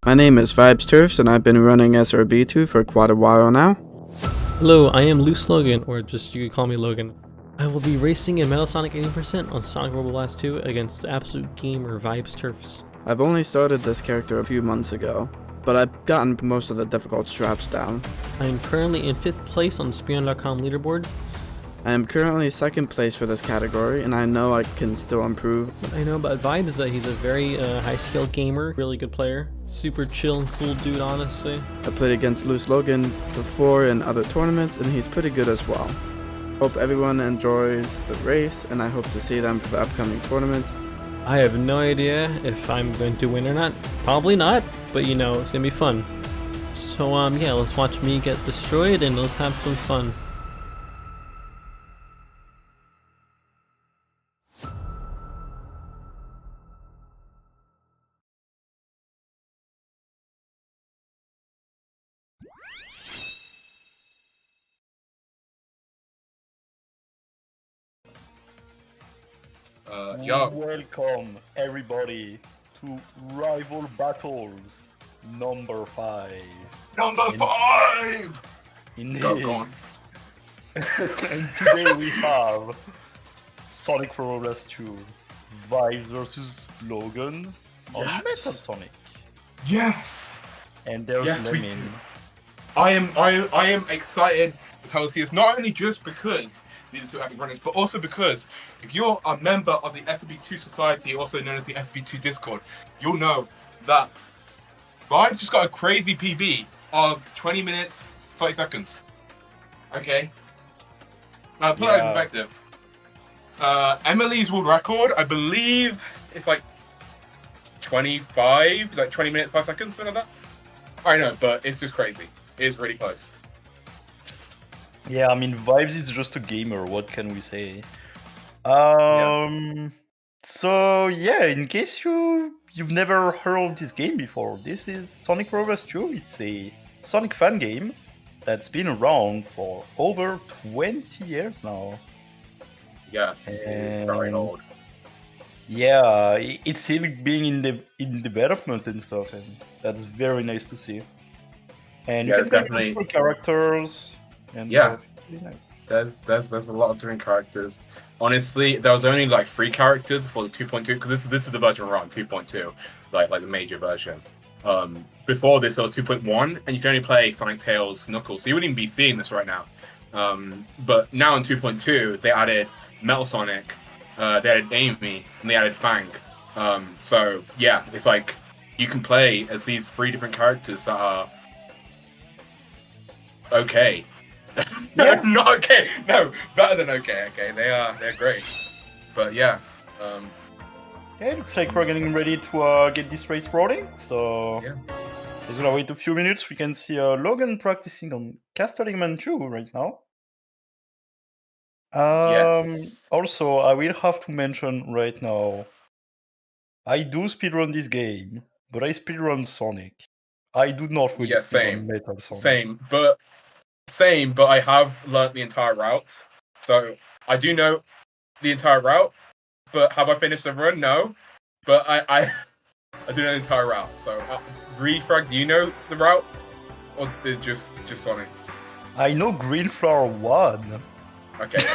My name is Vibes Turfs and I've been running SRB2 for quite a while now. Hello, I am Loose Logan, or just you can call me Logan. I will be racing in Metal Sonic 80% on Sonic Robo Blast 2 against Absolute Gamer Vibes Turfs. I've only started this character a few months ago, but I've gotten most of the difficult straps down. I am currently in 5th place on the Speon.com leaderboard. I am currently 2nd place for this category, and I know I can still improve. What I know about Vibes is that he's a very high-skill gamer, really good player, super chill and cool dude, honestly. I played against Loose Logan before in other tournaments, and he's pretty good as well. Hope everyone enjoys the race, and I hope to see them for the upcoming tournaments. I have no idea if I'm going to win or not. Probably not, but you know, it's gonna be fun. So yeah, let's watch me get destroyed and let's have some fun. Welcome everybody to Rival Battles number 5. Number 5! Indeed. Go on. And today we have Sonic Robo Blast 2, Vibes versus Logan on Yes. Metal Sonic. Yes! And there's Yes, we Lemon. do. I am excited to tell you this, not only just because these are two active runners, but also because if you're a member of the SB2 Society, also known as the SB2 Discord, you'll know that Vibes just got a crazy PB of 20 minutes, 30 seconds. Okay? Now, put that in perspective. Emily's world record, I believe, it's like 20 minutes, 5 seconds, something like that. I know, but it's just crazy. It's really close. Yeah, I mean, Vibes is just a gamer, what can we say? So yeah, in case you've never heard of this game before, this is Sonic Robo Blast 2. It's a Sonic fan game that's been around for over 20 years now. Yes, it's very old. Yeah, it's still being in development and stuff, and that's very nice to see. And you Yeah, can play definitely. multiple characters and Yeah. stuff. Really nice. There's a lot of different characters. Honestly, there was only like 3 characters before the 2.2, because this is the version we're on, 2.2, like the major version. Before this, there was 2.1, and you can only play Sonic, Tails, Knuckles, so you wouldn't even be seeing this right now. But now in 2.2, they added Metal Sonic, they added Amy, and they added Fang. So yeah, it's like you can play as these 3 different characters that are okay. Yeah. Not okay. No, better than okay. Okay, they're great. But yeah, Yeah, it looks like we're getting ready to get this race rolling. So Yeah. just gonna wait a few minutes. We can see Logan practicing on Casterling Man 2 right now. Yes. Also, I will have to mention right now, I do speedrun this game, but I speedrun Sonic. I do not really Yeah, speedrun same. Metal Sonic. Same, but I have learnt the entire route. So I do know the entire route, but have I finished the run? No. But I do know the entire route. So Refrag, do you know the route? Or just Sonic's? I know Green Flower 1. Okay.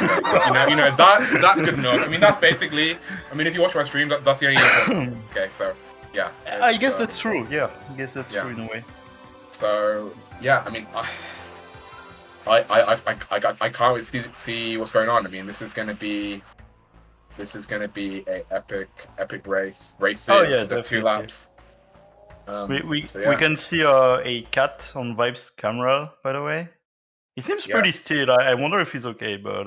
you know that's good enough. I mean that's basically if you watch my stream that's the only info. Okay, so yeah. I guess that's true, yeah. I guess that's true in a way. So yeah, I mean I can't wait to see what's going on. I mean this is gonna be a epic race. Races. Oh, yeah, there's 2 definitely. laps. We So, can see a cat on Vibe's camera, by the way. He seems pretty Yes. still. I wonder if he's okay, but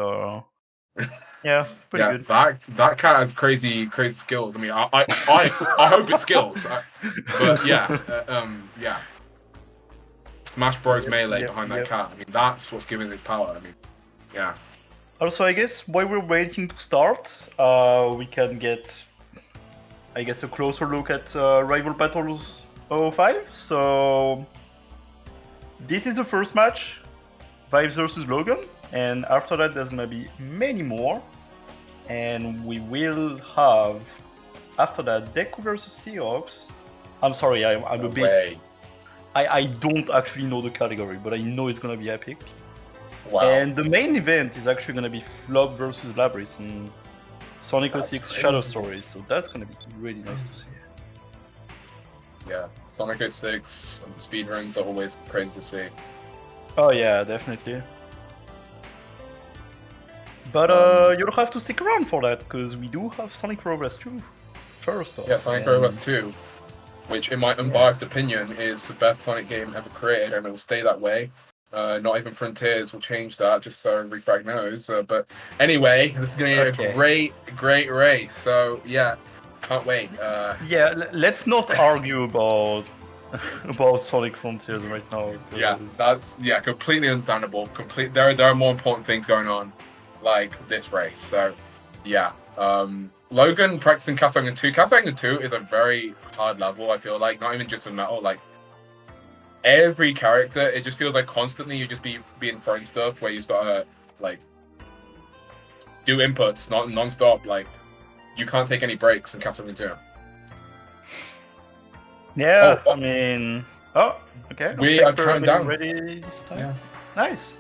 yeah, pretty good. That cat has crazy skills. I mean, I hope it's skills. But yeah, yeah. Smash Bros. Melee behind that cat. I mean, that's what's giving it power. I mean, yeah. Also, I guess while we're waiting to start, we can get, I guess, a closer look at Rival Battles 05. So this is the first match, Vibes versus Logan, and after that there's gonna be many more, and we will have after that Deku versus Seahawks. I'm sorry, I'm a bit. I don't actually know the category, but I know it's gonna be epic. Wow. And the main event is actually gonna be Flub versus Labrys in Sonic 06 Shadow Stories, so that's gonna be really nice to see. Yeah, Sonic 06 speedruns are always crazy to see. Oh yeah, definitely. But you'll have to stick around for that, because we do have Sonic Progress 2 first off. Yeah, Sonic Progress 2, which in my unbiased opinion is the best Sonic game ever created, and it will stay that way. Not even Frontiers will change that, just so Refrag knows. But anyway, this is going to be a great race. So yeah, can't wait. Yeah, let's not argue about Sonic Frontiers right now. Yeah, that's completely understandable. There are more important things going on, like this race. So yeah, Logan practicing Castellan 2. Castellan 2 is a very hard level. I feel like not even just in metal, like. Every character, it just feels like constantly you just being thrown stuff where you've got to like do inputs non-stop. Like you can't take any breaks in Captain 2. Yeah, I mean, okay. We are counting down. Ready this time. Yeah. Nice.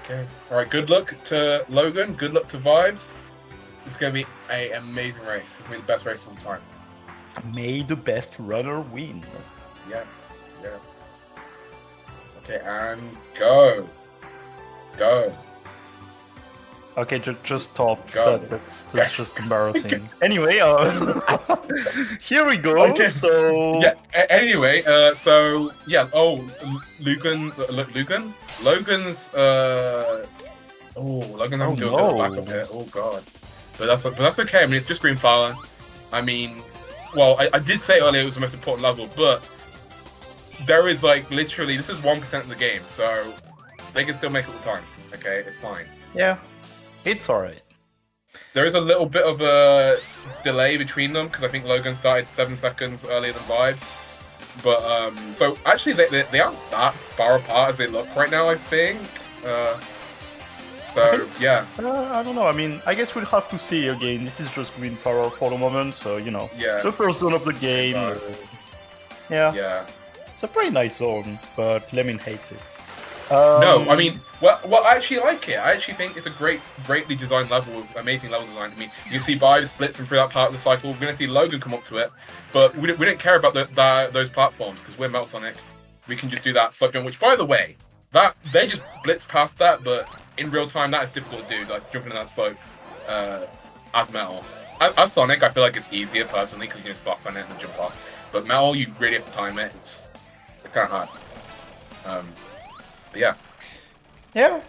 Okay. All right. Good luck to Logan. Good luck to Vibes. It's gonna be an amazing race. It's gonna be the best race of all time. May the best runner win. Yes. Okay, and go. Okay, just stop. Go. That's just embarrassing. Anyway, here we go. Okay. So yeah. Anyway, so yeah. Oh, Logan's. Logan's. Logan. I'm doing a bit of backup here. Oh god. But that's okay. I mean, it's just Green Flower. I mean, well, I did say earlier it was the most important level, but. There is like literally this is 1% of the game, so they can still make it the time. Okay, it's fine. Yeah, it's alright. There is a little bit of a delay between them because I think Logan started 7 seconds earlier than Vibes. But so actually they aren't that far apart as they look right now. I think. Yeah. I don't know. I mean, I guess we'll have to see again. This is just Green Power for the moment, so you know. Yeah. The first zone of the game. Yeah. Yeah. It's a pretty nice zone, but Lemon hates it. No, I mean, well, I actually like it. I actually think it's a greatly designed level, amazing level design. I mean, you can see Vibes blitzing through that part of the cycle. We're going to see Logan come up to it, but we don't care about those platforms because we're Metal Sonic. We can just do that slip jump, which, by the way, that they just blitz past that, but in real time, that is difficult to do, like jumping in that slope as Metal. As Sonic, I feel like it's easier personally because you can just flop on it and jump off. But metal, you really have to time it. It's kind of hard. But yeah. Yeah.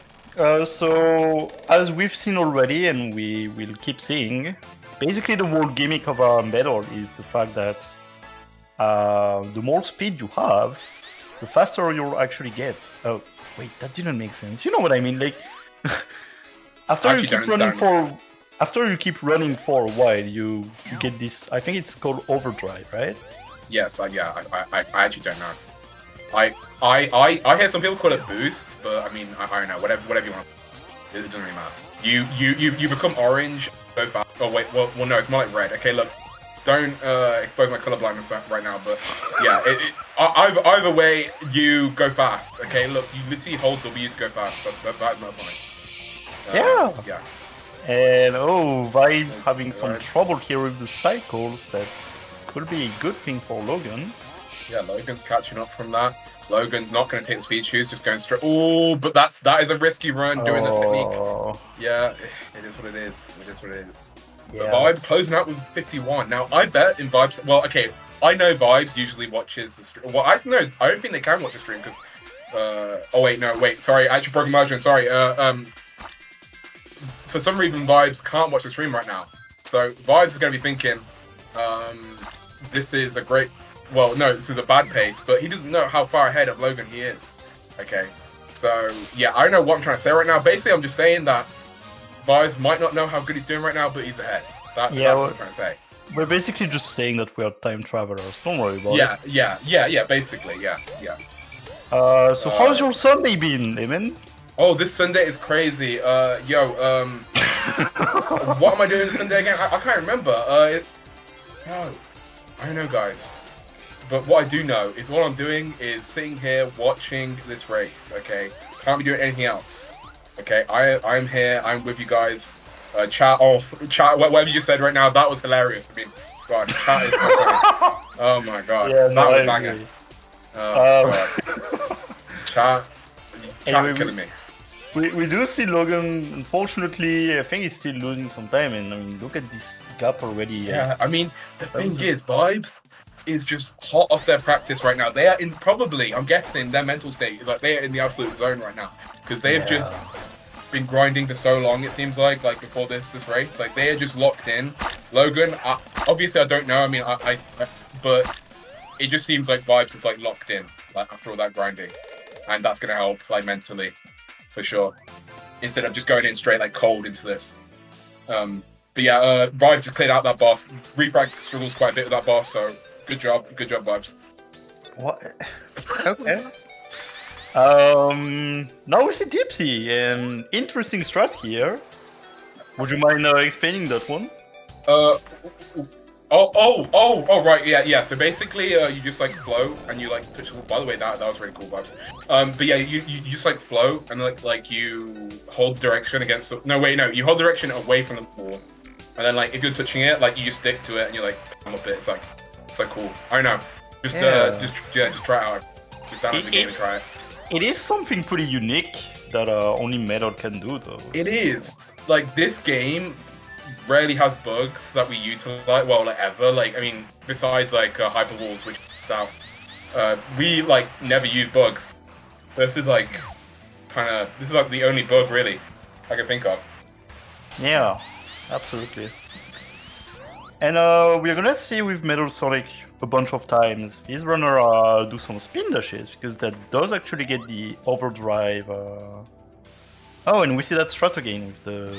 So as we've seen already, and we will keep seeing, basically the whole gimmick of metal is the fact that the more speed you have, the faster you'll actually get. Oh, wait, that didn't make sense. You know what I mean? Like, after you keep running for a while, you get this. I think it's called overdrive, right? Yes. I actually don't know. I hear some people call it boost, but I mean I don't know. Whatever you want. It doesn't really matter. You become orange so fast. Oh wait, well no, it's more like red. Okay, look. Don't expose my color blindness right now, but yeah, either way, you go fast. Okay, look, you literally hold W to go fast, but that's not something. Yeah. And Vibes having some trouble here with the cycles. That could be a good thing for Logan. Yeah, Logan's catching up from that. Logan's not going to take the speed shoes, just going straight. Oh, but that is a risky run doing the technique. Yeah, it is what it is. It is what it is. Yeah. Vibes closing out with 51. Now, I bet in Vibes... Well, okay, I know Vibes usually watches the stream. Well, I don't think they can watch the stream because... Sorry, I actually broke a margin. Sorry. For some reason, Vibes can't watch the stream right now. So, Vibes is going to be thinking, this is a great... Well, no, this is a bad pace, but he doesn't know how far ahead of Logan he is. Okay, so, yeah, I don't know what I'm trying to say right now. Basically, I'm just saying that Vibes might not know how good he's doing right now, but he's ahead. That's what I'm trying to say. We're basically just saying that we are time travelers. Don't worry about it. Yeah, basically, yeah. So how's your Sunday been, Eamon? Oh, this Sunday is crazy. What am I doing this Sunday again? I can't remember. I don't know, guys. But what I do know is all I'm doing is sitting here watching this race, okay? Can't be doing anything else. Okay, I'm here, I'm with you guys. Chat, whatever you just said right now, that was hilarious. I mean, God, chat is so funny. Oh my God, yeah, that was banging. Chat is killing me. We do see Logan, unfortunately, I think he's still losing some time, and I mean, look at this gap already. Yeah, I mean, the thing is, Vibes is just hot off their practice right now. They are in probably, I'm guessing, their mental state is like they are in the absolute zone right now because they have just been grinding for so long. It seems like before this race, like they are just locked in. Logan, obviously, I don't know. I mean, but it just seems like Vibes is like locked in, like after all that grinding, and that's gonna help like mentally, for sure. Instead of just going in straight like cold into this. But yeah, Vibes just cleared out that boss. Refrag struggles quite a bit with that boss, so. Good job, Vibes. What? Okay. Now we see Dipsy, an interesting strat here. Would you mind explaining that one? Right, yeah. So basically, you just like flow and you like touch. By the way, that was really cool, Vibes. But yeah, you just like flow and like you hold direction against. You hold direction away from the wall, and then like if you're touching it, like you just stick to it and you like come up it. It's like cool. I don't know. Just try it out. Just download the game and try it. It is something pretty unique that only Metal can do, though. It is. Like, this game rarely has bugs that we utilize, well, like, ever. Like, I mean, besides, like, Hyper Walls, which is out. We, like, never use bugs. So this is, like, this is, like, the only bug, really, I can think of. Yeah, absolutely. And we're gonna see with Metal Sonic a bunch of times his runner do some spin dashes, because that does actually get the overdrive. Oh, and we see that strat again with the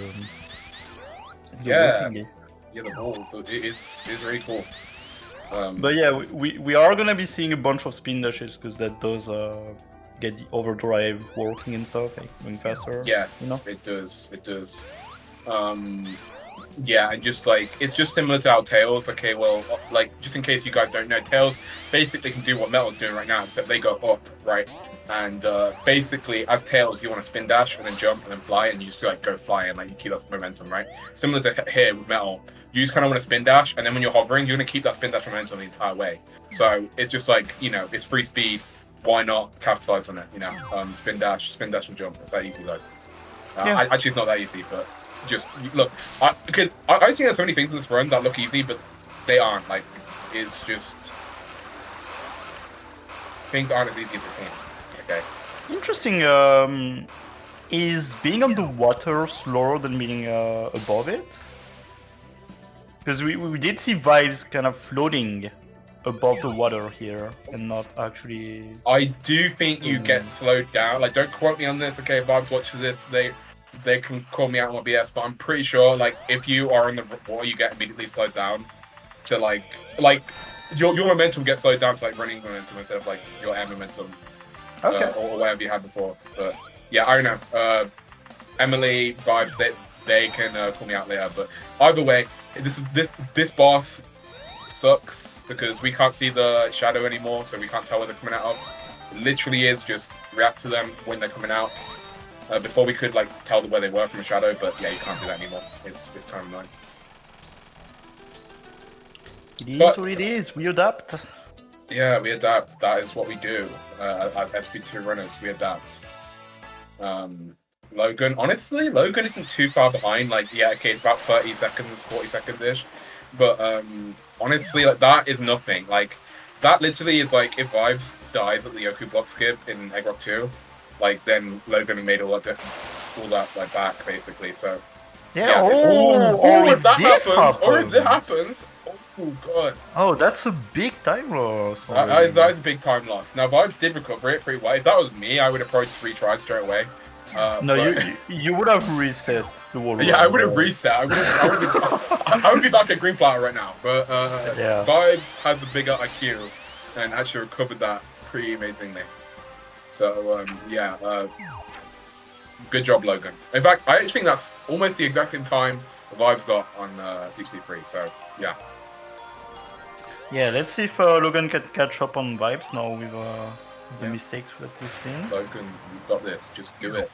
the ball. It's really cool. But yeah, we are gonna be seeing a bunch of spin dashes, because that does get the overdrive working and stuff, like going faster. Yes, it does. Yeah, and just like it's just similar to how Tails. Okay, well, like just in case you guys don't know, Tails basically can do what Metal's doing right now, except they go up, right? And basically, as Tails, you want to spin dash and then jump and then fly, and you just like go fly and like you keep that momentum, right? Similar to here with Metal, you just kind of want to spin dash, and then when you're hovering, you're gonna keep that spin dash momentum the entire way. So it's just like it's free speed. Why not capitalize on it? Spin dash and jump. It's that easy, guys. Actually, it's not that easy, but. Just look, because I think there's so many things in this run that look easy, but they aren't. Like, it's just things aren't as easy as they seem. Okay. Interesting. Is being on the water slower than being above it? Because we did see Vibes kind of floating above the water here and not actually. I do think you get slowed down. Like, don't quote me on this. Okay, if Vibes watches this, they can call me out on my BS, but I'm pretty sure like if you are in the water, you get immediately slowed down to like your momentum gets slowed down to like running momentum instead of like your air momentum, Okay. or whatever you had before. But yeah, I don't know. Emily, Vibes, they can call me out later. But either way, this boss sucks because we can't see the shadow anymore, so we can't tell where they're coming out of. It literally is just react to them when they're coming out. Before we could like tell where they were from a shadow, but yeah, you can't do that anymore. It's kind of annoying. It is what it is. We adapt. Yeah, we adapt. That is what we do. As SP2 runners, we adapt. Logan, honestly, Logan isn't too far behind. Like, yeah, okay, it's about 30 seconds, 40 seconds-ish. But honestly, like that is nothing. Like, that literally is like if Vibes dies at the Yoku block skip in Egg Rock 2, like then Logan made all that like back basically. So Yeah. if that this happens, oh god. Oh, that's a big time loss. That is a big time loss. Now Vibes did recover it pretty well. If that was me, I would approach 3 tries straight away. No, you would have reset the wall. Yeah, I would have reset. I would be back at Green Flower right now. But Yeah. Vibes has a bigger IQ and actually recovered that pretty amazingly. So good job, Logan. In fact, I actually think that's almost the exact same time the Vibes got on Deep Sea 3. So yeah. Yeah, let's see if Logan can catch up on Vibes now with the Yeah. mistakes that we've seen. Logan, you've got this. Just do it.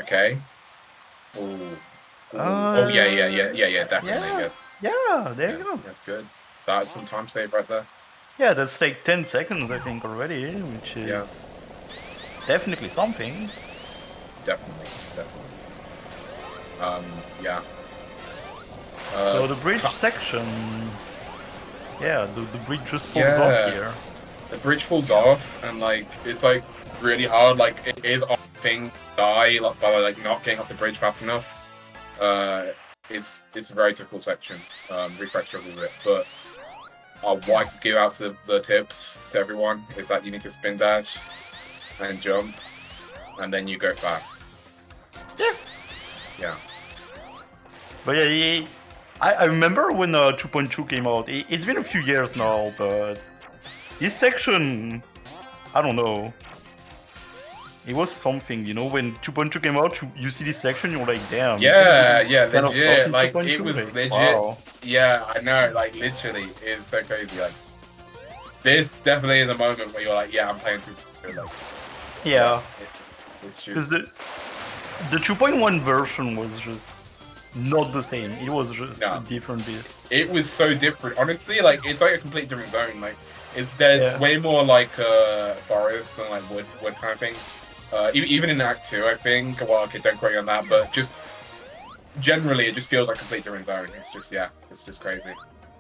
Okay. Oh yeah, definitely yeah. good. Yeah, there you go. That's good. That's some time save right there. Yeah, that's like 10 seconds, I think, already, which is definitely something. Definitely. Yeah. So the bridge section, yeah, the bridge just falls off here. The bridge falls off, and like it's like really hard. Like it is a thing die like, by like not getting off the bridge fast enough. It's a very difficult section. Refresh struggled with it, but what I could give out to the tips to everyone is that you need to spin dash and jump, and then you go fast. Yeah. But yeah, I remember when 2.2 came out. It's been a few years now, but this section, I don't know. It was something, you know, when 2.2 came out, you see this section, you're like, damn. Yeah, kind of legit. tough in Like, 2.2, it was like, legit. wow. Yeah, I know, like, literally, it's so crazy. Like, this definitely is a moment where you're like, yeah, I'm playing 2.2. Like, Yeah. It's Because just... the 2.1 version was just not the same. It was just No. a different beast. It was so different. Honestly, like, it's like a completely different zone. Like, there's Yeah. way more, like, forest and, like, wood kind of thing. Even in Act 2, I think. Well, okay, don't quote me on that, but just generally, it just feels like a completely different zone. It's just, yeah, it's just crazy.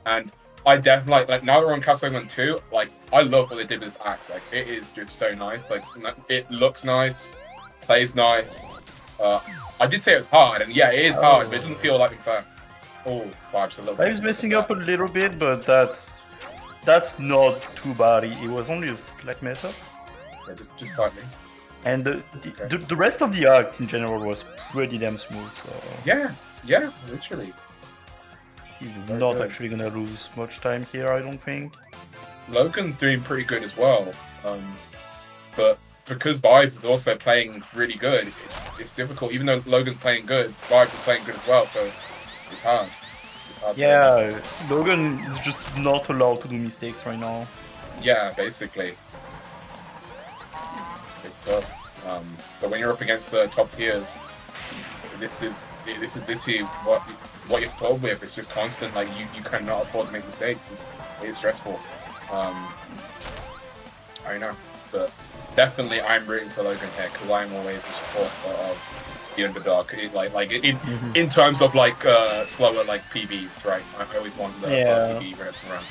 And I definitely, like now that we're on Castlevania 2, like, I love what they did with this act. Like, it is just so nice. Like, it looks nice, plays nice. I did say it was hard, and yeah, it is hard, but it doesn't feel like unfair. Oh, Vibes a little bit. I was messing up a little bit, but that's not too bad. It was only a slight mess up. Yeah, just slightly. And the rest of the act in general was pretty damn smooth. So Yeah, literally. he's Very not good. actually gonna lose much time here, I don't think. Logan's doing pretty good as well, but because Vibes is also playing really good, it's difficult. Even though Logan's playing good, Vibes is playing good as well, so it's hard. It's hard. Yeah, Logan is just not allowed to do mistakes right now. Yeah, basically. It's tough. But when you're up against the top tiers, this is literally what you have to put up with. It's just constant. Like you cannot afford to make mistakes. It's stressful. I know, but definitely I'm rooting for Logan here because I'm always a supporter of the underdog. In terms of like slower like PBs, right? I always want the slower PB version around.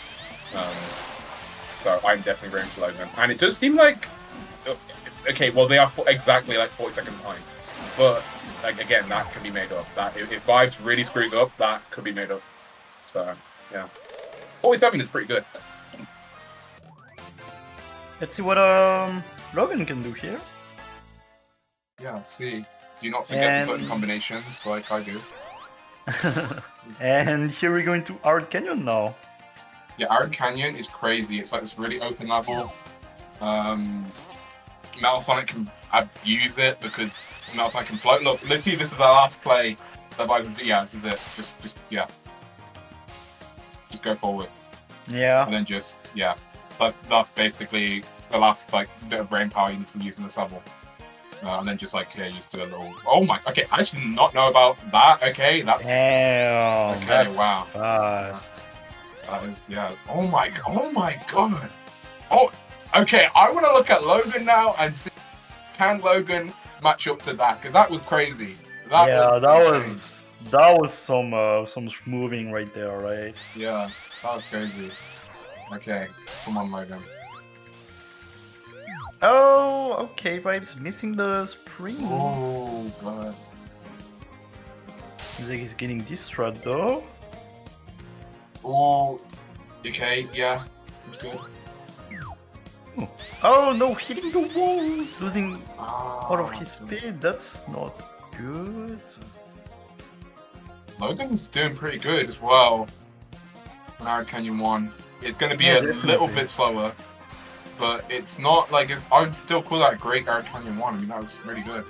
So I'm definitely rooting for Logan. And it does seem like, okay, well they are exactly like 40 seconds behind, but like again, that can be made up. That if Vibes really screws up, that could be made up. So yeah, 47 is pretty good. Let's see what Logan can do here. Yeah, see. Do not forget the button combinations like I do. And here we're going to Art Canyon now. Yeah, Arid Canyon is crazy. It's like this really open level. Metal Sonic can abuse it because Metal Sonic can float. Look, literally, this is the last play that Vibes. Yeah, this is it. Just yeah. Just go forward. Yeah. And then just yeah. That's basically the last like bit of brain power you need to use in this level. And then just like just do a little. Oh my. Okay, I did not know about that. Okay, that's. Damn. Okay, That's wow. fast. That is yeah. Oh my god. Oh, okay. I want to look at Logan now and see can Logan match up to that because that was crazy. That was some smoothing right there, right? Yeah, that was crazy. Okay, come on, Logan. Oh, okay. Vibes missing the springs. Oh god. Seems like he's getting distraught though. Oh, okay, yeah, seems good. Oh no, hitting the wall, losing all of his Ah, speed. That's not good. Logan's doing pretty good as well. On Arid Canyon 1. It's going to be Yeah, a definitely. little bit slower, but it's not like it's. I would still call that a great Arid Canyon 1. I mean, that was really good.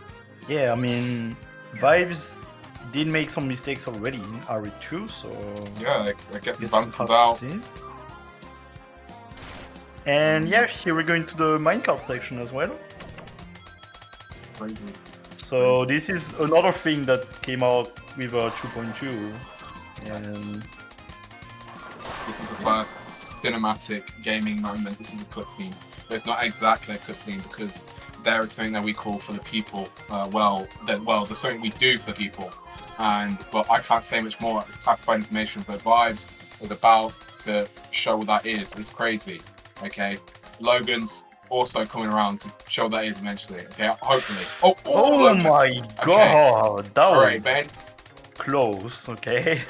Yeah, I mean, Vibes did make some mistakes already in RE2, so Yeah, I guess it guess bounces we'll have out. to see. And yeah, here we're going to the minecart section as well. Crazy. So this is another thing that came out with 2.2, and This is the first cinematic gaming moment. This is a cutscene. But it's not exactly a cutscene because there is something that we call for the people. There's something we do for the people. But I can't say much more. It's classified information. But Vibes is about to show what that is. It's crazy. Okay. Logan's also coming around to show what that is eventually. Okay. Hopefully. oh Logan. my god, that was Alright, Ben. close. Okay.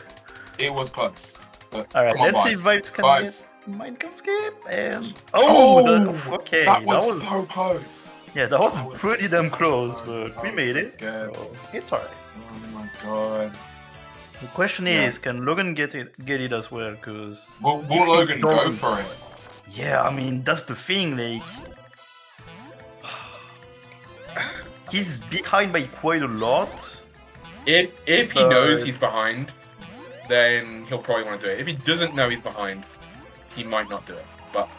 It was close. But Alright, come on, let's see if Vibes can Vibes. get minecart escape. And Oh, okay, That was so close. yeah, that was that was pretty damn close, close. but I we was made so it. scared. So it's alright. Oh my god. The question Yeah. is, can Logan get it as well? Because Will Logan go for it? yeah, I mean that's the thing. Like he's behind by quite a lot. If he But- knows he's behind, then he'll probably want to do it. If he doesn't know he's behind, he might not do it. But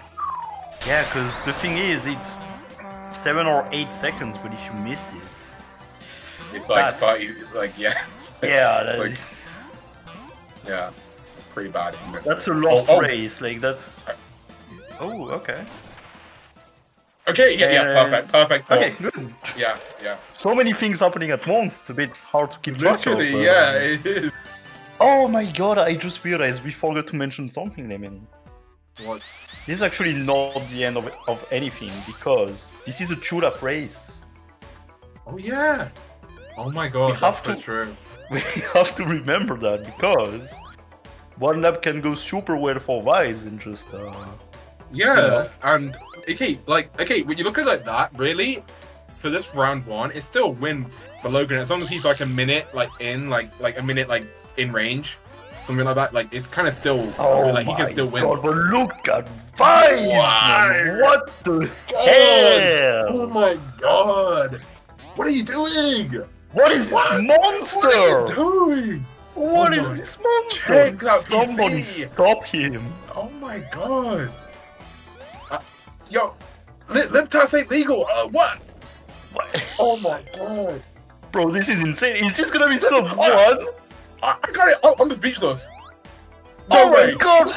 Yeah, because the thing is, it's 7 or 8 seconds, but if you miss it, it's like, That's- like yeah, yeah, It's like- that's, yeah, it's pretty bad if you miss that's it. a lost Oh, race. Like that's. Oh, okay. Okay, yeah, perfect. Form. Okay, good. Yeah. So many things happening at once. It's a bit hard to keep track of. Literally, but, yeah, it is. Oh my god! I just realized we forgot to mention something, Lemon. What? This is actually not the end of anything because this is a two-lap race. Oh yeah. Oh my god, We have that's so to- true. We have to remember that because one lap can go super well for Vibes and just Yeah, know? and when you look at it like that, really, for this round 1, it's still a win for Logan as long as he's like a minute in range, something like that. Like it's kind of still like he can still win. God, but look at Vibes! Man. What the hell? Oh my god! What are you doing? What is this monster? What are you doing? What Oh is my- this monster? Check that Somebody PC. stop him! Oh my god! Yo, lip taps ain't legal. What? What? Oh my god! Bro, this is insane. Is this gonna be sub What? 1? I got it. I'm speechless. Oh No my way. god!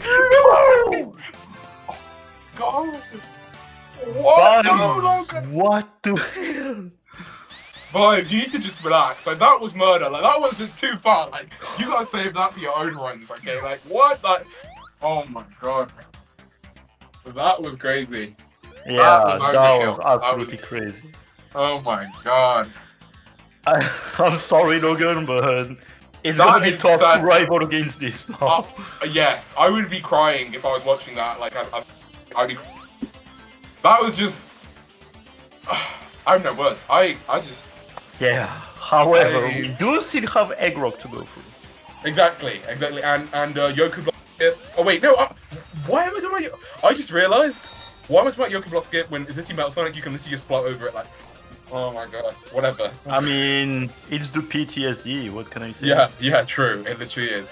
No! God. What? No, Vibes, Logan. what the hell? Vibes, you need to just relax. Like that was murder. Like that was just too far. Like you gotta save that for your own runs. Okay. Like what? Like oh my god. That was crazy. Yeah, was that overkill. was That absolutely was- crazy. Oh my god. I'm sorry, Logan, but it's That gonna be is tough sad. to rival against this now. Yes, I would be crying if I was watching that. Like, I'd be. That was just. I have no words. I just. Yeah. However, I- we do still have Egg Rock to go through. Exactly. And Yoku Block Skip. Oh wait, no. Why am I doing? I just realized. Why am I talking about Yoku Block Skip when is this Metal Sonic? You can literally just float over it like. Oh my god. Whatever. I mean, it's the PTSD. What can I say? Yeah, true. It literally is.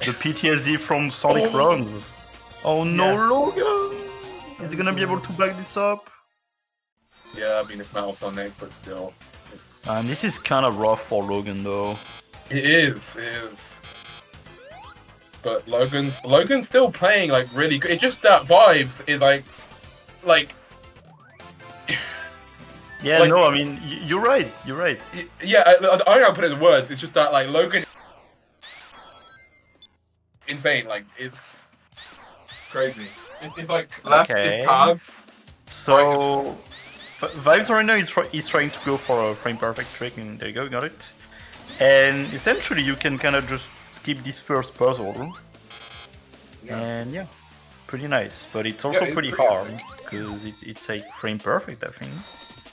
The PTSD from Sonic Oh. runs. Oh no, Yeah. Logan! Is he gonna be able to back this up? Yeah, I mean it's Metal Sonic, but still, it's. And this is kind of rough for Logan, though. It is. But Logan's still playing like really good. It's just that Vibes is like. Yeah, Like- no, I mean, you're right. You're right. Yeah, I don't know how to put it in words. It's just that like Logan. Insane, like it's crazy. It's like left Okay. is cars. So, Vibes right now is trying to go for a frame perfect trick, and there you go, got it. And essentially, you can kind of just skip this first puzzle, and yeah, pretty nice. But it's also Yeah, it's pretty pretty hard because it's like frame perfect, I think.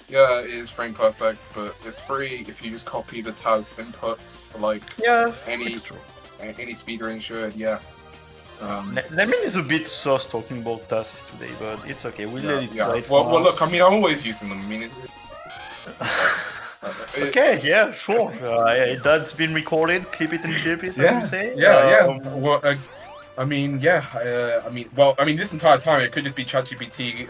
Yeah, it is frame perfect, but it's free if you just copy the Taz inputs like Yeah, any it's true. speedrun should. Yeah. Lemon is a bit sus talking about tasks today, but it's okay. We let it slide. for Well, now. look, I mean, I'm always using them. I mean, Okay, yeah, sure. That's been recorded. Keep it and ship it, as Yeah, you say. yeah. Well, I mean, this entire time it could just be ChatGPT,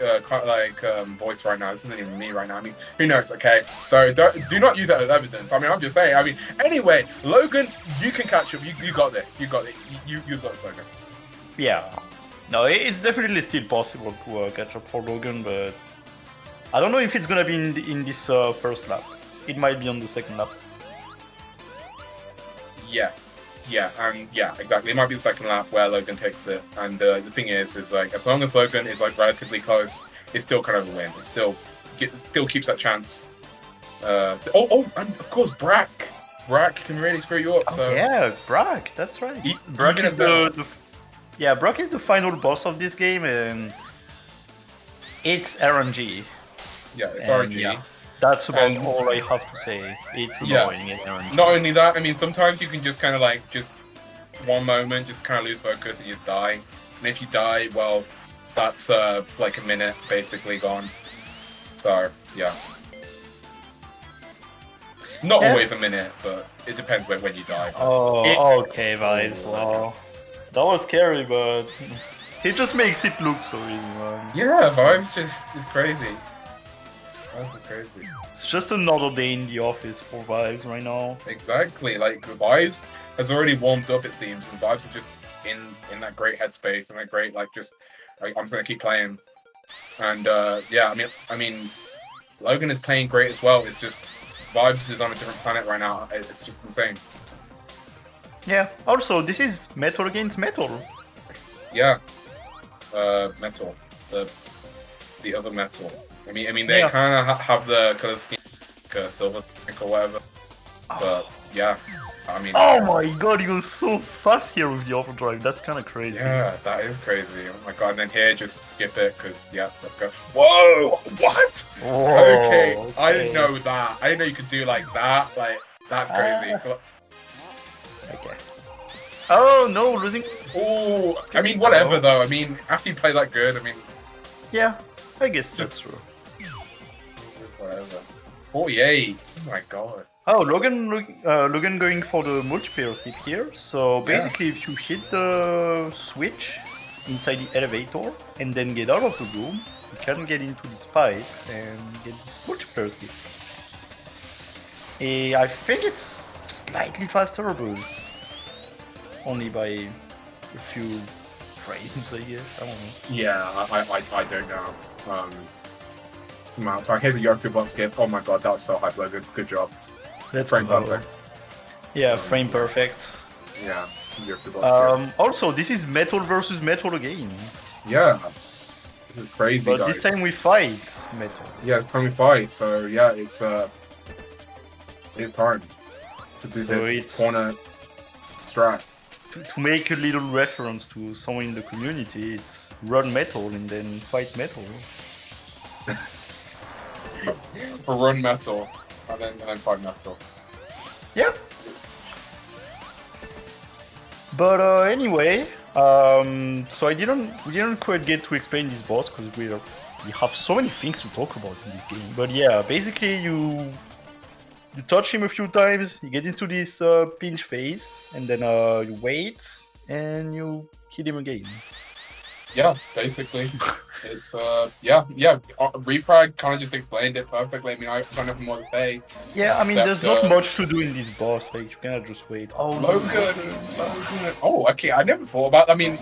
voice right now. This isn't even me right now. I mean, who knows? Okay, so do not use that as evidence. I mean, I'm just saying. I mean, anyway, Logan, you can catch up. You got this. You got it. You got this, Logan. Yeah. No, it's definitely still possible to catch up for Logan, but I don't know if it's gonna be in this first lap. It might be on the second lap. Yes. Yeah. Yeah. Exactly. It might be the second lap where Logan takes it. And the thing is like as long as Logan is like relatively close, it's still kind of a win. It still keeps that chance. And of course, Brack can really screw you up. So Yeah, Brack, that's right. Brack even is as well. Brack is the final boss of this game, and it's RNG. yeah, it's And RNG. yeah, that's about And- all I have to say. It's Yeah. annoying, it's RNG. Not only that, I mean, sometimes you can just kind of like just one moment, just kind of lose focus and you die. And if you die, well, that's like a minute basically gone. So yeah, not Yeah. always a minute, but it depends when you die. Oh, okay, guys. Wow, that was scary, but it just makes it look so easy, man. Yeah, Vibes just is crazy. That's crazy. It's just another day in the office for Vibes right now. Exactly. Like Vibes has already warmed up, it seems, and Vibes are just in that great headspace and that great just like I'm just gonna keep playing. And yeah, I mean, Logan is playing great as well. It's just Vibes is on a different planet right now. It's just insane. Yeah. Also, this is metal against metal. Yeah. Metal. The other metal. I mean, they Yeah. kind of have the color scheme, like silver or whatever. But yeah, I mean. Oh my god, you're so fast here with the overdrive. That's kind of crazy. Yeah, that is crazy. Oh my god, and then here, just skip it, because, yeah, let's go. Whoa! What? Whoa, Okay, I didn't know that. I didn't know you could do like that. Like, that's crazy. Okay. Oh no, losing. Oh, I mean, whatever, though. I mean, after you play that good, I mean, Yeah, I guess that's true. it's whatever. 48. Oh my god. Oh, Logan going for the multiplayer skip here. So basically, if you hit the switch inside the elevator and then get out of the room, you can get into this pipe and get this multiplayer skip. I think it's slightly faster, but only by a few frames, I guess. I don't know. Yeah, I don't know. Smart. Here's a Yoku bot skip. Oh my god, that was so hype, Logan. Good job. That's Frame cool. perfect. Yeah, frame perfect. Yeah, Yoku bot skip. Also, this is metal versus metal again. Yeah. crazy, But guys. this time we fight metal. Yeah, it's time we fight. So yeah, it's time to do So this it's- corner strat. To make a little reference to someone in the community, it's run metal and then fight metal. Or run metal, and then fight metal. Yeah. But anyway, so we didn't quite get to explain this boss because we have so many things to talk about in this game. But yeah, basically you touch him a few times, you get into this pinch phase, and then you wait and you hit him again. Yeah, basically, it's Refrag kind of just explained it perfectly. I mean, I don't have more to say. Yeah, I mean, Except, there's not much to do in this boss. Like you cannot just wait. Oh, Logan. Oh, okay. I never thought about. I mean,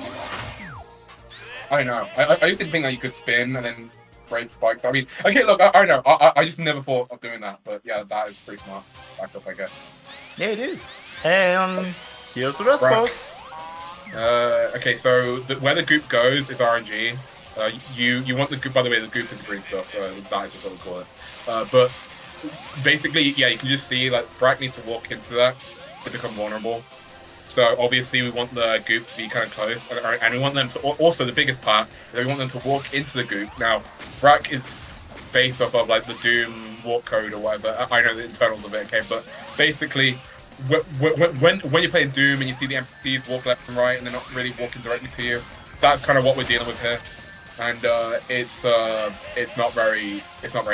I don't know. I used to think that you could spin and then break spikes. I mean, okay, look, I know. I just never thought of doing that. But yeah, that is pretty smart. Backed up, I guess. Yeah, it is. And here's the last Right. boss. Okay, so where the goop goes is RNG. You want the goop. By the way, the goop is the green stuff. That is what we call it. But basically, yeah, you can just see like Brack needs to walk into that to become vulnerable. So obviously, we want the goop to be kind of close, and we want them to. Also, the biggest part is we want them to walk into the goop. Now, Brack is based off of like the Doom walk code or whatever. I know the internals of it, okay, but basically. When you play Doom and you see the NPCs walk left and right and they're not really walking directly to you, that's kind of what we're dealing with here, and it's not very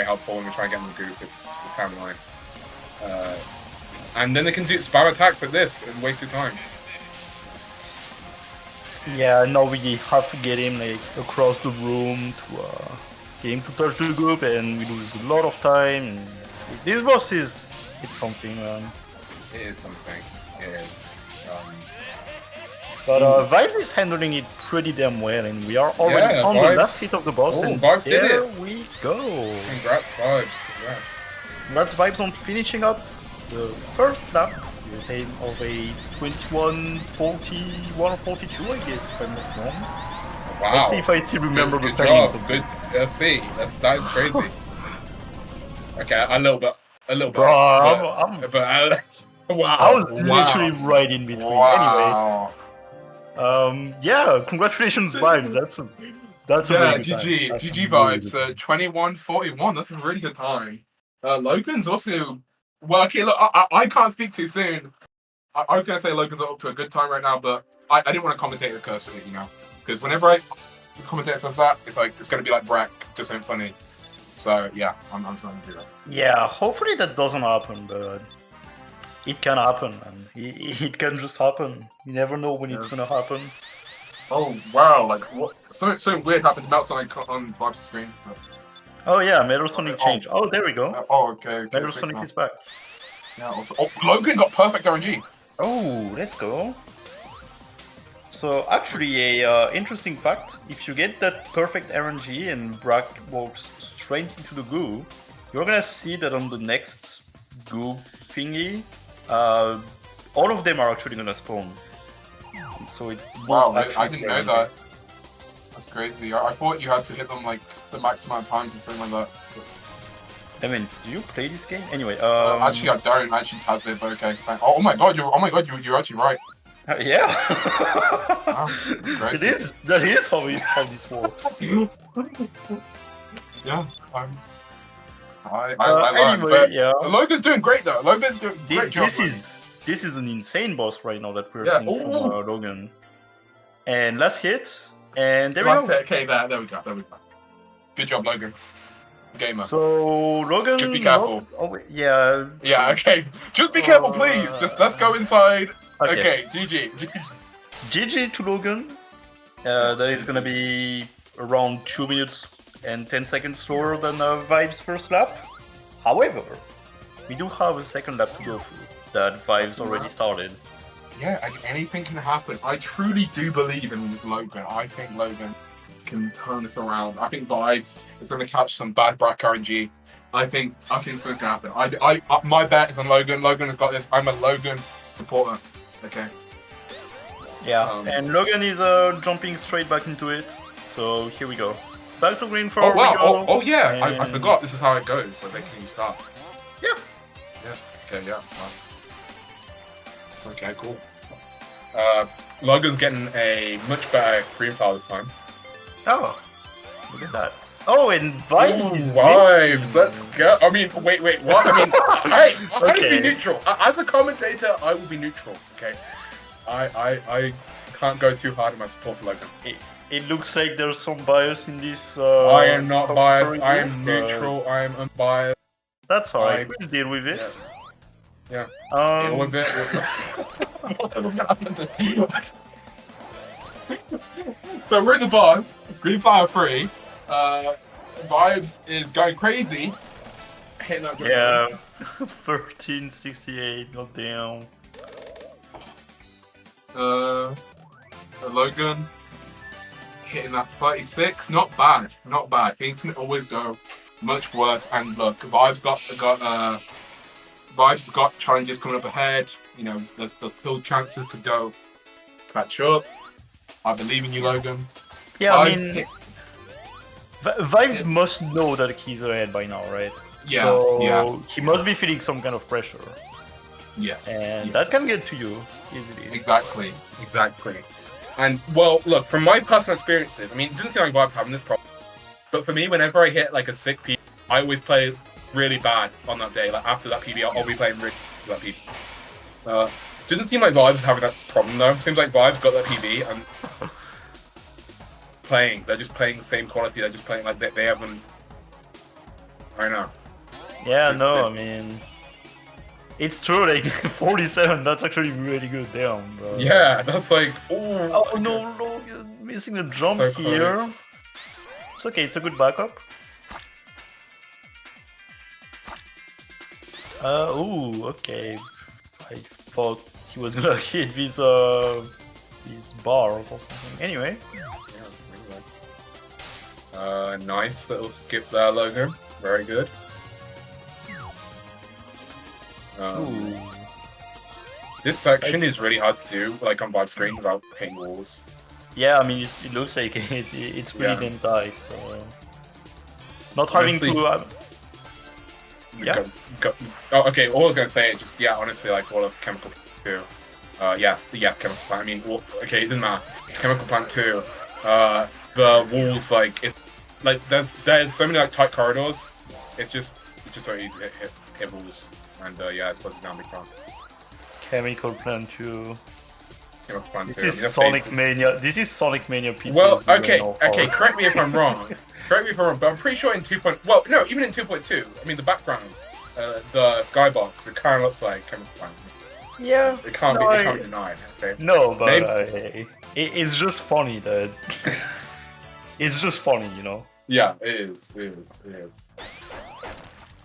helpful when we try and get in the goop. It's kind of annoying. And then they can do spam attacks like this and waste your time. Yeah, now we have to get him like across the room to get him to touch the group, and we lose a lot of time. This boss it's something, man. It is something. It is. But Vibes is handling it pretty damn well, and we are already on Vibes. the last hit of the boss, Oh, and Vibes did there it. we go. Congrats, Vibes. Congrats. That's Vibes on finishing up the first lap with a of a 21:41 or 42, I guess, if I'm not wrong. Wow. Let's see if I still remember good the timing. job. Good. Let's see. That is crazy. Okay, a little bit. Bro, Wow. I was literally right in between. Wow. Anyway, yeah, congratulations, Vibes. That's a Yeah, really good time. GG. That's GG a really Vibes. good time. 21:41. That's a really good time. Logan's also. Well, okay, look, I can't speak too soon. I was going to say Logan's up to a good time right now, but I didn't want to commentate with cursing it, you know? Because whenever the commentator says that, it's like, it's going to be like Brack, just ain't funny. So, yeah, I'm starting to do that. Yeah, hopefully that doesn't happen, but it can happen, man. It can just happen. You never know when it's gonna happen. Oh, wow, like, what? Something weird happened to Melt Sonic on Vibe's screen. But... Oh yeah, Metal Sonic changed. Oh, there we go. Okay. Metal it's fixed Sonic now. is back. Yeah, also, Logan got perfect RNG. Oh, let's go. So actually, a interesting fact: if you get that perfect RNG and Brack walks straight into the goo, you're gonna see that on the next goo thingy, all of them are actually gonna spawn. So it Wow, won't I actually didn't know RNG. that. That's crazy. I thought you had to hit them like the max amount of times and something like that. I mean, do you play this game anyway? Actually, I don't. Actually, Taz it, but okay. Oh my god, you're actually right. Yeah. Wow, that's crazy. It is. That is how this works. Yeah, I learned, Anyway, but yeah. Logan's doing great though. Logan's doing a great job. This is an insane boss right now that we're Yeah, seeing from Logan. And last hit, and there we Last go. hit, okay, there we go. Good job, Logan. Gamer. So Logan, Just be careful. Yeah. Yeah, okay. Just be careful, please. Just let's go inside. Okay. Okay, GG. GG to Logan. That is gonna be around 2 minutes and 10 seconds slower than Vibe's first lap. However, we do have a second lap to go through that Vibe's already started. Yeah, anything can happen. I truly do believe in Logan. I think Logan can turn this around. I think Vibes is going to catch some bad Brack RNG. I think something's going to happen. My bet is on Logan. Logan has got this. I'm a Logan supporter. Okay. Yeah, and Logan is jumping straight back into it. So here we go. back to green 4. Oh wow! We go. Oh yeah! I And- forgot. This is how it goes. So they can start. Yeah. Yeah. Okay. Yeah. Okay. Cool. Logan's getting a much better green file this time. Oh, look at that. Oh, and Vibes is Vibes. missing. Let's go. I mean, wait. What? I mean, hey, I will Okay. be neutral. As a commentator, I will be neutral. Okay. I can't go too hard in my support for Logan. It looks like there's some bias in this. I am not biased. commentary I am booth, but neutral. I am unbiased. That's alright. I- We'll deal with it. Yeah. Deal Um, with it. So we're in the boss. Green fire 3. Vibes is going crazy. Hitting that yeah. 1368, not down. Logan hitting that 36. Not bad. Not bad. Things can always go much worse. And look, Vibes got challenges coming up ahead. You know, there's still chances to go catch up. I believe in you, Logan. Yeah, I Vibes mean, hit- Vibes must know that he's ahead by now, right? Yeah, So yeah. he must be feeling some kind of pressure, Yes. and yes. that can get to you easily. Exactly. And well, look, from my personal experiences, I mean, it doesn't seem like Vibes having this problem, but for me, whenever I hit like a sick PB, I always play really bad on that day. Like after that PB, I'll be playing really bad that PB. Doesn't seem like Vibes having that problem though. Seems like Vibes got that PB and playing. They're just playing the same quality. They're just playing like they haven't. I know. Yeah, Just no, the- I mean, it's true. Like 47, that's actually really good down. But... Yeah, that's like. Oh no, you're missing a jump So here. close. It's okay. It's a good backup. Ooh, okay. I thought he was gonna hit these bars or something. Anyway, Nice little skip there, Logan. Very good. ooh. This section is really hard to do, like on Vibe screen, without hitting walls. Yeah, I mean, it looks like it's pretty Yeah. damn tight. So not having Honestly- to. Yeah. Oh, okay. All I was gonna say is just honestly, like all of Chemical Plant 2. Yes, Chemical Plant. I mean, okay, it doesn't matter. Chemical Plant 2. The walls, like it's like there's so many like tight corridors. It's just so easy to hit walls, and it's such a big time. Chemical Plant 2. Chemical Plant 2. This I is mean, that's Sonic basic. Mania. This is Sonic Mania PTSD. Well, right okay, now, okay. Paul. Correct me if I'm wrong. Correct me if I'm wrong, but I'm pretty sure in 2. Well, no, even in 2.2. I mean, the background, the skybox, it kind of looks like Chemical Plant. Yeah. It can't No, be denied. Okay. No, but Maybe- it's just funny that it's just funny, you know. Yeah, it is.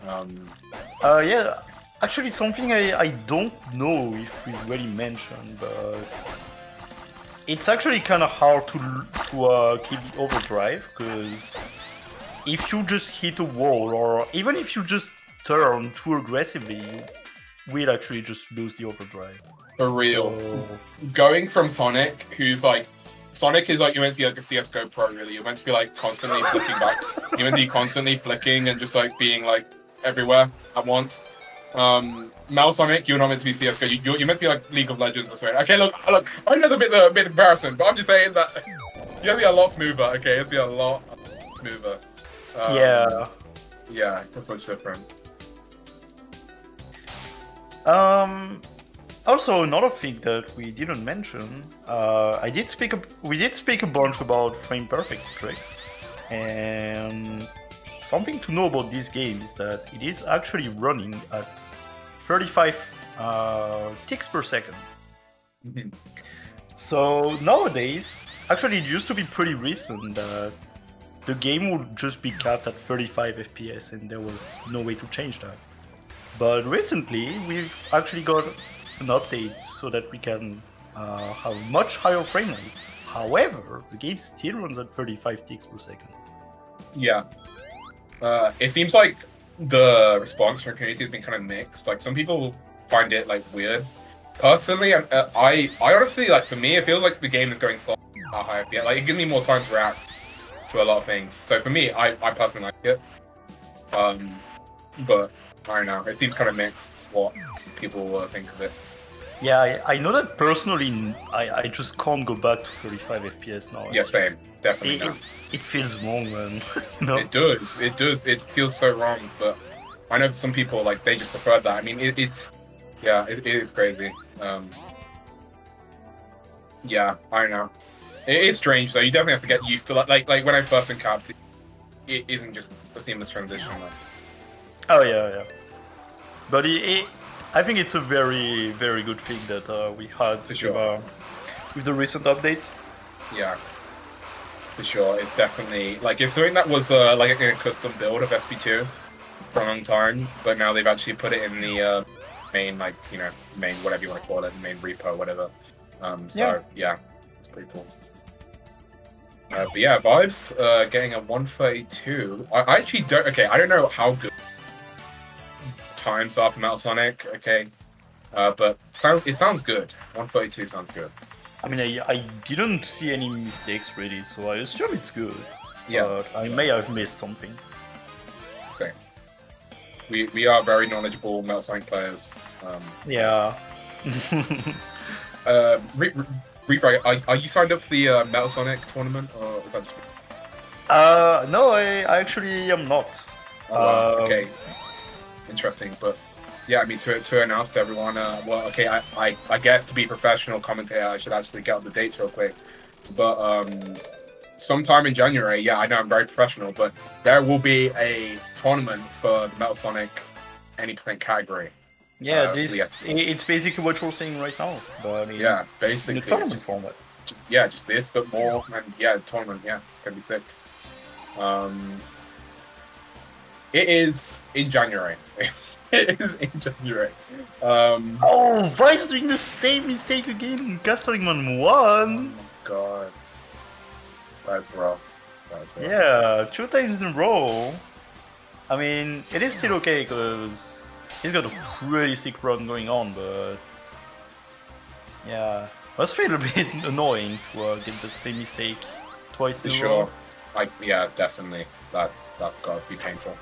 Yeah. Actually, something I don't know if we already mentioned, but it's actually kind of hard to keep the overdrive because if you just hit a wall or even if you just turn too aggressively, you will actually just lose the overdrive. For real. So, Going from Sonic, who's like, Sonic is like, you're meant to be like a CSGO pro, really. You're meant to be like constantly flicking back. You're meant to be constantly flicking and just like being like everywhere at once. Mal Sonic, you're not meant to be CSGO. You're meant to be like League of Legends or something. Okay, look, I know the bit embarrassing, but I'm just saying that you have to be a lot smoother. Okay, you have to be a lot smoother. yeah. Yeah, that's much different. Also, another thing that we didn't mention, we did speak a bunch about frame perfect tricks, and something to know about this game is that it is actually running at 35 ticks per second. Mhm. So nowadays, actually, it used to be pretty recent that the game would just be capped at 35 FPS, and there was no way to change that. But recently, we've actually got an update so that we can have much higher frame rate. However, the game still runs at 35 ticks per second. Yeah. It seems like the response from community has been kind of mixed. Like some people find it like weird. Personally, I honestly like for me, it feels like the game is going slow at high FPS. Like it gives me more time to react. to a lot of things. So for me, I personally like it. But I don't know. It seems kind of mixed what people think of it. Yeah, I know that personally. I just can't go back to 35 FPS now. Yeah, same. Definitely It, not. it feels wrong, man. No. It does. It does. It feels so wrong. But I know some people like they just prefer that. I mean, it's yeah, it is crazy. Yeah, I don't know. It is strange though. You definitely have to get used to like when I first encountered it isn't just a seamless transition. Like. Oh yeah. But I think it's a very, very good thing that we had For sure. with the recent updates. Yeah, for sure. It's definitely like it's something that was like a custom build of SP2 for a long time, but now they've actually put it in the main main whatever you want to call it, main repo, whatever. Yeah, it's pretty cool. But yeah, Vibes getting a 132. I actually don't. Okay, I don't know how good times are for Metal Sonic. Okay, but it sounds good. 132 sounds good. I mean, I didn't see any mistakes really, so I assume it's good. Yeah, But I may have missed something. same. We are very knowledgeable Metal Sonic players. Yeah. Reaper, are you signed up for the Metal Sonic tournament, or is that just me? No, I actually am not. Oh, wow. Okay, interesting. But yeah, I mean, to announce to everyone, well, okay, I guess to be a professional commentator, I should actually get up the dates real quick. But sometime in January, yeah, I know I'm very professional, but there will be a tournament for the Metal Sonic any % category. Yeah, yes. it's basically what you're saying right now. But I mean, Yeah, in basically, the it's tournament just, format. just this, but more, and yeah, tournament, yeah, it's gonna be sick. It is in January. It is in January. Oh, Vibe's doing the same mistake again in Castle 1. Oh my god, that's rough. That's rough. Yeah, 2 times in a row. I mean, it is still okay because he's got a pretty sick run going on, but yeah, must feel a bit annoying to get the same mistake twice For in a sure. row. Yeah, definitely. That's gotta be painful.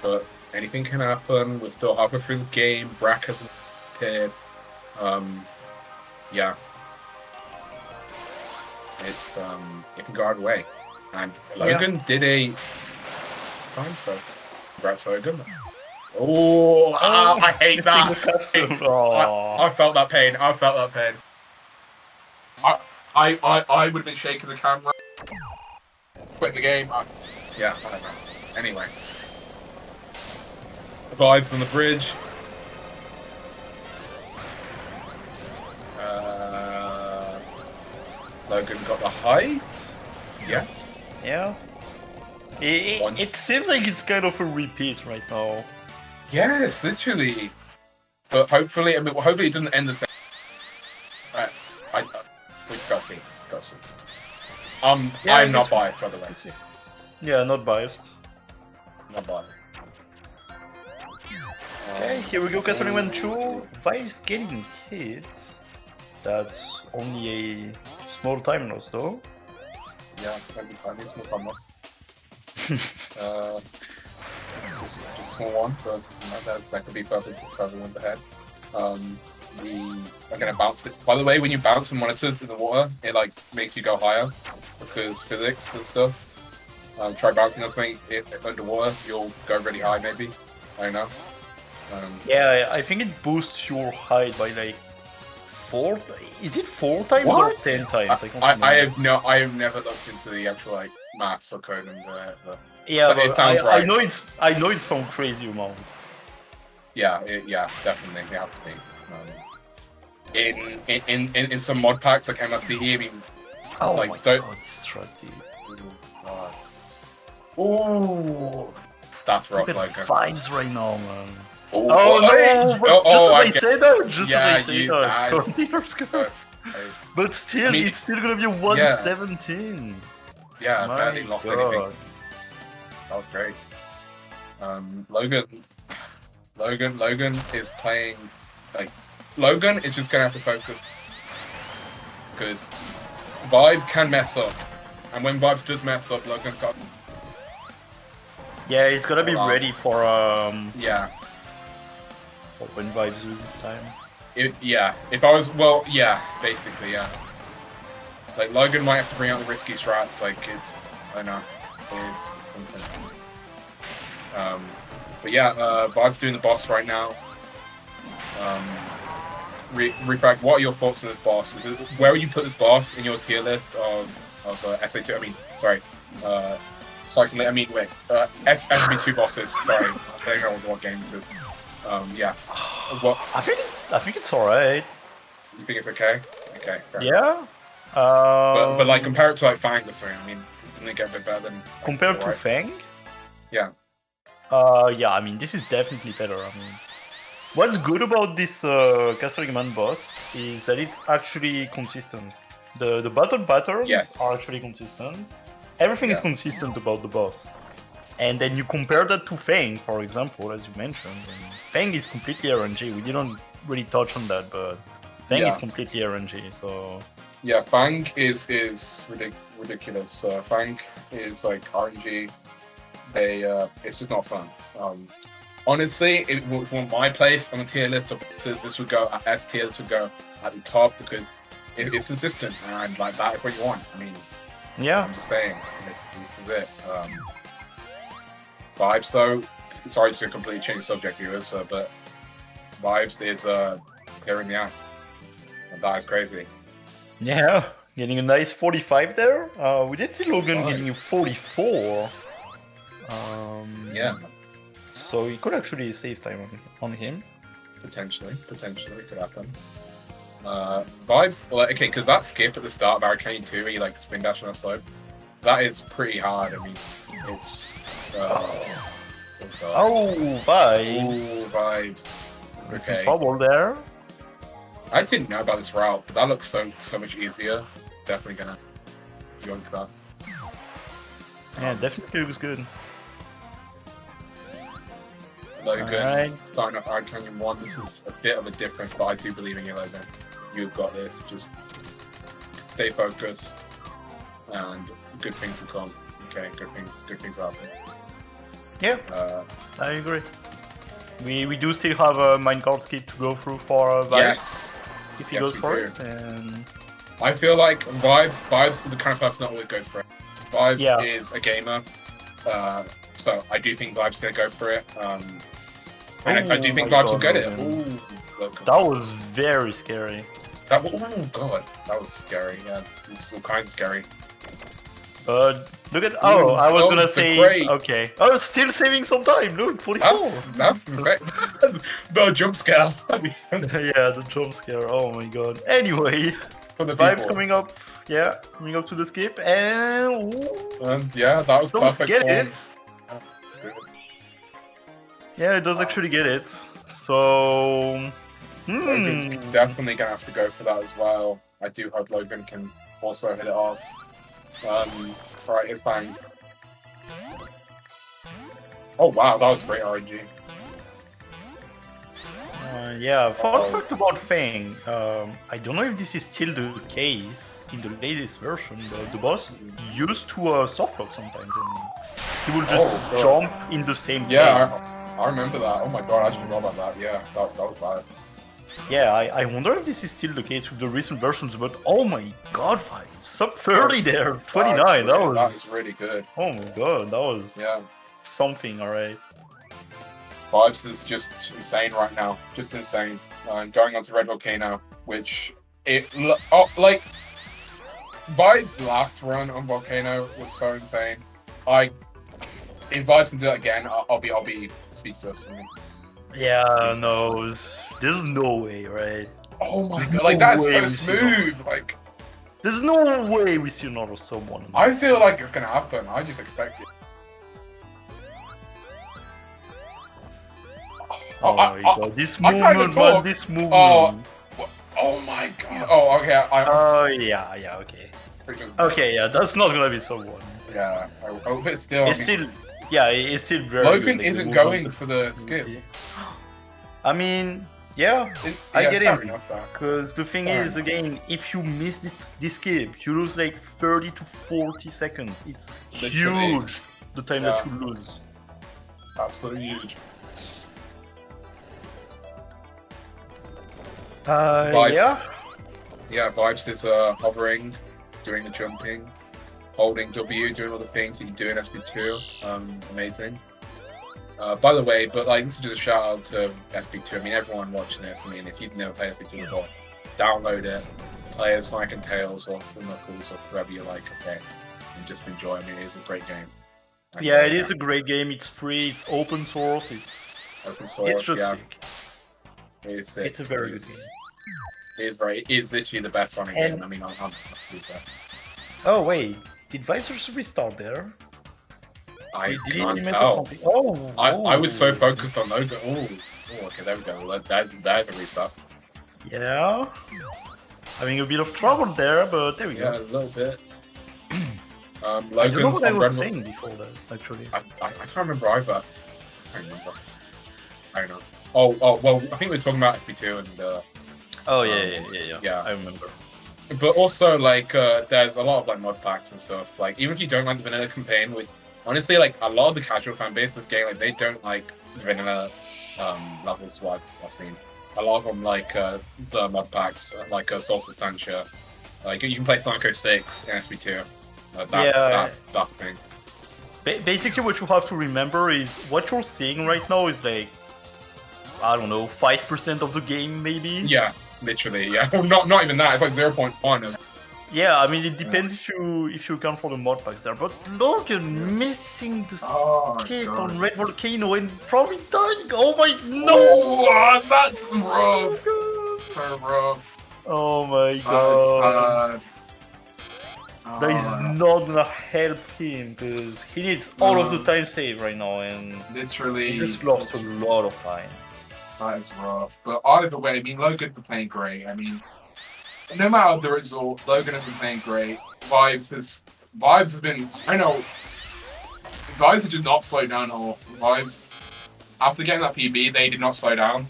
But anything can happen. We're still halfway through the game. Brack hasn't appeared. Yeah. It's it can go either way. And Logan did a time, so congrats Logan. Oh, I hate that. I felt that pain. I felt that pain. I would have been shaking the camera. Quit the game. Yeah, I don't know. Anyway. Vibes on the bridge. Logan got the height. Yes. Yeah. It seems like it's kind of a repeat right now. Yes, literally. But hopefully, hopefully it doesn't end the same. We gotta see. Yeah, I'm not biased, by the way. Yeah, not biased. Not biased. Okay, here we go, Castle 1 2. Vibe's getting hit. That's only a small time loss though. Yeah, maybe I need small time loss. Just a small one, but that could be further ones ahead. We are gonna bounce it. By the way, when you bounce the monitors in the water, it like makes you go higher because physics and stuff. Try bouncing on something underwater, you'll go really high. Maybe I don't know. Yeah, I think it boosts your height by like 4. Is it 4 times What? or 10 times? I have never looked into the actual like maths or code and Yeah, so but it sounds I right. know it's some crazy amount. Yeah, definitely it has to be. In some mod packs like MLCE, I mean, Oh like my don't. god, destructive. Ooh, that's rough, Look at Logan. Vibes right now, man. Oh, Oh no! But just as I said that, Yeah, as I you said that, guys. Tornir's good. Nice. But still, I mean, it's still gonna be 117. Yeah, My barely lost God. anything. That was great. Logan is playing like Logan is just gonna have to focus because Vibes can mess up And when Vibes does mess up, Logan's got. Yeah, he's gotta be Hold on. ready for Yeah. when Vibes loses time. Yeah. If I was, well, yeah, basically, yeah. Like Logan might have to bring out the risky strats. Like it's, I don't know, it's something. But yeah, Vibes doing the boss right now. Refrag, what are your thoughts on this boss? Where would you put this boss in your tier list of SA2? I mean, sorry, cycling. I mean, wait, SB2 bosses. Sorry, I don't know what game this is. Yeah. What? I think it's alright. You think it's okay? Okay. Fair enough. Yeah. But like compare it to like Fang or something. I mean, didn't it get a bit better than compared to right? Fang? Yeah. Yeah, I mean, this is definitely better. I mean, what's good about this Castle Man boss is that it's actually consistent. The battle patterns Yes. are actually consistent. Everything is Yes. consistent about the boss. And then you compare that to Fang, for example, as you mentioned. And Fang is completely RNG. We didn't really touch on that, but Fang is Yeah. completely RNG, so... Yeah, Fang is ridiculous. Fang is like RNG. It's just not fun. Honestly, if you want my place on the tier list of bosses, this would go at S tier. This would go at the top because it's consistent and like that is what you want. I mean, Yeah. I'm just saying, this is it. Vibes though, sorry to completely change the subject, viewers, but Vibes is clearing the axe, and that is crazy. Yeah, getting a nice 45 there. We did see Logan Nice. getting a 44. Yeah, So he could actually save time on him. potentially could happen. Vibes, like, okay, because that skip at the start of Arcane 2, where you like spin dash on a slope, that is pretty hard. I mean, it's Oh, bye. Ooh, Vibes. It's Some okay. trouble there. I didn't know about this route, but that looks so much easier. Definitely gonna yoink that. Yeah, definitely looks good. Logan, Alright. starting off Arcane 1, this is a bit of a difference, but I do believe in you, Logan. You've got this. Just stay focused, and good things will come. Okay, good things will happen. Yeah, I agree. We do still have a minecart skip to go through for Vibes, Yes. if he Yes, goes we for do. it. And I feel like Vibes are the kind of person that always goes for it. Vibes Yeah. is a gamer, so I do think Vibes gonna go for it. And I do Oh think my Vibes will God, get it. Logan. Ooh, Logan. that was very scary. Oh god, that was scary. Yeah, it's all kinds of scary. Look at I was oh, gonna the say great. okay. I was still saving some time. Look, 44. That's insane. The jump scare. Yeah, the jump scare. Oh my god. Anyway, For the Vibes people. coming up. Yeah, coming up to the skip, and ooh, Yeah, that was don't perfect. get form. it. Yeah, it does actually get it. So, Logan's definitely gonna have to go for that as well. I do hope Logan can also hit it off. Right, his fang. Oh wow, that was great RNG. yeah. Fun Uh-oh. fact about Fang. I don't know if this is still the case in the latest version, but the boss used to softlock sometimes, and he will just Oh, God. jump in the same Yeah, place. I remember that. Oh my god, I just forgot about that. Yeah, that was bad. Yeah, I wonder if this is still the case with the recent versions, but oh my god, sub 30 there, 29, that was... That is really good. Oh my god, that was Yeah. something, alright. Vibes is just insane right now. Just insane. Going on to Red Volcano, which like Vibes' last run on Volcano was so insane. If Vibes can do that again, I'll be speechless. I mean, Yeah, no, there's no way, right? oh my There's god, no like that's way so we see smooth. Like There's no way we see another someone. I feel like it's gonna happen. I just expect it. Oh my god, this I can't even movement, man, talk. this movement. Oh my god. Oh, okay. Oh, yeah, okay. Okay, yeah, that's not gonna be someone. Yeah. But still, It's still, yeah, it's still very Logan good, like, the isn't movement going that for the you skip. see. I mean, Yeah, I Yeah, get fair it. enough, that. Because the thing Fair is, enough. again, if you miss this skip, you lose like 30 to 40 seconds. It's Literally. huge, the time that you lose. Absolutely huge. Vibes. Yeah. Yeah, Vibes is hovering, doing the jumping, holding W, doing all the things that you do in SB2. Amazing. By the way, but like, this is just a shout out to SB2. I mean, everyone watching this, I mean, if you've never played SB2 before, download it, play as Sonic and Tails or the Knuckles or whoever you like, okay? And just enjoy. I mean, it is a great game. And, Yeah, it is a great game. It's free. It's open source. It's open source. just Yeah, sick. it is sick. It's a very good It game. is very. It's literally the best Sonic And- game. I mean, I'm with that. Oh wait, did Visors restart there? I Did he can't implement tell. something? Oh, I was so focused on Logan. Oh, okay, there we go. That's a restart. Yeah. Having a bit of trouble there, but there we Yeah, a go. little bit. I don't know Logan's what I on was Red. saying before that, actually. I can't remember either. I can't remember. I don't know. Oh, well, I think we were talking about SB2 and Oh yeah. I remember. but also like there's a lot of like mod packs and stuff. Like even if you don't like the vanilla campaign, with honestly like a lot of the casual fan base of this game, like they don't like the vanilla levels. What I've seen. A lot of them like the mod packs, like Soul Substantia. Like you can play Sonic 06 in SB2. That's the thing. Basically, what you have to remember is what you're seeing right now is like, I don't know, 5% of the game, maybe? Yeah, literally. Yeah, well, not even that. It's like 0.1. Yeah, I mean, it depends if you account for the mod packs there. But Logan missing the skip on Red Volcano and probably dying. Oh my no! Oh, that's rough. So rough. Oh my That's god. sad. That is not gonna help him because he needs all of the time save right now and Literally. he just lost a lot of time. That is rough. But either way, I mean, Logan's been playing great. I mean, no matter the result, Logan has been playing great. Vibes has been. I know. Vibes did not slow down at all. Vibes, after getting that PB, they did not slow down.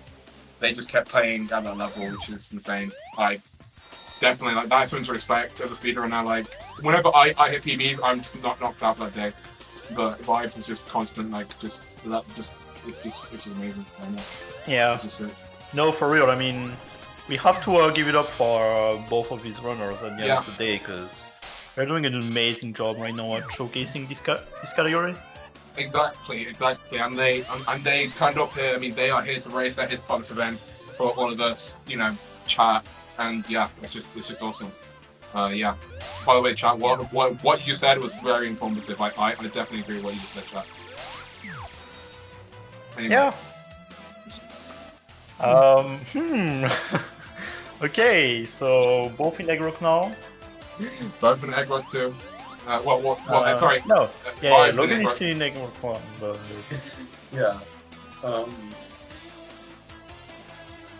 They just kept playing at that level, which is insane. Like, definitely, like that's something to respect as a speedrunner. Now, like, whenever I hit PBs, I'm not knocked out that day. But Vibes is just constant, like, it's just amazing. I know. Yeah. It's just it. No, for real. I mean, we have to give it up for both of these runners at the end of the day because they're doing an amazing job right now at showcasing this category. Exactly, and they turned up here. I mean, they are here to race. They're here to part of this event for all of us, you know, chat, and yeah, it's just awesome. Yeah. By the way, chat, what you just said was very informative. I definitely agree with what you just said, chat. Anyway. Yeah. Okay, so both in egg rock now. Both in egg rock too. Sorry. No. Yeah, Vibes in Logan egg is rock. still in egg rock 1. But... Yeah.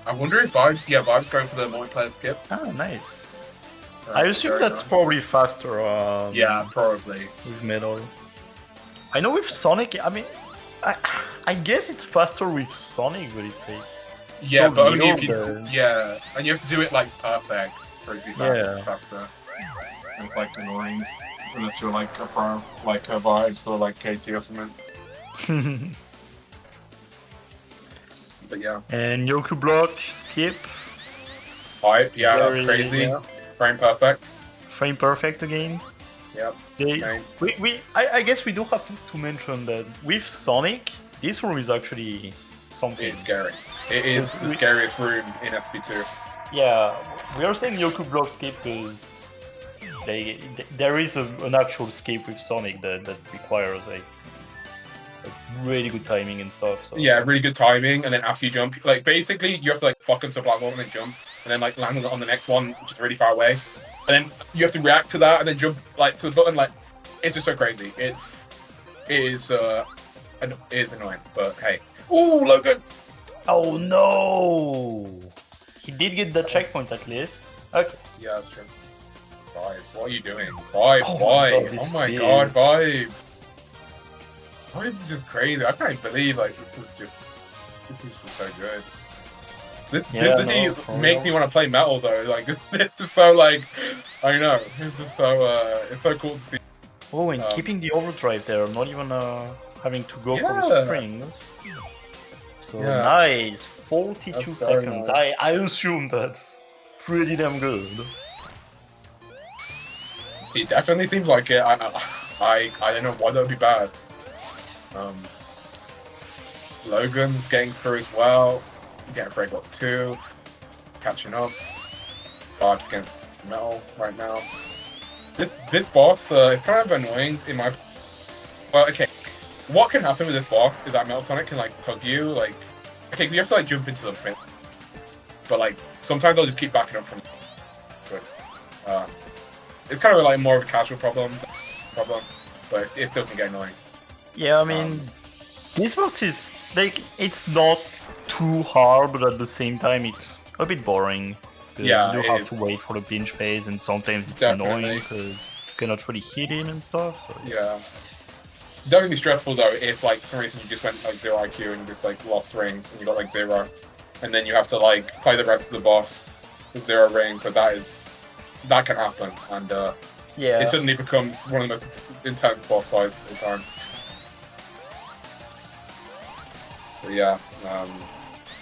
I wonder if Vibes going for the multiplayer skip. Ah, nice. I assume Very that's nice. probably faster. Yeah, probably. With Metal. I know with Sonic, I mean, I guess it's faster with Sonic, but it's like. Yeah, so but only if little you. then. Yeah, and you have to do it like perfect for it to be Yeah. faster. And it's like annoying unless you're like a pro, like a Vibes or like KT or something. But yeah, And Yoku block, skip, Hype. Yeah, Very- that's crazy. yeah. Frame perfect. frame perfect again. Yep. They, Same. I guess we do have to mention that with Sonic, this room is actually something. It's scary. It is the We- scariest room in SB2. Yeah, we are saying Yoku block skip because there is an actual skip with Sonic that requires like really good timing and stuff. So. Yeah, really good timing, and then after you jump, like basically you have to like fuck into a platform and then jump, and then like land on the next one, which is really far away, and then you have to react to that and then jump like to the button. Like it's just so crazy. It is annoying, but hey. Ooh, Logan! Oh no! He did get the checkpoint at least. Okay. Yeah, that's true. Vibes, what are you doing? Vibes, Oh my why? God, this Oh my speed. god, Vibes! Vibes is just crazy. I can't believe like this is just so good. This Yeah, literally no, for makes real. me want to play metal though. Like this is so like, I know. It's just so it's so cool to see. Oh, and keeping the overdrive there, not even having to go for the Yeah. springs. So Yeah. nice, 42 That's very seconds. nice. I assume that's pretty damn good. See, it definitely seems like it. I don't know why that would be bad. Logan's getting through as well. Getting Frag got 2. Catching up. Vibes against Metal right now. This boss is kind of annoying in my. Well, okay. What can happen with this boss is that Metal Sonic can like hug you, like. Okay, you have to like jump into them, but like sometimes I'll just keep backing up from. But it's kind of like more of a casual problem, but it still can get annoying. Yeah, I mean, this boss is like it's not too hard, but at the same time it's a bit boring. 'Cause Yeah, you it have is. to wait for the pinch phase, and sometimes it's Definitely. annoying because you cannot really hit him and stuff. So Yeah. That would be stressful though if like for some reason you just went like 0 IQ and you just like lost rings and you got like 0, and then you have to like play the rest of the boss with 0 rings. So that can happen, and yeah, it suddenly becomes one of the most intense boss fights of the time. But yeah.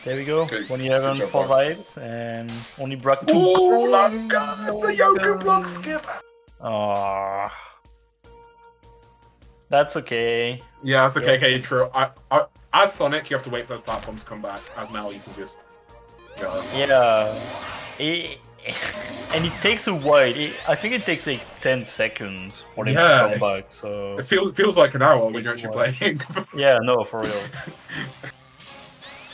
there we go. Good- 111 good job, for boss. vibes, and only Brack 2. Ooh, let's go! The yoga block skip. Ah, that's okay. Yeah, that's okay. Yeah. Okay, true. As Sonic, you have to wait for the platforms to come back. As Metal, you can just go. Yeah, and it takes a while. I think it takes like 10 seconds for them Yeah. to come back. So It feels like an hour when you're actually playing. yeah, no, for real.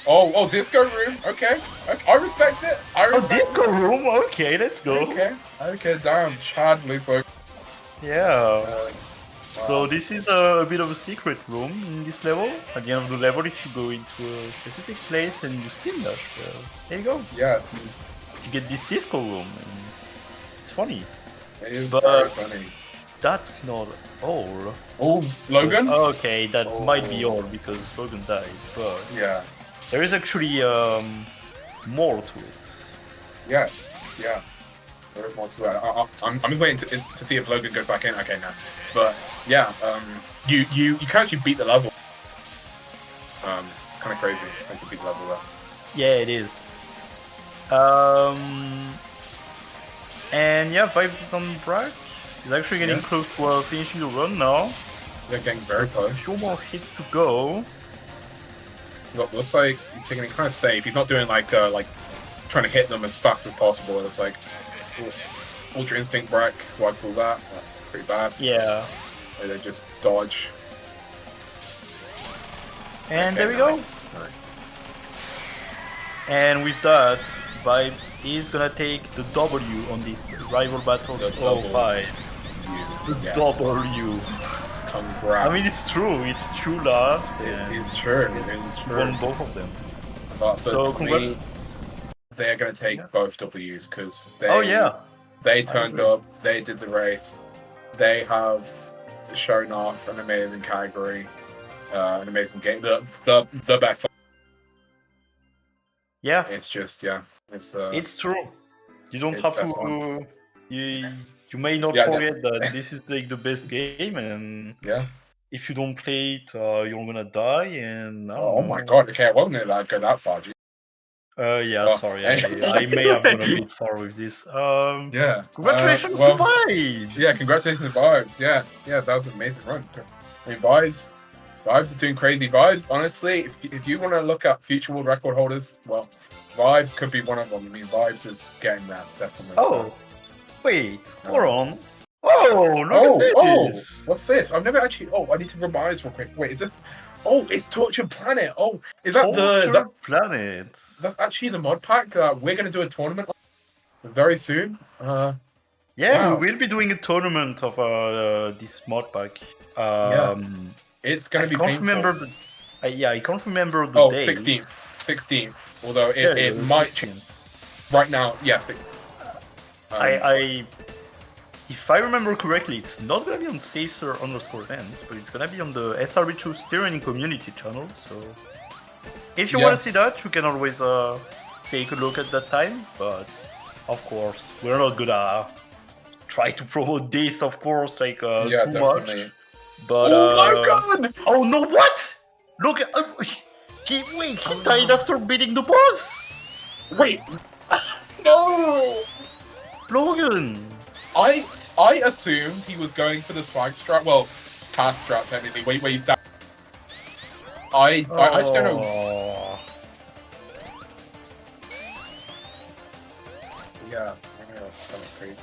Oh, disco room. Okay, I respect it. I Oh, respect disco room. Okay, let's go. it. Okay, damn. Chad looks like. Yeah. So wow. this is a bit of a secret room in this level. At the end of the level, if you go into a specific place and you steam dash, there you go. Yes, You get this disco room, and it's funny. it is But- very funny. That's not all. Oh, Logan. Okay, that might be Oh. all because Logan died, but Yeah. there is actually more to it. Yes. Yeah. There is more to it. I'm just waiting to see if Logan goes back in. Okay, no. But yeah, you can actually beat the level. It's kind of crazy. I can beat the level there. Yeah, it is. And yeah, Vibes is on Brack. He's actually getting Yes. close to finishing the run now. They're getting very close. 2 more hits to go. Looks like he's taking it kind of safe. He's not doing like trying to hit them as fast as possible. It's like Ultra Instinct Brack is what I call that. That's pretty bad. Yeah. Where they just dodge. And Okay, there we go. nice. And with that, Vibes is gonna take the W on this rival battle The 05. The Yes. W. Congrats. I mean, it's true, Lars. it is true. It is true. Won both of them. But So, to me, they're going to take both W's because they. Oh yeah. They turned up. They did the race. They have shown off an amazing category, an amazing game. The best. Yeah. It's just It's It's true. You don't it's have best to. You may not Yeah, forget that this is like the best game, and yeah. if you don't play it, you're gonna die. And I don't Oh my know. god. Okay, it wasn't it that go that far? Geez. Yeah. Oh. Sorry, I may have gone a bit far with this. Yeah. Congratulations well, to Vibes. Yeah, congratulations to Vibes. Yeah, that was an amazing run. I mean, Vibes is doing crazy. Vibes, honestly, if you want to look at future world record holders, well, Vibes could be one of them. I mean, Vibes is getting that, definitely. Oh, wait, hold on. Oh, look at this. What's this? I've never actually. Oh, I need to revise real quick. Wait, is this? Oh, it's Tortured Planet. Oh, is that Tortured Planets. That's actually the mod pack that we're gonna do a tournament on very soon. Yeah, wow. we will be doing a tournament of this mod pack. It's gonna be I can't painful. remember the. I can't remember the Oh, date. 16th. Although Yeah, it was might 16. change right now. Yes. If I remember correctly, it's not gonna be on Sacer_events, but it's gonna be on the SRB2 Spearrunning community channel. So if you want to see Yes. that, you can always take a look at that time. But of course, we're not gonna try to promote this, of course, like Yeah, too definitely. much. But oh no, what? Look at he died after beating the boss. Wait, no! Logan. I assumed he was going for the swag strap. Well, pass strap technically. Wait, he's down. I just don't know. Oh. Yeah, I know, that's kind of crazy.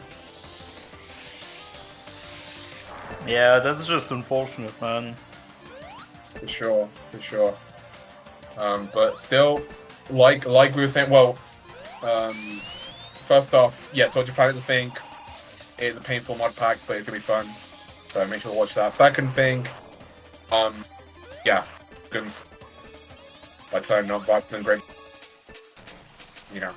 Yeah, that's just unfortunate, man. For sure. But still, like we were saying, well, first off, yeah, Torture Planet, I think, is a painful mod pack, but it's gonna be fun. So make sure to watch that. Second thing, yeah, guns. By turning on Vibe and great, you know,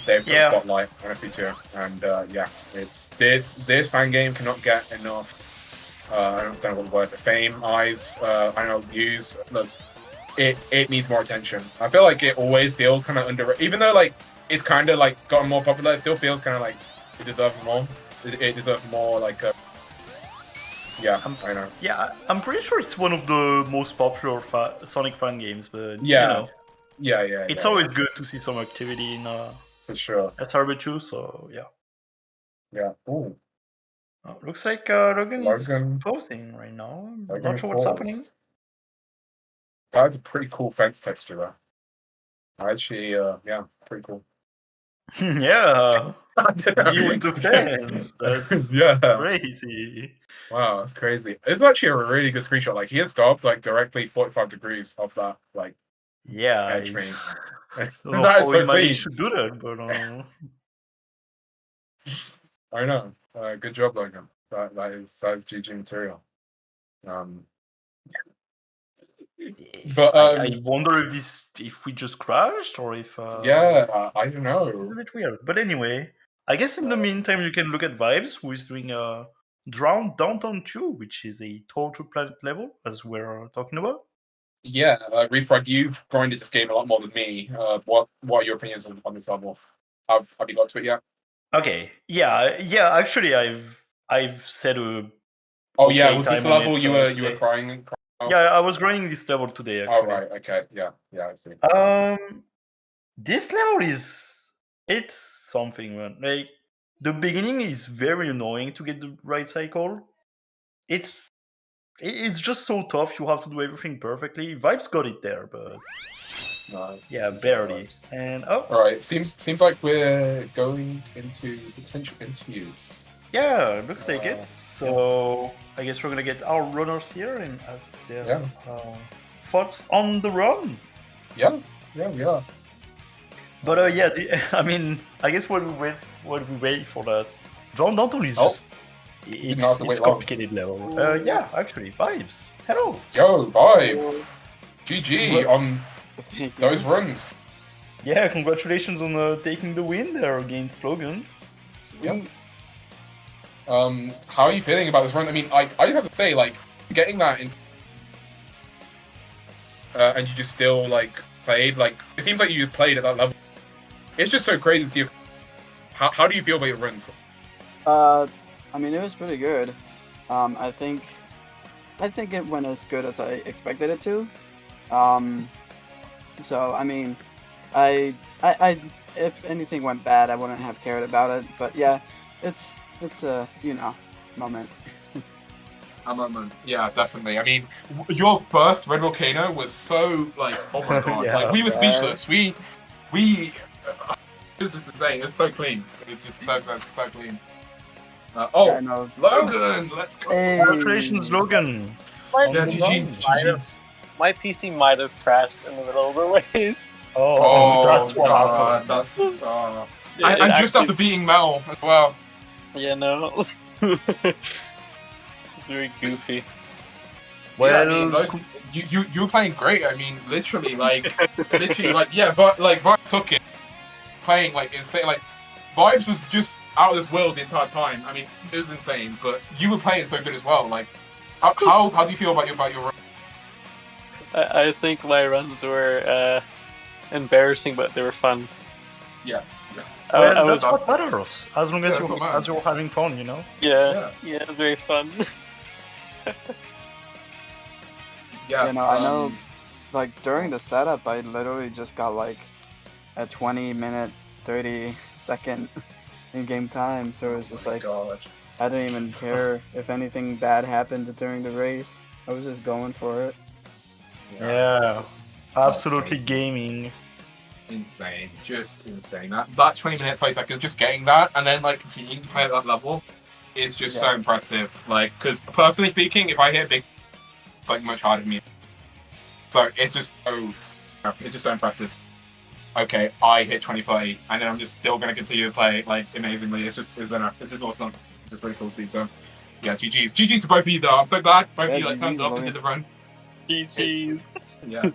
they've put a spotlight on FP2, and yeah, it's this fan game cannot get enough. I don't know what the word, fame, eyes, I don't know, views. Look, it needs more attention. I feel like it always feels kind of underrated, even though like it's kind of like gotten more popular. It still feels kind of like it deserves more. It deserves more like. Yeah, I know. Yeah, I'm pretty sure it's one of the most popular Sonic fan games, but yeah, you know, yeah. it's always good to see some activity in for sure. SRB2. So yeah. Yeah. Ooh. Looks like Logan is Logan. posing right now. I'm Logan not sure what's happening. That's a pretty cool fence texture though. Actually, yeah, pretty cool. Yeah. I don't know. You with the fans. That's yeah. crazy. Wow, that's crazy. It's actually a really good screenshot. Like he has stopped like directly 45 degrees off that like Yeah. edge thing. That is so clean. You should do that, but I know. Good job, Logan. That is GG material. But I wonder if we just crashed or if yeah, I don't know. It's a bit weird. But anyway, I guess in the meantime you can look at Vibes, who is doing Drown Downtown 2, which is a Torture Planet level, as we're talking about. Yeah, Refrag, you've grinded this game a lot more than me. What are your opinions on this level? Have you got to it yet? Okay. Yeah. Actually, I've said a. Oh yeah, was this level you were crying? Yeah, I was grinding this level today. Actually. Oh right, okay, yeah, I see. This level it's something, man. Like the beginning is very annoying to get the right cycle. It's just so tough. You have to do everything perfectly. Vibes got it there, but nice. Yeah, barely. And all right, seems like we're going into potential interviews. Yeah, looks like it. So I guess we're gonna get our runners here and ask their thoughts on the run. Yeah, we are. But yeah, I mean, I guess what we wait for that. Drown Downtown is just it's a complicated level. Yeah, actually, Vibes. Hello. Yo, Vibes. GG on those runs. Yeah, congratulations on taking the win there against Logan. Yeah. How are you feeling about this run? I mean, I just have to say, like, getting that in, and you just still like played. Like, it seems like you played at that level. It's just so crazy to see. How do you feel about your runs? I mean, it was pretty good. I think it went as good as I expected it to. So I mean, I if anything went bad, I wouldn't have cared about it. But yeah, it's a moment. A moment, yeah, definitely. I mean, your first Red Volcano was so like, oh my god, like we were speechless. We this is insane. It's so clean. It's just so clean. Logan, let's go. Hey. Congratulations, Logan. GG's. My PC might have crashed in the middle of the race. That's what happened. And just after beating Mel as well. Yeah, no. It's very goofy. Well, yeah, I mean, like, you were playing great. I mean, literally, like, yeah, but like, Vibes took it, playing like insane. Like, Vibes was just out of this world the entire time. I mean, it was insane. But you were playing so good as well. Like, how do you feel about your run? I think my runs were embarrassing, but they were fun. Yes. Yeah. I that's was, what matters. As long as Yeah, that's what matters. you're having fun, you know. yeah, it was very fun. Yeah. You know, I know, like, during the setup, I literally just got, like, a 20-minute, 30-second in-game time, so it was just like, God. I didn't even care if anything bad happened during the race. I was just going for it. Yeah, absolutely crazy. gaming. Insane, just insane. That 20-minute 30 seconds, just getting that, and then like continuing to play at that level, is just so impressive. Like, because personally speaking, if I hit big, it's like much harder for me. So it's just so impressive. Okay, I hit 20-30, and then I'm just still gonna continue to play like amazingly. It's just awesome. It's just really cool to see. So yeah, GG's to both of you though. I'm so glad both of you like turned up and did the run. GG's. Yeah.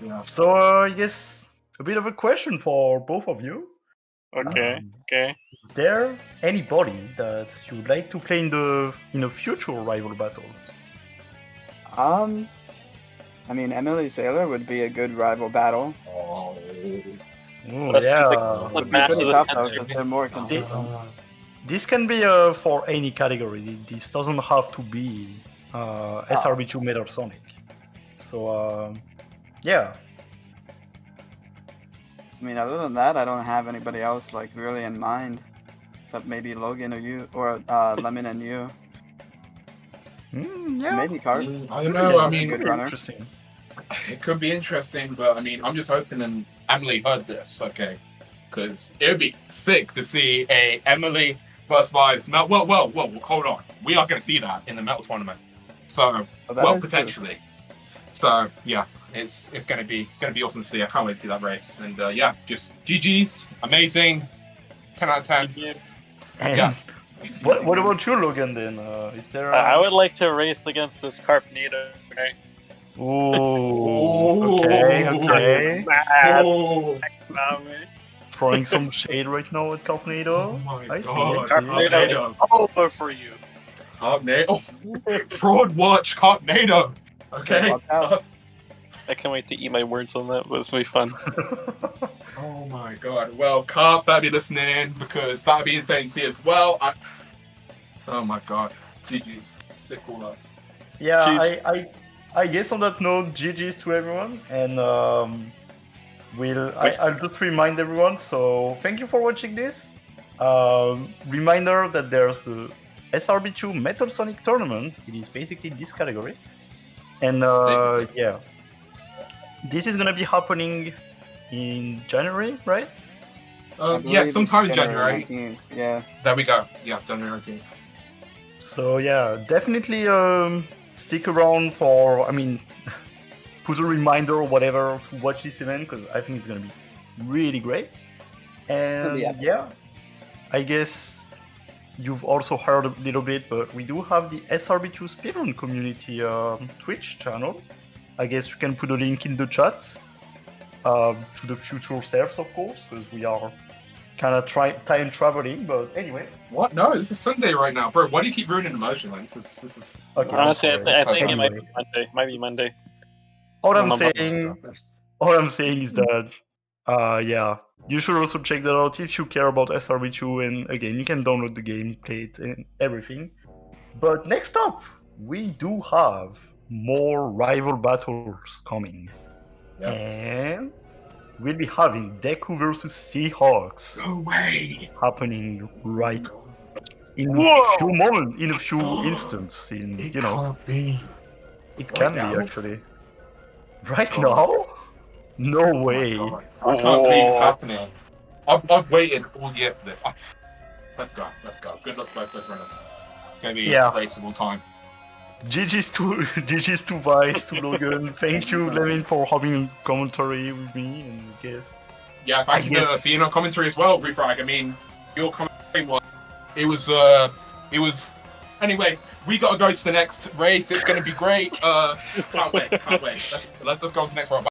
Yeah. So I guess a bit of a question for both of you. Okay. Is there anybody that you would like to play in the future rival battles? I mean, Emily Sailor would be a good rival battle. Oh. Oh, Let's yeah. the Would be match pretty of the tough though, century. because they're more consistent. This can be for any category. This doesn't have to be SRB2 Metal Sonic. So yeah. I mean, other than that, I don't have anybody else like really in mind, except maybe Logan or you, or Lemon and you. Yeah. Maybe Cart. I don't know. I Good mean, runner. Interesting. it could be interesting, but I mean, I'm just hoping and Emily heard this, okay? Because it would be sick to see a Emily versus Vibes. Whoa, hold on. We are going to see that in the metal tournament. So, That is true. potentially. So, yeah, it's going to be awesome to see. I can't wait to see that race. And yeah, just GG's, amazing, 10 out of 10. And Yeah. what about you, Logan? Then is there? I would like to race against this Carpnado. Okay. Ooh. Okay. Mad. Oh, Throwing some shade right now at oh Carpnado. my I see. God. Carpnado is over for you. Carpnado. Fraud watch Carpnado. Okay. Watch out. I can't wait to eat my words on that, but it's gonna be fun. Oh my God. Well, Carp, better be listening in because that'd be insane to see as well. Oh my God. GG's. Sick all us. Yeah, I guess on that note, GG's to everyone, and I'll just remind everyone. So thank you for watching this. Reminder that there's the SRB2 Metal Sonic tournament. It is basically this category, and yeah, this is gonna be happening in January, right? I Yeah, believe sometime in it's January. 19th. Yeah. There we go. Yeah, January 19th. So yeah, definitely stick around for, I mean, put a reminder or whatever to watch this event because I think it's gonna be really great. And Yeah. yeah, I guess you've also heard a little bit, but we do have the SRB2 Speedrun community Twitch channel. I guess you can put a link in the chat to the future selves, of course, because we are kind of time traveling. But anyway. What? No, this is Sunday right now, bro. Why do you keep ruining emotion? Like this is. Okay, Honestly, I think it might Anyway. be Monday. Might be Monday. All I'm Oh my saying is that, yeah, you should also check that out if you care about SRB2. And again, you can download the game, play it, and everything. But next up, we do have more rival battles coming. Yes. And we'll be having Deku versus Seahawks No way. happening right in Whoa! a few moments, in a few instances. It You know, can't be. it can Right be now? actually. Right Oh. now? No Oh my way. God. I can't believe it's happening. I've waited all year for this. Let's go. Good luck to both those runners. It's going to be Yeah. a race of all time. GG's to Vice, to Logan. Thank you, Levin, for having commentary with me. And I guess Yeah, I thank you for guess- being on commentary as well, Refrag. I mean, your commentary was... It was... Anyway, we got to go to the next race. It's going to be great. Can't wait. Let's go on to the next one.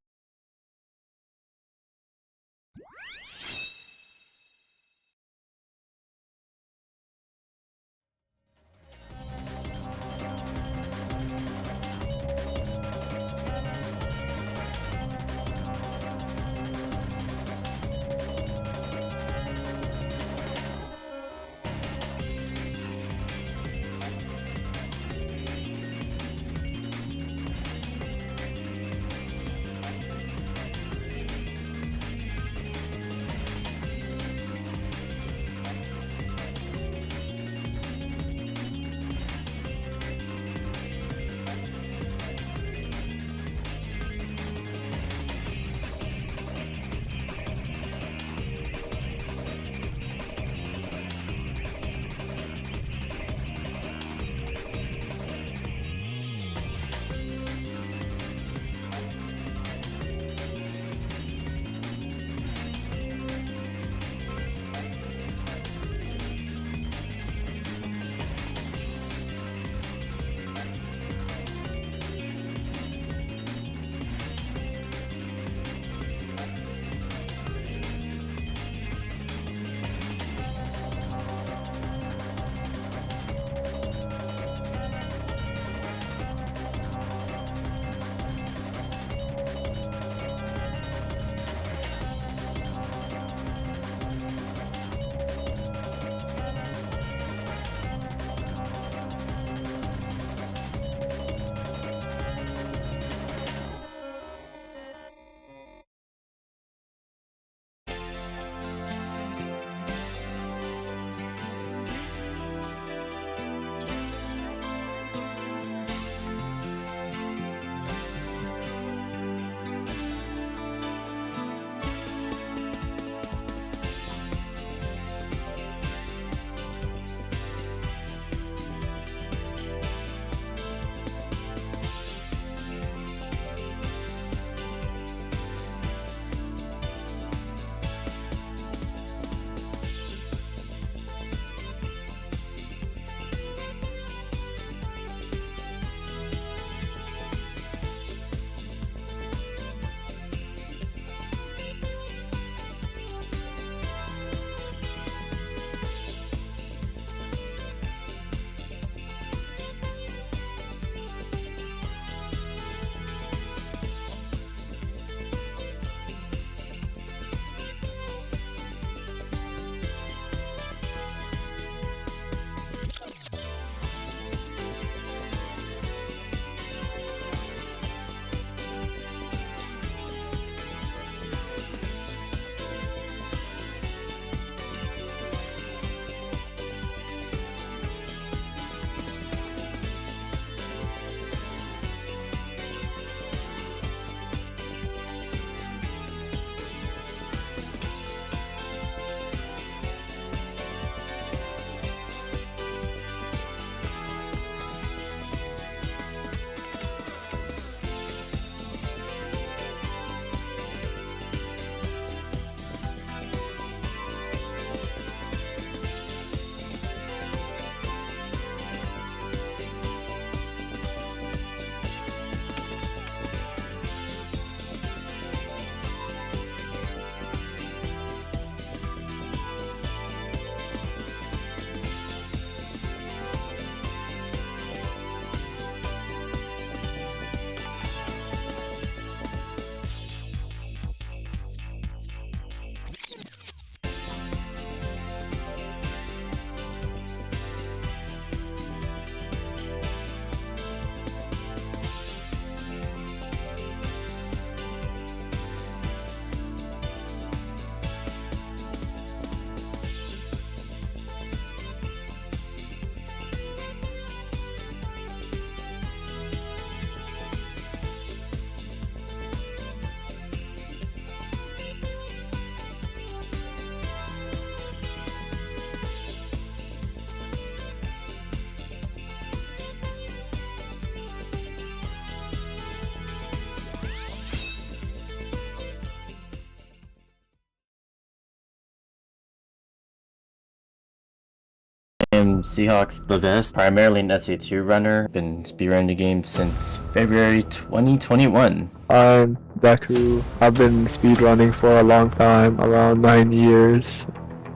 am Seahawks the best, primarily an SA2 runner. Been speedrunning the game since February 2021. I'm Deku. I've been speedrunning for a long time, around 9 years.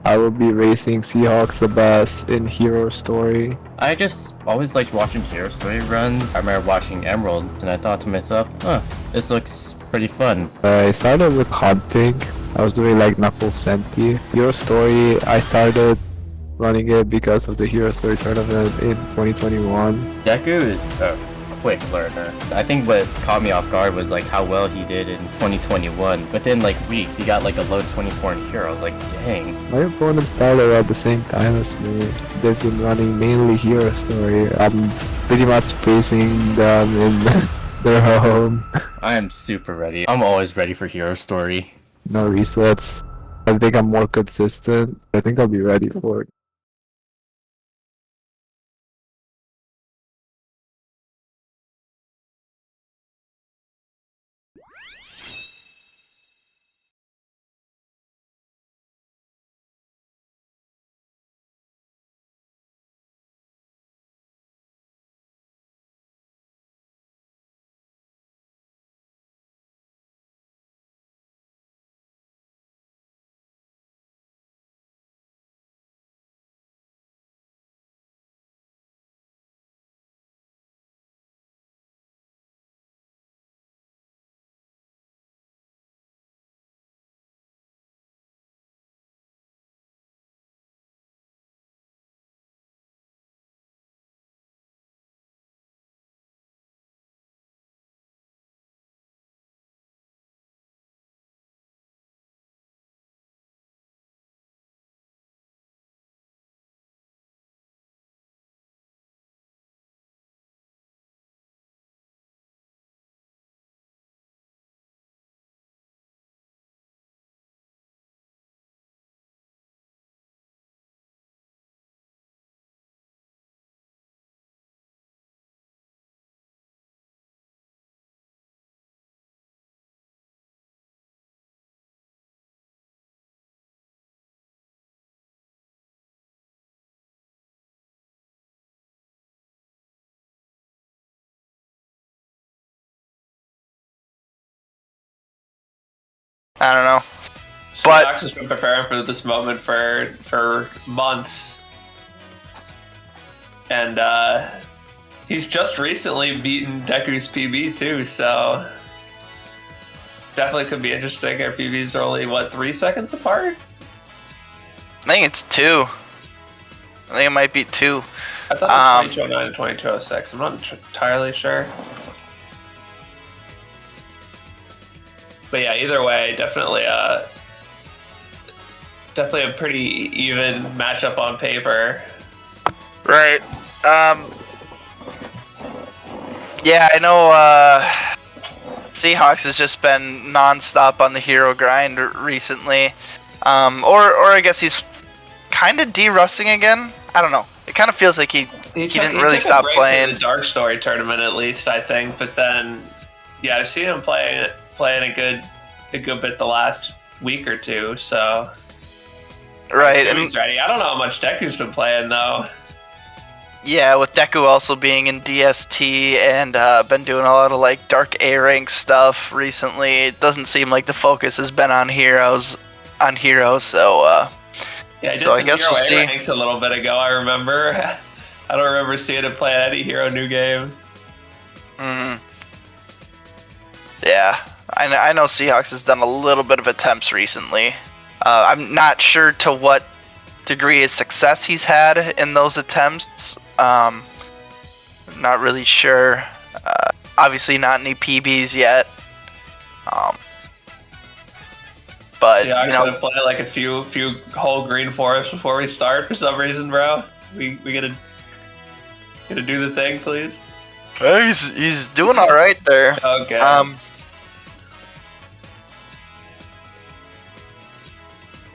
I will be racing Seahawks the best in Hero Story. I just always liked watching Hero Story runs. I remember watching Emerald, and I thought to myself, this looks pretty fun. I started with hunting. I was doing like Knuckles Senti. Hero Story, I started running it because of the Hero Story tournament in 2021. Deku is a quick learner. I think what caught me off guard was like how well he did in 2021. Within like weeks, he got like a low 24 in Hero. I was like, dang. My opponents started at the same time as me. They've been running mainly Hero Story. I'm pretty much facing them in their home. I am super ready. I'm always ready for Hero Story. No resets. I think I'm more consistent. I think I'll be ready for it. I don't know. But But has been preparing for this moment for months, and he's just recently beaten Deku's PB too. So definitely could be interesting. Our PBs are only 3 seconds apart. I think it's 2. I think it might be 2. I thought it was 2209 and 2206. I'm not entirely sure. But yeah, either way, definitely a pretty even matchup on paper. Right. Yeah, I know Seahawks has just been non-stop on the hero grind recently. Or I guess he's kind of de-rusting again. I don't know. It kind of feels like he didn't really stop playing. The Dark Story tournament, at least, I think. But then, yeah, I've seen him playing a good bit the last week or two. So Right. and he's ready. I don't know how much Deku's been playing though. Yeah, with Deku also being in DST and been doing a lot of like dark A rank stuff recently, it doesn't seem like the focus has been on heroes. So Yeah, I did so I some guess hero we'll A see. ranks a little bit ago. I remember. I don't remember seeing him play any hero new game. Yeah, I know Seahawks has done a little bit of attempts recently. I'm not sure to what degree of success he's had in those attempts. Not really sure. Obviously not any PBs yet. But Yeah, you I'm know, gonna play like a few whole green forests before we start for some reason, bro. We gotta do the thing, please. he's doing all right there. Okay.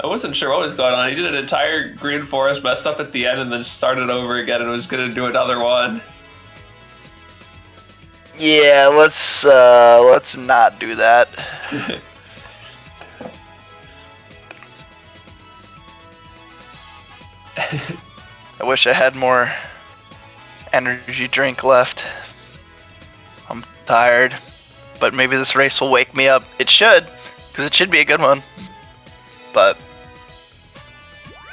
I wasn't sure what was going on. He did an entire green forest, messed up at the end, and then started over again and was gonna do another one. Yeah, let's not do that. I wish I had more energy drink left. I'm tired. But maybe this race will wake me up. It should, because it should be a good one. But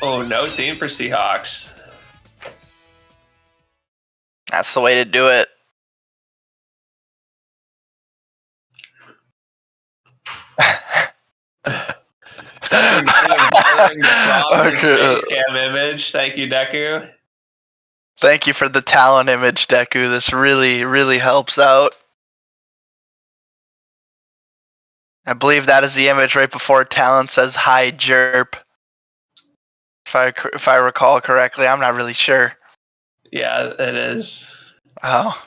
Oh, no theme for Seahawks. that's the way to do it. Deku not even bothering to crop his Okay. face cam image. Thank you, Deku. Thank you for the talent image, Deku. This really, really helps out. I believe that is the image right before talent says hi, Jerp. If I recall correctly, I'm not really sure. Yeah, it is. Oh.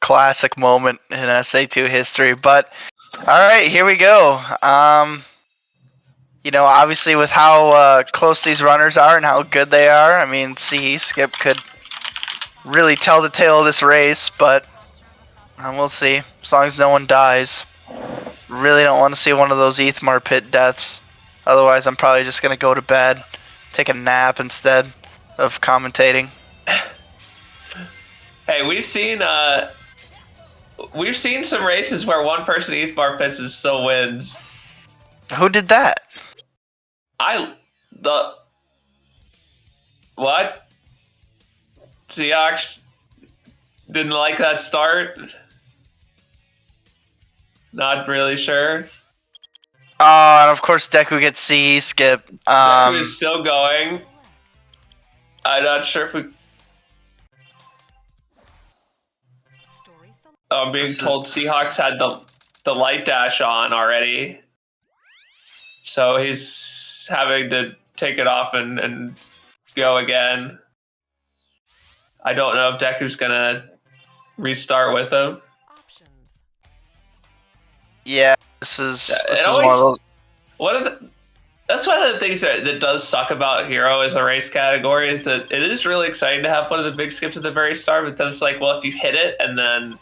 Classic moment in SA2 history. But, alright, here we go. You know, obviously with how close these runners are and how good they are, I mean, Skip could really tell the tale of this race, but we'll see. As long as no one dies. Really don't want to see one of those Ethmar pit deaths. Otherwise, I'm probably just going to go to bed, take a nap instead of commentating. Hey, we've seen some races where one person Ethmar pits and still wins. Who did that? What? Seahawks didn't like that start? Not really sure. Oh, and of course Deku gets Skip. Deku is still going. I'm not sure if we... I'm being told Seahawks had the light dash on already. So he's having to take it off and go again. I don't know if Deku's gonna restart with him. Yeah, this is one of those. That's one of the things that does suck about Hero as a race category is that it is really exciting to have one of the big skips at the very start, but then it's like, well, if you hit it and then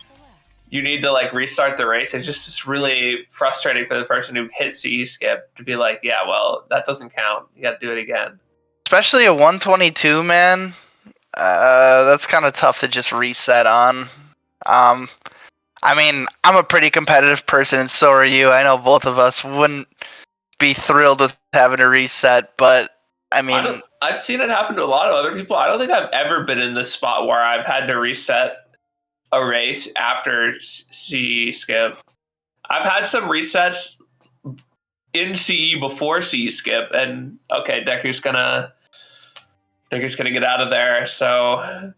you need to like restart the race, it's really frustrating for the person who hit CE skip to be like, yeah, well, that doesn't count. You got to do it again. Especially a 122, man. That's kind of tough to just reset on. I mean, I'm a pretty competitive person, and so are you. I know both of us wouldn't be thrilled with having a reset, but I mean, I've seen it happen to a lot of other people. I don't think I've ever been in this spot where I've had to reset a race after CE skip. I've had some resets in CE before CE skip, and okay, Deku's gonna get out of there. So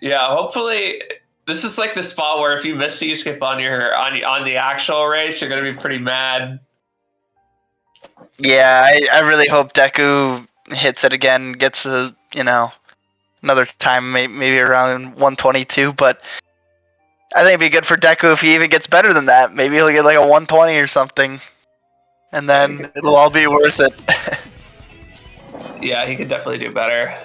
yeah, hopefully this is like the spot where if you miss CE skip on the actual race, you're gonna be pretty mad. yeah, I really hope Deku hits it again, gets another time, maybe around 122, but I think it'd be good for Deku if he even gets better than that. Maybe he'll get like a 120 or something, and then it'll all be worth it. Yeah, he could definitely do better.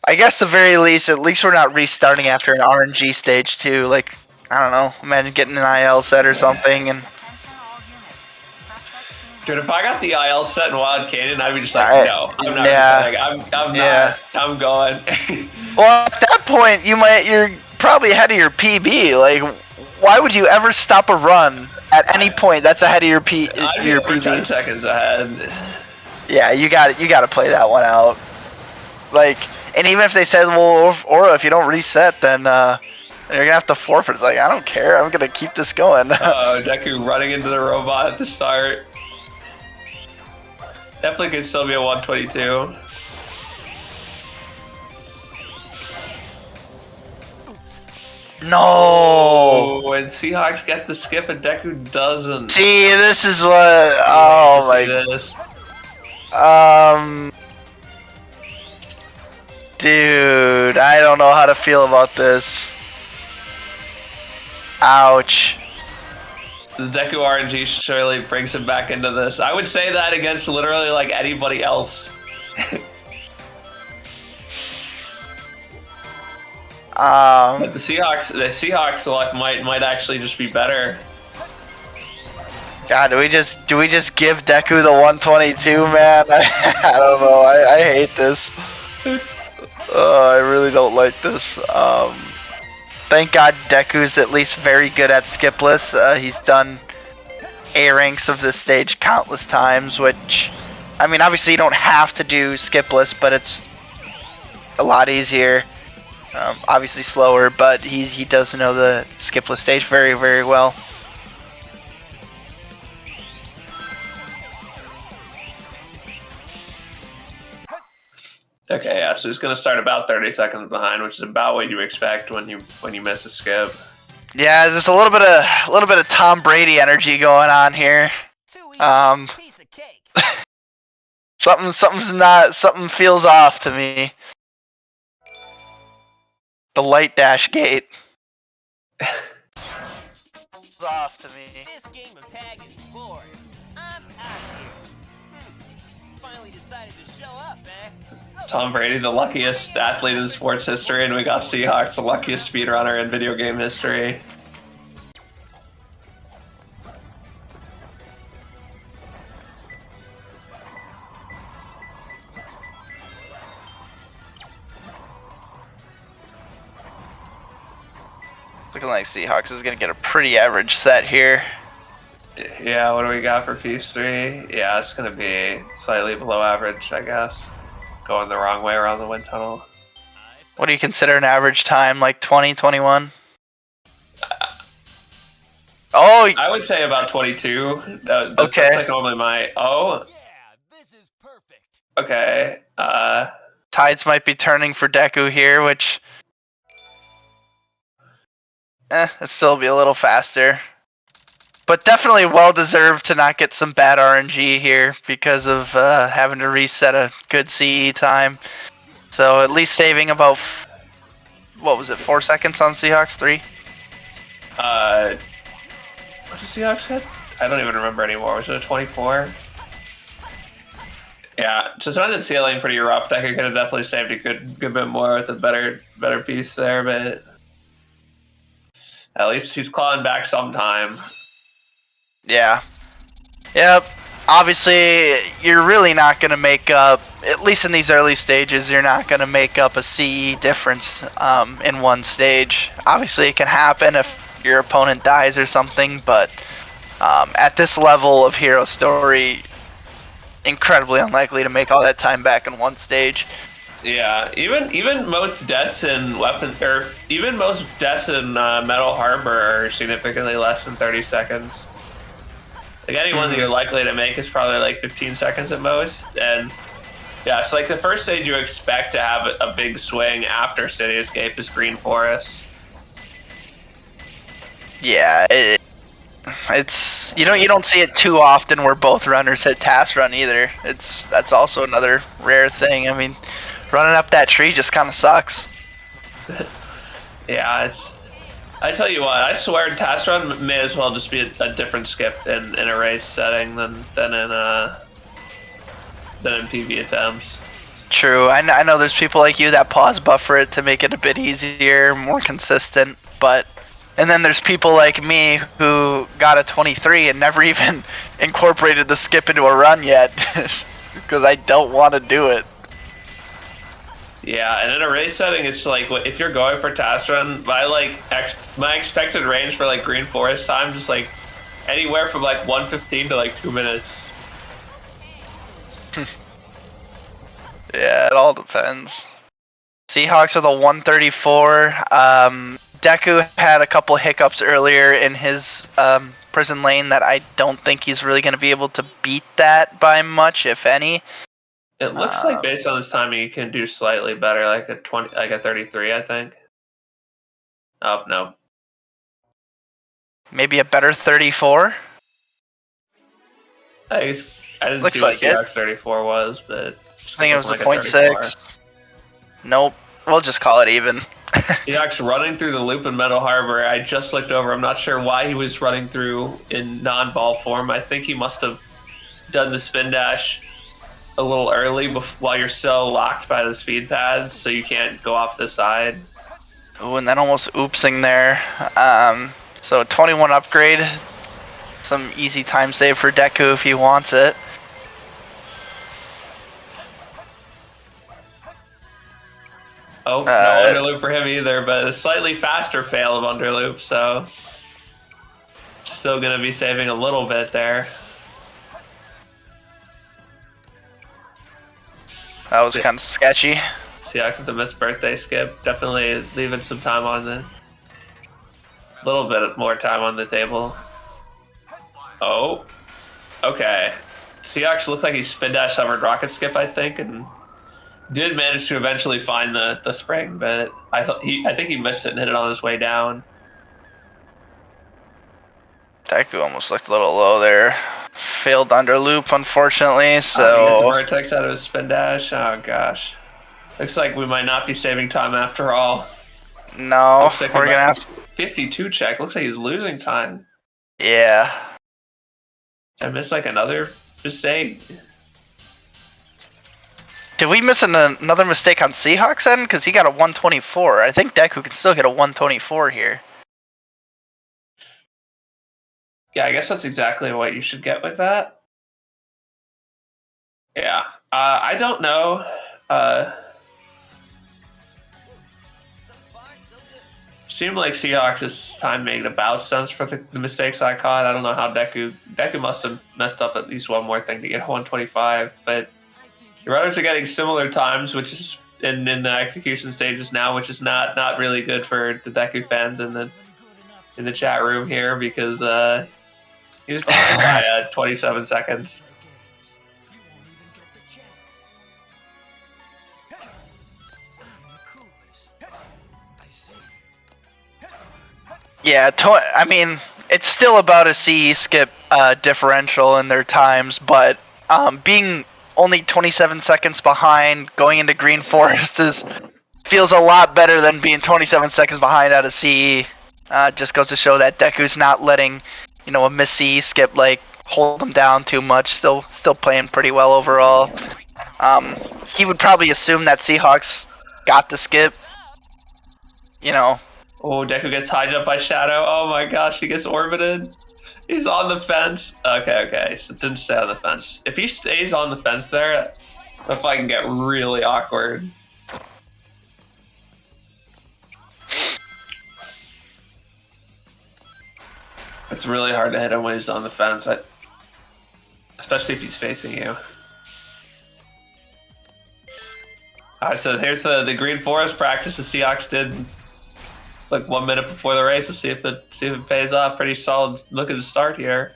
I guess the very least, at least we're not restarting after an RNG stage too. Like, I don't know, imagine getting an IL set or something, and dude, if I got the IL set in Wild Canyon, I'd be just like, no, I'm not resetting. I'm not. I'm going. Well, at that point, you're probably ahead of your PB. Like, why would you ever stop a run at any point that's ahead of your I'd be your over PB? 10 seconds ahead. Yeah, you got to play that one out. Like, and even if they said, well, or if you don't reset, then you're gonna have to forfeit. It's like, I don't care. I'm gonna keep this going. Deku running into the robot at the start. Definitely could still be a 122. No. Oh, and Seahawks get the skip and Deku doesn't. See, this is what. Oh my. This. Dude, I don't know how to feel about this. Ouch. The Deku RNG surely brings him back into this. I would say that against literally like anybody else. But the Seahawks luck might actually just be better. God, do we just give Deku the 122, man? I don't know. I hate this. I really don't like this. Thank God Deku's at least very good at skipless. He's done A ranks of this stage countless times, which, I mean, obviously you don't have to do skipless, but it's a lot easier. Obviously slower, but he does know the skipless stage very, very well. Okay, yeah, so he's gonna start about 30 seconds behind, which is about what you expect when you miss a skip. Yeah, there's a little bit of Tom Brady energy going on here. Something feels off to me. The light dash gate. Off to me. This game of tag is boring. I'm out of here. Finally decided to show up, eh? Tom Brady, the luckiest athlete in sports history, and we got Seahawks, the luckiest speedrunner in video game history. Looking like Seahawks is gonna get a pretty average set here. Yeah, what do we got for piece 3? Yeah, it's gonna be slightly below average, I guess. Going the wrong way around the wind tunnel. What do you consider an average time? Like 20, 21? Oh, I would say about 22. Okay. That's like normally my... Oh, Yeah, this is perfect. okay. tides might be turning for Deku here, which... it'd still be a little faster. But definitely well-deserved to not get some bad RNG here because of having to reset a good CE time. So at least saving about, what was it, 4 seconds on Seahawks? 3? What did Seahawks hit? I don't even remember anymore. Was it a 24? Yeah, suspended ceiling pretty rough. That could have definitely saved a good bit more with a better piece there, but at least he's clawing back sometime. Yeah. Yep. Obviously, you're really not going to make up, at least in these early stages, you're not going to make up a CE difference in one stage. Obviously, it can happen if your opponent dies or something, but at this level of Hero Story, incredibly unlikely to make all that time back in one stage. Yeah, even most deaths in weapons, or even most deaths in Metal Harbor are significantly less than 30 seconds. Like anyone that you're likely to make is probably like 15 seconds at most, and yeah, it's like the first stage you expect to have a big swing after City Escape is Green Forest. Yeah, it's you don't see it too often where both runners hit task run either. That's also another rare thing. I mean, running up that tree just kind of sucks. Yeah, I tell you what, I swear task run may as well just be a different skip in a race setting than in PV attempts. True. I know there's people like you that pause buffer it to make it a bit easier, more consistent, and then there's people like me who got a 23 and never even incorporated the skip into a run yet because I don't want to do it. Yeah, and in a race setting, it's like if you're going for task run, my expected range for like Green Forest time is like anywhere from like 1:15 to like 2 minutes. Yeah, it all depends. Seahawks are the 134. Deku had a couple hiccups earlier in his prison lane that I don't think he's really going to be able to beat that by much, if any. It looks like based on his timing, he can do slightly better, like a 33, I think. Oh no. Maybe a better 34. I didn't Looks see what like it. Seahawks 34 was, but I think it was a like 0.6. Nope. We'll just call it even. Seahawks running through the loop in Metal Harbor. I just looked over. I'm not sure why he was running through in non-ball form. I think he must have done the spin dash a little early while you're still locked by the speed pads, so you can't go off the side. Oh, and then almost oopsing there. So 21 upgrade. Some easy time save for Deku if he wants it. Oh, no underloop for him either, but a slightly faster fail of underloop, so still gonna be saving a little bit there. That was kind of sketchy. Seahawks with the missed birthday skip, definitely leaving some time on the, little bit more time on the table. Oh, okay. Seahawks looks like he spin dash hovered rocket skip, I think, and did manage to eventually find the spring, but I think he missed it and hit it on his way down. Deku almost looked a little low there. Failed under loop, unfortunately, so... he gets the vertex out of his spin dash. Oh, gosh. Looks like we might not be saving time after all. No, like we're gonna have... 52 check. Looks like he's losing time. Yeah. I missed like another mistake. Did we miss another mistake on Seahawks end? Because he got a 124. I think Deku can still get a 124 here. Yeah, I guess that's exactly what you should get with that. Yeah. I don't know. Seemed like Seahawks' time made about sense for the mistakes I caught. I don't know how Deku must have messed up at least one more thing to get 125, but the runners are getting similar times, which is in the execution stages now, which is not really good for the Deku fans in the chat room here, because he's behind by 27 seconds. Yeah, I mean, it's still about a CE skip differential in their times, but being only 27 seconds behind going into Green Forest feels a lot better than being 27 seconds behind out of CE. Just goes to show that Deku's not letting, a miss CE skip hold him down too much. Still playing pretty well overall. He would probably assume that Seahawks got the skip. Oh, Deku gets high jump by Shadow. Oh my gosh, he gets orbited. He's on the fence. Okay, so it didn't stay on the fence. If he stays on the fence there, the fight can get really awkward. It's really hard to hit him when he's on the fence, especially if he's facing you. Alright, so here's the Green Forest practice the Seahawks did 1 minute before the race. Let's see if it pays off. Pretty solid look at the start here.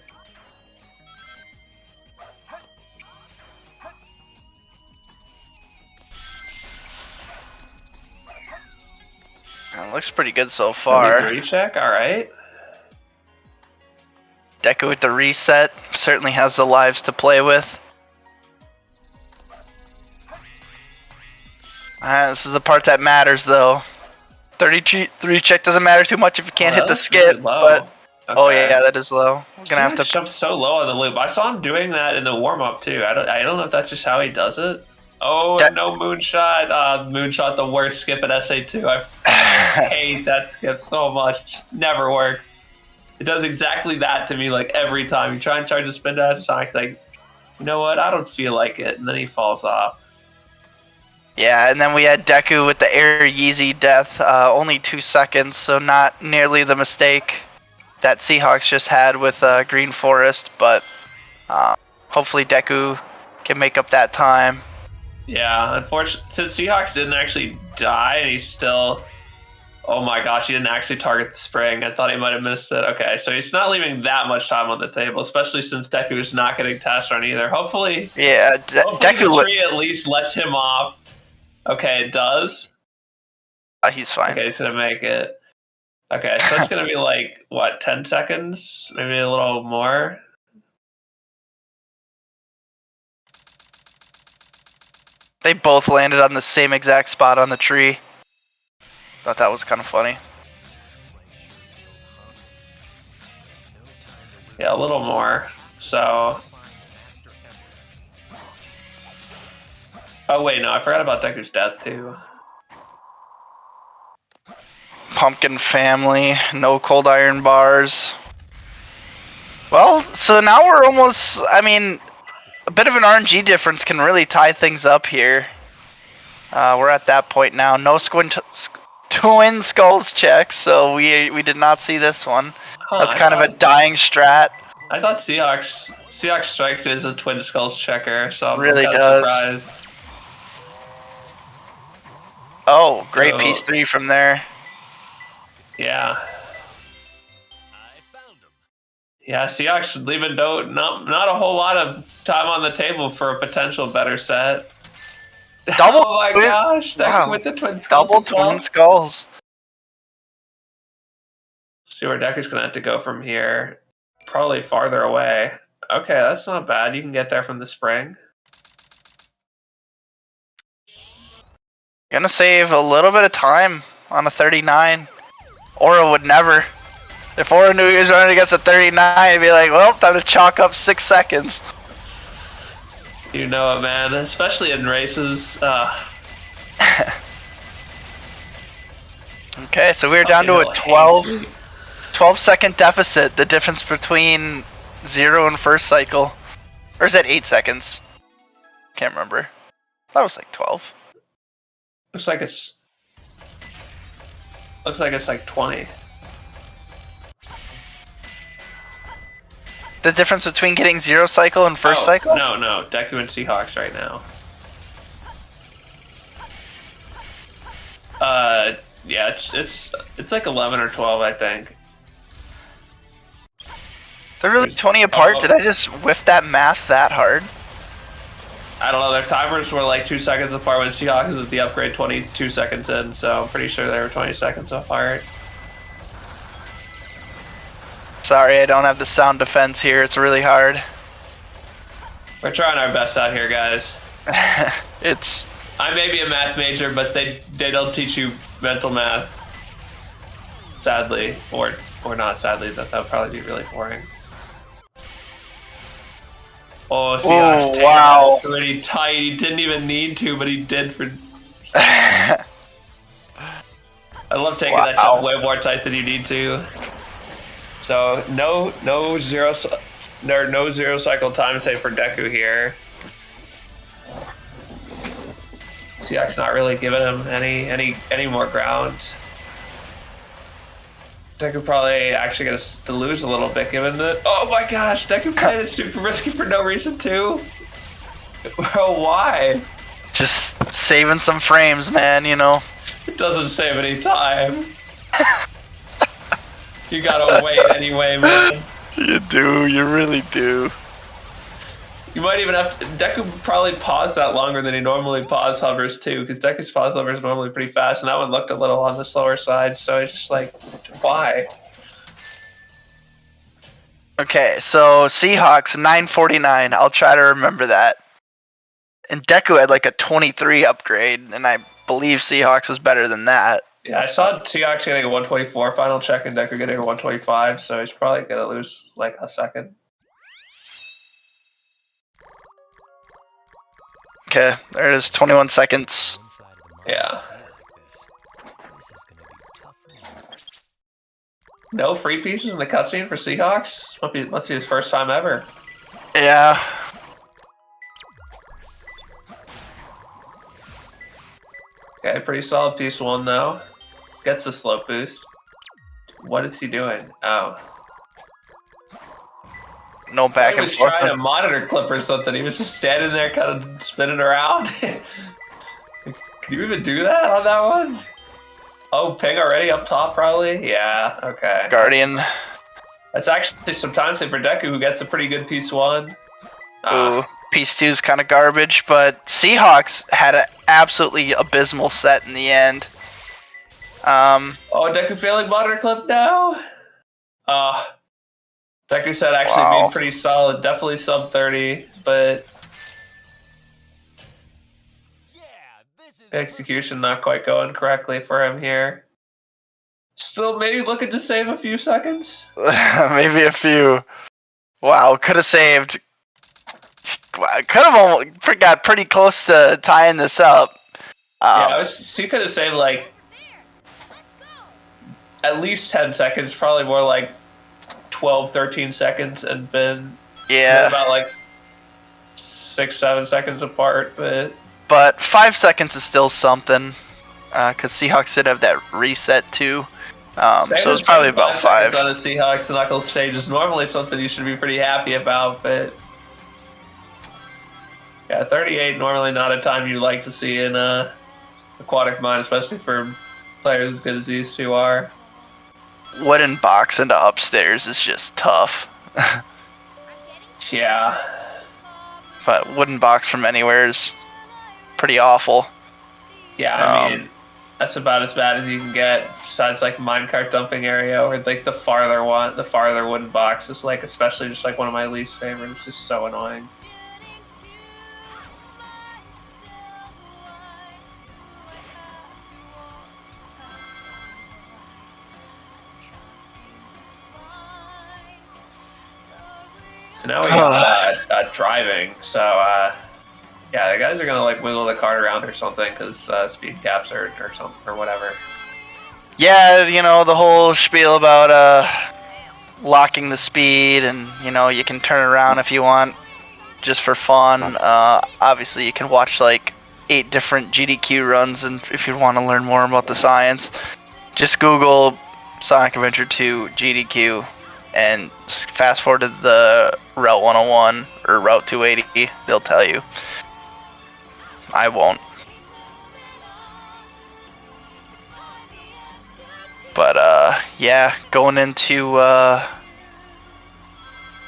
It looks pretty good so far. Recheck, all right. Deku with the reset certainly has the lives to play with. This is the part that matters, though. 33 check doesn't matter too much if you can't hit the skip. But okay. Oh yeah, that is low. I'm gonna have to jump so low on the loop. I saw him doing that in the warm up too. I don't know if that's just how he does it. Oh, no moonshot. Moonshot, the worst skip at SA2. I hate that skip so much. It never works. It does exactly that to me every time. You try and charge a spin dash, Sonic's like, you know what? I don't feel like it, and then he falls off. Yeah, and then we had Deku with the air Yeezy death, only 2 seconds, so not nearly the mistake that Seahawks just had with Green Forest, but hopefully Deku can make up that time. Yeah, unfortunately, since Seahawks didn't actually die, and he's still... Oh my gosh, he didn't actually target the spring. I thought he might have missed it. Okay, so he's not leaving that much time on the table, especially since Deku is not getting task run either. Hopefully, Deku the tree at least lets him off. Okay, it does. He's fine. Okay, he's gonna make it. Okay, so it's gonna be 10 seconds? Maybe a little more? They both landed on the same exact spot on the tree. Thought that was kind of funny. Yeah, a little more. So... Oh wait, no, I forgot about Deku's death too. Pumpkin family, no cold iron bars. Well, so now we're almost. I mean, a bit of an RNG difference can really tie things up here. We're at that point now. No twin skulls checks, so we did not see this one. Huh, That's kind of a dying strat. I thought Seahawks Strikes is a Twin Skulls checker, so I'm Really kind of does. surprised. Oh, great So- piece 3 from there. Yeah. I found him. Yeah, Seahawks leaving not a whole lot of time on the table for a potential better set. Double oh my twin- gosh, Deku wow. with the Twin Skulls. Double as well. twin skulls. See where Deku's gonna have to go from here. Probably farther away. Okay, that's not bad. You can get there from the spring. Gonna save a little bit of time on a 39. Aura would never. If Aura knew he was running against a 39, he'd be like, well, time to chalk up 6 seconds. You know it, man. Especially in races. Okay, so we're down to a 12-second deficit, the difference between 0 and first cycle. Or is that 8 seconds? Can't remember. I thought it was like 12. Looks like it's like 20. The difference between getting 0 cycle and first cycle? No. Deku and Seahawks right now. Yeah, it's like 11 or 12, I think. They're really 20 apart. Did I just whiff that math that hard? I don't know. Their timers were like 2 seconds apart when Seahawks is at the upgrade 22 seconds in, so I'm pretty sure they were 20 seconds apart. Sorry, I don't have the sound defense here. It's really hard. We're trying our best out here, guys. It's... I may be a math major, but they don't teach you mental math. Sadly, or not sadly, that would probably be really boring. Oh, Seahawks wow. pretty tight. He didn't even need to, but he did for. I love taking that jump way more tight than you need to. So no zero cycle time save for Deku here. Seahawks not really giving him any more ground. Deku probably actually gonna lose a little bit given that. Oh my gosh, Deku played it super risky for no reason too. Well, why? just saving some frames, man, you know. It doesn't save any time. You gotta wait anyway, man. You do, you really do. You might even have to. Deku probably paused that longer than he normally pause hovers too, because Deku's pause hover is normally pretty fast, and that one looked a little on the slower side. So it's just like, why? Okay, so Seahawks 949. I'll try to remember that. And Deku had like a 23 upgrade, and I believe Seahawks was better than that. Yeah, I saw Seahawks getting a 124 final check and Deku getting a 125, so he's probably gonna lose like a second. Okay, there it is, 21 seconds. Yeah. No free pieces in the cutscene for Seahawks? Must be his first time ever. Yeah. Okay, pretty solid piece one though. Gets the slope boost. What is he doing? Oh. No back He and was forth. trying to monitor clip or something. He was just standing there kind of spinning around. Can you even do that on that one? Oh, ping already up top probably? Yeah, okay. Guardian. That's actually some time save for Deku, who gets a pretty good piece one. Ooh, piece 2 is kind of garbage, but Seahawks had an absolutely abysmal set in the end. Oh, Deku failing monitor clip now? Deku set actually being pretty solid, definitely sub 30, but execution not quite going correctly for him here. Still maybe looking to save a few seconds? Maybe a few. Wow, could have saved. Could have got pretty close to tying this up. Yeah, he could have saved like at least 10 seconds, probably more like 12, 13 seconds and been Yeah. about like 6, 7 seconds apart, But 5 seconds is still something, because Seahawks did have that reset too. So it was probably about 5. On a Seahawks Knuckles stage is normally something you should be pretty happy about, but yeah, 38 normally not a time you like to see in Aquatic Mine, especially for players as good as these two are. Wooden box into upstairs is just tough. Yeah. But wooden box from anywhere is pretty awful. Yeah, I mean, that's about as bad as you can get. Besides, like minecart dumping area, or like the farther wooden box is like, especially just like one of my least favorites. It's just so annoying. So now we got driving. So yeah, the guys are gonna like wiggle the cart around or something because speed caps or something or whatever. Yeah, the whole spiel about locking the speed, and you can turn around if you want, just for fun. Obviously, you can watch like 8 different GDQ runs, and if you want to learn more about the science, just Google Sonic Adventure 2 GDQ and fast forward to the Route 101 or Route 280. They'll tell you. I won't. But yeah, going into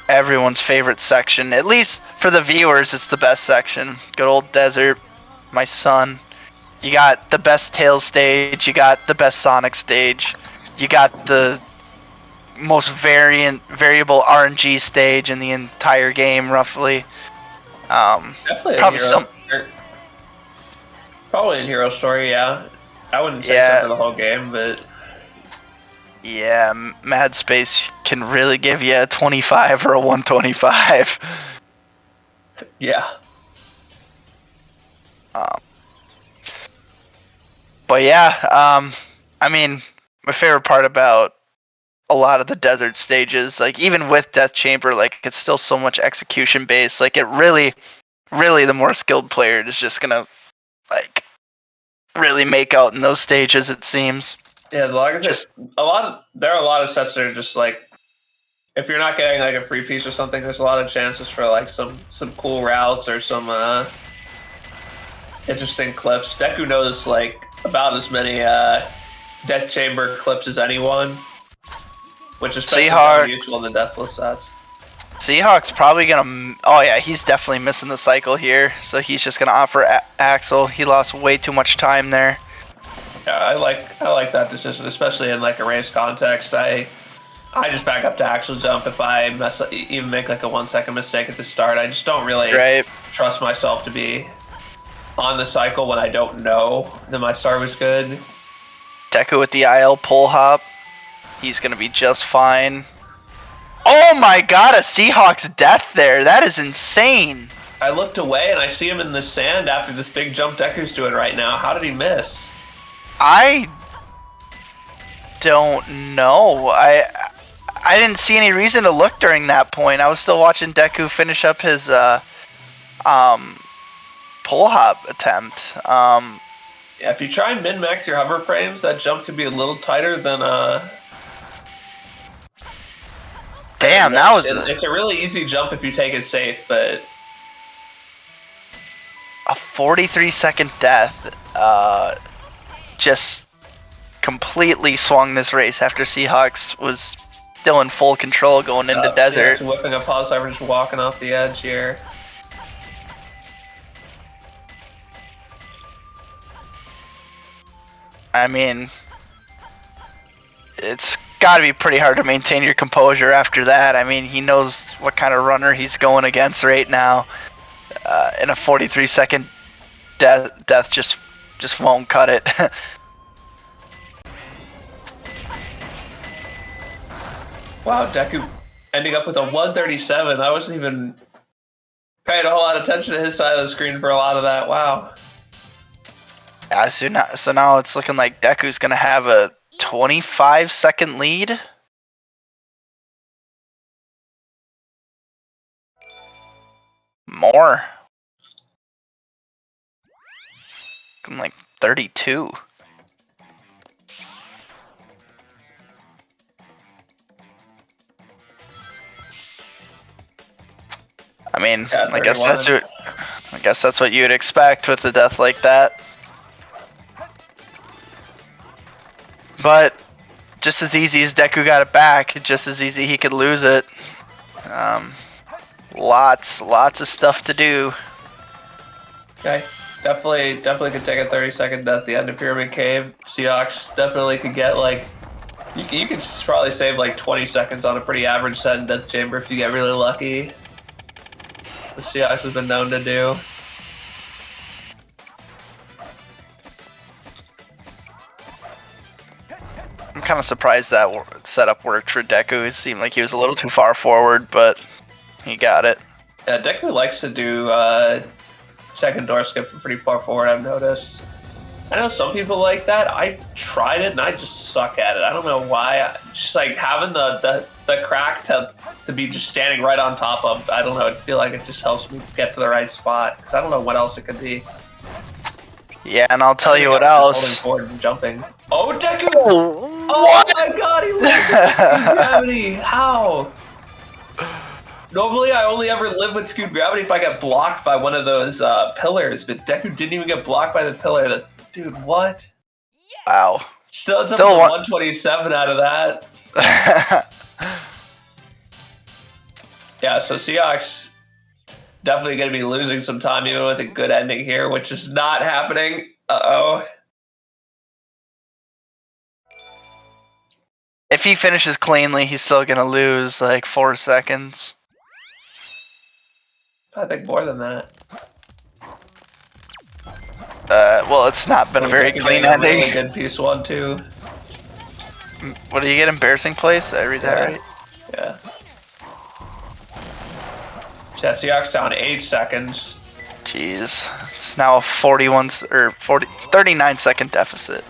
everyone's favorite section, at least for the viewers, it's the best section. Good old desert, my son. You got the best Tails stage, you got the best Sonic stage, you got the most variable RNG stage in the entire game, roughly. Definitely probably in Hero Story, yeah. I wouldn't say so for the whole game, but yeah, Mad Space can really give you a 25 or a 125. Yeah. But yeah, I mean, my favorite part about a lot of the desert stages, like even with Death Chamber, like it's still so much execution based. Like it really, the more skilled player is just gonna like really make out in those stages, it seems. Yeah, like I said, there are a lot of sets that are just like, if you're not getting like a free piece or something, there's a lot of chances for like some cool routes or some interesting clips. Deku knows like about as many Death Chamber clips as anyone, which is especially useful in the Deathless sets. Seahawk's probably gonna. Oh yeah, he's definitely missing the cycle here. So he's just gonna offer Axel. He lost way too much time there. Yeah, I like that decision, especially in like a race context. I just back up to Axel jump if I even make like a 1 second mistake at the start. I just don't really trust myself to be on the cycle when I don't know that my start was good. Deku with the IL pull hop. He's gonna be just fine. Oh my god, a Seahawks death there. That is insane. I looked away and I see him in the sand after this big jump Deku's doing right now. How did he miss? I don't know. I didn't see any reason to look during that point. I was still watching Deku finish up his pull hop attempt. Yeah, if you try and min-max your hover frames, that jump could be a little tighter than Damn, that was... It's a really easy jump if you take it safe, but... A 43-second death just completely swung this race after Seahawks was still in full control going into desert. Whipping a pause cyber, just walking off the edge here. I mean, it's got to be pretty hard to maintain your composure after that. I mean, he knows what kind of runner he's going against right now. In a 43-second death just won't cut it. Wow, Deku ending up with a 137. I wasn't even paying a whole lot of attention to his side of the screen for a lot of that. Wow. Yeah, so now it's looking like Deku's going to have a 25-second lead. More. I'm like 32. I mean, Yeah, I guess that's 31. what you'd expect with a death like that. But just as easy as Deku got it back, just as easy he could lose it. Lots of stuff to do. Okay. Definitely could take a 30-second death at the end of Pyramid Cave. Seahawks definitely could get like you could probably save like 20 seconds on a pretty average set in Death Chamber if you get really lucky. What Seahawks has been known to do. I'm kind of surprised that setup worked for Deku. It seemed like he was a little too far forward, but he got it. Yeah, Deku likes to do second door skip from pretty far forward, I've noticed. I know some people like that. I tried it and I just suck at it. I don't know why. Just like having the crack to be just standing right on top of, I don't know, I feel like it just helps me get to the right spot. Because I don't know what else it could be. Yeah, and I'll tell you what Holding else. forward and jumping. Oh, Deku! What? Oh my god, he lives with Scoot Gravity! How? Normally, I only ever live with Scoot Gravity if I get blocked by one of those pillars, but Deku didn't even get blocked by the pillar. Dude, what? Wow. Still, it's up to 127 out of that. Yeah, so Seahawks definitely going to be losing some time even with a good ending here, which is not happening. Uh-oh. If he finishes cleanly, he's still gonna lose like 4 seconds. I think more than that. Well, it's not been a very clean ending. Really good piece 1, too. What do you get? Embarrassing place? Did I read that right? Yeah. Yeah, Seahawks down 8 seconds. Jeez. It's now a 39 second deficit.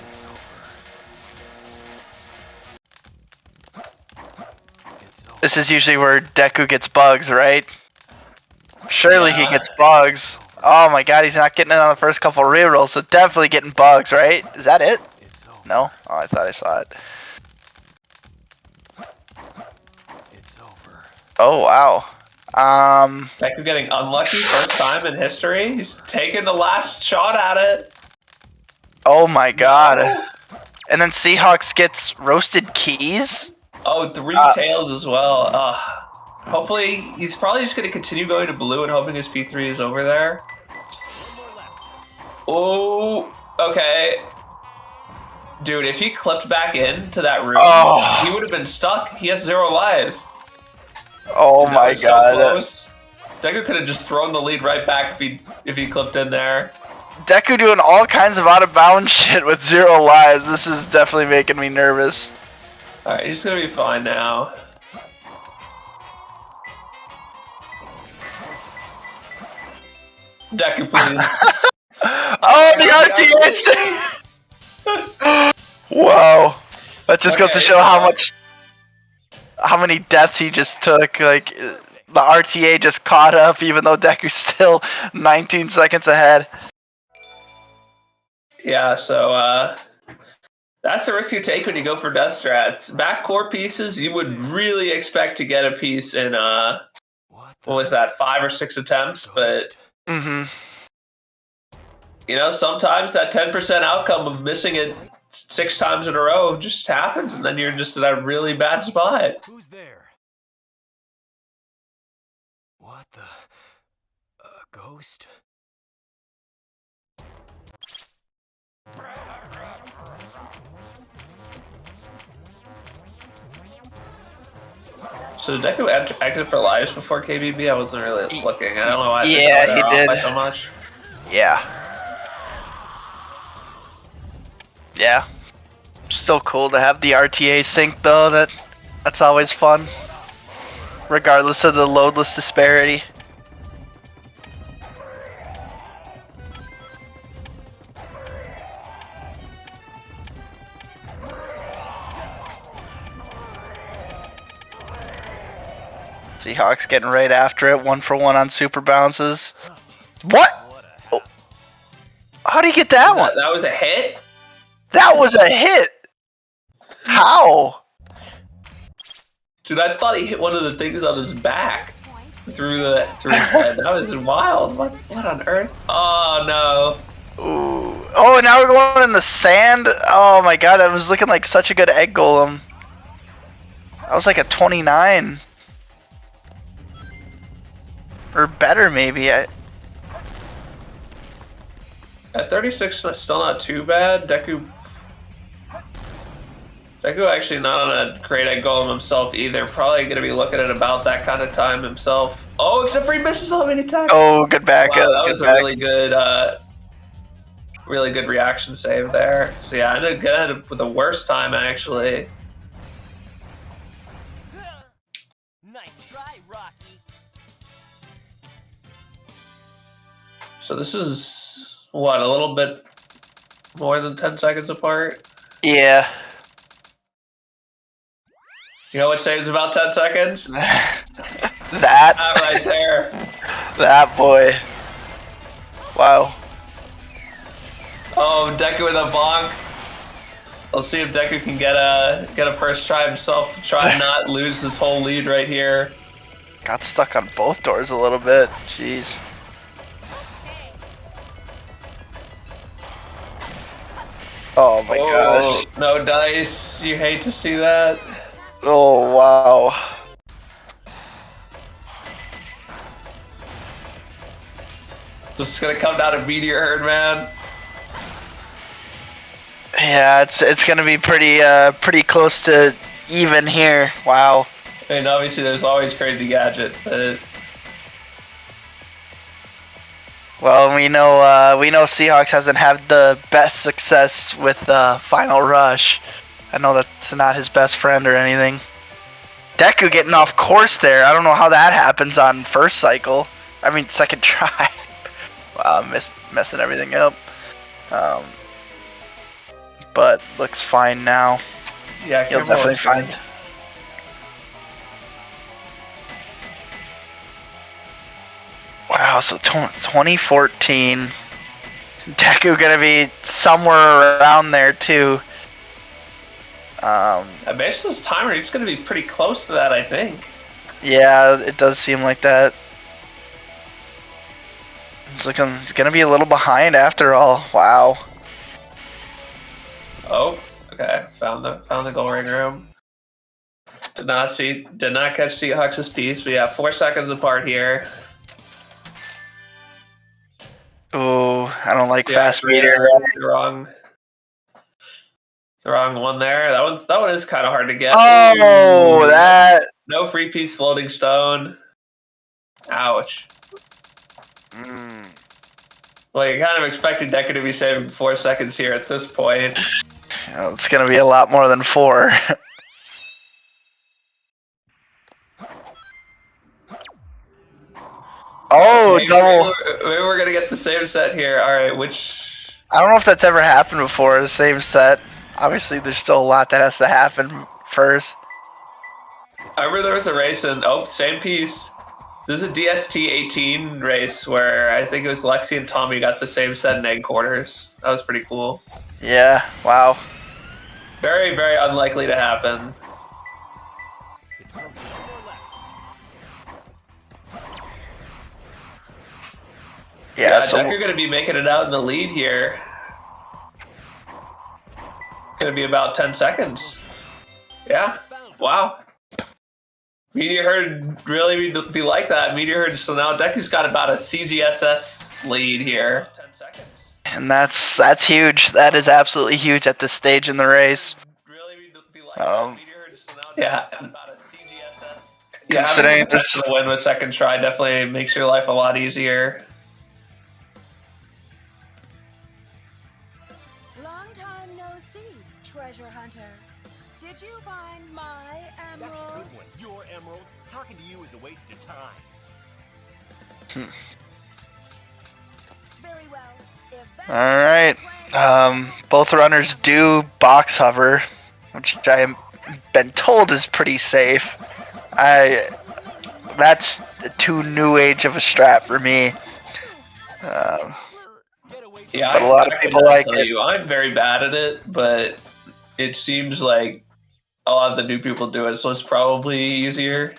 This is usually where Deku gets bugs, right? Surely he gets bugs. Oh my god, he's not getting it on the first couple rerolls, so definitely getting bugs, right? Is that it? No? Oh, I thought I saw it. Oh, wow. Deku getting unlucky first time in history. He's taking the last shot at it. Oh my god. And then Seahawks gets roasted keys? Oh, 3 tails as well. Hopefully, he's probably just going to continue going to blue and hoping his P3 is over there. Oh, okay. Dude, if he clipped back into that room, he would have been stuck. He has 0 lives. Oh my god. So Deku could have just thrown the lead right back if he clipped in there. Deku doing all kinds of out of bounds shit with 0 lives. This is definitely making me nervous. Alright, he's gonna be fine now. Deku, please. Oh, the RTS! Wow. That just goes to show how many deaths he just took. Like, the RTA just caught up, even though Deku's still 19 seconds ahead. Yeah, so, that's the risk you take when you go for death strats. Backcore pieces, you would really expect to get a piece in, what was that, 5 or 6 attempts, but... You know, sometimes that 10% outcome of missing it 6 times in a row just happens, and then you're just in a really bad spot. Who's there? What the? A ghost? So did Deku exit for lives before KBB? I wasn't really looking. I don't know why. Yeah, he did. So much. Yeah. Yeah. Still cool to have the RTA sync though. That's always fun. Regardless of the loadless disparity. Seahawks getting right after it, 1 for 1 on super bounces. What? Oh. How do you get that one? That was a hit? That was a hit! How? Dude, I thought he hit one of the things on his back through his head. That was wild. What on earth? Oh no. Ooh. Oh, now we're going in the sand? Oh my god, that was looking like such a good egg golem. That was like a 29. Or better, maybe. At 36, that's still not too bad. Deku actually not on a great egg golem himself either. Probably going to be looking at about that kind of time himself. Oh, except for he misses so many times. Oh, good backup. Wow, that was a really good reaction save there. So yeah, I ended up with the worst time actually. Nice try, Rocky. So this is what, a little bit more than 10 seconds apart. Yeah. You know what saves about 10 seconds? That right there. That boy. Wow. Oh, Deku with a bonk. Let's see if Deku can get a first try himself to try and not lose this whole lead right here. Got stuck on both doors a little bit. Jeez. Oh my gosh. No dice. You hate to see that. Oh wow. This is gonna come down to Meteor Herd, man. Yeah, it's gonna be pretty close to even here. Wow. I mean, obviously there's always Crazy Gadget, but well, we know Seahawks hasn't had the best success with Final Rush. I know that's not his best friend or anything. Deku getting off course there. I don't know how that happens on first cycle. I mean, second try. Wow, I'm messing everything up. But looks fine now. yeah, He'll careful definitely with find. Wow, so 2014. Deku gonna be somewhere around there too. Based on his timer, he's gonna be pretty close to that, I think. Yeah, it does seem like that. He's gonna be a little behind after all. Wow. Oh, okay. Found the goal ring room. Did not catch Seahawks' piece. We have 4 seconds apart here. Oh, I don't like Yeah, fast meter. The wrong one there. That one is kind of hard to get. Oh, Ooh. that. No free piece floating stone. Ouch. Well, you're kind of expecting Deku to be saving 4 seconds here at this point. Well, it's gonna be a lot more than 4. Oh, double. Maybe we're gonna get the same set here. All right, I don't know if that's ever happened before. The same set. Obviously, there's still a lot that has to happen first. I remember there was a race and same piece. This is a DST 18 race where I think it was Lexi and Tommy got the same set in egg quarters. That was pretty cool. Yeah. Wow. Very, very unlikely to happen. It's close to your left. Yeah. So Deku gonna be making it out in the lead here. Gonna be about 10 seconds. Yeah. Wow. Meteor Herd really be like that. Meteor Herd, so now Deku's got about a CGSS lead here. 10 seconds. and that's huge. That is absolutely huge at this stage in the race. Yeah. Yeah, having the potential to win with second try definitely makes your life a lot easier. Long time no see, treasure hunter. Did you find my emerald? That's a good one. Your emerald. Talking to you is a waste of time. Very well. If that's All right. Both runners do box hover, which I have been told is pretty safe. That's too new age of a strat for me. Yeah, But a lot of I people cannot like tell it. you. I'm very bad at it, but it seems like a lot of the new people do it, so it's probably easier.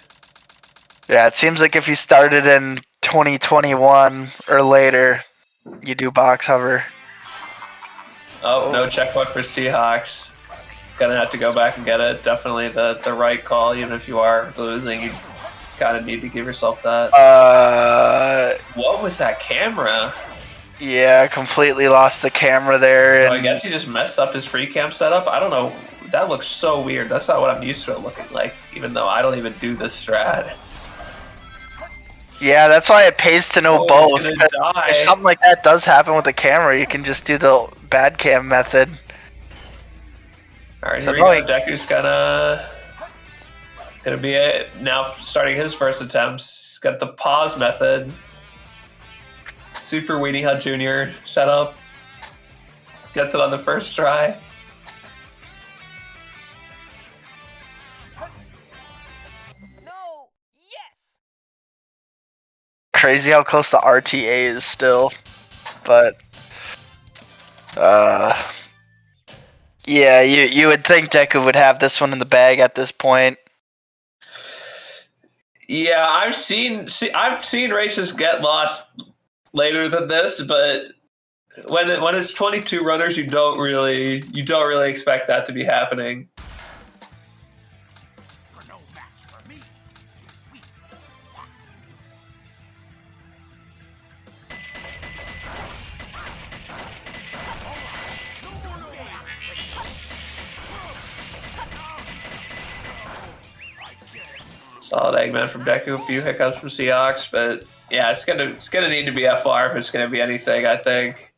Yeah, it seems like if you started in 2021 or later, you do box hover. Oh, no checkpoint for Seahawks. Gonna have to go back and get it. Definitely the right call, even if you are losing. You kind of need to give yourself that. What was that camera? Yeah, I completely lost the camera there. So I And guess he just messed up his free cam setup. I don't know. That looks so weird. That's not what I'm used to it looking like, even though I don't even do this strat. yeah, that's why it pays to know Oh, both. he's gonna die. If something like that does happen with the camera, you can just do the bad cam method. Alright, So here we no, go. Deku's gonna be it. Now starting his first attempts. Got the pause method. Super Weenie Hut Jr. setup. Gets it on the first try. No! Yes! Crazy how close the RTA is still. But yeah, you would think Deku would have this one in the bag at this point. Yeah, I've seen races get lost later than this, but when it's 22 runners, you don't really expect that to be happening. Solid Eggman from Deku, a few hiccups from Seahawks, but yeah, it's gonna need to be FR if it's gonna be anything. I think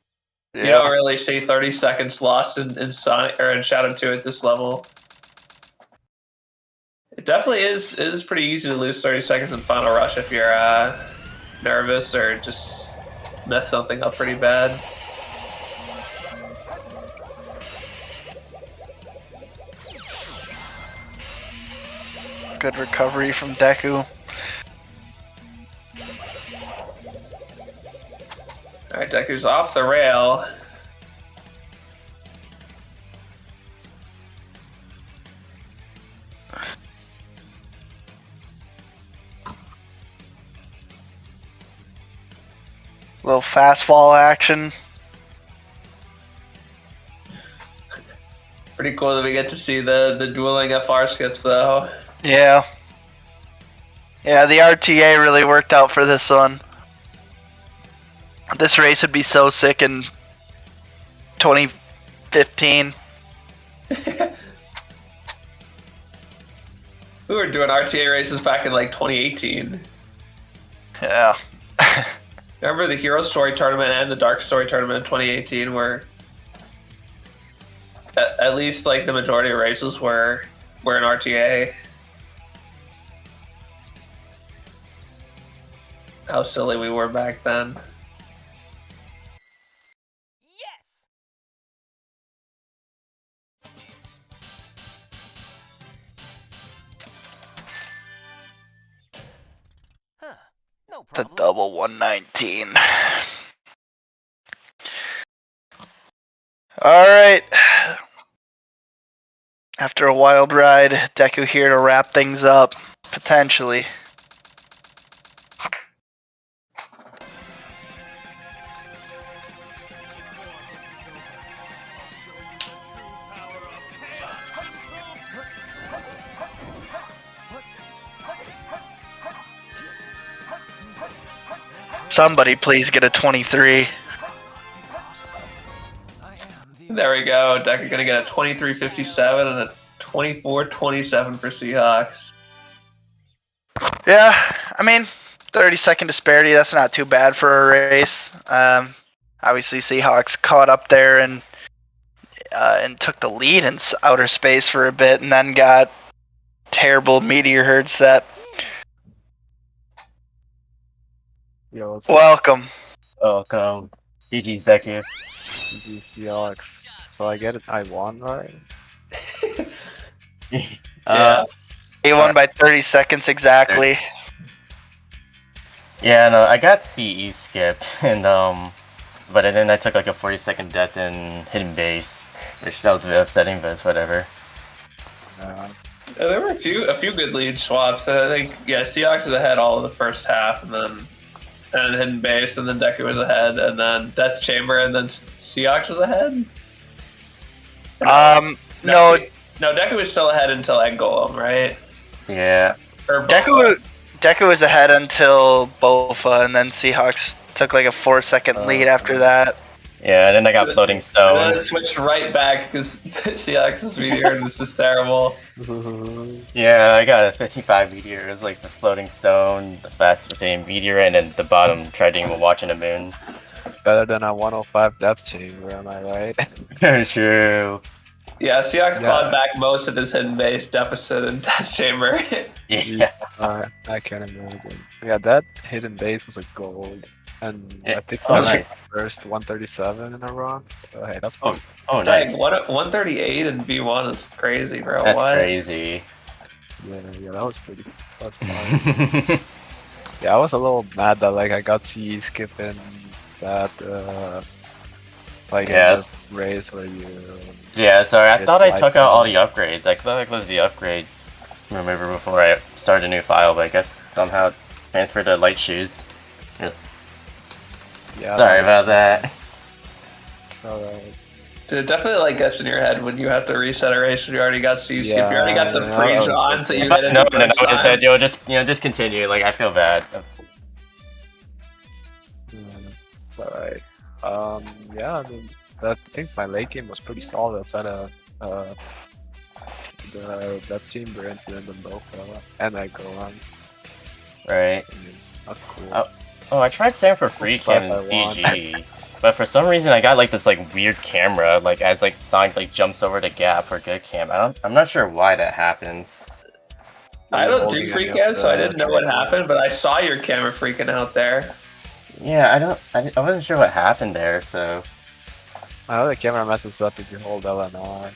you don't really see 30 seconds lost in Sonic or in Shadow 2 at this level. It definitely is pretty easy to lose 30 seconds in Final Rush if you're nervous or just mess something up pretty bad. Good recovery from Deku. Alright, Deku's off the rail. Little fastball action. Pretty cool that we get to see the dueling FR skips though. Yeah. Yeah, the RTA really worked out for this one. This race would be so sick in 2015. We were doing RTA races back in like 2018. Yeah. Remember the Hero Story tournament and the Dark Story tournament in 2018 where at least like the majority of races were in RTA. How silly we were back then. Yes! Huh. No It's a problem. double 119. Alright. After a wild ride, Deku here to wrap things up. Potentially. Somebody please get a 23. There we go. Deku gonna get a 23.57 and a 24.27 for Seahawks. Yeah, I mean, 30-second disparity, that's not too bad for a race. Obviously, Seahawks caught up there and took the lead in outer space for a bit and then got terrible meteor herd set. Yo, what's Welcome. Welcome. GG's Deku. GG Seahawks. So I get it, I won, right? Yeah. He won by 30 seconds exactly. Yeah, no, I got CE skip, and but then I took like a 40-second death in hidden base, which that was a bit upsetting, but it's whatever. Yeah, there were a few good lead swaps. I think Seahawks was ahead all of the first half, and then hidden base, and then Deku was ahead, and then Death Chamber, and then Seahawks was ahead. No, Deku was still ahead until Egg Golem, right? Yeah. Or Deku was ahead until Bofa, and then Seahawks took like a 4-second lead after that. Yeah, and then I got floating And stone. then it switched right back because Seahawks' meteor was just terrible. Yeah, I got a 55 meteor. It was like the floating stone, the fast rotating meteor, and then the bottom Trident will watching the moon. Better than a 105 death chamber, am I right? True. Yeah, Seahawks clawed back most of his hidden base deficit in Death Chamber. Yeah. I can imagine. Yeah, that hidden base was a gold. And Yeah. I think Oh, that was nice. the first 137 in a run. So hey, that's Oh, pretty oh, Dang, nice. 138 and V1 is crazy, bro. That's what? crazy. yeah, that was pretty fun. Yeah, I was a little mad that like I got CE skipping that like in Yes. the race where you Yeah, sorry, I It's thought I like took out all the upgrades. I thought it was the upgrade remover before I started a new file, but I guess somehow it transferred to light shoes. yeah Sorry about that. It's alright. Dude, it definitely like gets in your head when you have to reset a race and you already got C skip. Yeah, You already got the yeah, pre-John, that was so you If get I it. know, then I would have said, just continue. Like, I feel bad. It's alright. Yeah, I mean, I think my late game was pretty solid outside of that chamber incident in both, and I go on. Right. That's cool. Oh, I tried Sam for free cam in CG, but for some reason I got like this like weird camera, like as like Sonic like jumps over the gap for good cam. I'm not sure why that happens. I don't Holding do free any cam, of so I the didn't know what triggers. happened, but I saw your camera freaking out there. Yeah, I wasn't sure what happened there, so. I know the camera messes up if you hold LNR.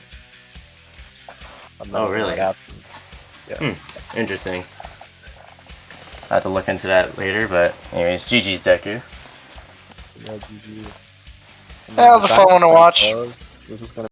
Oh, really? Yes. Interesting. I'll have to look into that later, but anyways, GG's Deku. Yeah, GG's. That was a fun one to watch. This is gonna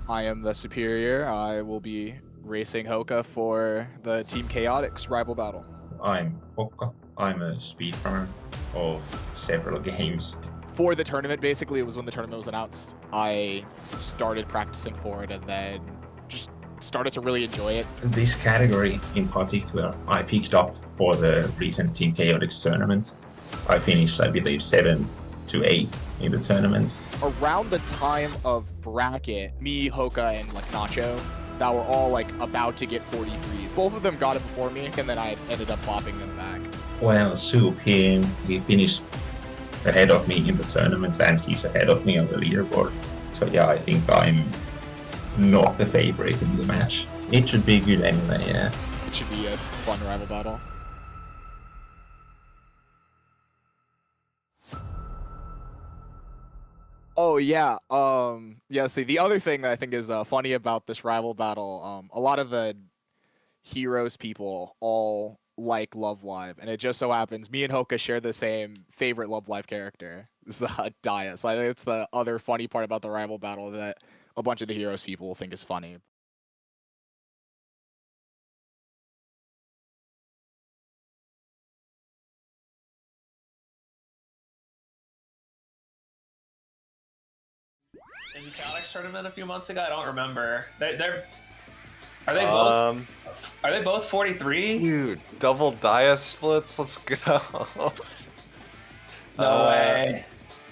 I am the Superior. I will be racing Hoka for the Team Chaotix rival battle. I'm Hoka. I'm a speedrunner of several games. For the tournament, basically, it was when the tournament was announced. I started practicing for it and then just started to really enjoy it. This category in particular, I picked up for the recent Team Chaotix tournament. I finished, I believe, 7th to 8th in the tournament. Around the time of bracket, me, Hoka, and like Nacho, that were all like about to get 43s. Both of them got it before me, and then I ended up bopping them back. Well, Soup, he finished ahead of me in the tournament, and he's ahead of me on the leaderboard. So yeah, I think I'm not the favorite in the match. It should be good anyway, yeah. It should be a fun rival battle. Oh yeah, yeah. See, the other thing that I think is funny about this rival battle, a lot of the heroes people all like Love Live, and it just so happens me and Hoka share the same favorite Love Live character, Dia. So I think it's the other funny part about the rival battle that a bunch of the heroes people will think is funny. In Calix tournament a few months ago, I don't remember. Are they both 43? Dude, double dia splits. Let's go. No way.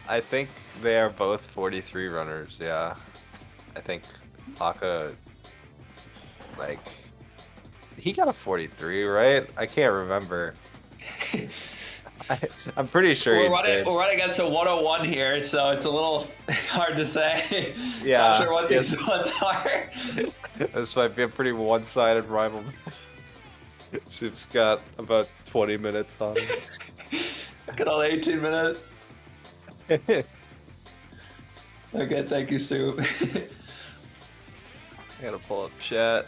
I think they are both 43 runners. Yeah, I think Haka, like, he got a 43, right? I can't remember. I'm pretty sure We're running against a 101 here, so it's a little hard to say. Yeah. Not sure what these ones are. This might be a pretty one-sided rival. Soup's got about 20 minutes on him. Good old 18 minutes. Okay, thank you, Soup. I gotta pull up chat.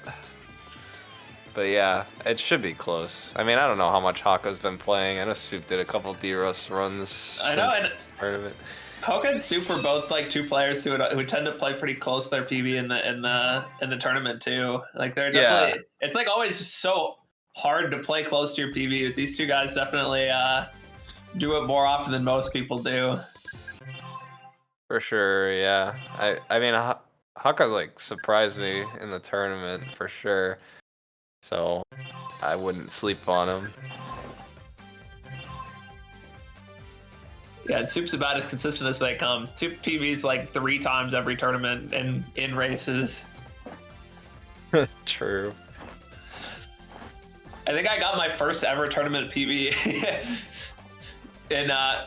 But yeah, it should be close. I mean, I don't know how much Haka's been playing. I know Soup did a couple D-Rust runs. I know, and tournament. Hoka and Soup are both like two players who tend to play pretty close to their PB in the tournament too. Like they're definitely, it's like always so hard to play close to your PB. These two guys definitely do it more often than most people do. For sure, yeah. I mean, Haka like surprised me in the tournament for sure. So I wouldn't sleep on him. Yeah, and Soup's about as consistent as they come. Soup PBs like 3 times every tournament and in races. True. I think I got my first ever tournament PB in the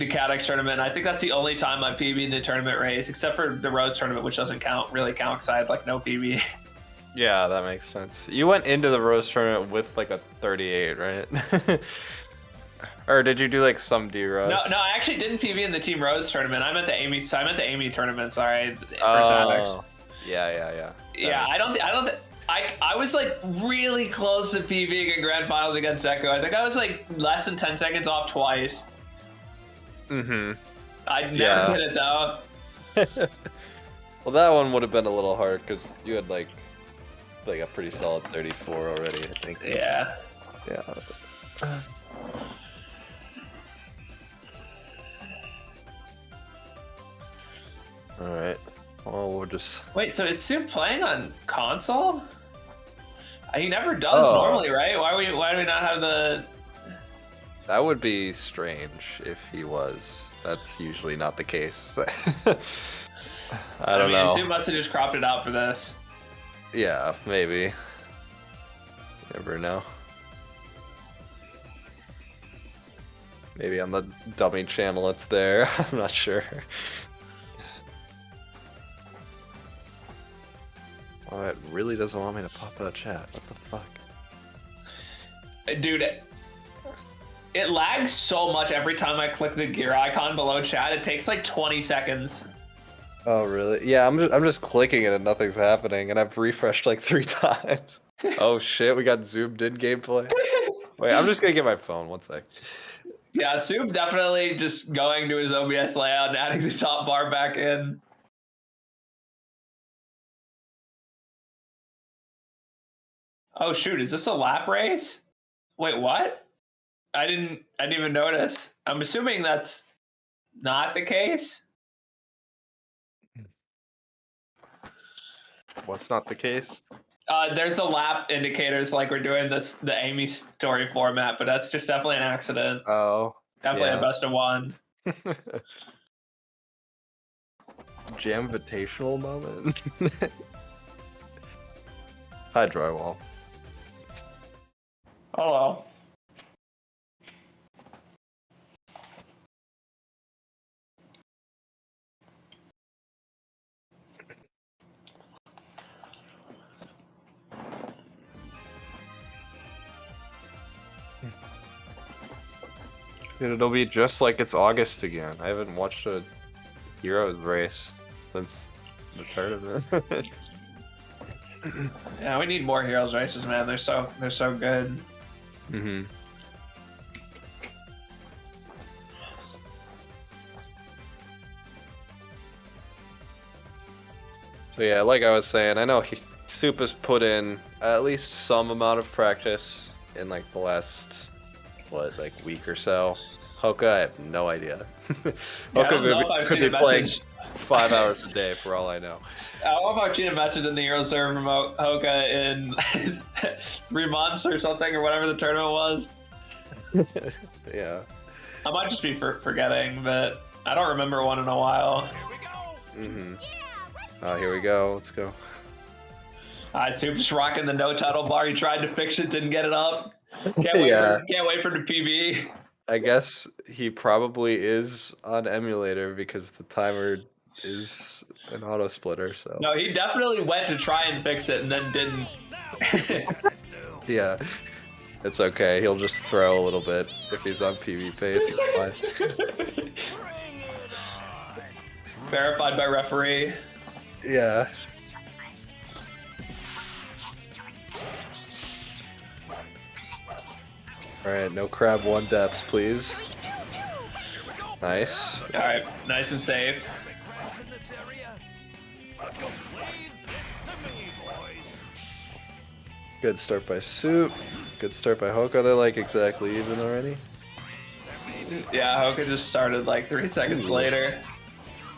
Cadix tournament. I think that's the only time I PB in the tournament race, except for the Rose tournament, which doesn't really count because I had like no PB. Yeah, that makes sense. You went into the Rose tournament with like a 38, right? Or did you do like some D-Rose? No, I actually didn't PB in the Team Rose tournament. I'm at the Amy tournament. Sorry, for Cadix. Yeah. Yeah, I was like really close to PBing in grand finals against Echo. I think I was like less than 10 seconds off twice. Mm-hmm. I never did it though. Well, that one would have been a little hard because you had like a pretty solid 34 already, I think. Yeah. Yeah. All right. Well, we'll just. Wait, so is Soup playing on console? He never does normally, right? Why do we not have the? That would be strange if he was. That's usually not the case. I don't know. Soup must have just cropped it out for this. Yeah, maybe. Never know. Maybe on the dummy channel it's there. I'm not sure. Oh, it really doesn't want me to pop out chat. What the fuck? Dude, it lags so much every time I click the gear icon below chat. It takes like 20 seconds. Oh, really? Yeah, I'm just clicking it and nothing's happening, and I've refreshed like 3 times. Oh shit, we got zoomed in gameplay. Wait, I'm just gonna get my phone. One sec. Yeah, Soup definitely just going to his OBS layout and adding the top bar back in. Oh shoot, is this a lap race? Wait, what? I didn't even notice. I'm assuming that's not the case. What's not the case? There's the lap indicators like we're doing the Amy story format, but that's just definitely an accident. Oh. Definitely yeah. a best of one. Jam Invitational moment. Hi, Drywall. Hello. Dude, it'll be just like it's August again. I haven't watched a Heroes race since the tournament. Yeah, we need more Heroes races, man. They're so good. Mm-hmm. So yeah, like I was saying, I know Soup has put in at least some amount of practice in like the last week or so. Hoka, I have no idea. Hoka could be playing 5 hours a day for all I know. I love how Cheetah messaged in the Euro server from Hoka in 3 months or something, or whatever the tournament was. Yeah. I might just be forgetting, but I don't remember one in a while. Mm-hmm. Oh, here we go. Let's go. Alright, Soup's rocking the no title bar. He tried to fix it, didn't get it up. Can't wait for the PB. I guess he probably is on emulator because the timer is an auto splitter. So No, he definitely went to try and fix it and then didn't. yeah, it's okay. He'll just throw a little bit if he's on PB pace. It's fine. Verified by referee. Yeah. Alright, no crab 1 deaths, please. Nice. Alright, nice and safe. Good start by Soup. Good start by Hoka. They're like exactly even already. Yeah, Hoka just started like 3 seconds later.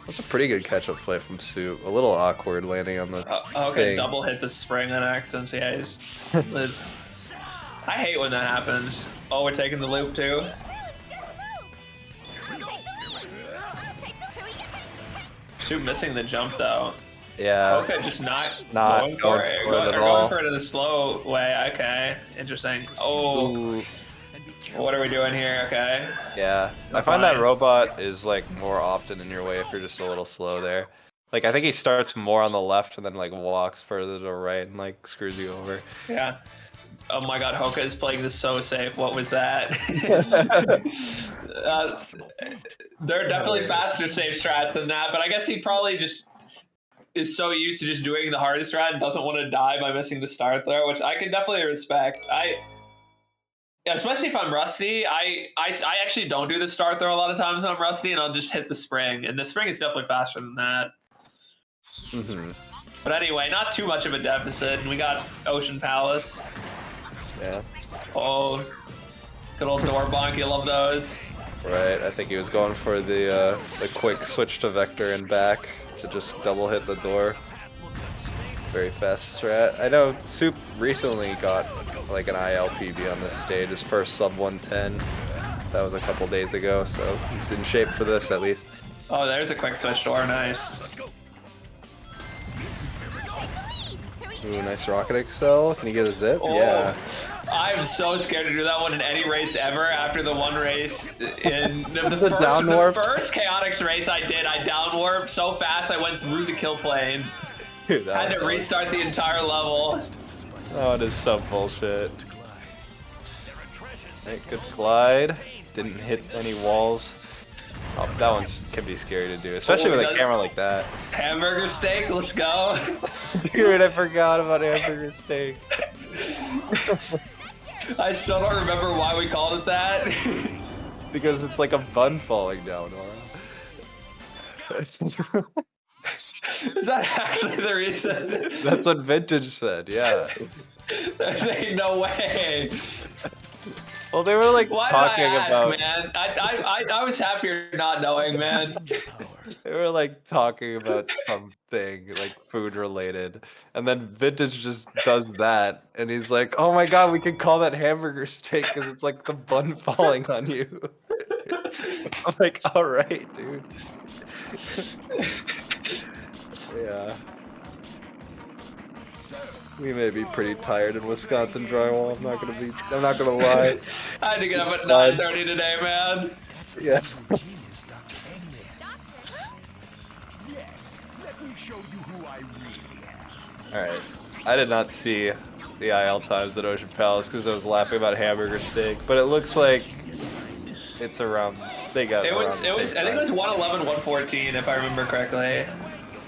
That's a pretty good catch-up play from Soup. A little awkward landing on the Hoka thing. double hit the spring on accident. So yeah, he's I hate when that happens. Oh, we're taking the loop too. Soup missing the jump though. Yeah. Okay, just not going for it. at Going all. for it in a slow way. Okay, interesting. Oh, Ooh. what are we doing here? Okay. Yeah, I find that robot is like more often in your way if you're just a little slow there. Like I think he starts more on the left and then like walks further to the right and like screws you over. Yeah. Oh my god, Hoka is playing this so safe. What was that? There are definitely faster safe strats than that, but I guess he probably just is so used to just doing the hardest strat and doesn't want to die by missing the start throw, which I can definitely respect. Yeah, especially if I'm rusty, I actually don't do the start throw a lot of times when I'm rusty, and I'll just hit the spring, and the spring is definitely faster than that. Mm-hmm. But anyway, not too much of a deficit, and we got Ocean Palace. Yeah. Oh, good old door bonk, you love those. Right, I think he was going for the quick switch to vector and back to just double hit the door. Very fast strat. I know Soup recently got like an ILPB on this stage, his first sub 110. That was a couple days ago, so he's in shape for this at least. Oh, there's a quick switch door, nice. Ooh, nice rocket excel. Can he get a zip? Oh, yeah. I'm so scared to do that one in any race ever. After the one race in the first Chaotix race I did, I down warped so fast I went through the kill plane. Dude, had to restart the entire level. Oh, it is so bullshit. Right, good glide. Didn't hit any walls. Oh, that one can be scary to do, especially with a camera like that. Hamburger steak, let's go. Dude, I forgot about hamburger steak. I still don't remember why we called it that. Because it's like a bun falling down, Is that actually the reason? That's what Vintage said, yeah. There's ain't no way. Well, they were like Why talking did I ask, about. man? I was happier not knowing, man. They were like talking about something like food related, and then Vintage just does that, and he's like, "Oh my god, we can call that hamburger steak because it's like the bun falling on you." I'm like, "All right, dude." Yeah. We may be pretty tired in Wisconsin drywall. I'm not gonna lie. I had to get up It's at fine. 9:30 today, man. Yeah. Alright. I did not see the IL times at Ocean Palace because I was laughing about hamburger steak, but it looks like it's around. They got It around was. the It was. same I think it was time. 111, 114, if I remember correctly.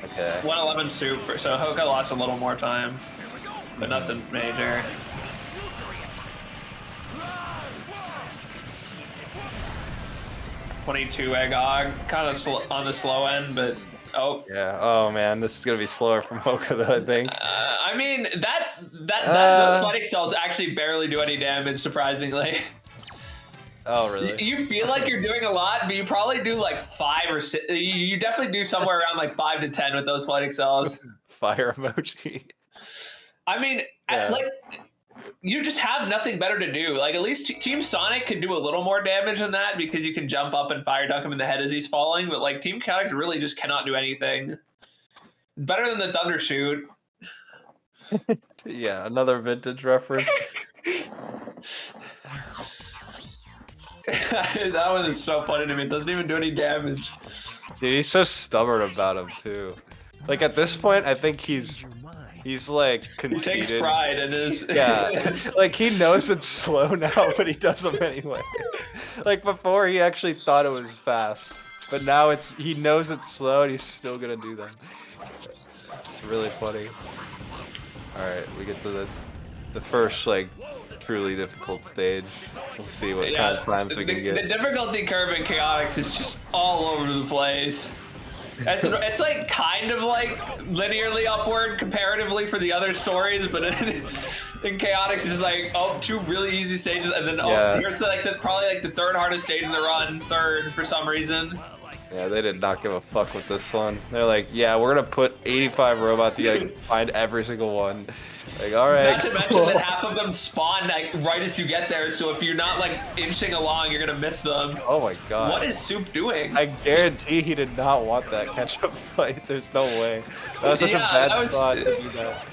Okay. 111 soup. So Hoka lost a little more time, but nothing major. .22 Agog, kind of on the slow end, but oh. Yeah. Oh man, this is gonna be slower from Hoka though. I think. I mean those fighting cells actually barely do any damage, surprisingly. Oh really? You feel like you're doing a lot, but you probably do like 5 or 6. You definitely do somewhere around like 5 to 10 with those fighting cells. Fire emoji. I mean, like, you just have nothing better to do. Like, at least Team Sonic could do a little more damage than that because you can jump up and fire dunk him in the head as he's falling. But like, Team Chaotix really just cannot do anything. It's better than the Thunder Shoot. Yeah, another vintage reference. That one is so funny to me. It doesn't even do any damage. Dude, he's so stubborn about him too. Like at this point, I think he's like conceited. He takes pride in his. Yeah, like he knows it's slow now, but he does them anyway. Like before, he actually thought it was fast, but now he knows it's slow and he's still gonna do them. It's really funny. All right, we get to the first like truly difficult stage. We'll see what kind of times we can get. The difficulty curve in Chaotix is just all over the place. It's like kind of like linearly upward comparatively for the other stories, but in Chaotix it's just like 2 really easy stages, and then here's like probably like the 3rd hardest stage in the run, 3rd for some reason. Yeah, they did not give a fuck with this one. They're like, yeah, we're gonna put 85 robots. You gotta find every single one. Like, all right. Not to mention that half of them spawn like right as you get there, so if you're not like inching along, you're gonna miss them. Oh my god. What is Soup doing? I guarantee he did not want that catch-up fight. There's no way. That was such a bad spot to do that.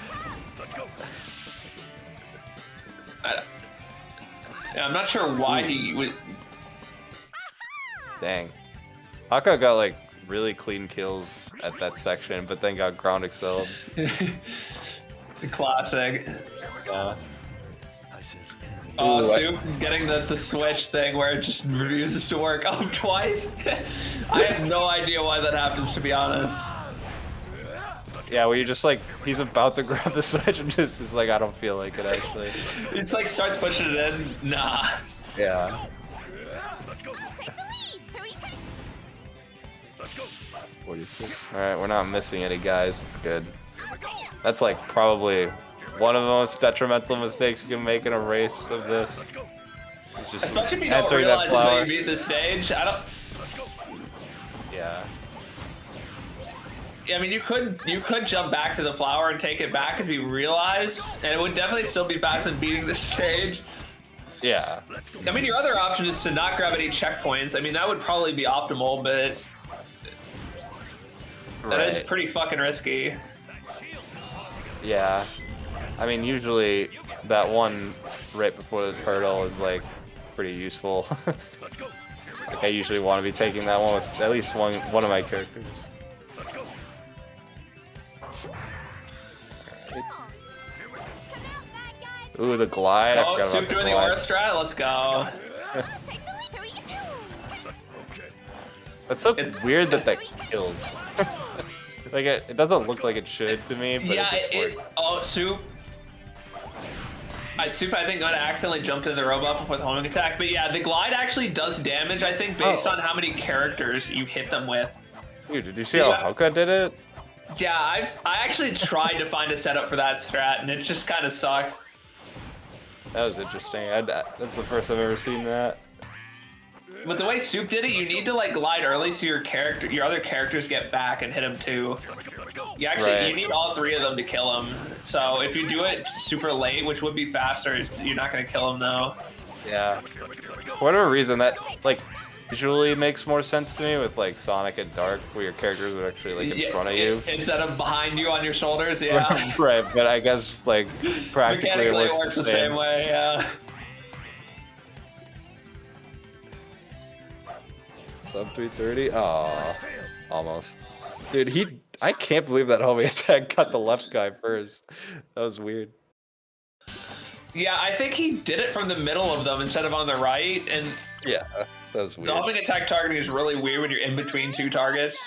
I'm not sure why he would. Dang. Haka got like really clean kills at that section, but then got ground excelled. The classic. Yeah. Oh, Soup getting the switch thing where it just refuses to work twice. I have no idea why that happens, to be honest. Yeah, where you just like, he's about to grab the switch and just is like, I don't feel like it actually. He just like starts pushing it in. Nah. Yeah. 46. Alright, we're not missing any guys. That's good. That's like probably one of the most detrimental mistakes you can make in a race of this. It's just especially if you don't realize until you beat this stage. I don't. Yeah. I mean, you could jump back to the flower and take it back if you realize, and it would definitely still be faster than beating this stage. Yeah. I mean, your other option is to not grab any checkpoints. I mean, that would probably be optimal, but that is pretty fucking risky. Yeah. I mean, usually that one right before the turtle is like pretty useful. Like I usually want to be taking that one with at least one of my characters. Ooh, the glide. Oh, Soup doing the aura strat. Let's go. That's so weird that kills. Like it doesn't look like it should to me, but yeah, it works. Oh, Soup. Soup, I think, got accidentally jumped into the robot with homing attack. But yeah, the glide actually does damage, I think, based on how many characters you hit them with. Dude, did you see how Hoka did it? Yeah, I actually tried to find a setup for that strat, and it just kind of sucks. That was interesting. That's the first I've ever seen that. But the way Soup did it, you need to like glide early so your other characters get back and hit him too. You actually you need all three of them to kill him. So if you do it super late, which would be faster, you're not gonna kill him though. Yeah. For whatever reason, that like visually makes more sense to me with like Sonic and Dark, where your characters would actually like in front of you instead of behind you on your shoulders. Yeah. Right, but I guess like practically it works the same way. Yeah. Sub 330. Oh, almost. Dude, I can't believe that homie attack got the left guy first. That was weird. Yeah, I think he did it from the middle of them instead of on the right, and yeah, that was weird. The homing attack targeting is really weird when you're in between two targets.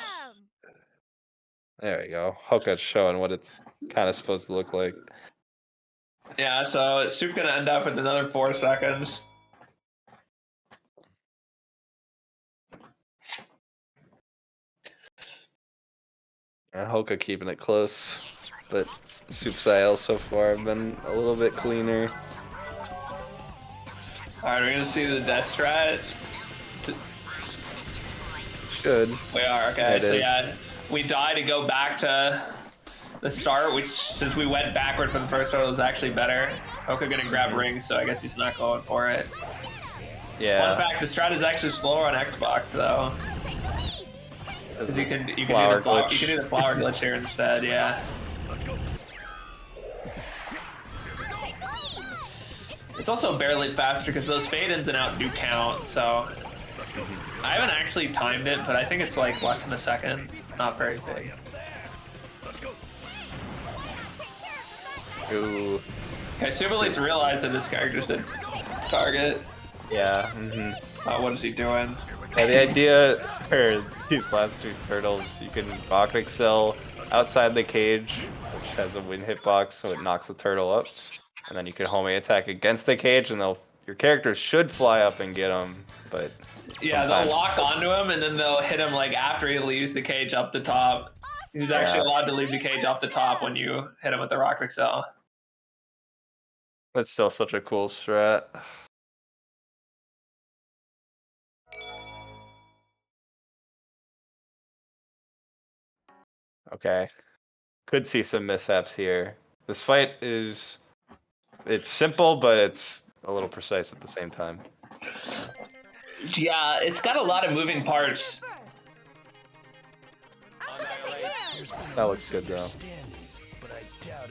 There we go. Hoka's showing what it's kind of supposed to look like. Yeah, so Soup's gonna end up with another 4 seconds. Hoka keeping it close, but Soup's IL so far have been a little bit cleaner. Alright, we're gonna see the death strat. Should. We are, okay, so yeah, we die to go back to the start, which since we went backward from the first turtle is actually better. Hoka gonna grab rings, so I guess he's not going for it. Yeah. Fun fact, the strat is actually slower on Xbox though. Because you can do the flower glitch here instead, yeah. It's also barely faster because those fade-ins and out do count, so I haven't actually timed it, but I think it's like less than a second. Not very big. Ooh. Okay, Soup at least realized that this character's a target. Yeah. What is he doing? Yeah, the idea for these last two turtles, you can Rocket Excel outside the cage, which has a win hitbox, so it knocks the turtle up. And then you can homing attack against the cage, and your characters should fly up and get them, but yeah, they'll lock onto him, and then they'll hit him like after he leaves the cage up the top. He's actually allowed to leave the cage off the top when you hit him with the Rocket Excel. That's still such a cool strat. Okay. Could see some mishaps here. This fight it's simple, but it's a little precise at the same time. Yeah, it's got a lot of moving parts. That looks good though.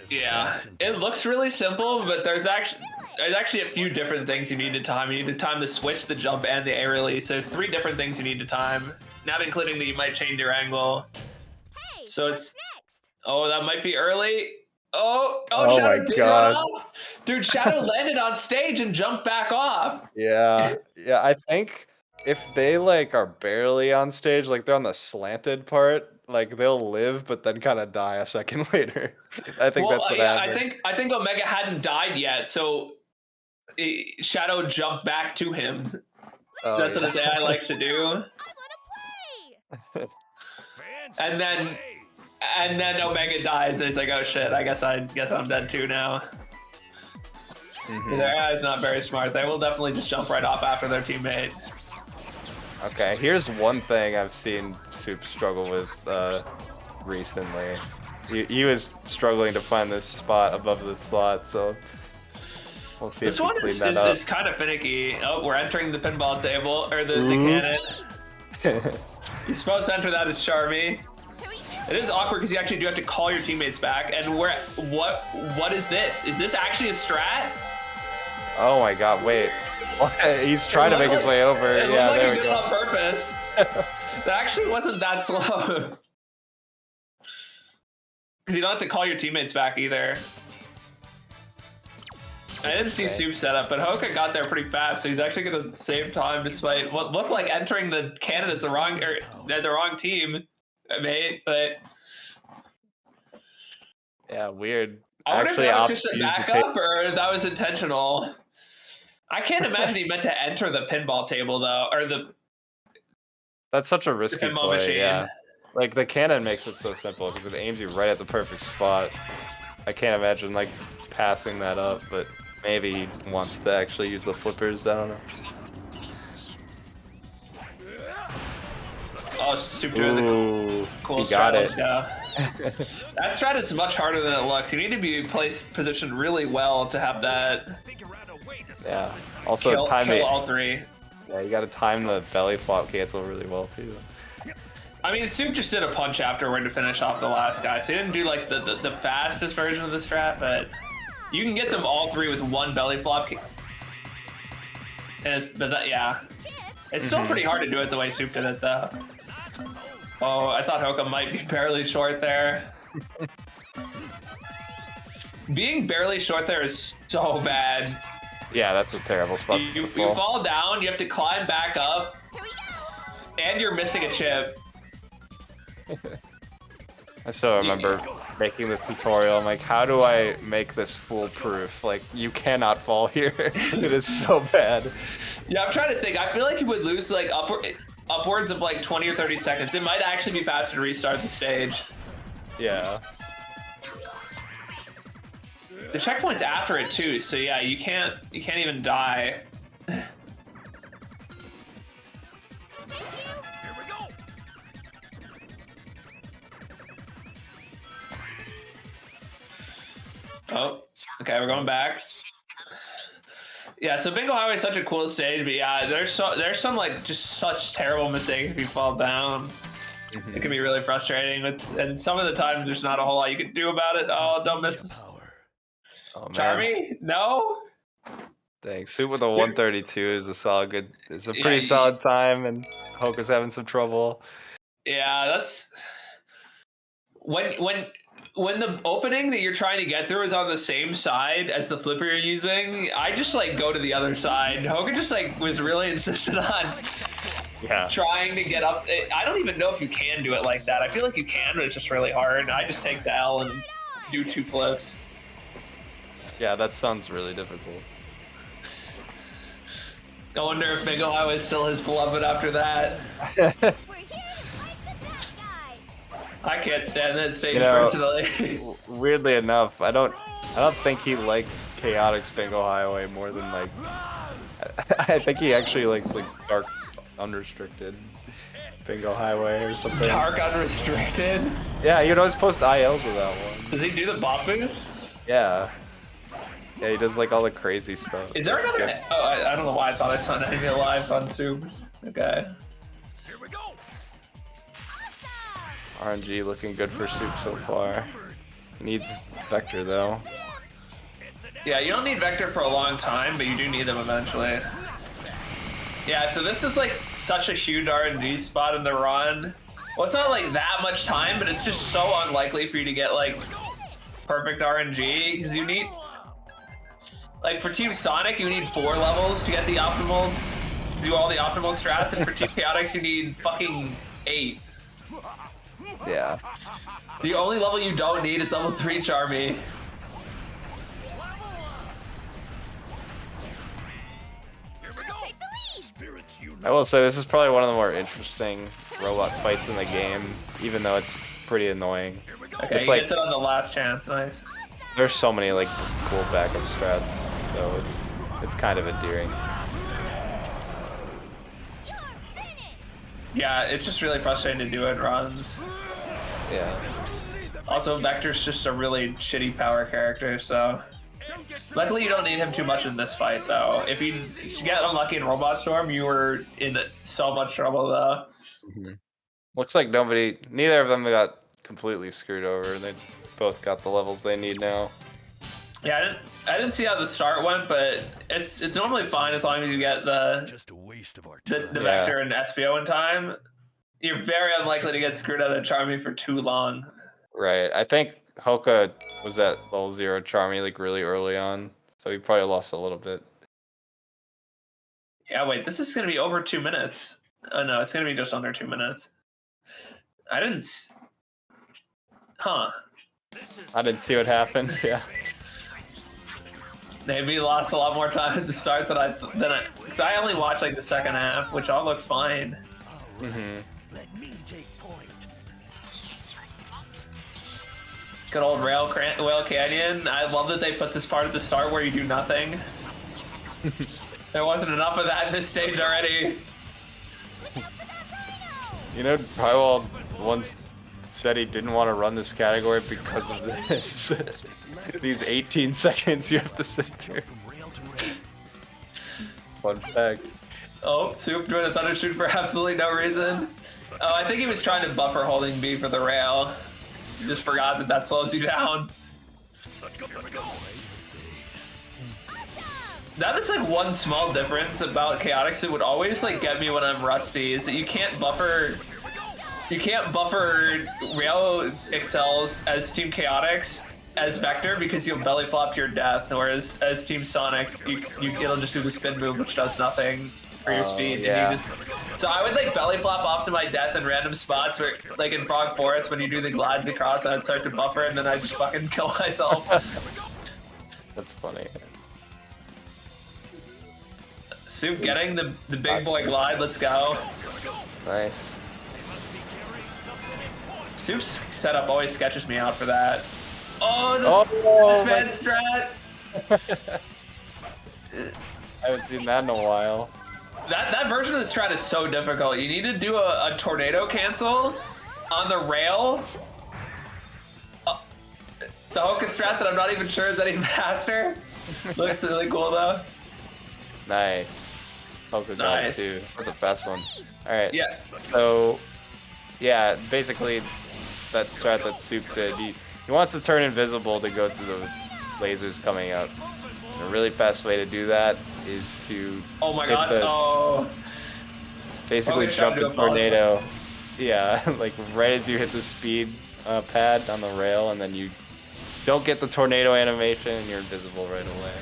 Yeah, it looks really simple, but there's actually a few different things you need to time. You need to time the switch, the jump, and the A release. There's 3 different things you need to time, not including that you might change your angle. So it's that might be early. Oh, Shadow did run off. Dude, Shadow landed on stage and jumped back off. Yeah, I think if they like are barely on stage, like they're on the slanted part, like they'll live but then kind of die a second later. I think that's what happened. I think Omega hadn't died yet, so Shadow jumped back to him. That's what his AI likes to do. And then Omega dies, and he's like, "Oh shit! I guess I'm dead too now." Their AI is not very smart. They will definitely just jump right off after their teammate. Okay, here's one thing I've seen Soup struggle with recently. He was struggling to find this spot above the slot, so we'll see. This one is kind of finicky. Oh, we're entering the pinball table or the cannon. You're supposed to enter that as Charmy. It is awkward because you actually do have to call your teammates back. And what is this? Is this actually a strat? Oh my god, wait. He's trying to make his way over. Yeah, there we go. On purpose. That actually wasn't that slow. Because you don't have to call your teammates back either. I didn't see Soup set up, but Hoka got there pretty fast, so he's actually going to save time despite what looked like entering the cannon as the wrong team. Mate, but yeah, weird. I wonder if that was just a backup or that was intentional. I can't imagine he meant to enter the pinball table though, or the. That's such a risky play. Machine. Yeah, like the cannon makes it so simple because it aims you right at the perfect spot. I can't imagine like passing that up, but Maybe he wants to actually use the flippers. I don't know. Oh, Soup doing the cool he got it. That strat is much harder than it looks. You need to be positioned really well to have that. Yeah. Also, kill all three. Yeah, you got to time the belly flop cancel really well too. I mean, Soup just did a punch afterward to finish off the last guy, so he didn't do like the fastest version of the strat, but you can get them all three with one belly flop. And it's still pretty hard to do it the way Soup did it though. Oh, I thought Hoka might be barely short there. Being barely short there is so bad. Yeah, that's a terrible spot. You fall down, you have to climb back up, and you're missing a chip. I still remember making the tutorial. I'm like, how do I make this foolproof? Like, you cannot fall here. It is so bad. Yeah, I'm trying to think. I feel like you would lose like upwards of like 20 or 30 seconds. It might actually be faster to restart the stage. Yeah. The checkpoint's after it too, so yeah, you can't even die. Oh, okay, we're going back. Yeah, so Bingo Highway is such a cool stage, but yeah, there's some like just such terrible mistakes if you fall down. It can be really frustrating, and some of the times there's not a whole lot you can do about it. Oh, don't miss this. Oh, man. Charmy? No? Thanks. Soup with a 132 is a solid it's a pretty solid time, and Hoka's having some trouble. Yeah, that's when the opening that you're trying to get through is on the same side as the flipper you're using, I just like go to the other side. Hoka just like was really insistent on trying to get up. I don't even know if you can do it like that. I feel like you can, but it's just really hard. I just take the L and do 2 flips. Yeah, that sounds really difficult. I wonder if Bingo Highway still his beloved after that. I can't stand that stage personally. Weirdly enough, I don't think he likes Chaotix Bingo Highway more than like. I think he actually likes like Dark Unrestricted Bingo Highway or something. Dark Unrestricted? Yeah, you'd always post ILs with that one. Does he do the bot boost? Yeah. Yeah, he does like all the crazy stuff. Is there another? Oh, I don't know why I thought I saw an enemy alive on Soup. Okay. RNG looking good for Soup so far. He needs Vector though. Yeah, you don't need Vector for a long time, but you do need them eventually. Yeah, so this is like such a huge RNG spot in the run. Well, it's not like that much time, but it's just so unlikely for you to get like perfect RNG, because you need, like for Team Sonic, you need 4 levels to get the optimal, do all the optimal strats, and for Team Chaotix, you need fucking 8. Yeah. The only level you don't need is level 3 Charmy. I will say this is probably one of the more interesting robot fights in the game, even though it's pretty annoying. Okay, it's he like gets it on the last chance, nice. there's so many like cool backup strats, so it's kind of endearing. Yeah, it's just really frustrating to do in runs. Yeah. Also, Vector's just a really shitty power character, so... Luckily, you don't need him too much in this fight, though. If you get unlucky in Robot Storm, you were in so much trouble, though. Looks like neither of them got completely screwed over. They both got the levels they need now. Yeah, I didn't see how the start went, but it's normally fine as long as you get the Vector and SPO in time. You're very unlikely to get screwed out of Charmy for too long. Right. I think Hoka was at level 0 Charmy like really early on, so he probably lost a little bit. Yeah, wait, this is going to be over 2 minutes. Oh no, it's going to be just under 2 minutes. I didn't... Huh. I didn't see what happened, yeah. Maybe lost a lot more time at the start than I because I only watched like the second half, which all looked fine. Mm-hmm. Good old Rail Canyon. I love that they put this part at the start where you do nothing. There wasn't enough of that in this stage already. You know, Primal once said he didn't want to run this category because of this. These 18 seconds you have to sit through. Fun fact. Oh, Soup doing a Thunder Shoot for absolutely no reason. Oh, I think he was trying to buffer holding B for the rail. He just forgot that slows you down. That is like one small difference about Chaotix that would always like get me when I'm rusty is that you can't buffer rail excels as Team Chaotix as Vector because you'll belly flop to your death, whereas as Team Sonic it'll just do the spin move which does nothing for your speed. Yeah. And so I would like belly flop off to my death in random spots where like in Frog Forest when you do the glides across I'd start to buffer and then I'd just fucking kill myself. That's funny. Soup getting the big boy glide, let's go. Nice. Soup's setup always sketches me out for that. This man's strat! I haven't seen that in a while. That version of the strat is so difficult. You need to do a tornado cancel on the rail. The Hoka strat that I'm not even sure is any faster. Looks really cool though. Nice. Hoka Nice. too. That's a fast one. Alright. Yeah. So, yeah, basically that strat that Soup did, he wants to turn invisible to go through the lasers coming up. And a really fast way to do that is to Oh my god, basically jump the tornado. Yeah, like right as you hit the speed pad on the rail, and then you don't get the tornado animation and you're invisible right away.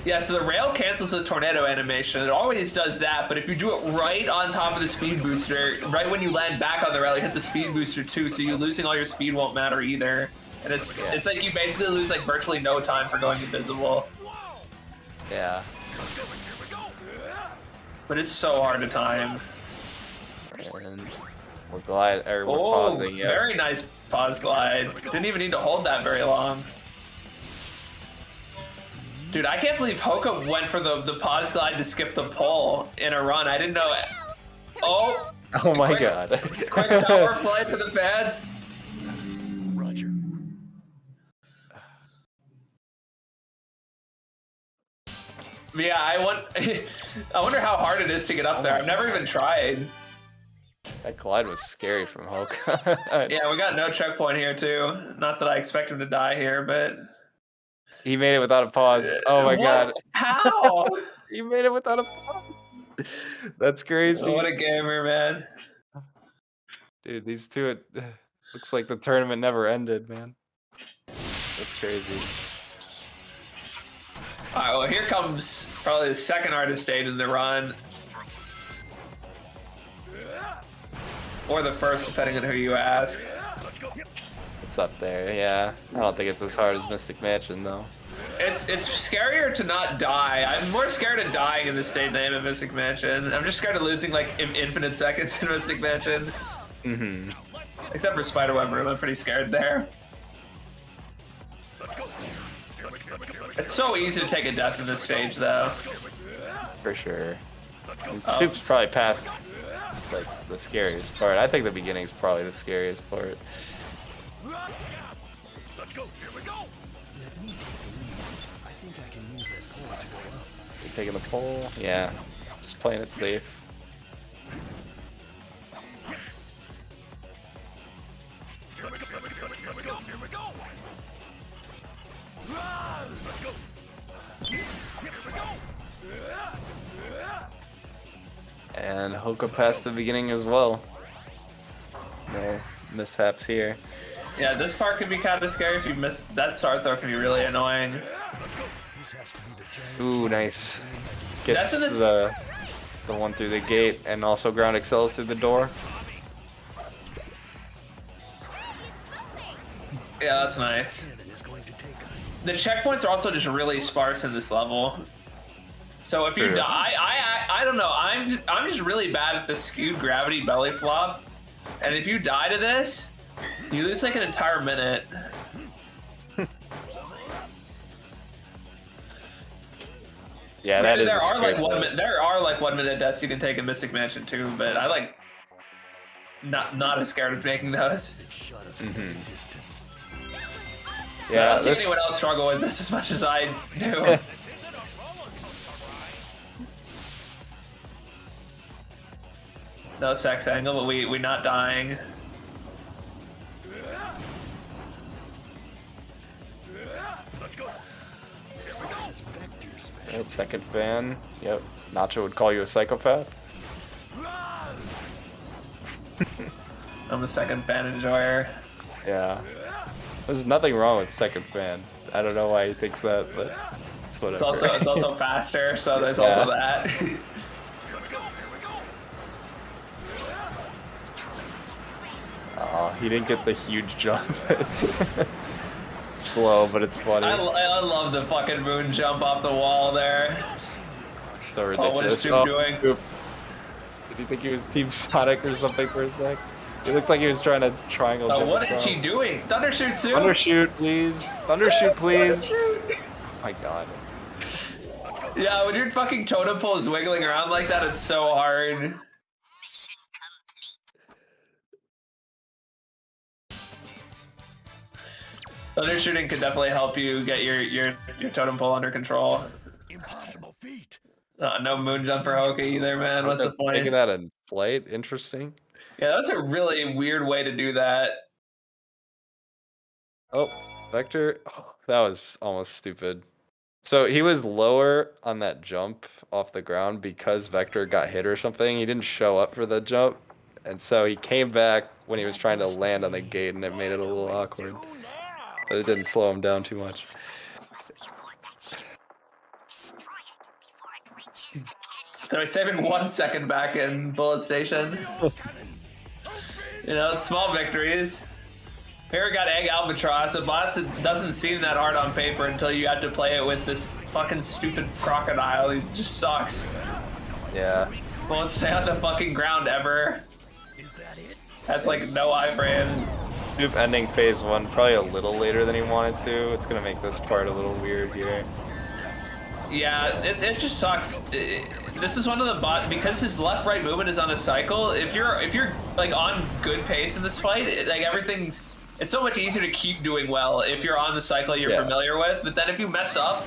Yeah, so the rail cancels the tornado animation. It always does that, but if you do it right on top of the speed booster, right when you land back on the rail, you hit the speed booster too, so you losing all your speed won't matter either. And it's like you basically lose like virtually no time for going invisible. Yeah. But it's so hard to time. And we're pausing. Yeah. Very nice pause glide. Didn't even need to hold that very long. Dude, I can't believe Hoka went for the pause glide to skip the pole in a run. I didn't know it. Oh! Oh my god. Quick power play to the pads. Roger. Yeah, I wonder how hard it is to get up there. I've never even tried. That glide was scary from Hoka. Yeah, we got no checkpoint here too. Not that I expect him to die here, but He made it without a pause. Oh my god. How? He made it without a pause. That's crazy. What a gamer, man. Dude, these two, it looks like the tournament never ended, man. That's crazy. Alright, well here comes probably the second hardest stage in the run. Or the first, depending on who you ask. It's up there, yeah. I don't think it's as hard as Mystic Mansion, though. It's scarier to not die. I'm more scared of dying in this stage than I am in Mystic Mansion. I'm just scared of losing like infinite seconds in Mystic Mansion. Mm-hmm. Except for Spiderweb Room, I'm pretty scared there. It's so easy to take a death in this stage, though. For sure. And Soup's probably past like the scariest part. I think the beginning's probably the scariest part. Let's go. Here we go. Let me I think I can use that pole to go up. You taking the pole? Yeah. Just playing it safe. Here we go. Let's go. Here we go. And Hoka passed the beginning as well. No mishaps here. Yeah, this part could be kind of scary if you miss that start throw. Can be really annoying. Ooh, nice. Gets That's in this- the one through the gate and also ground excels through the door. Yeah, that's nice. The checkpoints are also just really sparse in this level. So if you True. die, I don't know. I'm just really bad at the skewed gravity belly flop, and if you die to this, you lose like an entire minute. Yeah, that is. There a are like scary 1 point. minute. There are like 1 minute deaths you can take in Mystic Mansion too, but I like not as scared of making those. Mhm. I Yeah, don't see this. anyone else struggle with this as much as I do. No sex angle, but we not dying. Right, second fan. Yep. Nacho would call you a psychopath. I'm a second fan enjoyer. Yeah. There's nothing wrong with second fan. I don't know why he thinks that, but it's whatever. It's also faster, so there's also that. Oh, he didn't get the huge jump. Slow, but it's funny. I love the fucking moon jump off the wall there. So ridiculous. Oh, what is Soup doing? Soup. Did you think he was Team Sonic or something for a sec? It looked like he was trying to triangle. Oh, jump what is across. he doing? Thundershoot, Soup! Thundershoot, please. Thundershoot, please. Thundershoot. Oh my god. Yeah, when your fucking totem pole is wiggling around like that, it's so hard. Thundershooting could definitely help you get your totem pole under control. Impossible feat. No moon jump for Hoka either, man. What's the point? Taking that in flight, interesting. Yeah, that's a really weird way to do that. Oh, Vector. Oh, that was almost stupid. So he was lower on that jump off the ground because Vector got hit or something. He didn't show up for the jump. And so he came back when he was trying to land on the gate and it made it a little awkward. But it didn't slow him down too much. So he's saving 1 second back in Bullet Station. You know, it's small victories. Here we got Egg Albatross. A boss that doesn't seem that hard on paper until you have to play it with this fucking stupid crocodile. He just sucks. Yeah. Won't stay on the fucking ground ever. That's like no iframes. Soup ending phase 1 probably a little later than he wanted to. It's gonna make this part a little weird here. Yeah, it just sucks. This is one of the because his left-right movement is on a cycle. If you're like on good pace in this fight, it's so much easier to keep doing well if you're on the cycle you're familiar with. But then if you mess up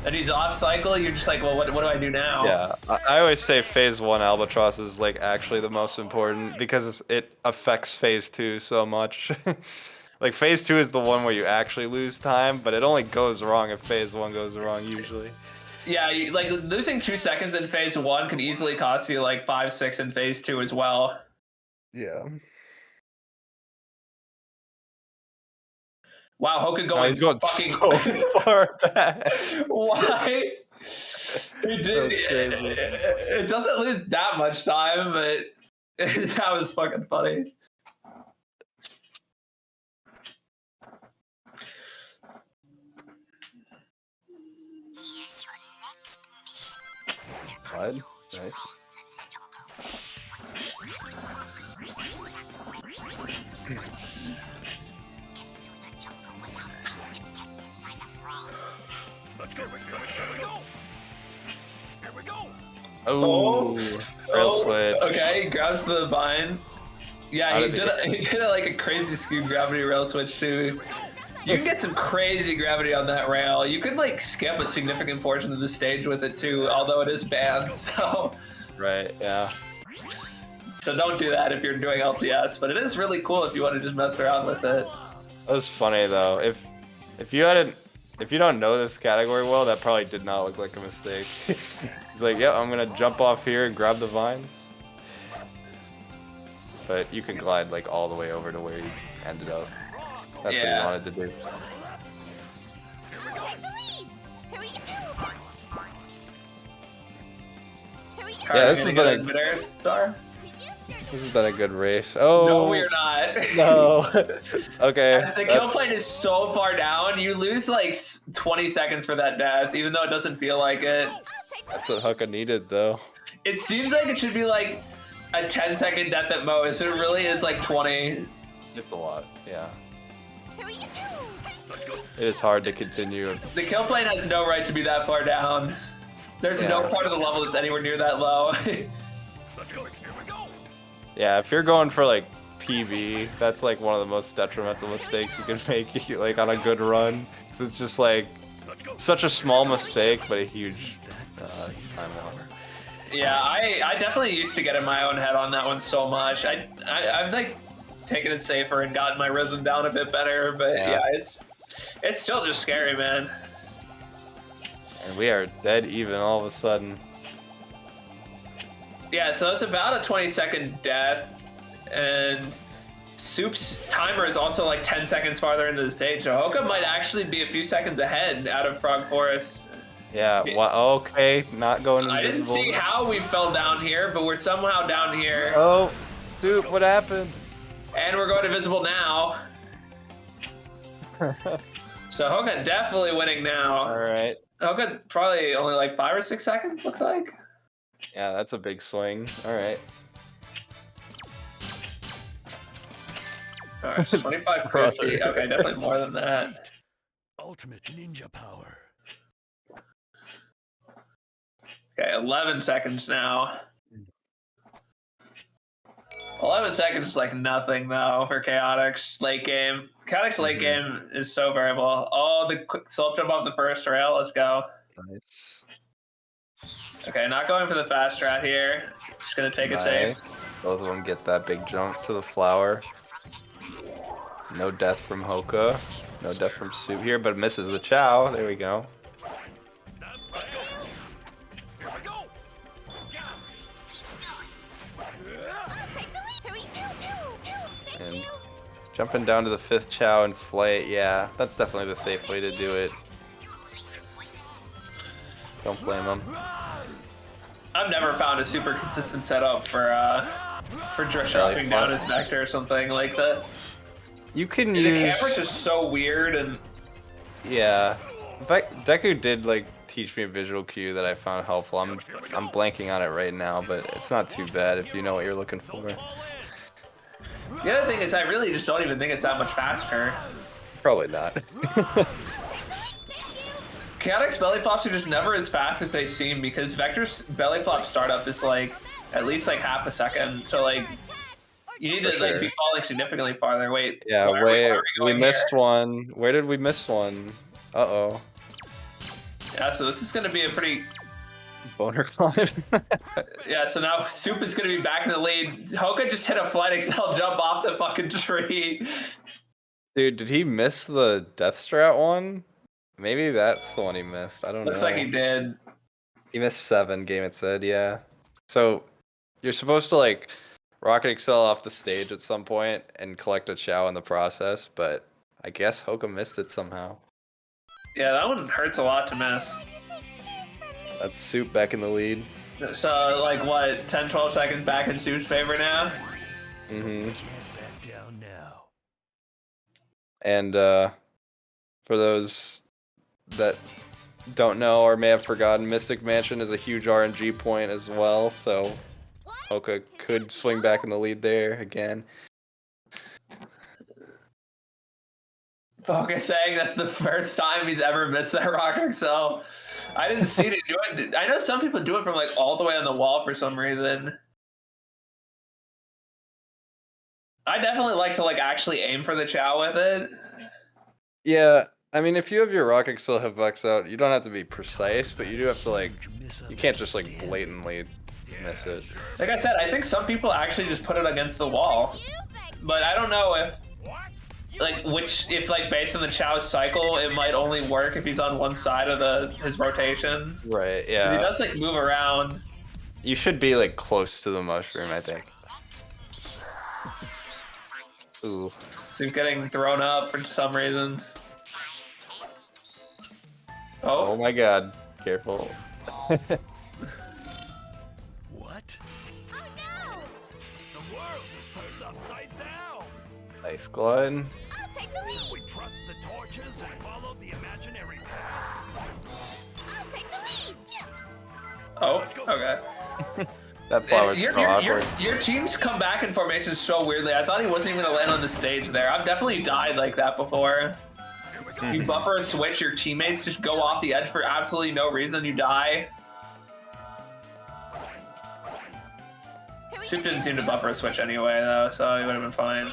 and he's off cycle, you're just like, well, what do I do now? Yeah, I always say phase 1 Albatross is like actually the most important because it affects phase 2 so much. Like phase 2 is the one where you actually lose time, but it only goes wrong if phase 1 goes wrong usually. Yeah, like losing 2 seconds in phase 1 can easily cost you like 5, 6 in phase 2 as well. Yeah. Wow, Hoka going, he's going fucking so far back. Why? That's crazy. It doesn't lose that much time, but that was fucking funny. Bud, nice. Oh, rail switch. Okay, grabs the vine. Yeah, he did like a crazy scoop gravity rail switch too. You can get some crazy gravity on that rail. You can like skip a significant portion of the stage with it too, although it is banned. So right, yeah. So don't do that if you're doing LPS. But it is really cool if you want to just mess around with it. That was funny though. If you don't know this category well, that probably did not look like a mistake. He's like, yeah, I'm gonna jump off here and grab the vines. But you can glide like all the way over to where you ended up. That's what you wanted to do. Yeah, this has been a good race. Oh no, we're not. No. Okay. The kill plane is so far down. You lose like 20 seconds for that death, even though it doesn't feel like it. That's what Hucka needed, though. It seems like it should be like a 10-second death at most. It really is like 20. It's a lot, yeah. It is hard to continue. The kill plane has no right to be that far down. There's no part of the level that's anywhere near that low. Yeah, if you're going for like PB, that's like one of the most detrimental mistakes you can make like on a good run. 'Cause it's just like such a small mistake, but a huge time loss. Yeah, I definitely used to get in my own head on that one so much. I've like taken it safer and gotten my rhythm down a bit better, but yeah, it's still just scary, man. And we are dead even all of a sudden. Yeah, so it's about a 20-second death, and Soup's timer is also like 10 seconds farther into the stage, so Hoka might actually be a few seconds ahead out of Frog Forest. Yeah, well, okay, not going invisible. I didn't see how we fell down here, but we're somehow down here. Oh, Soup, what happened? And we're going invisible now. So Hoka definitely winning now. All right. Hoka probably only like 5 or 6 seconds, looks like. Yeah, that's a big swing. All right. All right, 25.50. Okay, definitely more than that. Ultimate ninja power. Okay, 11 seconds now. 11 seconds is like nothing though for Chaotix late game. Chaotix late game is so variable. Oh, the quick slope jump off the first rail. Let's go. Nice. Okay, not going for the fast strat here. Just gonna take it safe. Both of them get that big jump to the flower. No death from Hoka. No death from Soup here, but misses the Chow. There we go. And jumping down to the 5th Chow and flay, yeah, that's definitely the safe way to do it. Don't blame him. I've never found a super consistent setup for just dropping down his vector or something like that. You can The use... camera's just so weird and... Yeah. In fact, Deku did like teach me a visual cue that I found helpful. I'm blanking on it right now, but it's not too bad if you know what you're looking for. The other thing is I really just don't even think it's that much faster. Probably not. Chaotix belly flops are just never as fast as they seem because Vector's belly flop startup is like at least like half a second. So like you need to like be falling significantly farther. Wait. Yeah, where we missed one. Where did we miss one? Uh-oh. Yeah, so this is gonna be a pretty boner climb. Yeah, so now Soup is gonna be back in the lead. Hoka just hit a flight excel jump off the fucking tree. Dude, did he miss the death strat one? Maybe that's the one he missed. I don't know. Looks like he did. He missed 7 game, it said, yeah. So you're supposed to like rocket excel off the stage at some point and collect a Chow in the process, but I guess Hoka missed it somehow. Yeah, that one hurts a lot to miss. That's Soup back in the lead. So like what, 10-12 seconds back in Soup's favor now? Mm-hmm. Back down now. And for those that don't know or may have forgotten, Mystic Mansion is a huge RNG point as well, so Hoka could swing back in the lead there again. Hoka saying that's the first time he's ever missed that rocket excel. I didn't see it do it. I know some people do it from like all the way on the wall for some reason. I definitely like to like actually aim for the Chow with it. Yeah, I mean, if you have your rocket excel hitbox out, you don't have to be precise, but you do have to like, you can't just like blatantly miss it. Like I said, I think some people actually just put it against the wall. But I don't know if like if like based on the Chow's cycle, it might only work if he's on one side of his rotation. Right, yeah. He does like move around. You should be like close to the mushroom, I think. Ooh. Soup getting thrown up for some reason. Oh my god, careful. What? Oh no! The world is turned upside down. Nice glide. Should we trust the torches and follow the imaginary path? I'll take the lead. Oh, okay. That flower's so awkward. Your teams come back in formation so weirdly. I thought he wasn't even gonna land on the stage there. I've definitely died like that before. You buffer a switch, your teammates just go off the edge for absolutely no reason, you die. Soup didn't seem to buffer a switch anyway, though, so he would have been fine.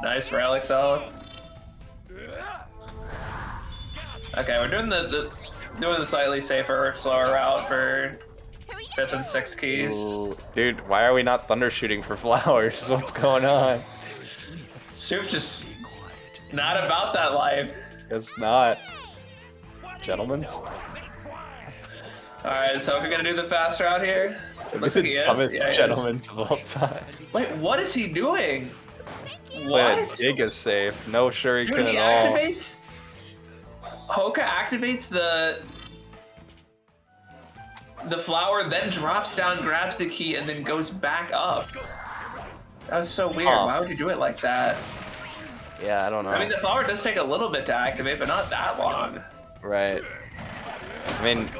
Nice rail excel. Okay, we're doing the slightly safer, slower route for 5th and 6th keys. Ooh, dude, why are we not thunder shooting for flowers? What's going on? Soup just not about that life. It's not. Gentlemen's? Alright, so we're gonna do the fast route here. Looks like he is. Dumbest Yeah, he is. gentlemen's of all time. Wait, what is he doing? Playing What? Dig is safe. No shuriken Dude, he at all. activates? Hoka activates the flower, then drops down, grabs the key, and then goes back up. That was so weird. Huh. Why would you do it like that? Yeah, I don't know. I mean, the flower does take a little bit to activate, but not that long. Right. I mean,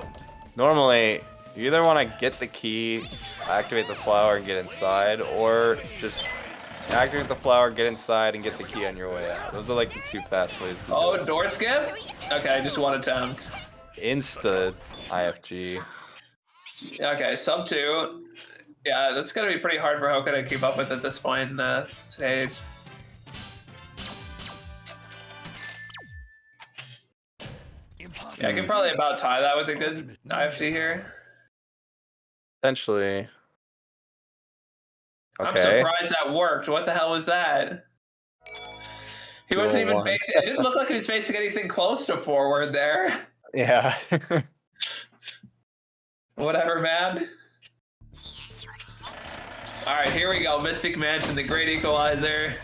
normally, you either want to get the key, activate the flower, and get inside, or just activate the flower, get inside, and get the key on your way out. Those are like the two fast ways to do it. Door skip? Okay, just one attempt. Insta IFG. Okay, sub 2. Yeah, that's gonna be pretty hard for Hoka to keep up with at this point in the stage. Yeah, I can probably about tie that with a good IFG here. Essentially. Okay. I'm surprised that worked. What the hell was that? He wasn't even facing. It didn't look like he was facing anything close to forward there. Yeah. Whatever, man. Alright, here we go. Mystic Mansion, the Great Equalizer.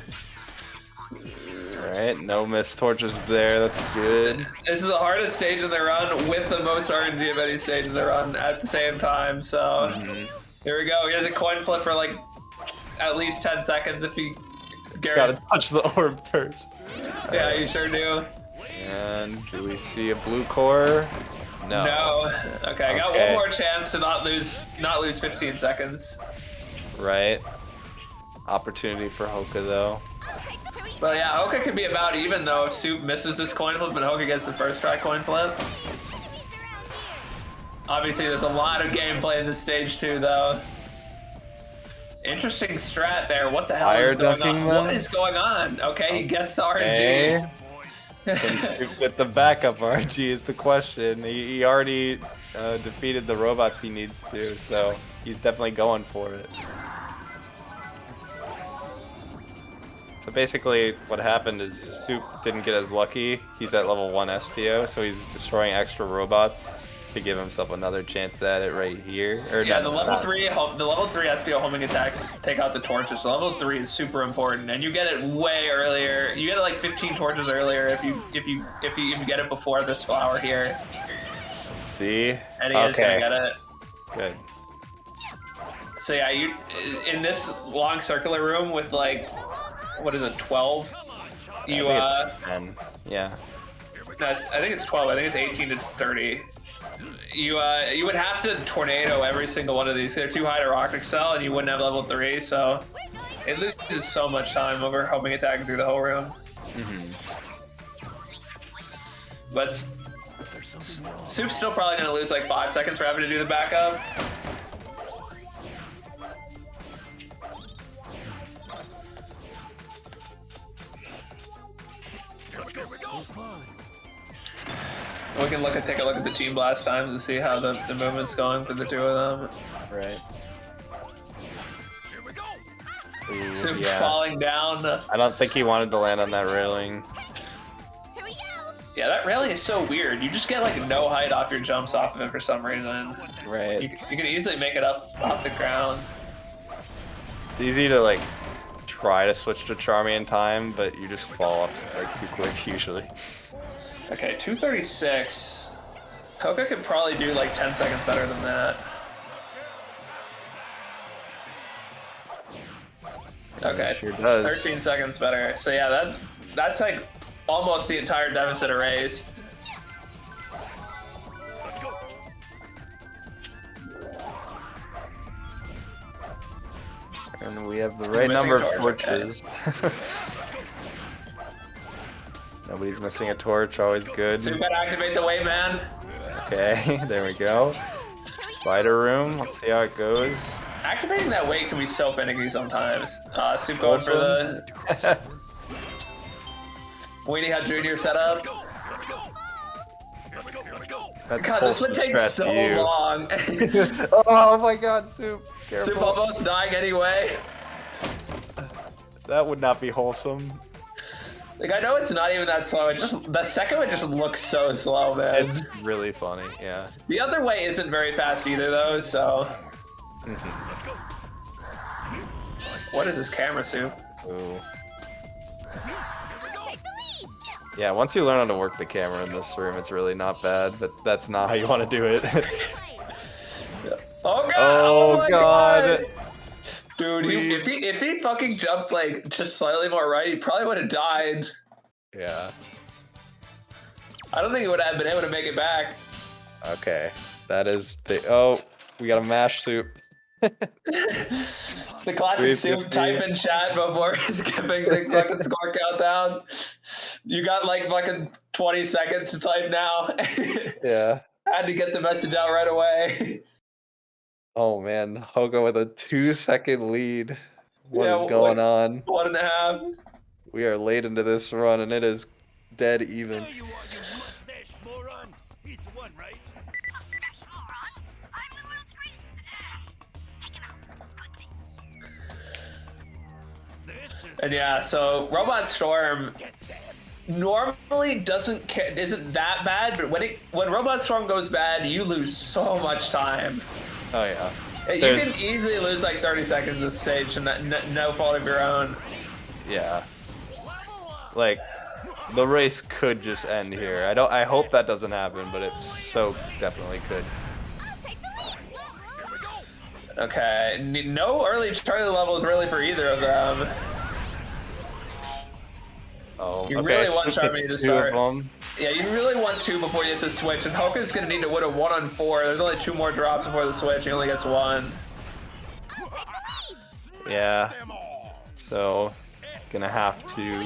Alright, no missed torches there. That's good. This is the hardest stage in the run with the most RNG of any stage in the run at the same time, so... Here we go. Here's a coin flip for like at least 10 seconds if you... Gotta touch the orb first. Yeah, you sure do. And do we see a blue core? No. No. Okay, I got one more chance to not lose 15 seconds. Right. Opportunity for Hoka though. Well, yeah, Hoka could be about even though if Soup misses this coin flip and Hoka gets the first try coin flip. Obviously, there's a lot of gameplay in this stage too, though. Interesting strat there. What the hell is going on? What is going on? Okay, he gets the RNG. Can Soup get the backup RNG is the question. He already defeated the robots he needs to, so he's definitely going for it. So basically, what happened is Soup didn't get as lucky. He's at level 1 SPO, so he's destroying extra robots to give himself another chance at it right here. Or yeah, the level 3 SPO homing attacks take out the torches. So level 3 is super important, and you get it way earlier. You get it like 15 torches earlier if you get it before this flower here. Let's see. And he is gonna get it. Good. So yeah, you in this long circular room with like, what is it, 12? You I think it's 10. Yeah. I think it's 12. I think it's 18 to 30. You would have to tornado every single one of these. They're too high to rock excel, and you wouldn't have level 3. So it loses so much time over homing attacking through the whole room. But Soup's still probably gonna lose like 5 seconds for having to do the backup. We can take a look at the team blast times to see how the movement's going for the two of them. Right. Soup falling down. I don't think he wanted to land on that railing. Yeah, that railing is so weird. You just get like no height off your jumps off of it for some reason. Right. You can easily make it up off the ground. It's easy to like try to switch to Charmy in time, but you just fall off like too quick usually. Okay, 236. Hoka could probably do like 10 seconds better than that. Okay, sure does. 13 seconds better. So yeah, that's like almost the entire deficit erased. And we have the right number of torches. Nobody's missing a torch, always good. So you gotta activate the weight, man. Okay, there we go. Spider room. Let's see how it goes. Activating that weight can be so finicky sometimes. Soup going for the Weenie had Junior set up. That's God, this would take so long. Oh my god, Soup. Careful. Soup almost dying anyway. That would not be wholesome. Like, I know it's not even that slow. It just, the second one just looks so slow, man. It's really funny, yeah. The other way isn't very fast either, though, so. What is this camera, Soup? Ooh. Yeah, once you learn how to work the camera in this room, it's really not bad, but that's not how you want to do it. Oh god! Oh, my god. Dude, if he fucking jumped like just slightly more right, he probably would have died. Yeah. I don't think he would have been able to make it back. Okay. That is big. Oh, we got a mash Soup. The classic Soup type in chat before skipping the fucking score countdown. You got like fucking 20 seconds to type now. Yeah. Had to get the message out right away. Oh man, Hoga with a 2-second lead. What is Yeah, going like on? 1.5. We are late into this run and it is dead even. And yeah, so Robot Storm normally isn't that bad, but when Robot Storm goes bad, you lose so much time. Oh yeah. You can easily lose like 30 seconds this stage and no fault of your own. Yeah. Like the race could just end here. I hope that doesn't happen, but it so definitely could. Okay, no early Charlie levels really for either of them. Oh, you okay, really want so Charmy it's to 2 start. of them. Yeah, you really want 2 before you hit the switch, and Hoka's gonna need to win a 1-on-4. There's only 2 more drops before the switch. He only gets 1. Yeah. So, gonna have to,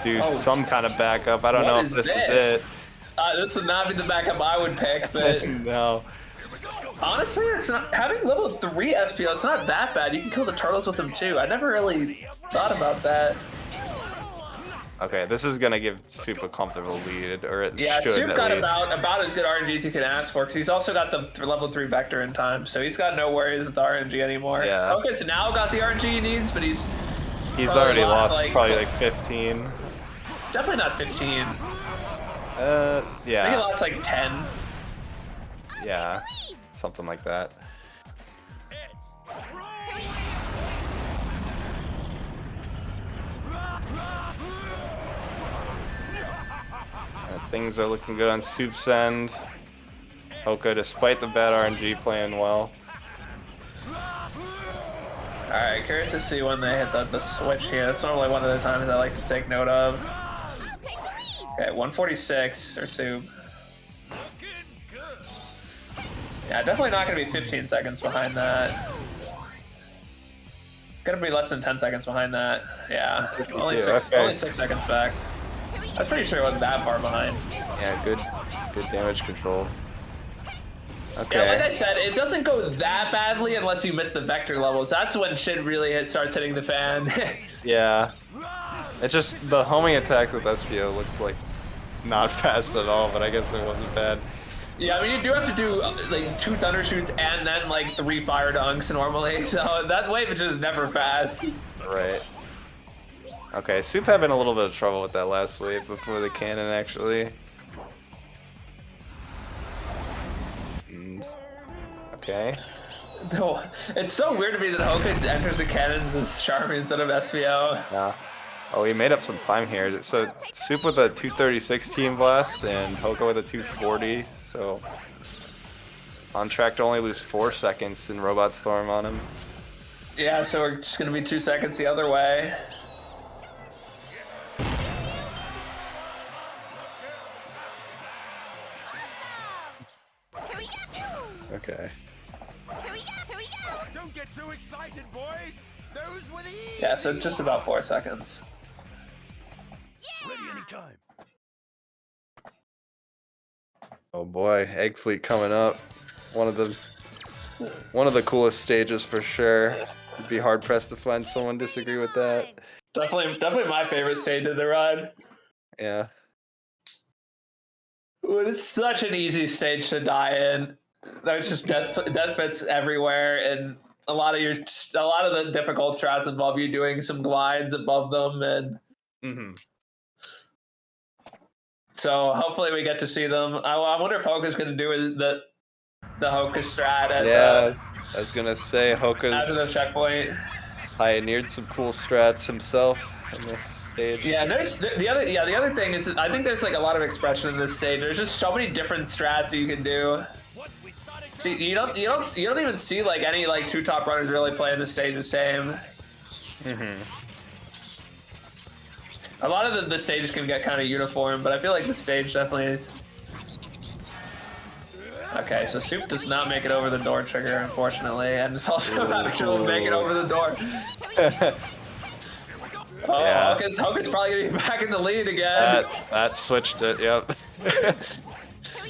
do some kind of backup. I don't know if this is it. This would not be the backup I would pick, but no. Honestly, it's not having level 3 SPO. It's not that bad. You can kill the turtles with them too. I never really thought about that. Okay, this is gonna give Soup a comfortable lead, or it Yeah, should Soup at got least. about as good RNG as you can ask for, because he's also got the level 3 vector in time, so he's got no worries with the RNG anymore. Yeah. Focus now got the RNG he needs, but he's already lost like, probably like 15. Definitely not 15. Yeah. I think he lost like 10. Yeah, something like that. Things are looking good on Soup's end. Hoka, despite the bad RNG, playing well. Alright, curious to see when they hit the switch here. That's normally one of the times I like to take note of. Okay, 146 or Soup. Yeah, definitely not going to be 15 seconds behind that. Gonna be less than 10 seconds behind that. Yeah, only 6 seconds back. I was pretty sure it wasn't that far behind. Yeah, good damage control. Okay. Yeah, like I said, it doesn't go that badly unless you miss the vector levels. That's when shit really starts hitting the fan. Yeah. It just, the homing attacks with SPO looked like not fast at all, but I guess it wasn't bad. Yeah, I mean, you do have to do like 2 thunder shoots and then like 3 fire dunks normally, so that wave is just never fast. Right. Okay, Soup having a little bit of trouble with that last wave before the cannon, actually. Okay. No, it's so weird to me that Hoka enters the cannons as Charmy instead of SVO. Yeah. Oh, he made up some time here. So Soup with a 236 team blast and Hoka with a 240. So on track to only lose 4 seconds in Robot Storm on him. Yeah, so we're just gonna be 2 seconds the other way. Okay. Don't get too excited, boys. Those were the Yeah, so just about 4 seconds. Ready anytime. Oh boy, Egg Fleet coming up. One of the coolest stages for sure. You'd be hard pressed to find someone disagree with that. Definitely my favorite stage of the run. Yeah. Well, it's such an easy stage to die in. There's just death fits everywhere, and a lot of the difficult strats involve you doing some glides above them, and so hopefully we get to see them. I wonder if Hoka's going to do the Hoka strat at I was gonna say Hoka's after the checkpoint. Pioneered some cool strats himself in this stage. Yeah, there's the other thing is I think there's like a lot of expression in this stage. There's just so many different strats that you can do. See, you don't even see like any like two top runners really playing the stage the same. A lot of the stages can get kind of uniform, but I feel like the stage definitely is. Okay, so Soup does not make it over the door trigger, unfortunately, and it's also not able to make it over the door. Yeah. Hoka's probably gonna be back in the lead again. That switched it. Yep.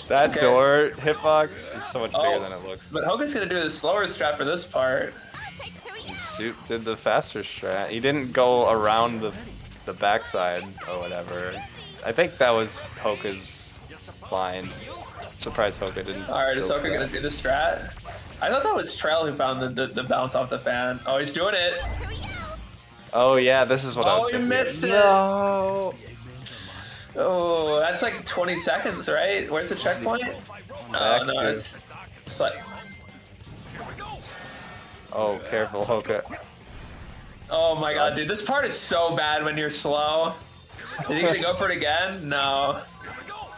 That door hitbox is so much bigger than it looks. But Hoka's gonna do the slower strat for this part. And Soup did the faster strat. He didn't go around the backside or whatever. I think that was Hoka's line. Surprised Hoka didn't. Alright, is Hoka gonna do the strat? I thought that was Trail who found the bounce off the fan. Oh, he's doing it. Oh yeah, this is what I was thinking. Oh, you missed it. No. Oh, that's like 20 seconds, right? Where's the checkpoint? Oh, no, it's like... Oh, careful, Hoka. Oh my god, dude, this part is so bad when you're slow. Is he gonna go for it again? No.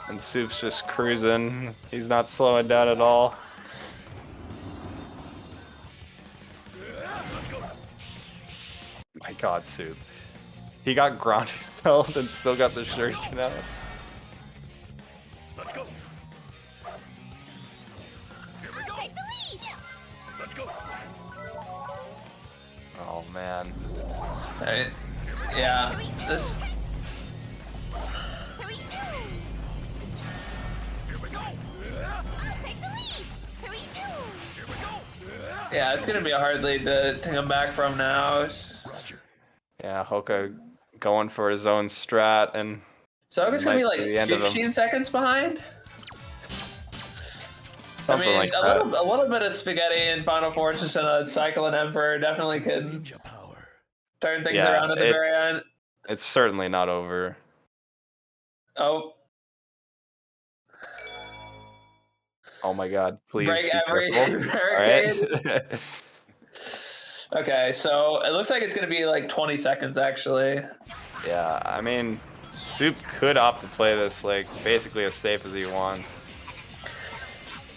And Soup's just cruising. He's not slowing down at all. My god, Soup. He got ground spelled and still got the shuriken out. Let's go. Here we go. Let's go. Oh man. Alright. Yeah, this... Yeah, it's gonna be a hard lead to come back from now. Yeah, Hoka going for his own strat and... So Hoka's gonna be like the end of him. 15 seconds behind? Something like a that. little bit of spaghetti in Final Fortress and a Cycle and Emperor definitely could turn things around at the very end. It's certainly not over. Oh. Oh my god, please Break be every careful. barricade. Alright. Okay, so it looks like it's gonna be like 20 seconds actually. Yeah, I mean, Soup could opt to play this like basically as safe as he wants.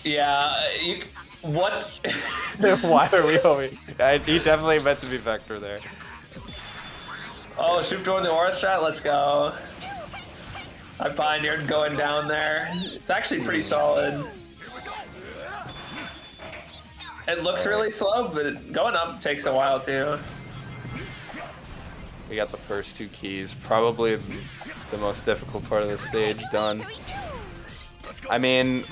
Yeah, what? Why are we hoping? He definitely meant to be Vector there. Oh, Soup doing the Aura strat, let's go. I pioneered going down there. It's actually pretty solid. It looks really slow, but going up takes a while too. We got the first two keys, probably the most difficult part of the stage done. I mean,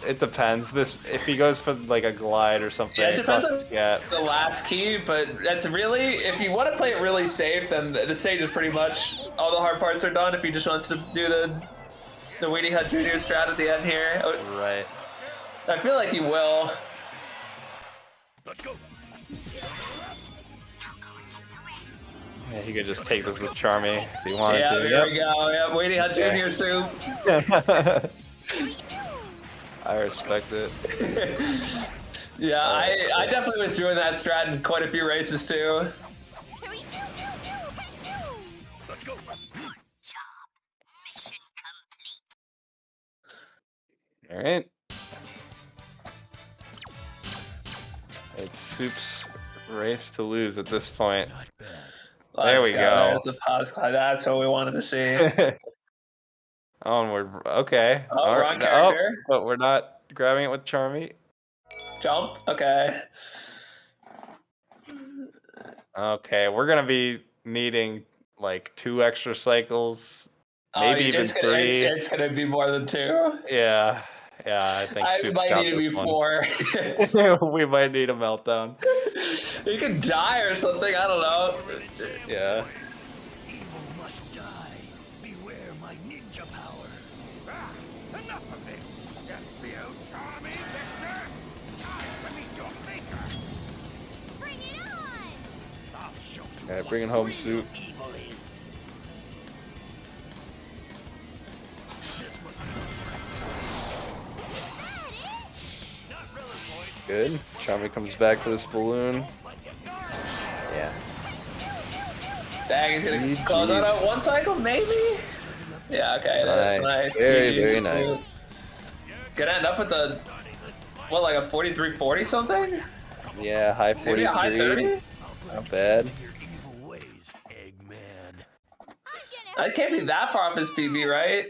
it depends. If he goes for like a glide or something, Yeah, it depends on yeah. the last key, but that's really, if you want to play it really safe, then the stage is pretty much, all the hard parts are done if he just wants to do the Weenie Hut Jr. strat at the end here. Right. I feel like he will. Let's go. Yeah, he could just take this with Charmy if he wanted Yeah, to. there we go. Yeah, Weenie Hut Jr. Soup. I respect it. Yeah, I definitely was doing that strat in quite a few races too. Let's go. All right. It's Soup's race to lose at this point. There we go. There's the pause glide. That's what we wanted to see. Onward. Okay. Oh, wrong character. But we're not grabbing it with Charmy. Jump. Okay. Okay, we're gonna be needing like 2 extra cycles, maybe even 3. It's gonna be more than 2. Yeah, Yeah, I think I Soup's might got need to this be one. 4. We might need a meltdown. He could die or something. I don't know. Yeah. Evil must die. Beware my ninja power. Ah, enough of this. Just be out, Charmy, Victor. Time to meet your maker. Bring it on. I'll show you Alright, what bringing home real Soup. evil is. This must be not really, boys. Good. Charmy comes back for this balloon. Yeah. Dang, he's gonna GG's. close that out 1 cycle, maybe? Yeah, okay, that's nice. Very, GG's, very nice. Soup. Gonna end up with a, what, like a 43-40 something? Yeah, high 43. Maybe a high 30? Not bad. That can't be that far off his PB, right?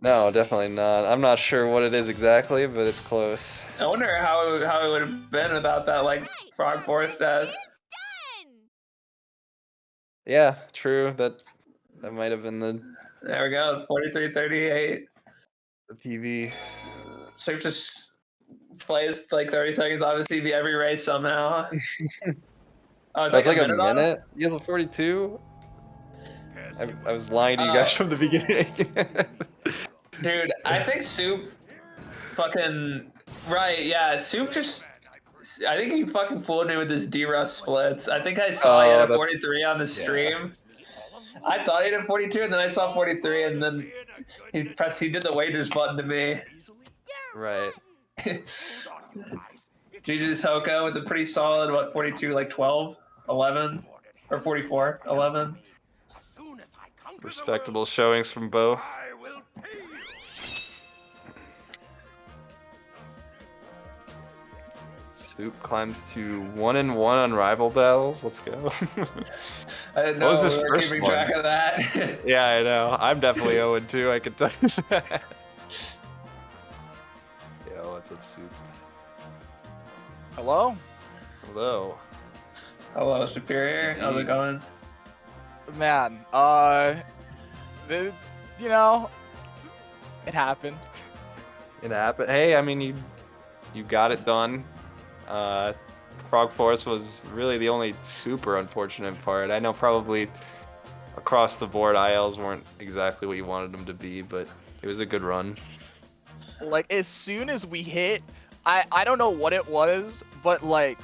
No, definitely not. I'm not sure what it is exactly, but it's close. I wonder how it would have been without that, like, Frog Force death. Yeah, true. That might have been the There we go, 43-38. PB. Soup just plays like 30 seconds off his CB every race somehow. Oh, it's That's like like a minute off? He has a 42? I was lying to you guys from the beginning. Dude, I think Soup fucking... Right, yeah, Soup just... I think he fucking fooled me with his D-Rust splits. I think I saw he had a 43 on the stream. I thought he did 42, and then I saw 43, and then he did the wagers button to me. Right. GG's Hoka with a pretty solid, what, 42, like 12, 11, or 44, 11. Respectable showings from both. Soup climbs to 1-1 on rival battles. Let's go. I didn't know What was this we were first keeping one? track of that. Yeah, I know. I'm definitely 0-2. I can tell you that. Yo, what's up, Soup? Hello? Hello. Hello, Superior. How's it going? Man, you know, it happened. It happened. Hey, I mean, you got it done. Frog Force was really the only super unfortunate part. I know probably across the board ILs weren't exactly what you wanted them to be, but it was a good run. Like, as soon as we hit, I don't know what it was, but like,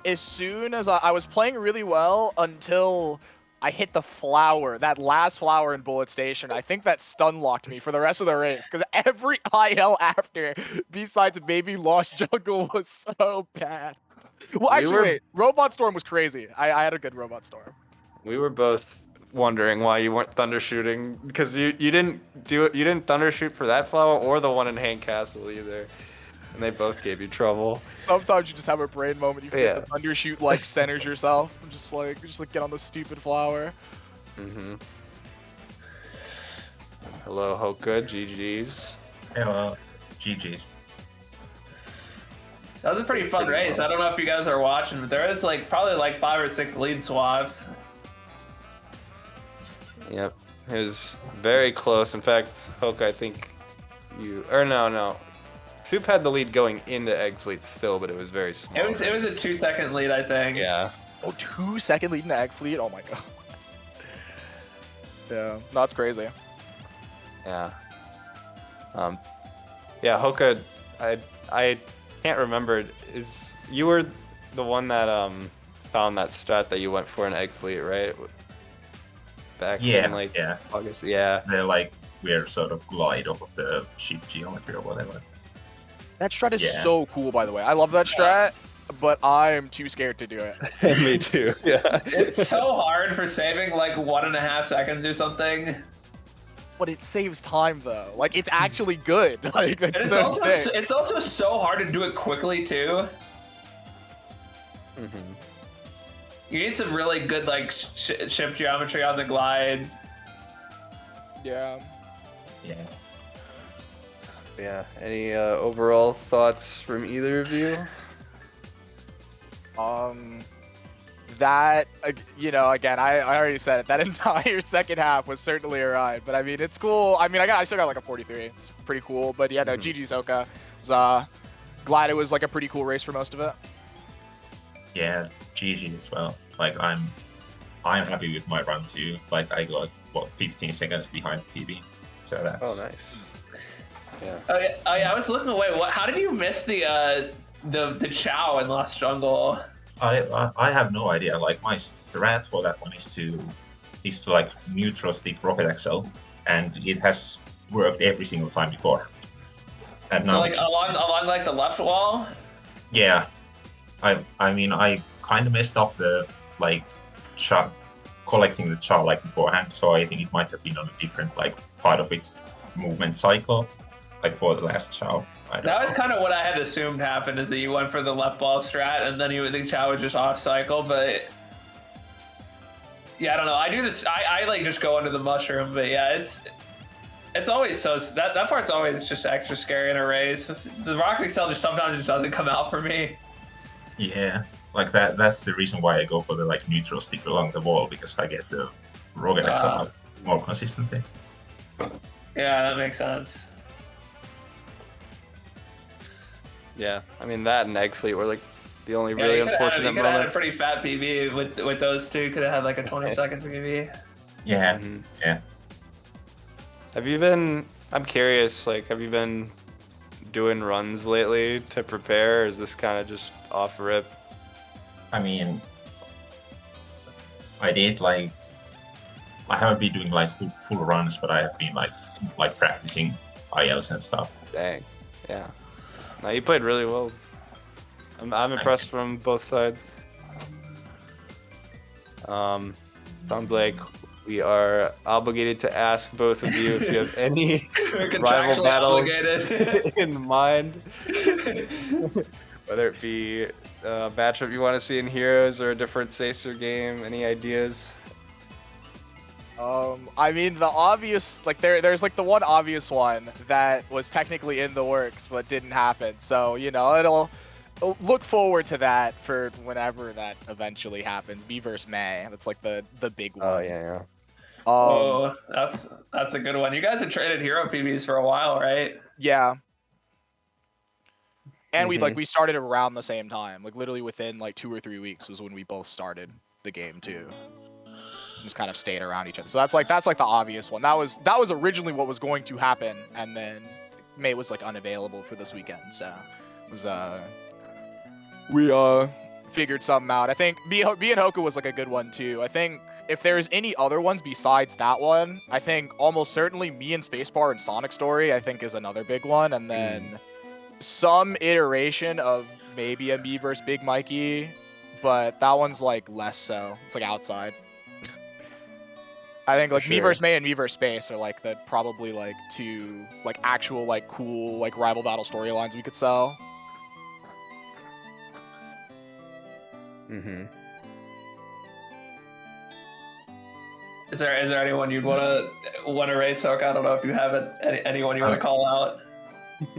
as soon as I was playing really well until I hit the flower, that last flower in Bullet Station. I think that stun locked me for the rest of the race because every IL after, besides maybe Lost Jungle, was so bad. Well, actually, wait, Robot Storm was crazy. I had a good Robot Storm. We were both wondering why you weren't thunder shooting because you didn't do it. You didn't thunder shoot for that flower or the one in Hank Castle either, and they both gave you trouble. Sometimes you just have a brain moment. You forget Yeah. to undershoot like centers yourself. And just like get on the stupid flower. Mm-hmm. Hello, Hoka. GG's. Hello. GG's. That was a pretty fun race. I don't know if you guys are watching, but there was like probably like 5 or 6 lead swaps. Yep. It was very close. In fact, Hoka, I think you... Or no. Soup had the lead going into Egg Fleet still, but it was very small. It was a 2-second lead, I think. Yeah. Oh, 2-second lead in Egg Fleet? Oh my god. Yeah, that's crazy. Yeah. Yeah, Hoka, I can't remember. You were the one that found that strat that you went for in Egg Fleet, right? Back in like August. Yeah. They're like weird sort of glide off of the ship geometry or whatever. That strat is so cool, by the way. I love that strat, but I'm too scared to do it. Me too. Yeah. It's so hard for saving like 1.5 seconds or something. But it saves time though. Like it's actually good. Like that's And so sick. it's also so hard to do it quickly too. Mm-hmm. You need some really good like ship geometry on the glide. Yeah. Yeah. Yeah. Any overall thoughts from either of you? that, again, I already said it. That entire second half was certainly a ride, but I mean, it's cool. I mean, I still got like a 43. It's pretty cool, but yeah, no, GG's Hoka. Was glad it was like a pretty cool race for most of it. Yeah, GG as well. Like I'm happy with my run too. Like I got 15 seconds behind PB. So that's. Oh, nice. Yeah. Oh yeah. I was looking away. How did you miss the Chow in Lost Jungle? I have no idea. Like my strat for that one is to like neutral stick Rocket Axel, and it has worked every single time before. And So now like along like the left wall. yeah, I mean I kind of messed up the like collecting the char like beforehand, so I think it might have been on a different like part of its movement cycle, like for the last chow. That was kind of what I had assumed happened, is that you went for the left ball strat and then you would think Chow was just off cycle, but yeah, I don't know. I do this. I like just go under the mushroom, but yeah, it's always so that part's always just extra scary in a race. The Rocket Excel just sometimes just doesn't come out for me. Yeah, like that's the reason why I go for the like neutral stick along the wall, because I get the Rocket Axel out more consistently. Yeah, that makes sense. Yeah, I mean that and Egg Fleet were like the only really you unfortunate could have had a moment. pretty fat PB with those two. Could have had like a 20-second PB. Yeah, yeah. Have you been? I'm curious. Like, have you been doing runs lately to prepare, or is this kind of just off rip? I mean, I did like. I haven't been doing like full runs, but I have been like practicing ILs and stuff. Dang. Yeah. No, you played really well. I'm impressed from both sides. Sounds like we are obligated to ask both of you if you have any rival battles in mind. Whether it be a matchup you want to see in Heroes or a different Sacer game, any ideas? I mean, the obvious, like, there's like the one obvious one that was technically in the works but didn't happen. So, it'll look forward to that for whenever that eventually happens. Me versus May. That's like the big one. Oh yeah. That's a good one. You guys have traded hero PBs for a while, right? Yeah. And we started around the same time. Like literally within like 2 or 3 weeks was when we both started the game too. Just kind of stayed around each other. So that's like the obvious one. That was originally what was going to happen, and then May was like unavailable for this weekend. So it was we figured something out. I think me and Hoka was like a good one too. I think if there's any other ones besides that one, I think almost certainly me and Spacebar and Sonic Story I think is another big one, and then some iteration of maybe a me versus Big Mikey, but that one's like less so. It's like outside. I think like me versus May and me versus Space are like the probably like two like actual like cool like rival battle storylines we could sell. Is there anyone you'd want to race, Hook? I don't know if you have anyone you want to call out.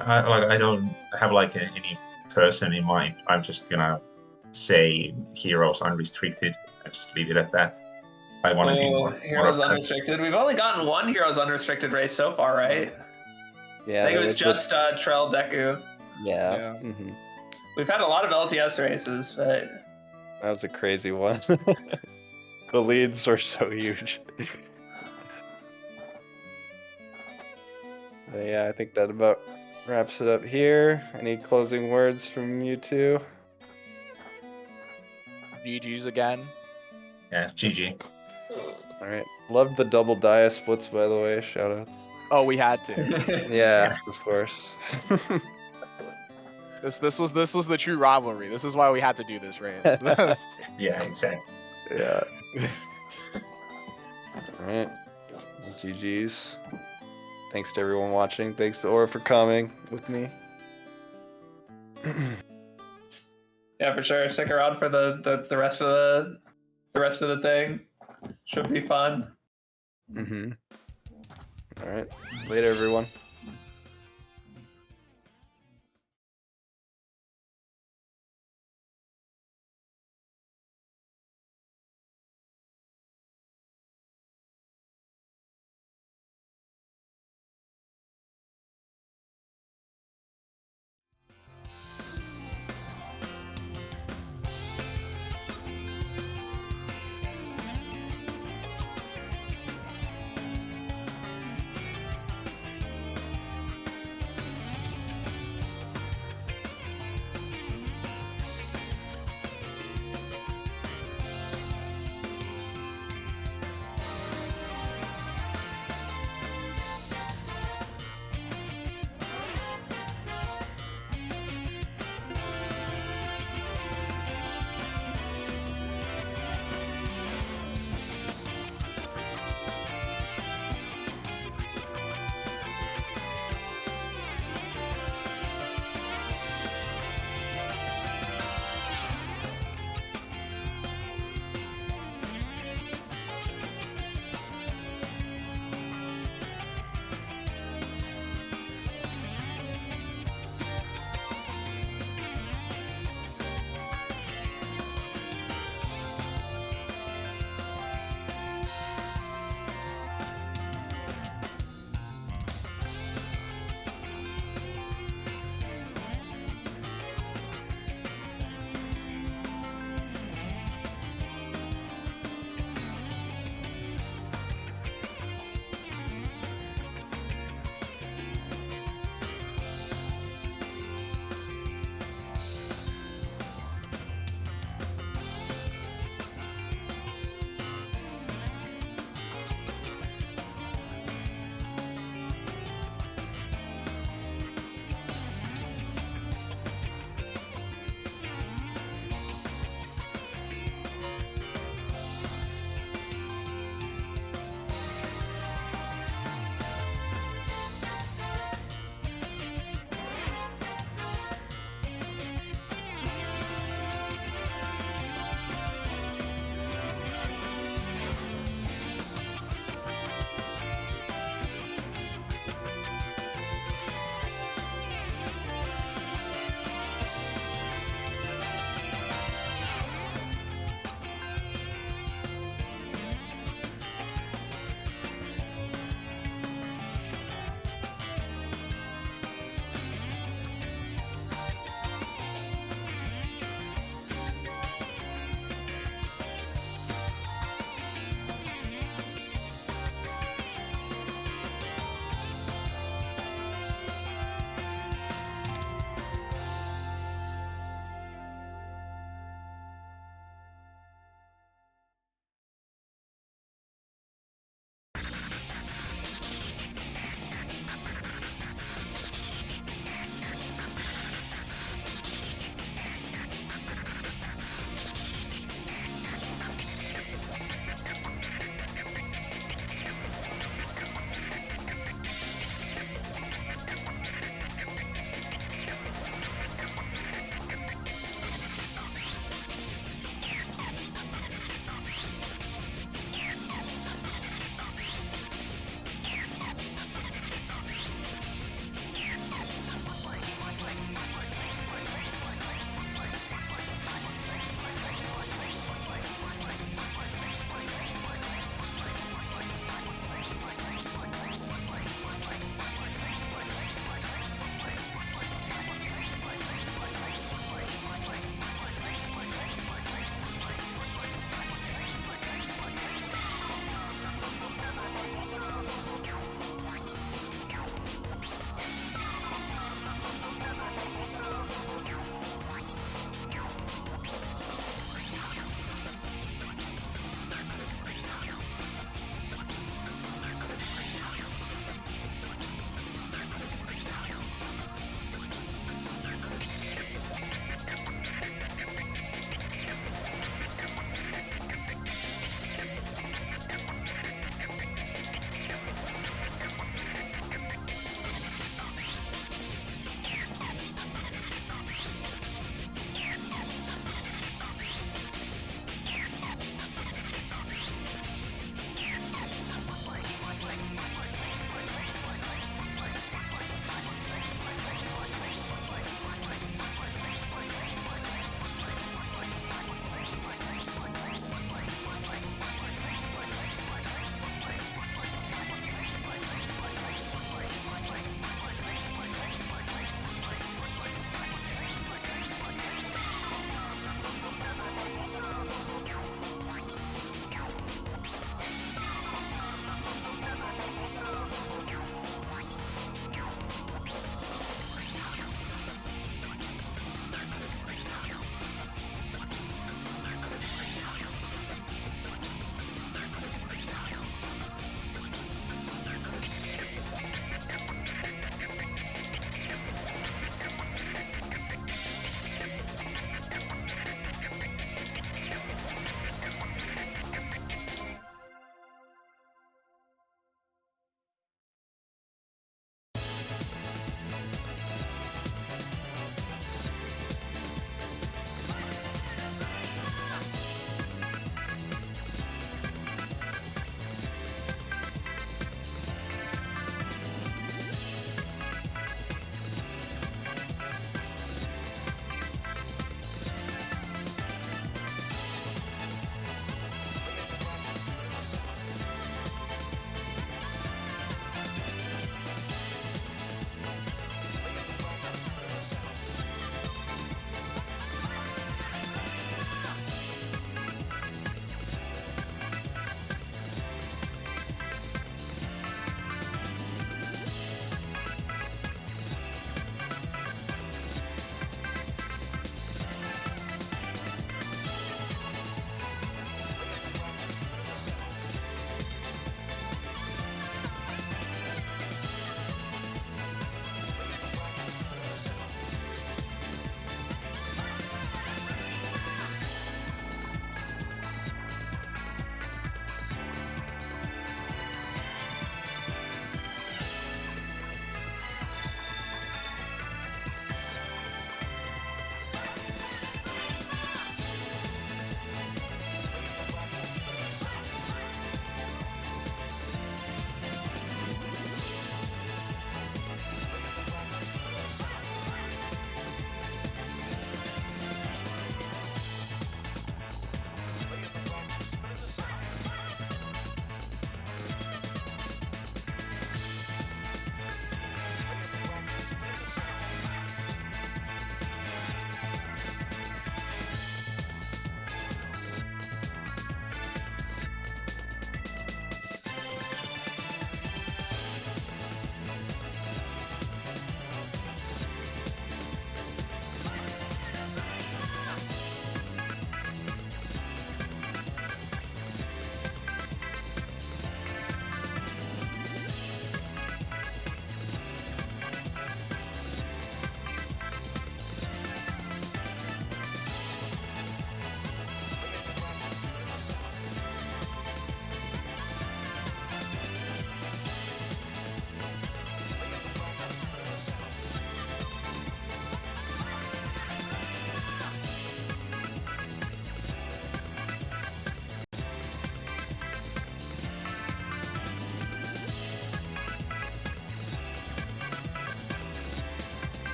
I don't have like any person in mind. I'm just gonna say Heroes Unrestricted and just leave it at that. I want to see more. Heroes Unrestricted. We've only gotten one Heroes Unrestricted race so far, right? Yeah. I think it was just Trell Deku. Yeah. We've had a lot of LTS races, but that was a crazy one. The leads were so huge. But yeah, I think that about wraps it up here. Any closing words from you two? GG's again. Yeah, GG. All right. Loved the double dia splits, by the way. Shoutouts. Oh, we had to. Yeah, of course. This was the true rivalry. This is why we had to do this race. Yeah, exactly. Yeah. All right. GG's. Thanks to everyone watching. Thanks to Aura for coming with me. yeah, for sure. Stick around for the rest of the thing. Should be fun. All right. Later, everyone.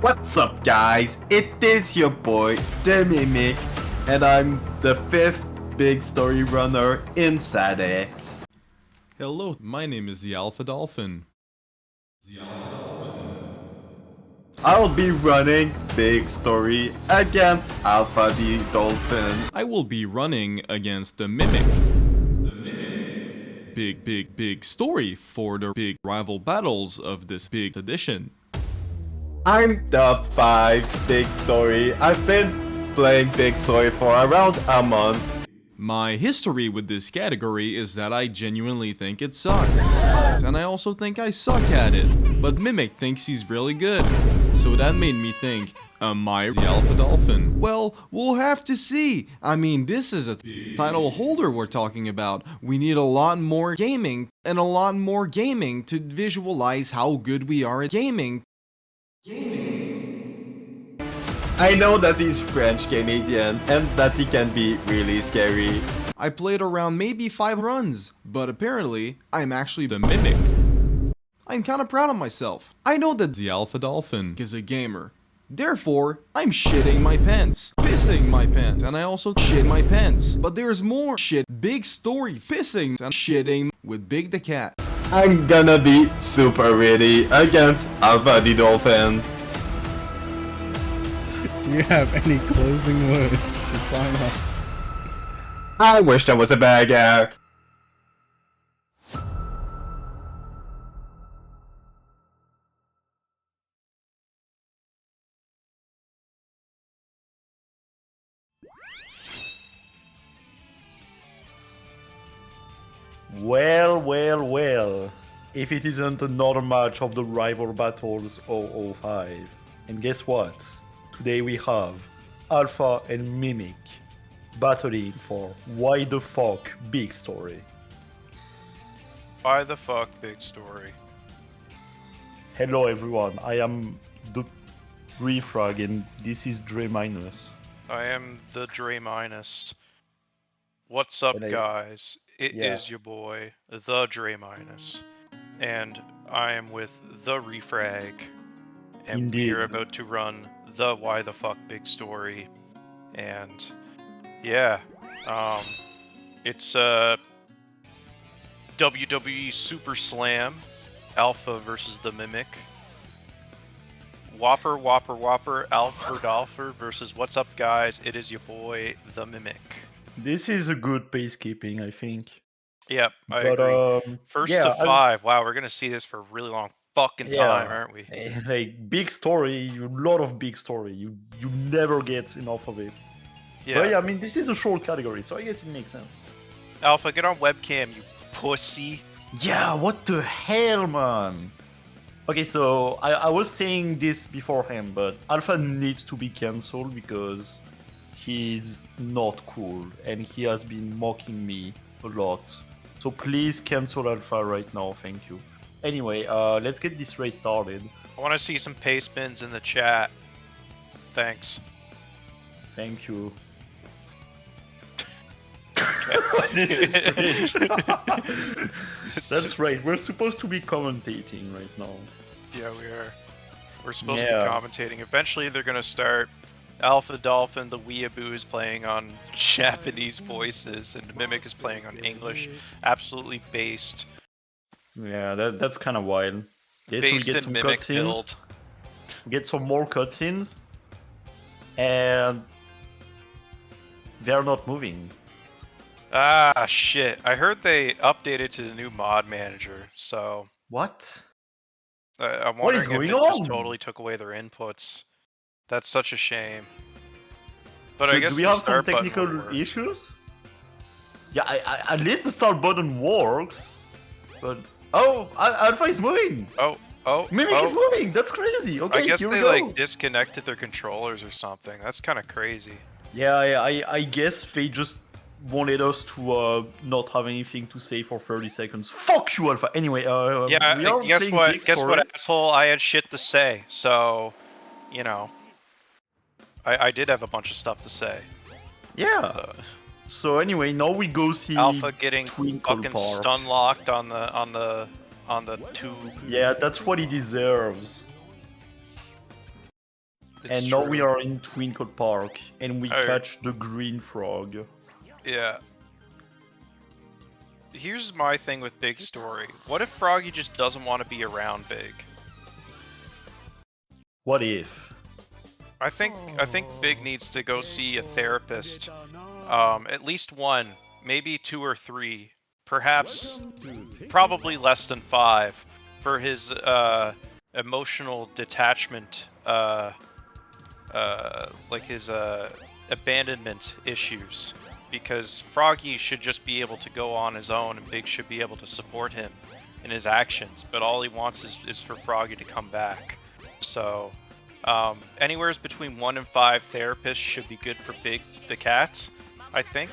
What's up, guys? It is your boy, the Mimic, and I'm the 5th big story runner in SADX. Hello, my name is the Alpha Dolphin. I'll be running big story against Alpha the Dolphin. I will be running against the Mimic. Big story for the big rival battles of this big edition. I'm the 5 big story. I've been playing big story for around a month. My history with this category is that I genuinely think it sucks. And I also think I suck at it. But Mimic thinks he's really good. So that made me think, am I the Alpha Dolphin? Well, we'll have to see. I mean, this is a title holder we're talking about. We need a lot more gaming, and a lot more gaming to visualize how good we are at gaming. I know that he's French Canadian and that he can be really scary. I played around maybe 5 runs, but apparently, I'm actually the Mimic. I'm kinda proud of myself. I know that the Alpha Dolphin is a gamer. Therefore, I'm shitting my pants, pissing my pants, and I also shit my pants. But there's more shit, big story, pissing and shitting with Big the Cat. I'm gonna be super ready against Alpha the Dolphin. Do you have any closing words to sign off? I wish there was a bagger. Well. If it isn't another match of the Rival Battles 005. And guess what? Today we have Alpha and Mimic battling for Why the Fuck Big Story. Why the fuck big story? Hello everyone, I am the Refrag and this is Dre Minus. I am the Dre Minus. What's up, guys? It is your boy, the Dre Minus, and I am with the Refrag, and we are about to run the Why the Fuck Big Story, and yeah, it's WWE Super Slam, Alpha versus the Mimic. Whopper, Alpha Dolpher versus What's Up, guys? It is your boy, the Mimic. This is a good pacekeeping, I think. Yep, I agree. First to 5. Wow, we're gonna see this for a really long fucking time, aren't we? Like big story, a lot of big story. You never get enough of it. Yeah. But yeah, I mean this is a short category, so I guess it makes sense. Alpha, get on webcam, you pussy. Yeah, what the hell, man? Okay, so I was saying this beforehand, but Alpha needs to be cancelled because he's not cool and he has been mocking me a lot. So please cancel Alpha right now, thank you. Anyway, let's get this race started. I want to see some pace spins in the chat. Thanks. Thank you. This is cringe. That's right, we're supposed to be commentating right now. Yeah, we are. We're supposed to be commentating. Eventually they're going to start Alpha Dolphin, the weeaboo, is playing on Japanese voices, and the Mimic is playing on English. Absolutely based. Yeah, that's kind of wild. Yes, Based we get in some Mimic cutscenes. build. Get some more cutscenes, and they're not moving. Ah, shit. I heard they updated to the new mod manager, so... What? I'm What is wondering if going it just on? totally took away their inputs. That's such a shame. But I Do guess we the have some start button technical would work. issues? Yeah, at least the start button works. But oh, Alpha is moving. Oh, Mimic is moving. That's crazy. Okay, I guess here they we go. like disconnected their controllers or something. That's kind of crazy. Yeah, I guess they just wanted us to not have anything to say for 30 seconds. Fuck you, Alpha. Anyway, Yeah, we are guess playing what? Big Guess Story. what, asshole? I had shit to say, so you know, I did have a bunch of stuff to say. Yeah. So anyway, now we go see Alpha getting Twinkle fucking Park. stun locked on the tube. Yeah, that's what he deserves. and now we are in Twinkle Park, and we Oh. catch the green frog. Yeah. Here's my thing with Big Story. What if Froggy just doesn't want to be around Big? What if? I think Big needs to go see a therapist. At least one, maybe 2 or 3, perhaps probably less than 5, for his emotional detachment, like his abandonment issues. Because Froggy should just be able to go on his own, and Big should be able to support him in his actions. But all he wants is for Froggy to come back. So, anywhere between 1 and 5 therapists should be good for Big the cat, I think.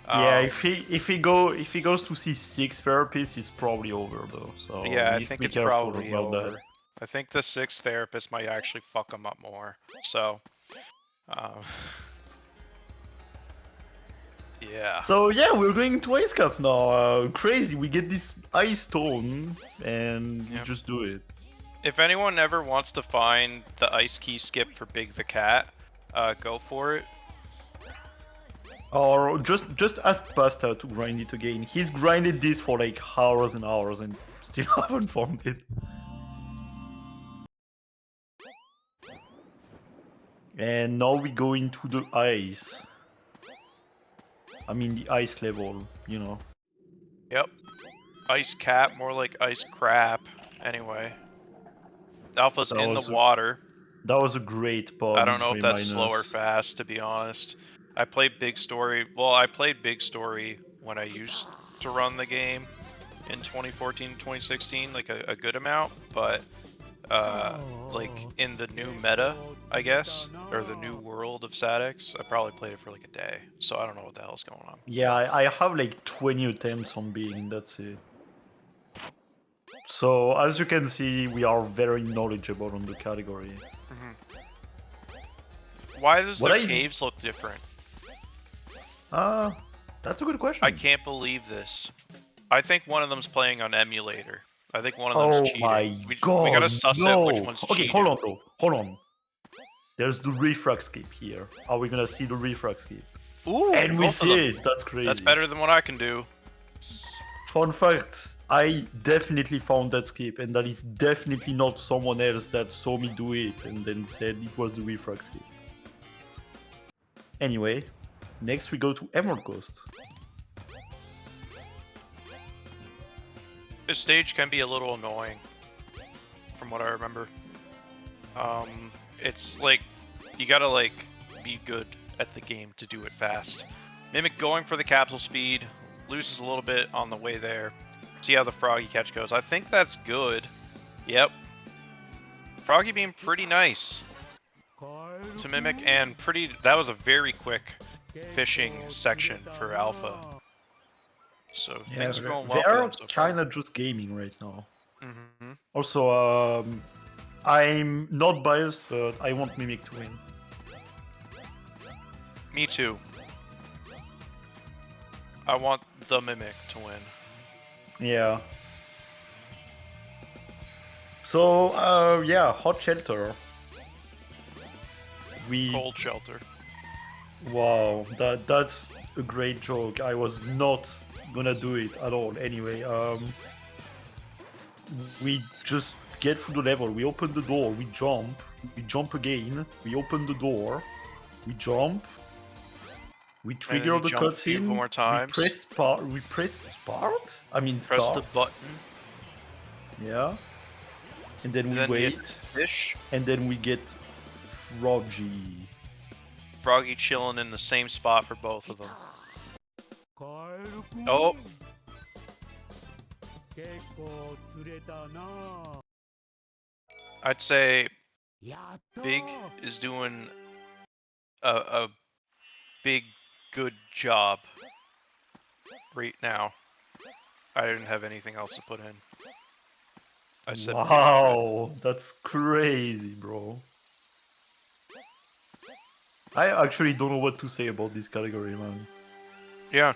Yeah, if he goes to see 6 therapists, it's probably over though. So yeah, we I need to think be it's careful probably about over. that. I think the 6th therapist might actually fuck him up more. So, yeah. So yeah, we're going to Ice Cup now. Crazy, we get this ice stone, and we just do it. If anyone ever wants to find the ice key skip for Big the cat, go for it. Or just ask Pasta to grind it again. He's grinded this for like hours and hours and still haven't found it. And now we go into the ice. I mean the ice level, you know. Yep. Ice cat, more like ice crap. Anyway. Alpha's in the water. That was a great pod. I don't know if that's slow or fast, to be honest. I played Big Story. Well, I played Big Story when I used to run the game in 2014, 2016, like a good amount, but like in the new meta, I guess, or the new world of Sadix, I probably played it for like a day, so I don't know what the hell's going on. Yeah, I have like 20 attempts on being, that's it. So as you can see, we are very knowledgeable on the category. Why does their caves look different? That's a good question. I can't believe this. I think one of them's playing on emulator. I think one of them's cheating. My we god, gotta suss out which one's cheating. hold on though, hold on. There's the refrag skip here. Are we gonna see the refrag skip? Ooh, and we both of see them. it, that's crazy. That's better than what I can do. Fun fact, I definitely found that skip, and that is definitely not someone else that saw me do it and then said it was the refrag skip. Anyway, next we go to Emerald Coast. This stage can be a little annoying, from what I remember. It's like, you gotta like, be good at the game to do it fast. Mimic going for the capsule speed, loses a little bit on the way there. See how the Froggy catch goes. I think that's good. Yep. Froggy being pretty nice to Mimic, and that was a very quick fishing section for Alpha. So Yeah, things are going well they're for them so far. kinda just gaming right now. Mm-hmm. Also, I'm not biased, but I want Mimic to win. Me too. I want the Mimic to win. Yeah. So, yeah, Hot Shelter. Cold Shelter. Wow, that's a great joke. I was not gonna do it at all. Anyway, we just get through the level. We open the door. We jump again. We open the door. We jump. We trigger the jump a few cutscene. more times. We press start. I mean, Press start. the button. Yeah. And then we Then we wait. get fish. And then we get Froggy. Froggy chilling in the same spot for both of them. Oh. I'd say Big is doing a big good job right now. I didn't have anything else to put in. I said wow, that's crazy, bro. I actually don't know what to say about this category, man. Yeah.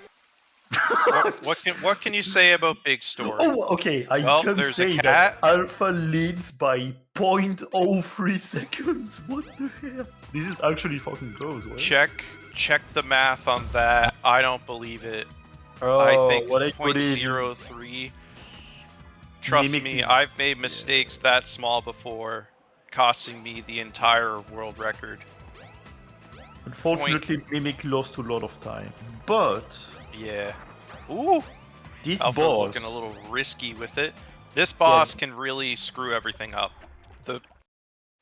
What can you say about Big Story? Oh, okay. I Well, can there's say a that cat. Alpha leads by 0.03 seconds. What the hell? This is actually fucking close. Right? Check the math on that. I don't believe it. Oh, I think what I believe is 0.03. Trust Mimic me, is- I've made mistakes that small before, costing me the entire world record. Unfortunately, Mimic lost a lot of time. But Yeah. Ooh. this Alpha boss looking a little risky with it. This boss can really screw everything up.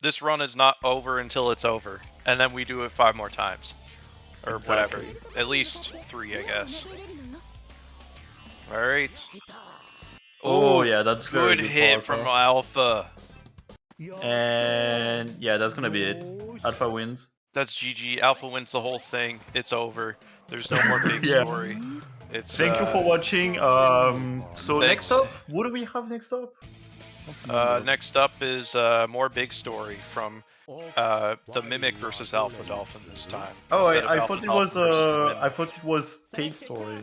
This run is not over until it's over, and then we do it 5 more times, or Exactly. whatever. At least 3, I guess. All right. Oh, Ooh, yeah, that's very good good for hit Alpha. from Alpha. And yeah, that's gonna be it. Alpha wins. That's GG. Alpha wins the whole thing. It's over. There's no more big Yeah. story. It's Thank you for watching. So thanks. next up, what do we have next up? Next up is more big story from the Mimic versus Alpha Dolphin this time. Oh, instead of I Alpha thought it Dolphin was versus the Mimic. I thought it was Tail Story.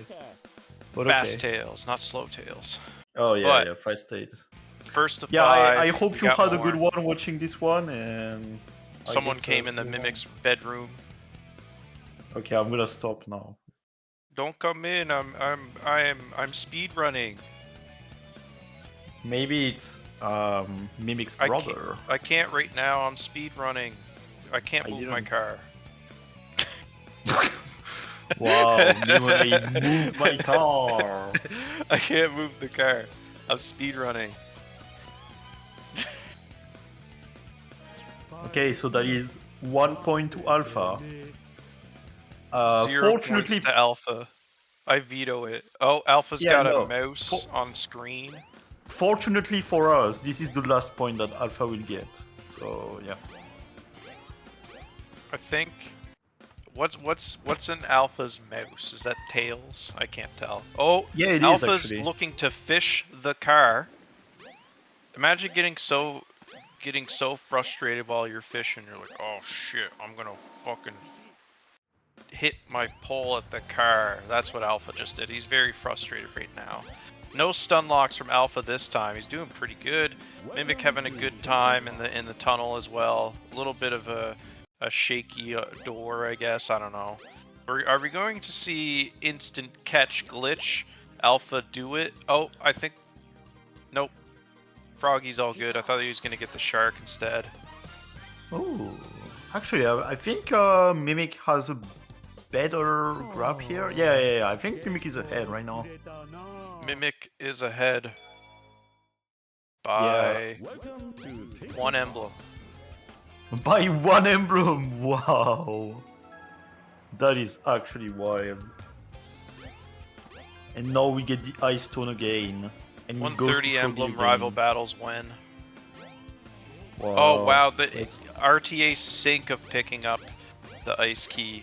But Fast okay. tails, not slow tails. Oh yeah, But yeah, Fast Tails. first of Yeah, 5. I hope we you got had a more. good one watching this one, and I Someone guess, came in the see you Mimic's bedroom. Okay, I'm gonna stop now. Don't come in. I'm speed running. Maybe it's Mimic's brother. I can't right now. I'm speed running. I can't move my car. Wow, Memory moved my car. I can't move the car. I'm speed running. Okay, so that is 1 point to Alpha. 0 Fortunately, points to Alpha. I veto it. Oh, Alpha's Yeah, got no. a mouse on screen. fortunately for us, this is the last point that Alpha will get. So yeah. I think. What's an Alpha's mouse? Is that tails? I can't tell. Oh, Yeah, it is, Alpha's actually. looking to fish the car. Imagine getting so frustrated while you're fishing. You're like, oh shit, I'm gonna fucking hit my pole at the car. That's what Alpha just did. He's very frustrated right now. No stun locks from Alpha this time. He's doing pretty good. Mimic having a good time in the tunnel as well. A little bit of a shaky door, I guess. I don't know. Are we going to see instant catch glitch? Alpha do it? Oh, I think. Nope. Froggy's all good. I thought he was gonna get the shark instead. Oh, actually, I think Mimic has a better grab here. Yeah. I think Mimic is ahead right now. Mimic is ahead by 1 emblem. By 1 emblem. Wow, that is actually wild. And now we get the Ice Tone again. And we go 130 through emblem the rival game. battles win. Wow. Oh wow, the That's- RTA sync of picking up the ice key.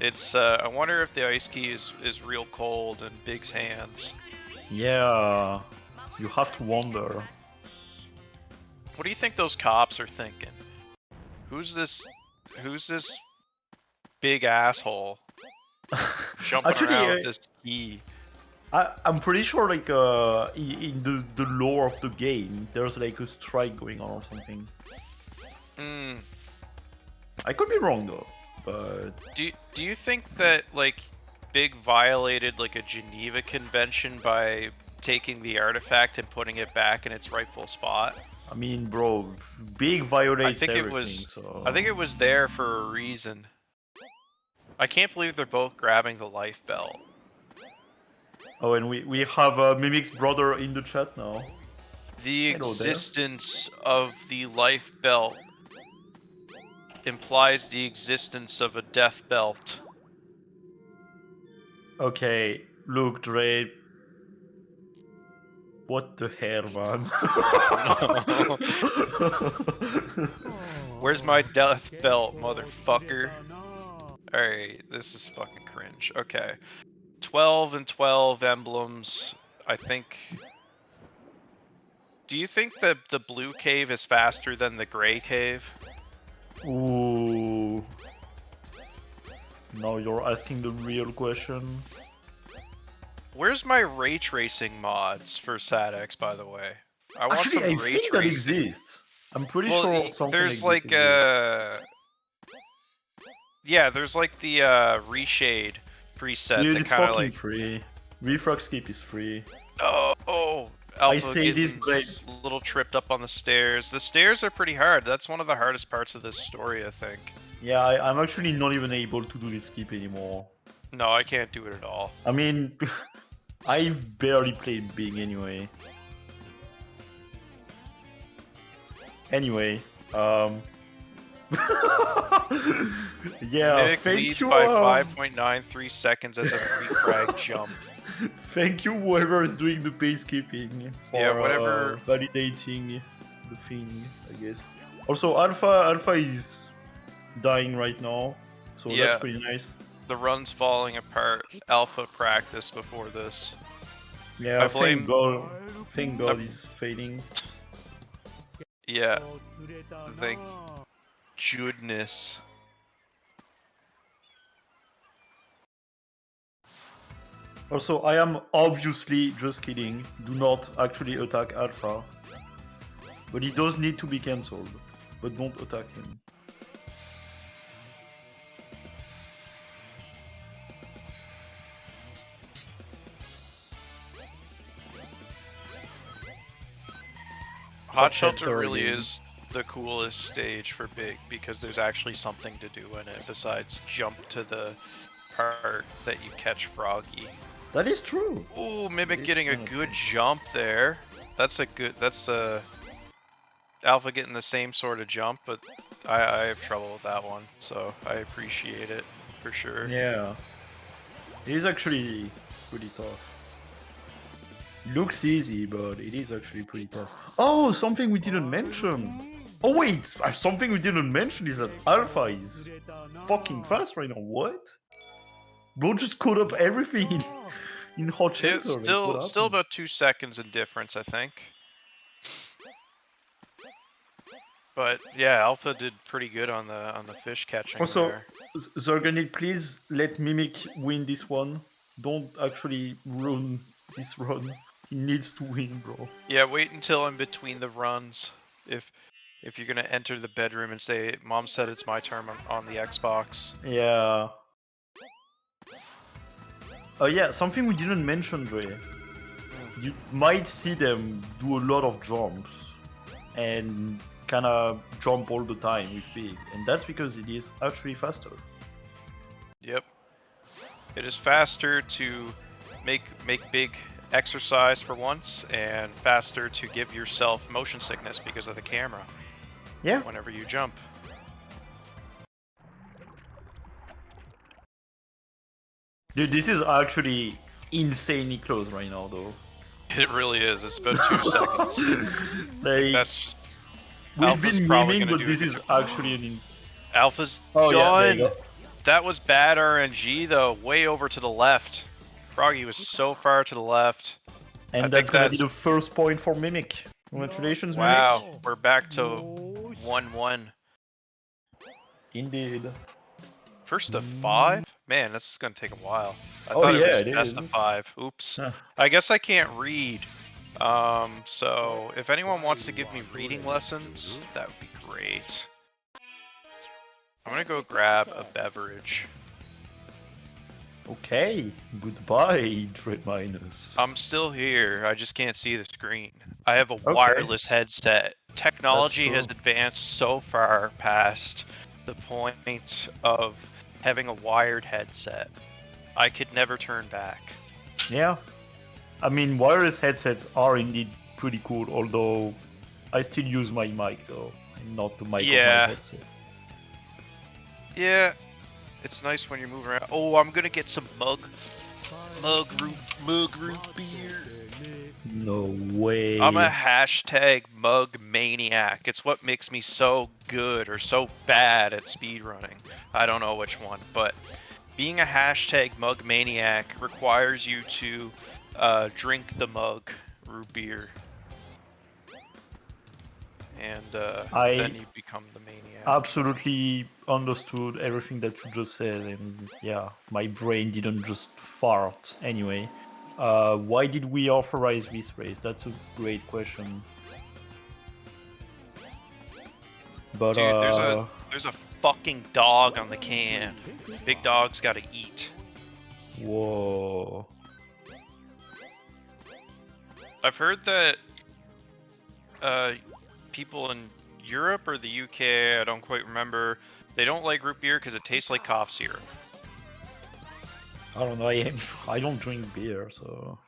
It's I wonder if the ice key is real cold in Big's hands. Yeah, you have to wonder. What do you think those cops are thinking? Who's this big asshole jumping Actually, around with this key? I'm pretty sure, like, in the lore of the game, there's like a strike going on or something. Hmm. I could be wrong though, but Do you think that like Big violated like a Geneva Convention by taking the artifact and putting it back in its rightful spot? I mean, bro, Big violates I think everything. it was. So I think it was there for a reason. I can't believe they're both grabbing the life belt. Oh, and we have Mimic's brother in the chat now. The Hello there. existence of the life belt implies the existence of a death belt. Okay, look, Dre. What the hell, man? Where's my death belt, motherfucker? Alright, this is fucking cringe. Okay. 12 and 12 emblems. I think. Do you think that the blue cave is faster than the gray cave? Ooh. Now you're asking the real question. Where's my ray tracing mods for SATX, by the way? I want Actually, some I ray think that tracing. exists. I'm pretty Well, sure something there's like like this yeah, there's like the reshade preset Dude, that it's kind of fucking like free. Refrag skip is free. oh I Alpha say this, getting but a little tripped up on the stairs. The stairs are pretty hard. That's one of the hardest parts of this story, I think. yeah, I'm actually not even able to do this skip anymore. No, I can't do it at all. I mean, I've barely played Big anyway. Anyway, yeah, Nick thank leads you. by 5.93 seconds as a refrag jump. Thank you, whoever is doing the pacekeeping for Yeah, whatever. validating the thing, I guess. Also, Alpha is dying right now, so Yeah. that's pretty nice. The run's falling apart. Alpha practice before this. Yeah, I blame. Thank God he's fading. Yeah. Thank goodness. Also, I am obviously just kidding. Do not actually attack Alpha. But he does need to be cancelled. But don't attack him. Hot Shelter really is the coolest stage for Big because there's actually something to do in it besides jump to the part that you catch Froggy. That is true. Ooh, Mimic getting a good jump there. That's Alpha getting the same sort of jump, but I have trouble with that one, so I appreciate it for sure. Yeah. It is actually pretty tough. Looks easy, but it is actually pretty tough. Oh, something we didn't mention. Oh wait, something we didn't mention is that Alpha is fucking fast right now. What? Bro just caught up everything in Hot Shelter. It's still about 2 seconds in difference, I think. But yeah, Alpha did pretty good on the fish catching Also, there. Zorganic, please let Mimic win this one. Don't actually ruin this run. He needs to win, bro. Yeah, wait until I'm between the runs. If you're gonna enter the bedroom and say, "Mom said it's my turn on the Xbox." Yeah. Oh yeah, something we didn't mention, Dre. You might see them do a lot of jumps and kind of jump all the time with Big, and that's because it is actually faster. Yep. It is faster to make Big exercise for once, and faster to give yourself motion sickness because of the camera. Yeah. Whenever you jump. Dude, this is actually insanely close right now, though. It really is. It's about 2 seconds. Like, that's just. We've Alpha's been probably memeing, gonna but do this a is good job. actually an Alpha's Oh, yeah, there you done. go. That was bad RNG though, way over to the left. Froggy was so far to the left. And I that's think gonna be the first point for Mimic. Congratulations, Wow, Mimic. we're back to 1-1. Indeed. First of 5? Man, this is gonna take a while. I Oh, thought yeah, it it was best of is. 5. Oops. Huh. I guess I can't read. So if anyone wants to give me reading lessons, that would be great. I'm gonna go grab a beverage. Okay, goodbye, Dread Minus. I'm still here. I just can't see the screen. I have a wireless headset. Technology has advanced so far past the point of having a wired headset. I could never turn back. Yeah. I mean, wireless headsets are indeed pretty cool, although I still use my mic, though, and not the mic of my headset. Yeah. It's nice when you're moving around. Oh, I'm gonna get some mug root beer. No way. I'm a hashtag mug maniac. It's what makes me so good or so bad at speedrunning. I don't know which one, but being a hashtag mug maniac requires you to drink the mug root beer. And then you become the maniac. Absolutely understood everything that you just said, and yeah, my brain didn't just fart anyway. Why did we authorize this race? That's a great question. But Dude, there's a fucking dog on the can. Big dog's gotta eat. Whoa. I've heard that people in Europe or the UK, I don't quite remember, they don't like root beer because it tastes like cough syrup. I don't know. I don't drink beer, so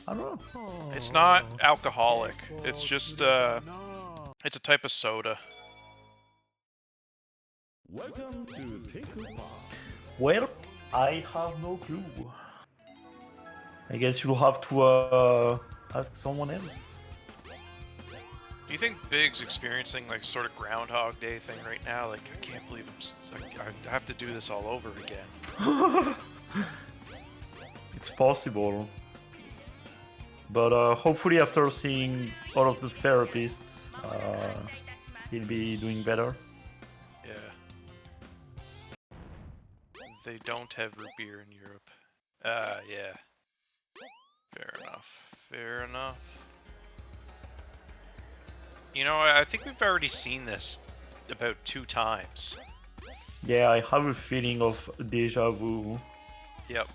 I don't know. It's not alcoholic. It's just it's a type of soda. Welcome to Well, I have no clue. I guess you'll have to ask someone else. Do you think Big's experiencing like sort of Groundhog Day thing right now? Like, I can't believe I have to do this all over again. It's possible. But hopefully after seeing all of the therapists, he'll be doing better. Yeah. They don't have root beer in Europe. Yeah. Fair enough. Fair enough. You know, I think we've already seen this about 2 times. Yeah, I have a feeling of deja vu. Yep.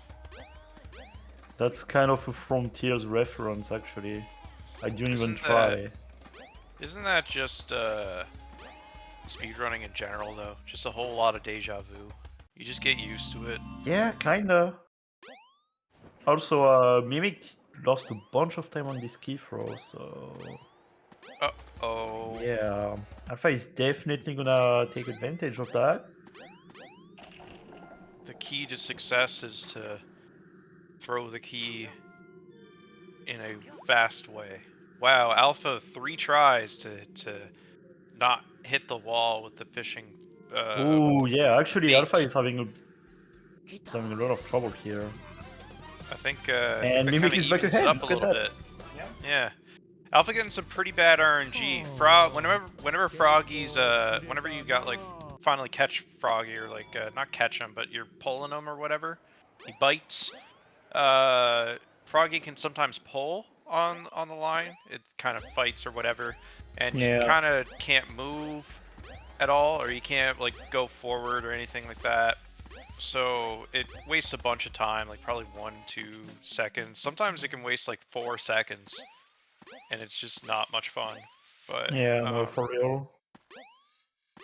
That's kind of a Frontiers reference, actually. I didn't even try. Isn't that just speedrunning in general, though? Just a whole lot of deja vu. You just get used to it. Yeah, kinda. Also, Mimic lost a bunch of time on this key throw, so... Uh-oh. Yeah, Alpha is definitely gonna take advantage of that. The key to success is to throw the key in a fast way. Wow, Alpha 3 tries to not hit the wall with the fishing. Oh yeah, actually bait. Alpha is having a lot of trouble here. I think And that Mimic kinda is back evens ahead, it up a look at little that. bit. Yeah. Alpha getting some pretty bad RNG. Whenever Froggy's whenever you got like finally catch Froggy or like not catch him, but you're pulling him or whatever, he bites. Froggy can sometimes pull on the line. It kind of fights or whatever, and you kind of can't move at all, or you can't like go forward or anything like that. So it wastes a bunch of time, like probably 1-2 seconds. Sometimes it can waste like 4 seconds, and it's just not much fun. But Yeah, no, for real.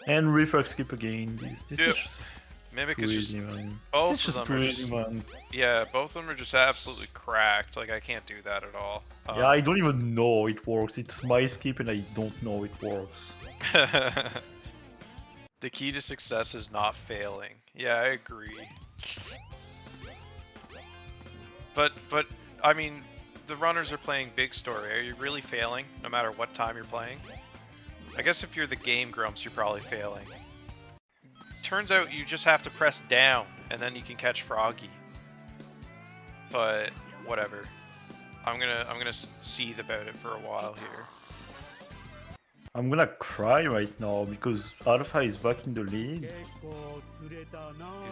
And reflex skip again. This Yep. is just Mimic too is easy, just man. both This is of just them too are easy, just man. yeah, both of them are just absolutely cracked. Like I can't do that at all. Yeah, I don't even know it works. It's my skip and I don't know it works. The key to success is not failing. Yeah, I agree. But I mean, the runners are playing big story. Are you really failing no matter what time you're playing? I guess if you're the game grumps, you're probably failing. Turns out you just have to press down and then you can catch Froggy. But whatever. I'm gonna seethe about it for a while here. I'm gonna cry right now because Alpha is back in the lead.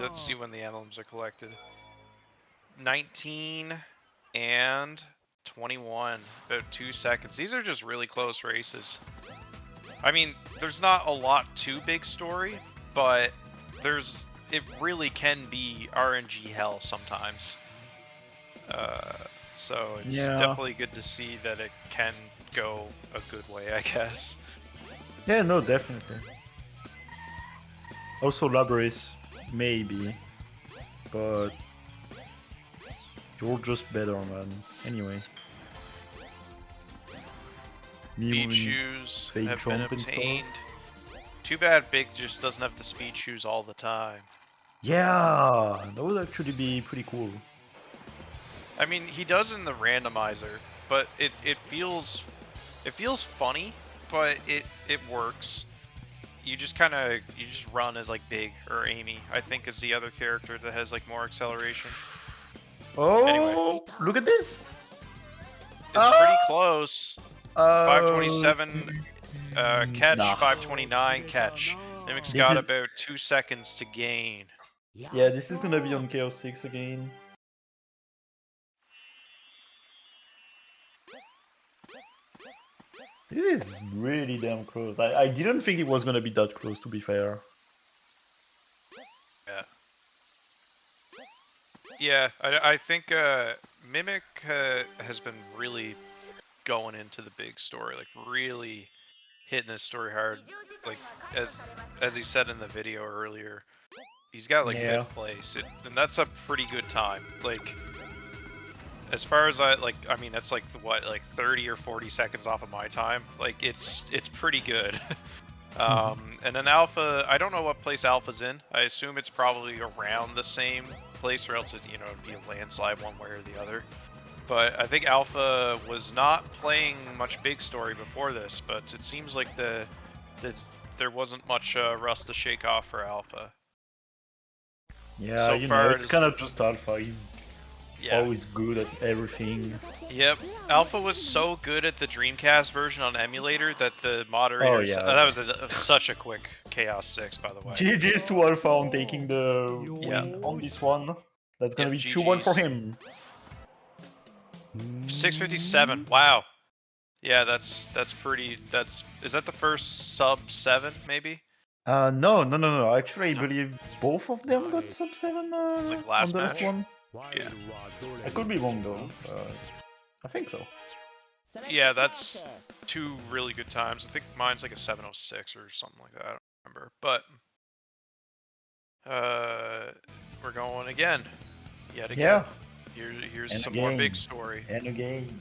Let's see when the emblems are collected. 19 and 21, about 2 seconds. These are just really close races. I mean, there's not a lot to big story, but it really can be RNG hell sometimes. So it's definitely good to see that it can go a good way, I guess. Yeah, no, definitely. Also, Labrys, maybe, but you're just better, man. Anyway. Speed shoes fake have been jump and stuff. obtained. Too bad Big just doesn't have the speed shoes all the time. Yeah, that would actually be pretty cool. I mean, he does in the randomizer, but it feels funny, but it works. You just run as like Big or Amy, I think is the other character that has like more acceleration. Oh, Anyway. look at this! It's pretty close. 527 catch, Nah. 529 catch. Mimic's This got is- about 2 seconds to gain. Yeah, this is gonna be on Chaos 6 again. This is really damn close. I didn't think it was gonna be that close, to be fair. Yeah. Yeah, I think Mimic has been really going into the big story, like really hitting this story hard. Like as he said in the video earlier, he's got like Yeah. 5th place, and that's a pretty good time. Like as far as I mean that's like what, like 30 or 40 seconds off of my time. Like it's pretty good. And then Alpha, I don't know what place Alpha's in. I assume it's probably around the same place, or else it'd be a landslide one way or the other. But I think Alpha was not playing much big story before this, but it seems like there wasn't much rust to shake off for Alpha. Yeah, So you far know, it's kind of just Alpha. He's always good at everything. Yep, Alpha was so good at the Dreamcast version on emulator that the moderator yeah. that was such a quick Chaos 6, by the way. GG's to Alpha on taking the win on this one. That's gonna be 2-1 for him. 657. Wow. Yeah, that's pretty. Is that the first sub 7 maybe? No. Actually, I believe both of them got sub 7 like last on the match? last one. Yeah. I could be wrong though. I think so. Yeah, that's 2 really good times. I think mine's like a 706 or something like that. I don't remember. But we're going again. Yet again. Yeah. Here's And some again. more big story. And again.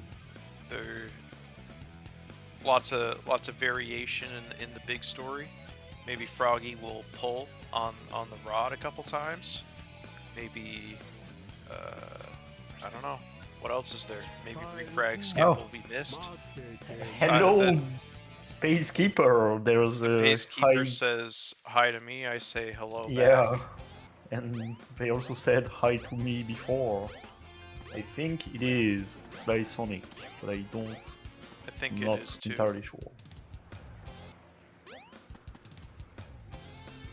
There lots of variation in the big story. Maybe Froggy will pull on the rod a couple times. Maybe I don't know. What else is there? Maybe refrag skip will be missed. Hello, Pacekeeper. There's a Pacekeeper says hi to me. I say hello back. Yeah, and they also said hi to me before. I think it is Sly Sonic, but I don't. I think not it is too. entirely sure.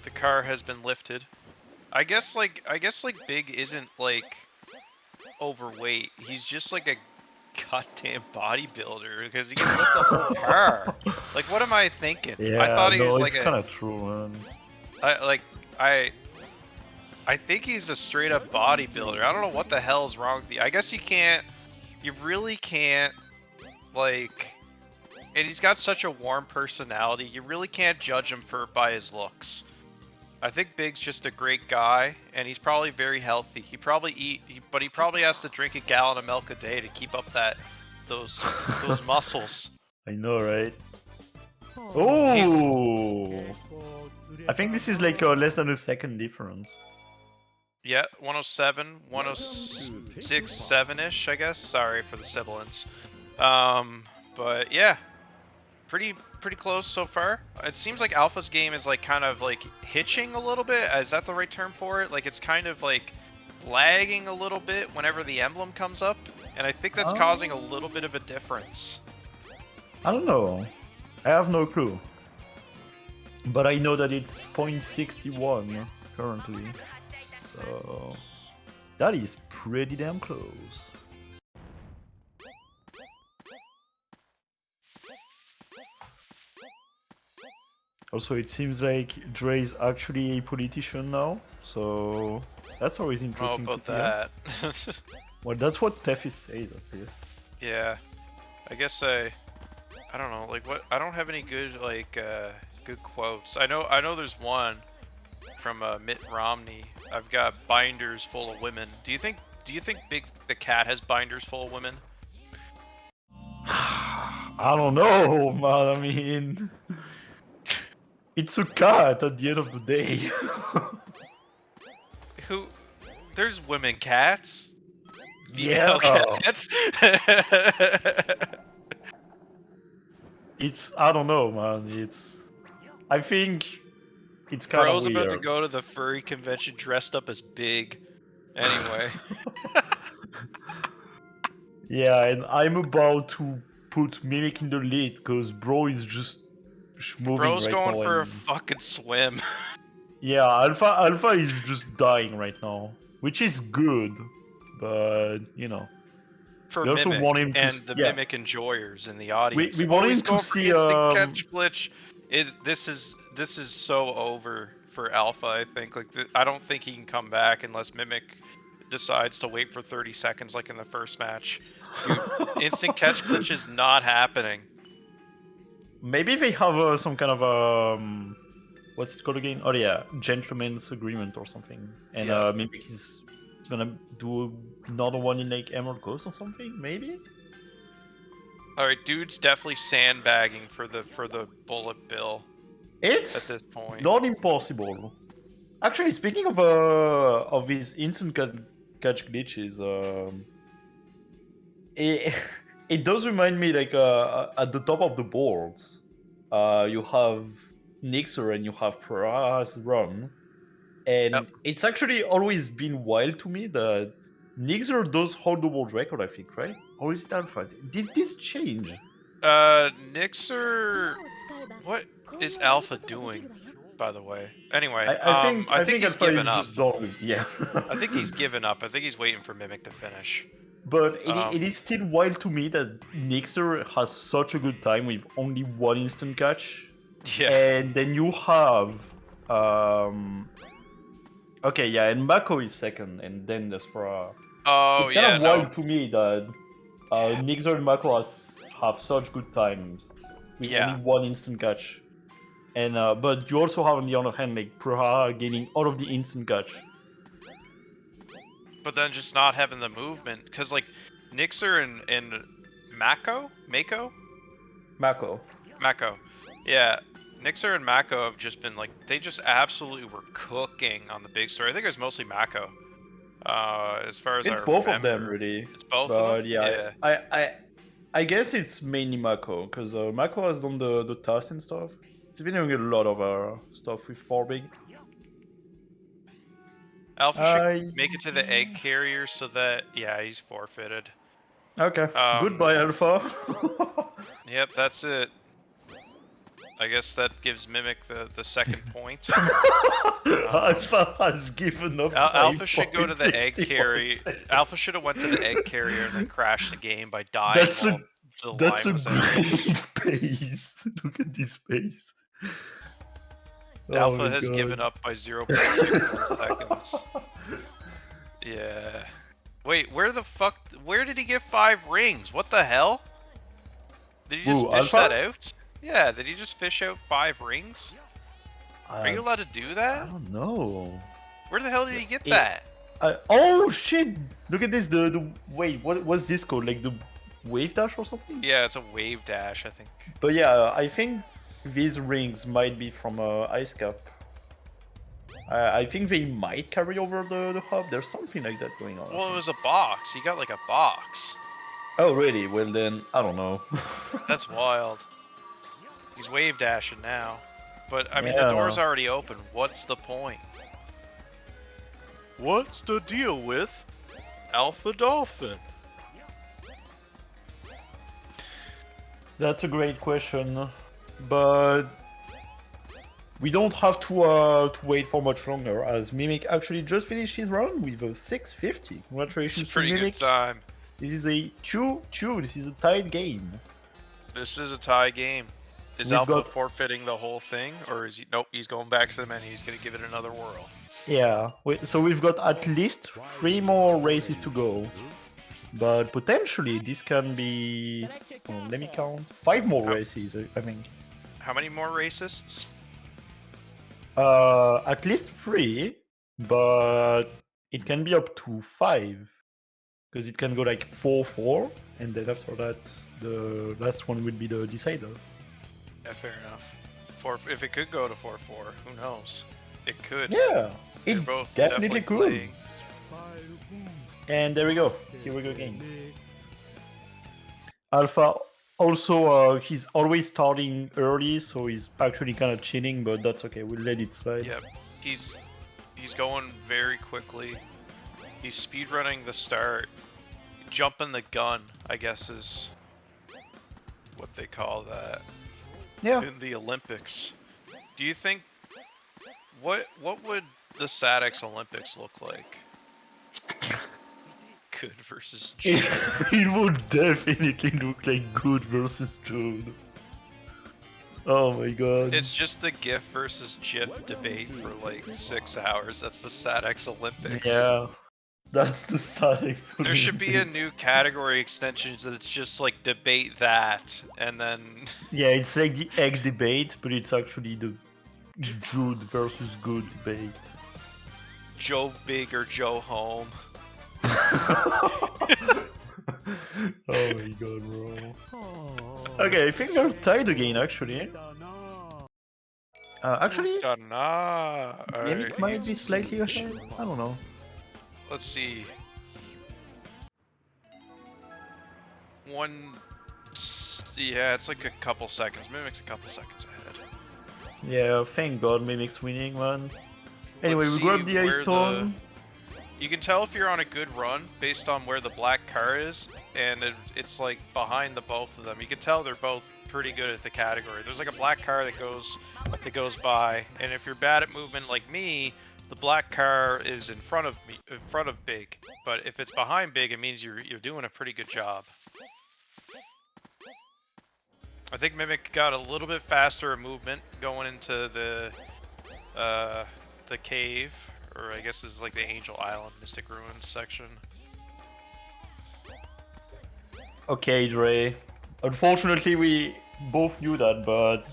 The car has been lifted. I guess like Big isn't like overweight. He's just like a goddamn bodybuilder because he can lift the whole car. Like, what am I thinking? Yeah, I thought he was like it's kind of true, man. I think he's a straight up bodybuilder. I don't know what the hell is wrong with you. I guess you really can't, like, and he's got such a warm personality, you really can't judge him by his looks. I think Big's just a great guy, and he's probably very healthy. He probably but he probably has to drink a gallon of milk a day to keep up those muscles. I know, right? Oh! I think this is like less than a second difference. Yeah, 107, 106, 7-ish, I guess. Sorry for the sibilants. But yeah, pretty close so far. It seems like Alpha's game is like kind of like hitching a little bit. Is that the right term for it? Like it's kind of like lagging a little bit whenever the emblem comes up, and I think that's causing a little bit of a difference. I don't know. I have no clue. But I know that it's 0.61 currently. So that is pretty damn close. Also, it seems like Dre is actually a politician now, so that's always interesting about to hear. that. Well, that's what Teffy says, at least. Yeah, I guess I don't know. Like what? I don't have any good good quotes. I know there's one from Mitt Romney. I've got binders full of women. Do you think Big the Cat has binders full of women? I don't know, man. I mean, it's a cat at the end of the day. There's women cats. Yeah. Female cats. I don't know, man. I think it's kind Bro's of weird. about to go to the furry convention dressed up as Big. Anyway. Yeah, and I'm about to put Mimic in the lead because Bro is just moving Bro's right going now. for a fucking swim. Yeah, Alpha is just dying right now, which is good, but you know. for We also Mimic want him to and the yeah. Mimic enjoyers in the audience. We want him Always to go for see instant catch glitch. This is so over for Alpha. I think I don't think he can come back unless Mimic decides to wait for 30 seconds like in the first match. Dude, instant catch glitch is not happening. Maybe they have some kind of what's it called again? Oh yeah, gentleman's agreement or something. And Yeah. Mimic is gonna do another one in like Emerald Coast or something, maybe? Alright, dude's definitely sandbagging for the bullet bill. It's at this point. not impossible. Actually, speaking of these instant catch glitches, it, it does remind me like at the top of the boards, you have Nixer and you have Pra's run, and it's actually always been wild to me that Nixer does hold the world record, I think, right? Or is it Alpha? Did this change? Nixer, what is Alpha doing, by the way? Anyway, I think he's Alpha given is up. just done. Yeah. I think he's given up. I think he's waiting for Mimic to finish. But it is still wild to me that Nixer has such a good time with only one instant catch. Yeah. And then you have okay, yeah, and Mako is second, and then the Spra. Oh, it's kind yeah, of wild to me that Nixer and Mako have such good times with Yeah. only one instant catch. And but you also have on the other hand like Praha getting all of the instant catch. But then just not having the movement, because like Nixer and Mako, yeah, Nixer and Mako have just been like they just absolutely were cooking on the big story. I think it was mostly Mako, as far as It's I both remember. of them really. It's both but of them. Yeah, I guess it's mainly Mako because Mako has done the task and stuff. It's been doing a lot of stuff with 4-big. Alpha should make it to the egg carrier so that yeah, he's forfeited. Okay. Goodbye, Alpha. Yep, that's it. I guess that gives Mimic the second point. Alpha has given up. Alpha should go to the egg carrier. Alpha should have went to the egg carrier and then crashed the game by dying. That's a great pace. Look at this pace. Alpha has given up by 0.61 seconds. Yeah. Wait, where did he get 5 rings? What the hell? Did he just fish that out? Yeah, did he just fish out 5 rings? Are you allowed to do that? I don't know. Where the hell did he get that? Oh shit! Look at this. Wait, what's this called? Like the wave dash or something? Yeah, it's a wave dash, I think. But yeah, I think these rings might be from Ice Cap. I think they might carry over the hub. There's something like that going on. Well, it was a box. He got like a box. Oh really? Well then, I don't know. That's wild. He's wave dashing now. But, I mean, Yeah. the door's already open. What's the point? What's the deal with Alpha Dolphin? That's a great question, but we don't have to wait for much longer, as Mimic actually just finished his run with a 650. Congratulations It's a pretty to Mimic. good time. This is a 2-2. This is a tied game. This is a tie game. Is We've Alpha got- forfeiting the whole thing? Or is he... Nope, he's going back to the menu. He's going to give it another whirl. Yeah, so we've got at least 3 more races to go. But potentially this can be... let me count. 5 more races, I think. How many more racists? At least 3, but it can be up to 5. Because it can go like 4-4, and then after that, the last one will be the decider. Yeah, fair enough. If it could go to 4-4, who knows? It could. Yeah, They're it both definitely could. playing. And there we go. Here we go again. Alpha also, he's always starting early, so he's actually kind of cheating, but that's okay. We'll let it slide. Yep, he's going very quickly. He's speedrunning the start. Jumping the gun, I guess, is what they call that. Yeah. In the Olympics. Do you think what would the SADX Olympics look like? Good versus Jude. It would definitely look like Good versus Jude. Oh my god. It's just the GIF versus GIF debate for like 6 hours. That's the SatX Olympics. Yeah. That's the static. There should be a new category extension that's just like debate that, and then. Yeah, it's like the egg debate, but it's actually the Jude versus Good debate. Joe Big or Joe Home. Oh my god, bro. Okay, I think we're tied again, actually. Actually, Mimic might be slightly ahead. I don't know. Let's see. Yeah, it's like a couple seconds. Mimic's a couple seconds ahead. Yeah, thank god Mimic's winning, man. Anyway, Let's we grab see the Ice where Stone. You can tell if you're on a good run based on where the black car is, and it's like behind the both of them. You can tell they're both pretty good at the category. There's like a black car that goes by, and if you're bad at movement like me, the black car is in front of Big. But if it's behind Big, it means you're doing a pretty good job. I think Mimic got a little bit faster at movement going into the cave, or I guess this is like the Angel Island Mystic Ruins section. Okay, Dre. Unfortunately, we both knew that, but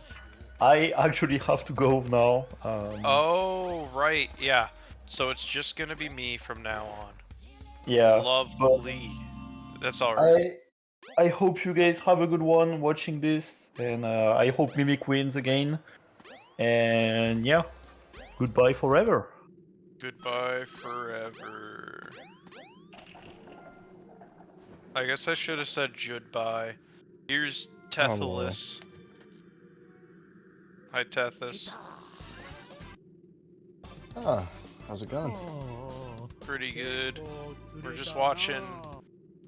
I actually have to go now. Oh, right, yeah. So it's just gonna be me from now on. Yeah. Lovely. That's alright. I hope you guys have a good one watching this, and I hope Mimic wins again. And yeah, goodbye forever. Goodbye forever. I guess I should have said goodbye. Here's Tethylus. Hi, Tethys. Ah, how's it going? Pretty good. We're just watching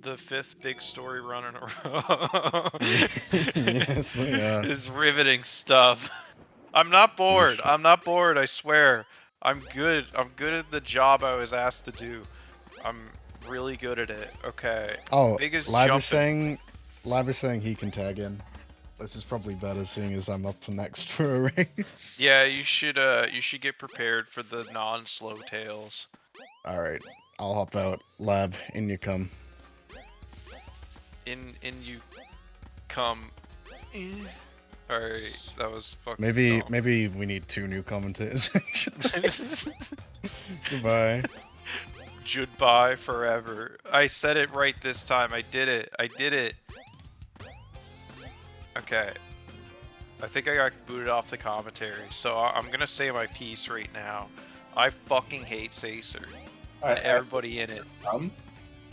the 5th big story run in a row. Yes, yeah. It's riveting stuff. I'm not bored. I'm not bored, I swear. I'm good. I'm good at the job I was asked to do. I'm really good at it. Okay. Oh, Big is Labrys jumping. saying he can tag in. This is probably better seeing as I'm up for next for a race. Yeah, you should get prepared for the non-slow tails. Alright, I'll hop out. Lab, in you come. In you come. Alright, that was fucking Maybe we need 2 new commentators. Goodbye. Goodbye forever. I said it right this time. I did it. I did it. Okay. I think I got booted off the commentary, so I'm gonna say my piece right now. I fucking hate Sacer. And everybody in it.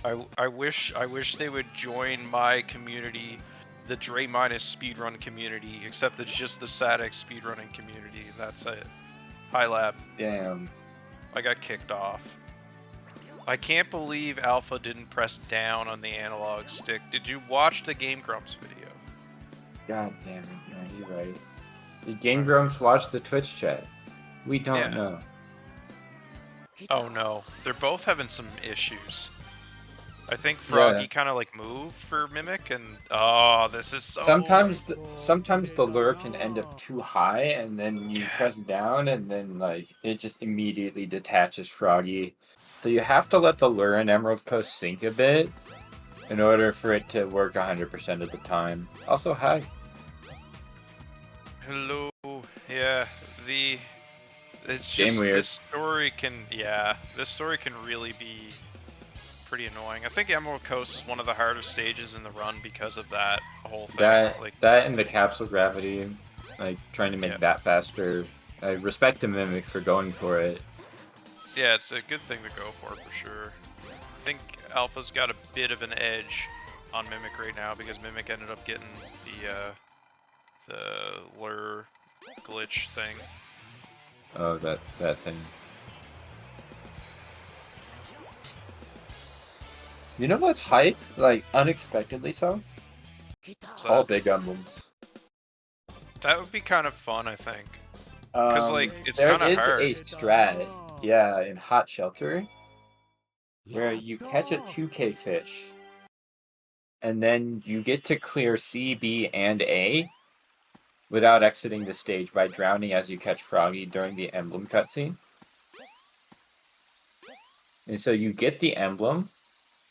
I wish they would join my community, the Dre Minus speedrun community, except it's just the SatX speedrunning community. That's it. Hi, Lab. Damn. I got kicked off. I can't believe Alpha didn't press down on the analog stick. Did you watch the Game Grumps video? God damn it, man, you're right. Did Game Grumps watch the Twitch chat? We don't know. Oh no, they're both having some issues. I think Froggy kind of like moved for Mimic, and oh, this is so. Sometimes the lure can end up too high, and then you press down, and then like it just immediately detaches Froggy. So you have to let the lure in Emerald Coast sink a bit in order for it to work 100% of the time. Also, hi. Hello. Yeah, it's Game just weird. this story can really be pretty annoying. I think Emerald Coast is one of the hardest stages in the run because of that whole thing. That and the capsule gravity, like trying to make that faster. I respect the Mimic for going for it. Yeah, it's a good thing to go for sure. I think Alpha's got a bit of an edge on Mimic right now because Mimic ended up getting the lure glitch thing. Oh, that thing. You know what's hype? Like, unexpectedly so? All big emblems. That would be kind of fun, I think. Because, like, it's there kind of hard. is a strat, yeah, in Hot Shelter, where you catch a 2K fish, and then you get to clear C, B, and A without exiting the stage by drowning as you catch Froggy during the emblem cutscene. And so you get the emblem,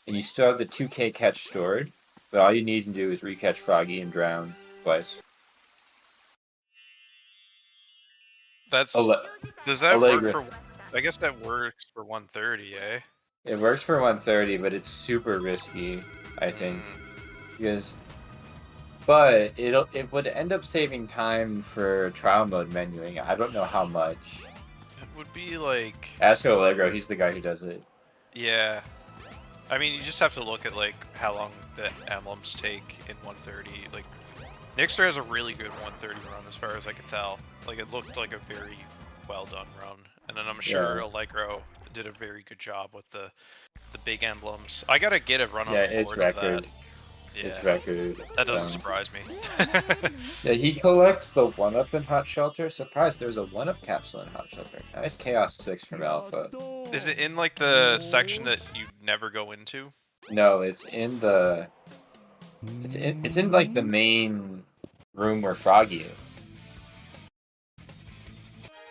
and you still have the 2K catch stored, but all you need to do is recatch Froggy and drown twice. That's does that work for? I guess that works for 130, eh? It works for 130, but it's super risky, I think, because. But it would end up saving time for trial mode menuing. I don't know how much. It would be like. Ask Allegro. He's the guy who does it. Yeah, I mean, you just have to look at like how long the emblems take in 130. Like, Nixter has a really good 130 run, as far as I can tell. Like, it looked like a very well done run, and then I'm sure Allegro did a very good job with the big emblems. I gotta get a run on the it's board for record. that. Yeah, It's record. That doesn't surprise me. Yeah, he collects the 1-up in Hot Shelter. Surprised there's a 1-up capsule in Hot Shelter. Nice Chaos 6 from Alpha. Is it in like the section that you never go into? No, it's in the... It's in like the main room where Froggy is.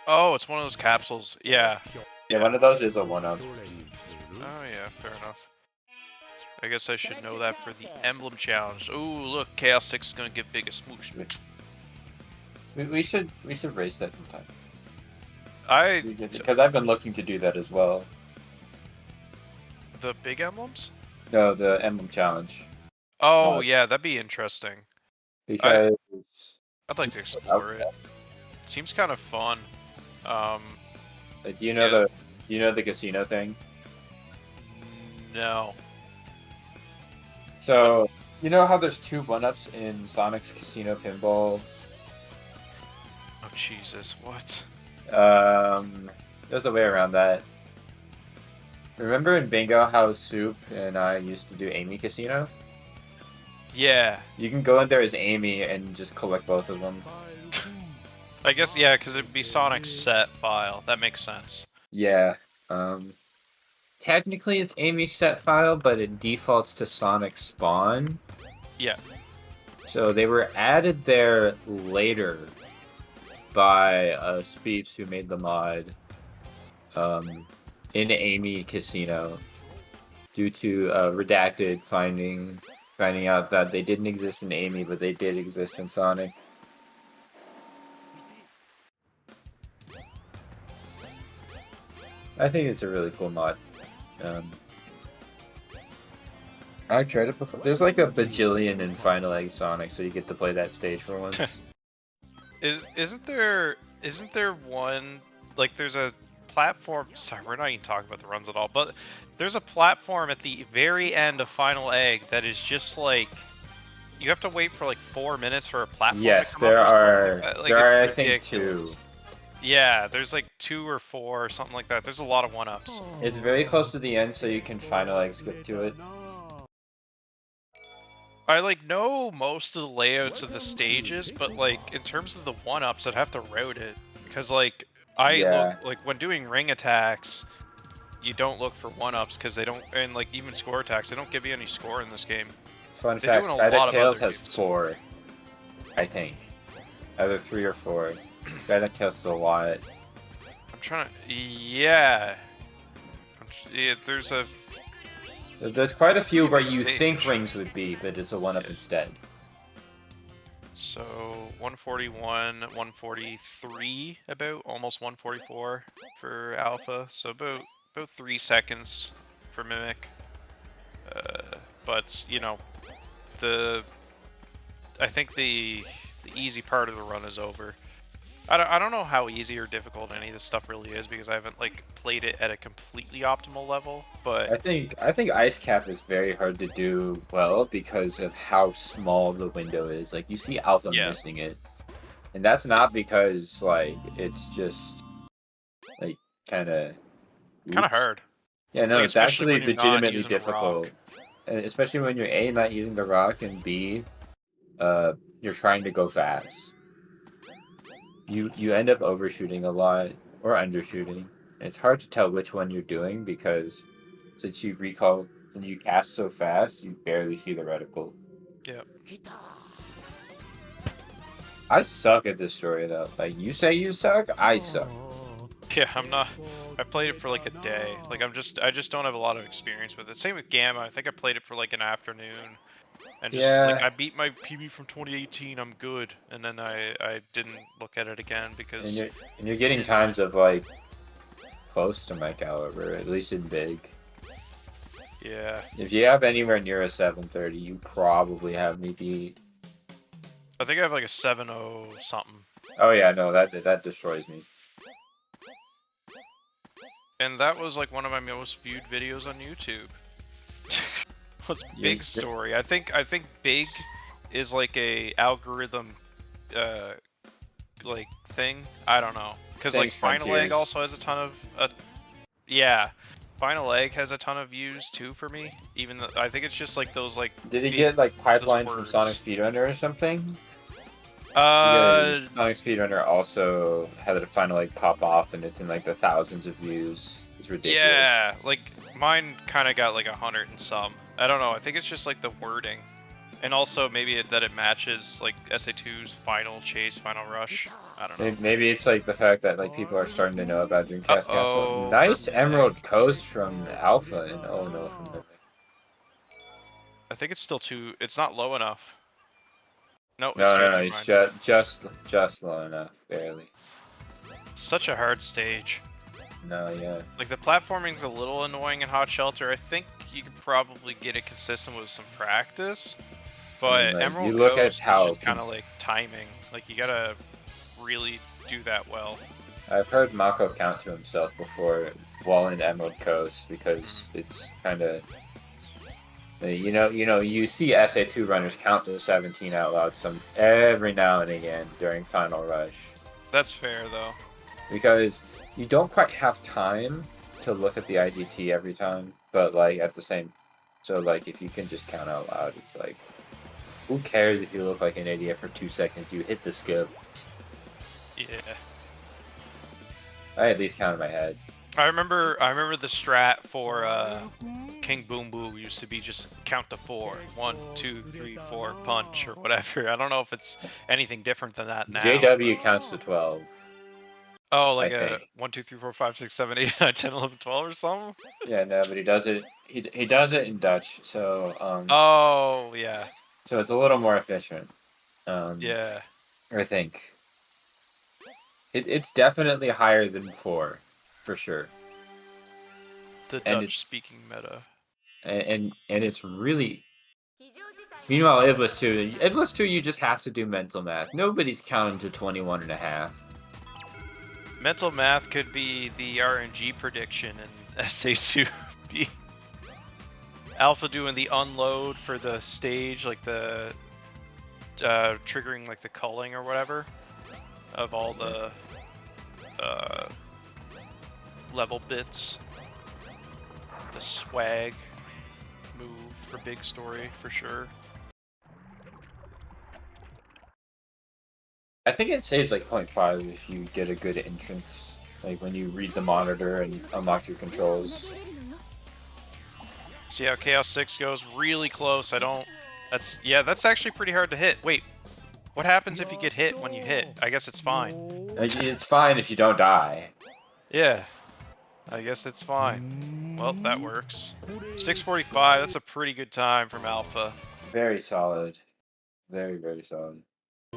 Oh, it's one of those capsules. Yeah. Yeah, one of those is a 1-up. Oh yeah, fair enough. I guess I should know that for the emblem challenge. Ooh, look, Chaos 6 is gonna give Big a smooch. We should race that sometime. Because I've been looking to do that as well. The big emblems? No, the emblem challenge. Oh yeah, that'd be interesting. Because I'd like to explore it. Seems kind of fun. Like, do you know the casino thing? No. So, you know how there's 2 1-ups in Sonic's Casino Pinball? Oh Jesus, what? There's a way around that. Remember in Bingo how Soup and I used to do Amy Casino? Yeah. You can go in there as Amy and just collect both of them. I guess, yeah, because it'd be Sonic's set file. That makes sense. Yeah. Technically it's Amy's set file, but it defaults to Sonic Spawn. Yeah. So they were added there later by Speeps who made the mod in Amy Casino due to Redacted finding out that they didn't exist in Amy, but they did exist in Sonic. I think it's a really cool mod. I've tried it before. There's like a bajillion in Final Egg Sonic, so you get to play that stage for once. Isn't there one, like, there's a platform, sorry, we're not even talking about the runs at all, but there's a platform at the very end of Final Egg that is just like, you have to wait for like 4 minutes for a platform Yes, to come there up are. Like, There are, I it's think, ridiculous. 2. Yeah, there's like 2 or 4 or something like that. There's a lot of 1-ups. It's very close to the end, so you can Final Egg skip to it. I like know most of the layouts of the stages, but like in terms of the 1-ups, I'd have to route it because like look like when doing ring attacks, you don't look for 1-ups because they don't, and like even score attacks, they don't give you any score in this game. Fun They fact: do in a lot Skydeck of Tales other has 4, I think. Either 3 or 4. Skydeck Tales is a lot. I'm trying to, yeah. There's a. There's quite a few where you think rings would be, but it's a 1-up instead. So 141, 143, about almost 144 for Alpha. So about 3 seconds for Mimic. But you know, I think the easy part of the run is over. I don't know how easy or difficult any of this stuff really is because I haven't like played it at a completely optimal level. But I think Ice Cap is very hard to do well because of how small the window is. Like you see Alpha missing it, and that's not because like it's just like kind of hard. Yeah, no, Like, it's especially actually when you're not legitimately using a difficult, especially when you're A, not using the rock, and B, you're trying to go fast. You end up overshooting a lot or undershooting. It's hard to tell which one you're doing because since you cast so fast, you barely see the reticle. Yep. I suck at this story though. Like you say you suck, I suck. Yeah, I'm not. I played it for like a day. Like I just don't have a lot of experience with it. Same with Gamma. I think I played it for like an afternoon, and just like Yeah. I beat my PB from 2018. I'm good, and then I didn't look at it again because And you're getting times of like close to my caliber, at least in big. Yeah. If you have anywhere near a 730, you probably have me beat. I think I have like a 7.0 something. Oh yeah, no, that destroys me. And that was like one of my most viewed videos on YouTube. Was Big Story. I think Big is like a algorithm like thing. I don't know. Cuz like Final Egg also has a ton of yeah. Final Egg has a ton of views too for me. Even though I think it's just like those like Did he get like pipeline from Sonic Speedrunner or something? Sonic Speedrunner also had a final like pop off, and it's in like the thousands of views. It's ridiculous. Yeah, like mine kind of got like 100 and some. I don't know. I think it's just like the wording, and also maybe that it matches like SA2's Final Chase, Final Rush. I don't know. Maybe it's like the fact that like people are starting to know about Dreamcast capsule. Nice Emerald Coast from Alpha and oh no from Mimic. I think it's still too. It's not low enough. No, No, it's no, good. no, Never it's mind. just low enough, barely. Such a hard stage. No, yeah. Like the platforming's a little annoying in Hot Shelter. I think you could probably get it consistent with some practice. But like, Emerald you look at Coast how is just kind of like timing. Like you gotta really do that well. I've heard Mako count to himself before while in Emerald Coast because it's kind of you see SA2 runners count to 17 out loud every now and again during Final Rush. That's fair though. Because you don't quite have time to look at the IDT every time, but like at the same, so like if you can just count out loud, it's like, who cares if you look like an idiot for 2 seconds? You hit the skip. Yeah. I at least count in my head. I remember the strat for King Boom Boo used to be just count to 4. 1, 2, 3, 4, punch or whatever. I don't know if it's anything different than that now. JW counts to 12. Oh, like a 1, 2, 3, 4, 5, 6, 7, 8, 9, 10, 11, 12 or something? Yeah, no, but he does it. He does it in Dutch, so Oh yeah. So it's a little more efficient. Yeah. I think. It's definitely higher than 4, for sure. The Dutch-speaking meta. And it's really. Meanwhile, Iblis 2, you just have to do mental math. Nobody's counting to 21.5. Mental math could be the RNG prediction in SA2B. Alpha doing the unload for the stage, like the triggering like the culling or whatever of all the level bits. The swag move for Big Story for sure. I think it saves like 0.5 if you get a good entrance. Like when you read the monitor and unlock your controls. See how Chaos 6 goes? Really close. That's actually pretty hard to hit. Wait, what happens if you get hit when you hit? I guess it's fine. It's fine if you don't die. Yeah, I guess it's fine. Well, that works. 6:45. That's a pretty good time from Alpha. Very solid. Very, very solid.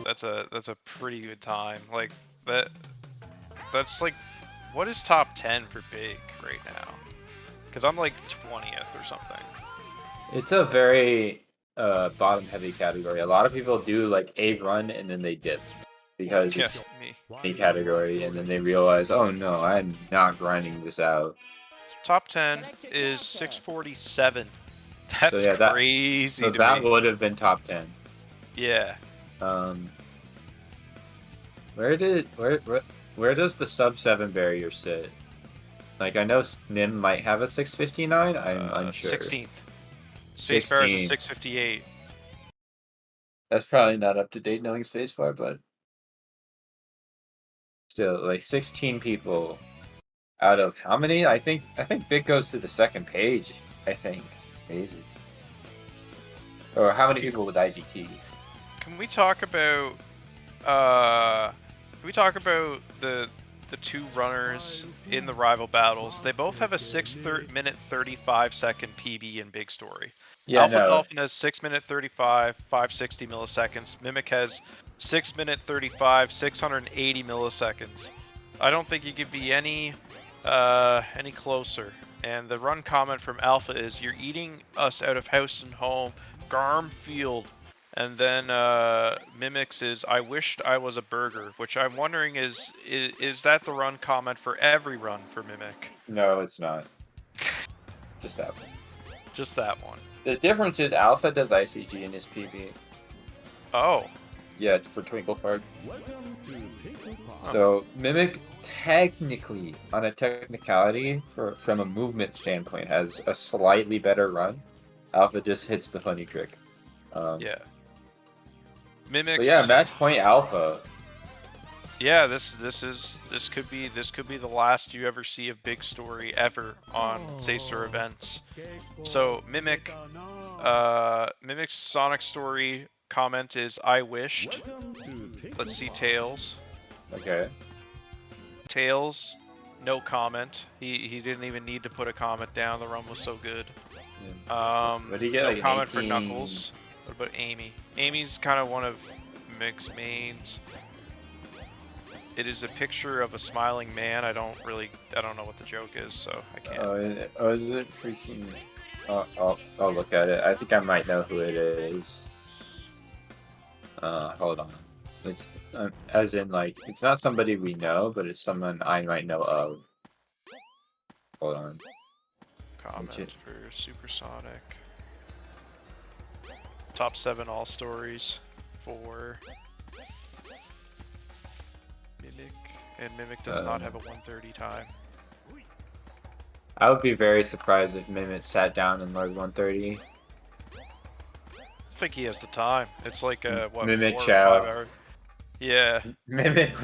That's a pretty good time. Like that's like, what is top 10 for Big right now? Because I'm like 20th or something. It's a very bottom heavy category. A lot of people do like a run and then they dip because it's a category, and then they realize, oh no, I'm not grinding this out. Top 10 is 647. That's so, yeah, crazy. So that would have been top 10. Yeah. Where does the sub 7 barrier sit? Like I know Nim might have a 659. I'm unsure. 16th. Spacebar is a 658. That's probably not up to date knowing Spacebar, but still, like 16 people Out of how many? I think Big goes to the second page. I think maybe. Or how many people with IGT? Can we talk about the two runners in the rival battles? They both have a 6-minute 35-second PB in Big Story. Yeah, Alpha no. Dolphin has 6-minute 35, 560 milliseconds. Mimic has 6-minute 35, 680 milliseconds. I don't think you could be any closer. And the run comment from Alpha is, "You're eating us out of house and home, Garm Field." And then Mimic's is, "I wished I was a burger," which I'm wondering is that the run comment for every run for Mimic? No, it's not. Just that one. Just that one. The difference is Alpha does ICG in his PB. Oh. Yeah, for Twinkle Park. So Mimic technically, on a technicality, from a movement standpoint, has a slightly better run. Alpha just hits the funny trick. Yeah. Mimics. But yeah, match point Alpha. Yeah, this could be the last you ever see of Big Story ever on Zacer events. So Mimic's Sonic Story comment is, "I wished." Let's see Tails. Okay. Tails, no comment. He didn't even need to put a comment down. The run was so good. What do you get? No Like comment for 18? Knuckles. What about Amy? Amy's kind of one of Mic's mains. It is a picture of a smiling man. I don't know what the joke is, so I can't. Is it freaking? I'll look at it. I think I might know who it is. Hold on. It's as in like it's not somebody we know, but it's someone I might know of. Hold on. Comment for Supersonic. Top 7 all stories for Mimic, and Mimic does not have a 130 time. I would be very surprised if Mimit sat down and learned 130. I think he has the time. It's like what, Mimic 4 or Chow. 5 hours. Yeah. Mimit.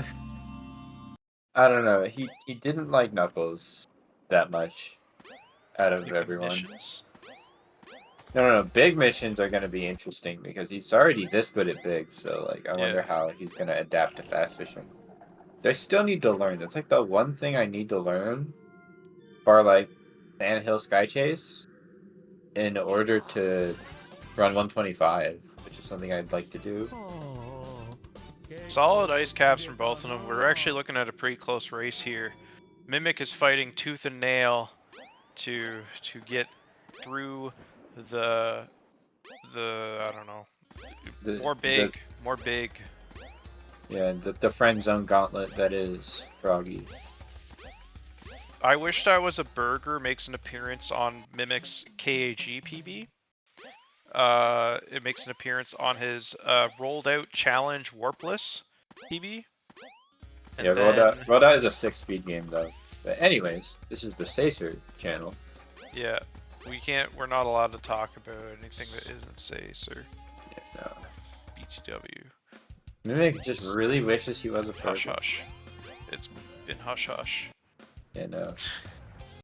I don't know. He didn't like Knuckles that much out of everyone. Missions. No. Big missions are going to be interesting because he's already this good at big. So like, I wonder how he's going to adapt to fast fishing. They still need to learn. That's like the one thing I need to learn for like Sandhill Sky Chase in order to run 125, which is something I'd like to do. Solid ice caps from both of them. We're actually looking at a pretty close race here. Mimic is fighting tooth and nail to get through the I don't know, more big. Yeah, the friend zone gauntlet that is Froggy. I wished I was a burger makes an appearance on Mimic's KAG PB. It makes an appearance on his rolled out challenge warpless PB. And Yeah, then, Rolled Out is a 6-speed game though. But anyways, this is the Sacer channel. Yeah, we're not allowed to talk about anything that isn't Sacer. Yeah, no. BTW. Mimic just really wishes he was a burger. Hush hush. It's been hush hush. Yeah, no.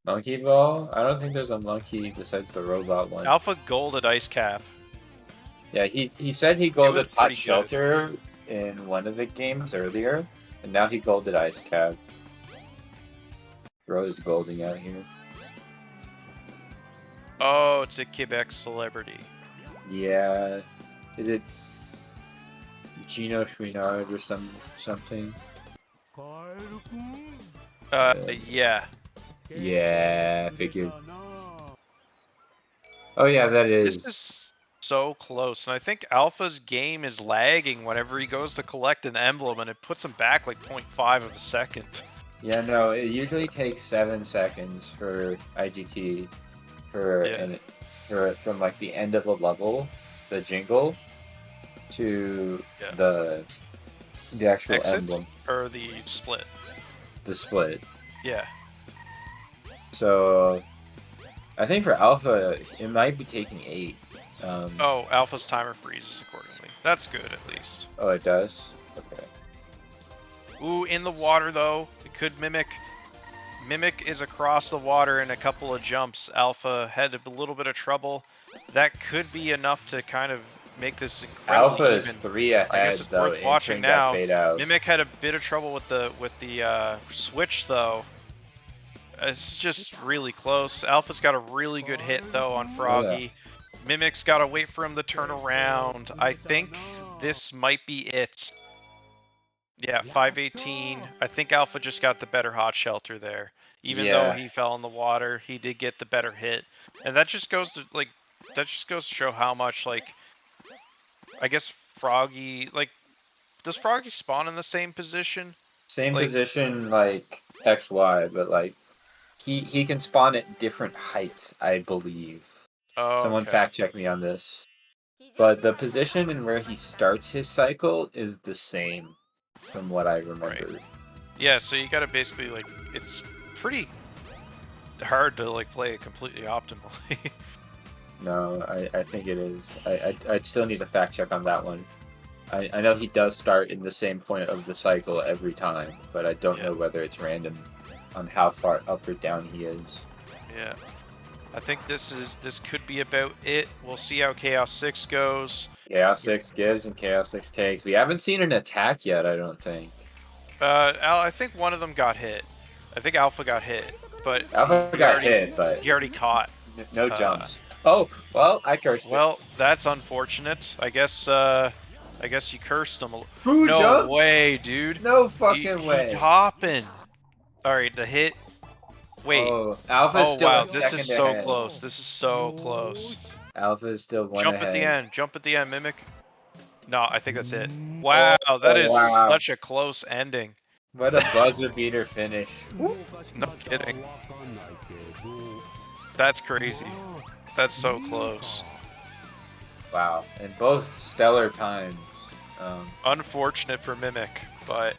Monkey Ball? I don't think there's a monkey besides the robot one. Alpha golded ice cap. Yeah, he said he golded Hot Shelter in one of the games earlier, and now he golded Ice Cap. Bro is golding out here. Oh, it's a Quebec celebrity. Yeah. Is it Gino Chouinard or something? Yeah. Yeah, I figured. Oh yeah, that is. This is so close, and I think Alpha's game is lagging whenever he goes to collect an emblem, and it puts him back like 0.5 of a second. Yeah, no, it usually takes 7 seconds for IGT from like the end of a level, the jingle, to the actual Exit emblem. or the split. The split. Yeah. So, I think for Alpha, it might be taking 8. Oh, Alpha's timer freezes accordingly. That's good, at least. Oh, it does? Okay. Ooh, in the water, though. It could mimic Mimic is across the water in a couple of jumps. Alpha had a little bit of trouble. That could be enough to kind of make this incredibly Alpha is even. 3 ahead, I guess it's though. worth watching Entering that now. fade out. Mimic had a bit of trouble with the switch though. It's just really close. Alpha's got a really good hit though on Froggy. Mimic's got to wait for him to turn around. I think this might be it. Yeah, 518. I think Alpha just got the better hot shelter there. Even though he fell in the water, he did get the better hit. And that just goes to show how much, like, I guess Froggy, like, does Froggy spawn in the same position? Same Like, position like XY, but like he can spawn at different heights, I believe. Oh, Someone okay. fact check me on this. But the position and where he starts his cycle is the same, from what I remember. Right. Yeah, so you gotta basically, like, it's pretty hard to, like, play it completely optimally. No, I think it is. I'd still need a fact check on that one. I know he does start in the same point of the cycle every time, but I don't know whether it's random on how far up or down he is. Yeah. I think this could be about it. We'll see how Chaos 6 goes. Chaos 6 gives and Chaos 6 takes. We haven't seen an attack yet, I don't think. I think one of them got hit. I think Alpha got hit, but Alpha got hit, but he already caught. No jumps. Oh, well, I cursed it. Well, that's unfortunate. I guess you cursed him. Who no jumped? way, dude. No fucking way. He hopping. All right, the hit. Wait. Oh, Alpha's still wow, a this is second so ahead. close. This is so close. Alpha is still one Jump ahead. at the end. Jump at the end, Mimic. No, I think that's it. Wow, that is wow. such a close ending. What a buzzer beater finish. No kidding. That's crazy. That's so close. Wow, and both stellar times. Unfortunate for Mimic, but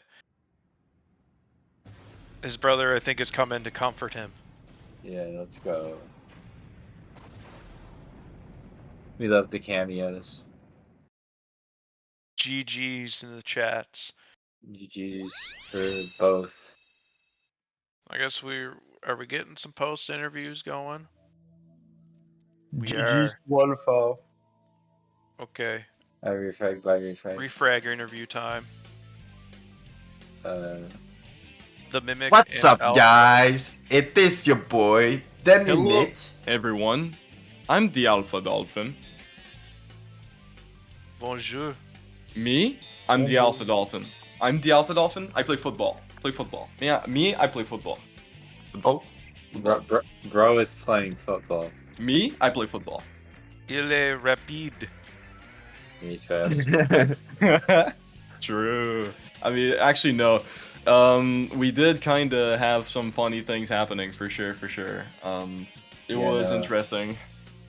his brother, I think, has come in to comfort him. Yeah, let's go. We love the cameos. GG's in the chats. GG's for both. I guess are we getting some post interviews going? We GG's are. Wolfa. Okay. I refrag by refrag. Refrag interview time. The Mimic. What's and up, Alpha. guys? It is your boy, the Mimic. Everyone. I'm the Alpha Dolphin. Bonjour. Me? I'm the Alpha Dolphin. I'm the Alpha Dolphin. I play football. Yeah, me, I play football. Football? Bro is playing football. Me, I play football. Il est rapide. He's fast. True. I mean, actually, no. We did kind of have some funny things happening, for sure. It was interesting.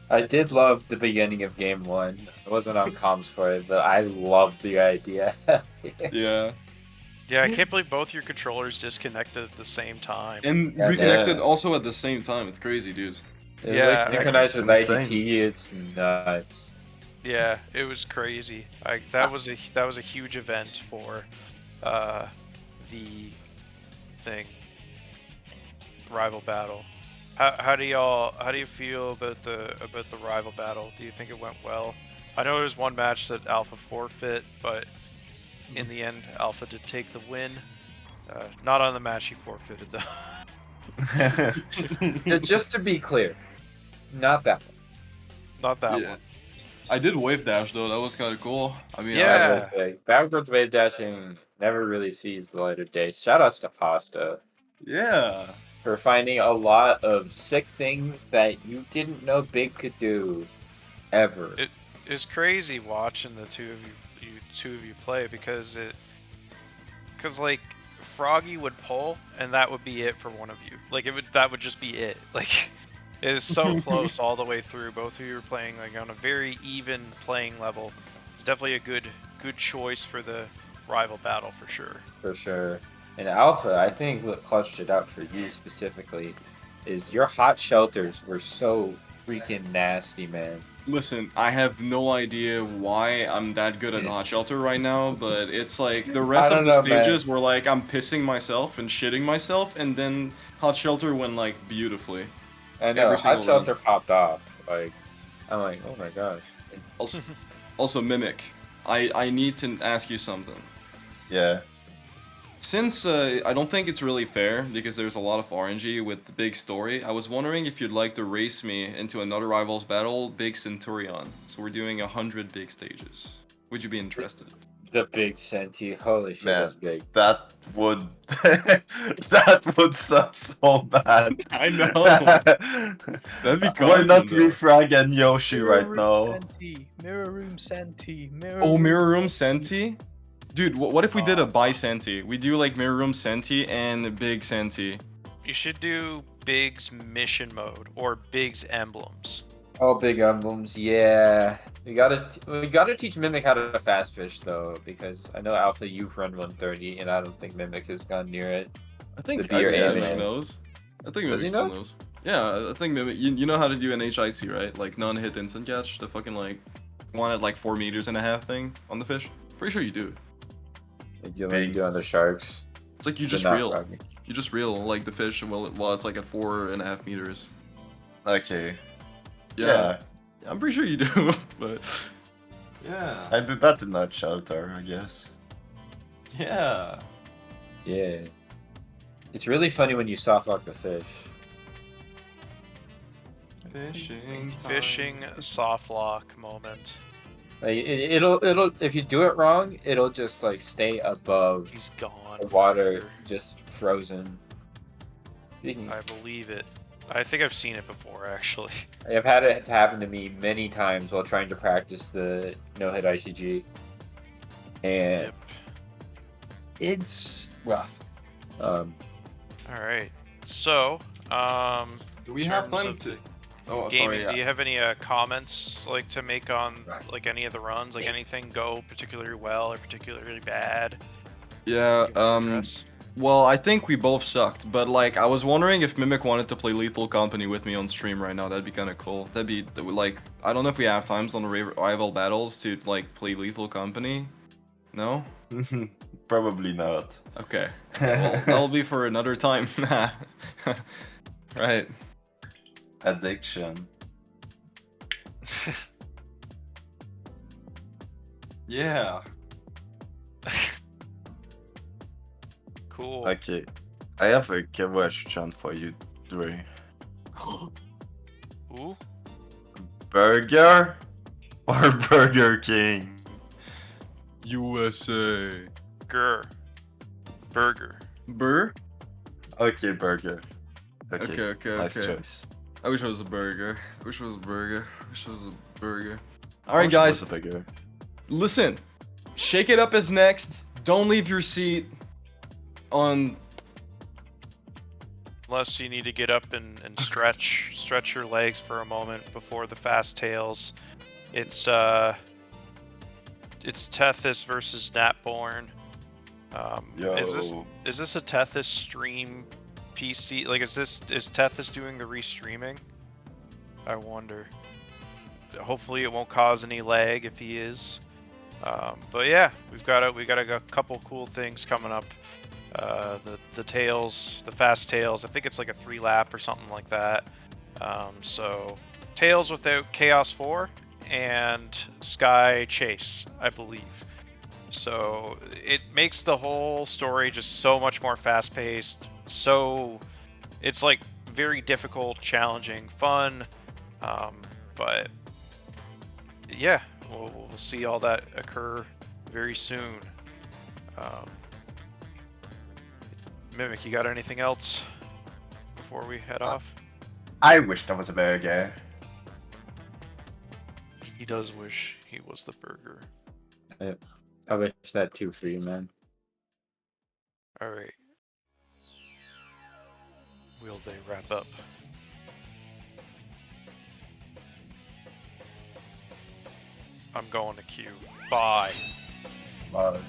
I did love the beginning of game 1. I wasn't on comms for it, but I loved the idea. Yeah. Yeah, I can't believe both your controllers disconnected at the same time. And reconnected also at the same time. It's crazy, dude. It was like synchronized with insane. IDT. It's nuts. Yeah, it was crazy. That was a huge event for the thing. Rival battle. How do you feel about the rival battle? Do you think it went well? I know there was one match that Alpha forfeit, but in the end, Alpha did take the win. Not on the match he forfeited though. Just to be clear, not that one. Not that one. I did wave dash though. That was kind of cool. I mean, Yeah. Backwards wave dashing never really sees the light of day. Shoutouts to Pasta. Yeah. For finding a lot of sick things that you didn't know Big could do, ever. It is crazy watching the two of you play because like Froggy would pull and that would be it for one of you. Like that would just be it. Like it is so close all the way through. Both of you are playing like on a very even playing level. It's definitely a good choice for the rival battle for sure. For sure. And Alpha, I think what clutched it up for you specifically is your hot shelters were so freaking nasty, man. Listen, I have no idea why I'm that good at Hot Shelter right now, but it's like the rest I of don't the know, man. stages were like I'm pissing myself and shitting myself, and then Hot Shelter went like beautifully. I know, Every Hot single Shelter run. popped off. Like, I'm like, oh my gosh. Also, Mimic, I need to ask you something. Yeah. Since I don't think it's really fair because there's a lot of RNG with the big story, I was wondering if you'd like to race me into another Rivals battle, Big Centurion. So we're doing 100 big stages. Would you be interested? The big Senti. Holy shit, Man, that's big. that would that would suck so bad. I know. That'd be Why not content, though. refrag and Yoshi right now? Mirror Room Senti. Oh, Mirror Room Senti? Dude, what if we did a bi-Senti? We do like Mirror Room Senti and Big Senti. You should do Big's mission mode or Big's emblems. Oh, big emblems, yeah. We gotta teach Mimic how to fast fish though, because I know Alpha you've run 130, and I don't think Mimic has gone near it. I think beer Mimic aiming. knows. I think Does Mimic he still know? knows. Yeah, I think Mimic. You know how to do an HIC, right? Like non-hit instant catch, the fucking like one at like 4.5 meters thing on the fish. Pretty sure you do. Like you do on the sharks. It's like you But just not reel. froggy. You just reel like the fish while it's like at 4.5 meters. Okay. Yeah. I'm pretty sure you do, but Yeah. I do that in that shelter, I guess. yeah. Yeah. It's really funny when you soft lock the fish. Fishing soft lock moment. Like it'll if you do it wrong, it'll just like stay above. He's gone. The water just frozen. I believe it. I think I've seen it before, actually. I've had it happen to me many times while trying to practice the no-hit ICG, and it's rough. All right. So, do we in have terms time of to? Oh, gaming, sorry. do you have any comments like to make on like any of the runs? Like anything go particularly well or particularly bad? Yeah. Well, I think we both sucked, but like I was wondering if Mimic wanted to play Lethal Company with me on stream right now. That'd be kind of cool. That'd be like I don't know if we have times on the rival battles to like play Lethal Company. No. Probably not. Okay. Well, that'll be for another time. Right. Addiction. Yeah. Cool. Okay. I have a question for you, Dre. Ooh. Burger or Burger King? USA. Burger. Burr? Okay, burger. Okay. Nice choice. I wish it was a burger. Wish it was a burger. Wish it was a burger. I All right, wish it guys. was a burger. Listen. Shake It Up is next. Don't leave your seat on. Unless you need to get up and stretch your legs for a moment before the fast tails. It's Tethys versus Natborn. Is this a Tethys stream PC? Like is Tethys doing the restreaming? I wonder. Hopefully it won't cause any lag if he is. But yeah, we got a couple cool things coming up. The tails, the fast tails. I think it's like a 3-lap or something like that. So tails without Chaos 4 and Sky Chase, I believe. So it makes the whole story just so much more fast-paced. So it's like very difficult, challenging, fun. But yeah, we'll see all that occur very soon. Mimic, you got anything else before we head off? I wish there was a burger. He does wish he was the burger. I wish that too for you, man. Alright. Will they wrap up? I'm going to queue. Bye. Bye.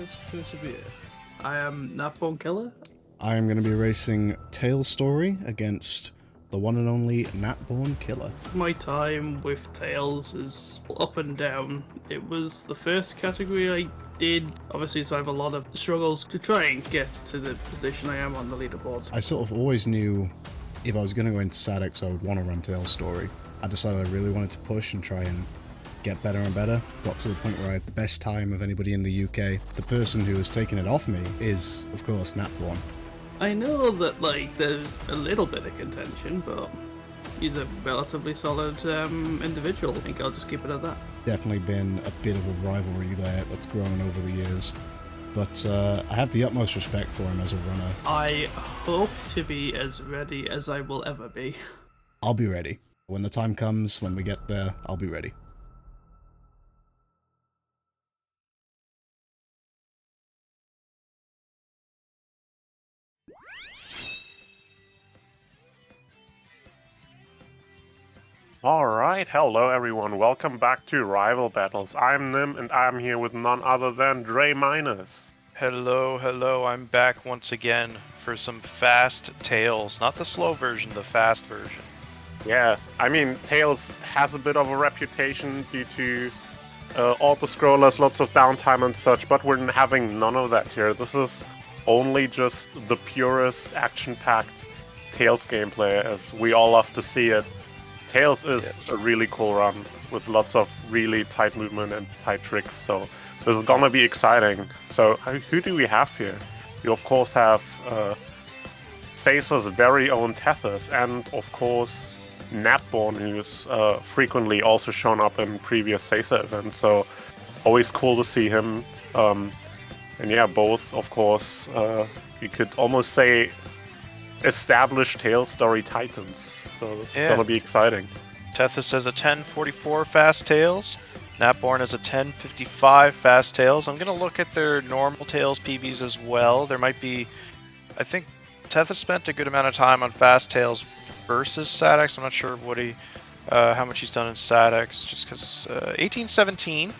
Let's persevere. I am Napborn Killer. I am going to be racing Tails Story against the one and only Natborn Killer. My time with Tails is up and down. It was the first category I did, obviously, so I have a lot of struggles to try and get to the position I am on the leaderboards. I sort of always knew if I was going to go into SADX, I would want to run Tails Story. I decided I really wanted to push and try and get better and better. Got to the point where I had the best time of anybody in the UK. The person who has taken it off me is, of course, Natborn. I know that, like, there's a little bit of contention, but he's a relatively solid individual. I think I'll just keep it at that. Definitely been a bit of a rivalry there that's grown over the years. But I have the utmost respect for him as a runner. I hope to be as ready as I will ever be. I'll be ready. When the time comes, when we get there, I'll be ready. Alright, hello everyone, welcome back to Rival Battles. I'm Nim, and I'm here with none other than Dre Minus. Hello, hello, I'm back once again for some fast Tails. Not the slow version, the fast version. Yeah, I mean, Tails has a bit of a reputation due to auto-scrollers, lots of downtime and such, but we're having none of that here. This is only just the purest action-packed Tails gameplay, as we all love to see it. Tails is a really cool run with lots of really tight movement and tight tricks, so this is gonna be exciting. So who do we have here? We of course have Caesar's very own Tethys, and of course Natborn, who's frequently also shown up in previous Caesar events, so always cool to see him. And yeah, both of course, you could almost say established Tails story titans. So this is gonna be exciting. Tethys has a 10:44 fast Tails. Natborn has a 10:55 fast Tails. I'm gonna look at their normal Tails PBs as well. There might be, I think Tethys spent a good amount of time on fast Tails versus SADX. I'm not sure what how much he's done in SADX, just because 18:17,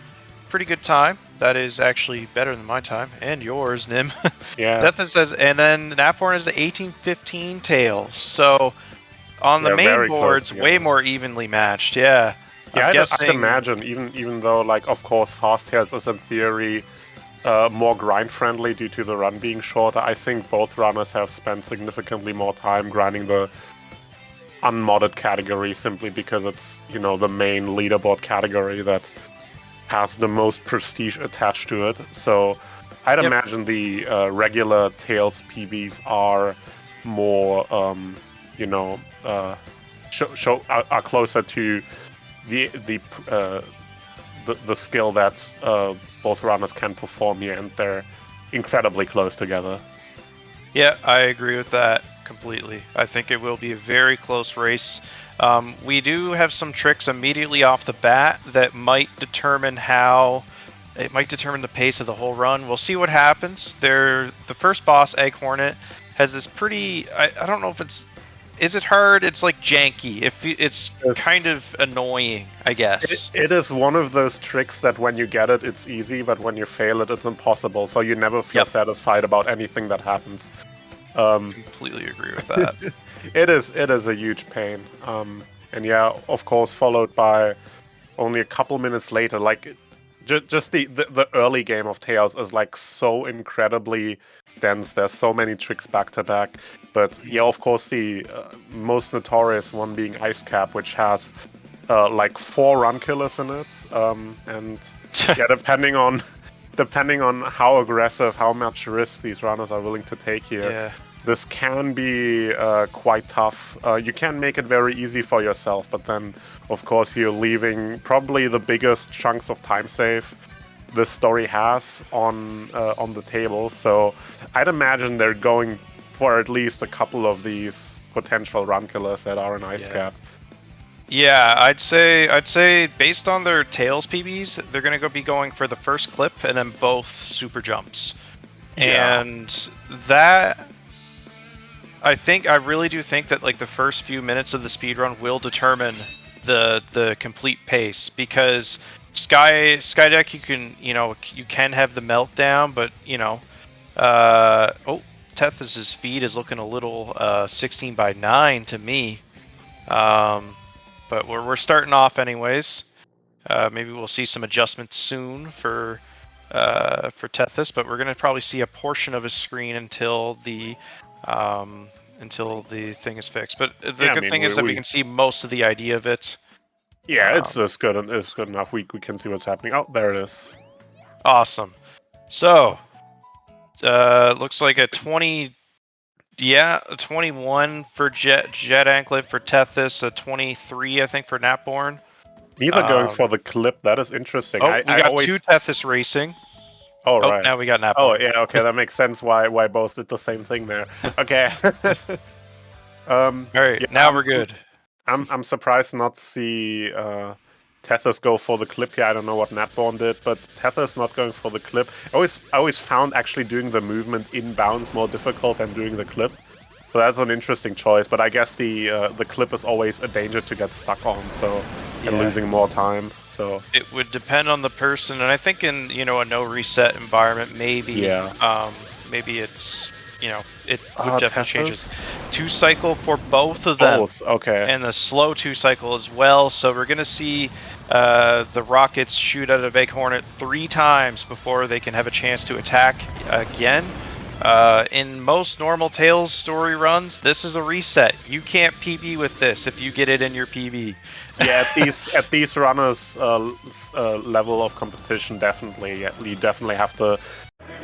pretty good time. That is actually better than my time and yours, Nim. Yeah. Tethys says, and then Natborn is 18:15 Tails. So on the main boards, way more evenly matched. Yeah. Yeah, I'm I can imagine. Even though, like, of course, Fast Tails is in theory more grind friendly due to the run being shorter. I think both runners have spent significantly more time grinding the unmodded category simply because it's, you know, the main leaderboard category that has the most prestige attached to it. So I'd imagine the regular Tails PBs are more, you know, are closer to the skill that both runners can perform here, and they're incredibly close together. Yeah, I agree with that completely. I think it will be a very close race. We do have some tricks immediately off the bat that might determine the pace of the whole run. We'll see what happens. The first boss, Egg Hornet, has this pretty, I don't know if is it hard? It's like janky. It's kind of annoying, I guess. It is one of those tricks that when you get it, it's easy, but when you fail it, it's impossible. So you never feel satisfied about anything that happens. Completely agree with that. It is a huge pain. And yeah, of course, followed by only a couple minutes later, like just the early game of Tails is like so incredibly dense. There's so many tricks back to back. But yeah, of course, the most notorious one being Ice Cap, which has like 4 run killers in it. And yeah, depending on how aggressive, how much risk these runners are willing to take here, this can be quite tough. You can make it very easy for yourself, but then, of course, you're leaving probably the biggest chunks of time save this story has on the table. So I'd imagine they're going for at least a couple of these potential run killers that are in Ice Cap. Yeah, I'd say based on their Tails PBs, they're gonna be going for the first clip and then both super jumps. Yeah. And that, I really do think that like the first few minutes of the speedrun will determine the complete pace, because Sky deck, you can have the meltdown, but Tethys' feed is looking a little 16 by 9 to me. But we're starting off anyways. Maybe we'll see some adjustments soon for Tethys, but we're gonna probably see a portion of his screen until the thing is fixed. But the good thing is that we can see most of the idea of it. Yeah, it's good. It's good enough. We can see what's happening. Oh, there it is. Awesome. So, looks like a 20. Yeah, a 21 for Jet Anklet for Tethys, a 23 I think for Napborn. Neither going for the clip. That is interesting. We got two Tethys racing. Oh, right. Now we got Napborn. Oh, yeah, okay, that makes sense why both did the same thing there. Okay. Alright, now we're good. I'm surprised not to see Tethys go for the clip here. I don't know what Natborn did, but Tethys not going for the clip. I always found actually doing the movement inbounds more difficult than doing the clip. So that's an interesting choice, but I guess the clip is always a danger to get stuck on, so and losing more time. So it would depend on the person, and I think in a no reset environment, maybe maybe it's it would definitely change it. 2 cycle for both of them. Okay. And the slow 2 cycle as well. So we're gonna see the rockets shoot out of Egg Hornet 3 times before they can have a chance to attack again. In most normal Tails story runs, this is a reset. You can't PB with this if you get it in your PB. Yeah, at these runners level of competition, definitely you definitely have to.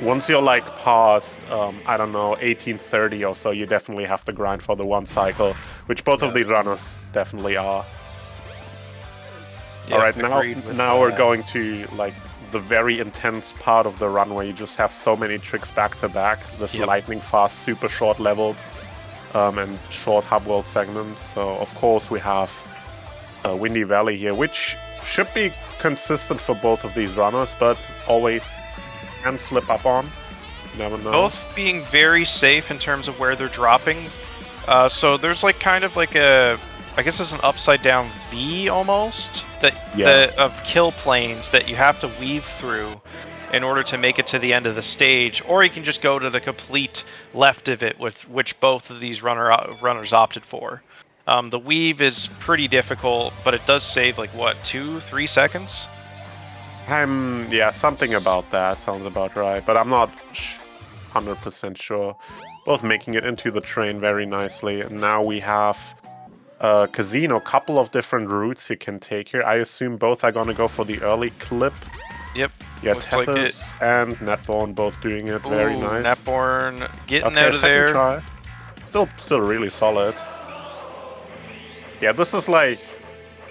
Once you're like past, I don't know, 1830 or so, you definitely have to grind for the 1 cycle, which both of these runners definitely are. All right, now we're going to like the very intense part of the run where you just have so many tricks back to back. This lightning fast, super short levels, and short hub world segments. So of course we have Windy Valley here, which should be consistent for both of these runners, but always can slip up on. You never know. Both being very safe in terms of where they're dropping. So there's like kind of like I guess it's an upside down V almost of kill planes that you have to weave through in order to make it to the end of the stage, or you can just go to the complete left of it, with which both of these runners opted for. The weave is pretty difficult, but it does save like what, 2-3 seconds? Yeah, something about that sounds about right, but I'm not 100% sure. Both making it into the train very nicely, and now we have Casino, couple of different routes you can take here. I assume both are going to go for the early clip. Yep. Yeah, Tethys and Natborn both doing it very nice. Natborn getting out of there. Try. Still really solid. Yeah, this is like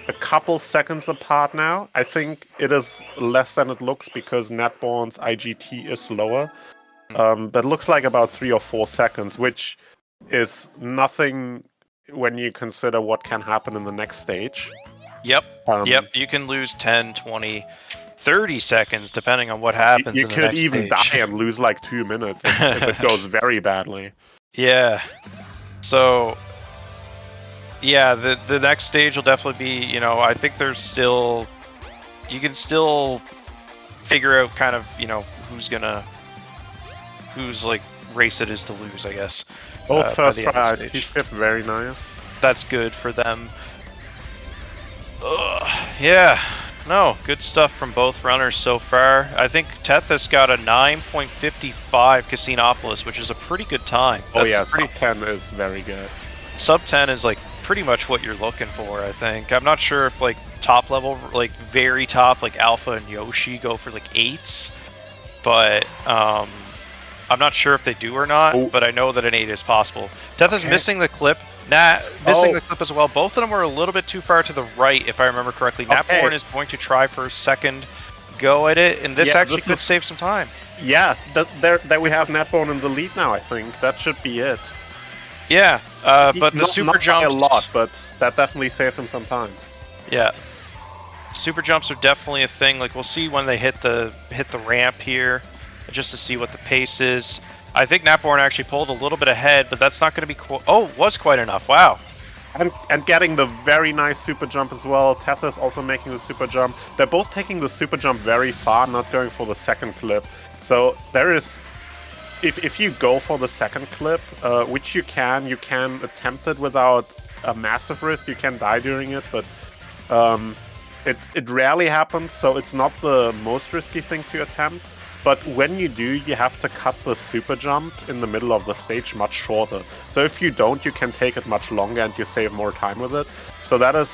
a couple seconds apart now. I think it is less than it looks because Natborn's IGT is lower. But it looks like about 3 or 4 seconds, which is nothing when you consider what can happen in the next stage. Yep. You can lose 10, 20, 30 seconds depending on what happens in the next stage. You could even die and lose like 2 minutes if it goes very badly. Yeah. So yeah, the next stage will definitely be, I think there's still, you can still figure out kind of, whose like race it is to lose, I guess. Both first tries, skip, very nice. That's good for them. Yeah, no, good stuff from both runners so far. I think Tethys got a 9.55 Casinopolis, which is a pretty good time. Sub 10 is very good. Sub 10 is like pretty much what you're looking for, I think. I'm not sure if like top level, like very top, like Alpha and Yoshi go for like 8s, but I'm not sure if they do or not, but I know that an 8 is possible. Tethys missing the clip. Missing the clip as well. Both of them were a little bit too far to the right, if I remember correctly. Natborn is going to try for a second go at it, and this actually could save some time. Yeah, that we have Natborn in the lead now, I think. That should be it. Yeah, but the super jumps... Not a lot, but that definitely saved him some time. Yeah. Super jumps are definitely a thing. Like, we'll see when they hit the ramp here, just to see what the pace is. I think Natborn actually pulled a little bit ahead, but that's not going to be was quite enough. Wow. And getting the very nice super jump as well. Tethys also making the super jump. They're both taking the super jump very far, not going for the second clip. So there is... If you go for the second clip, which you can attempt it without a massive risk. You can die during it, but it rarely happens, so it's not the most risky thing to attempt. But when you do, you have to cut the super jump in the middle of the stage much shorter. So if you don't, you can take it much longer and you save more time with it. So that is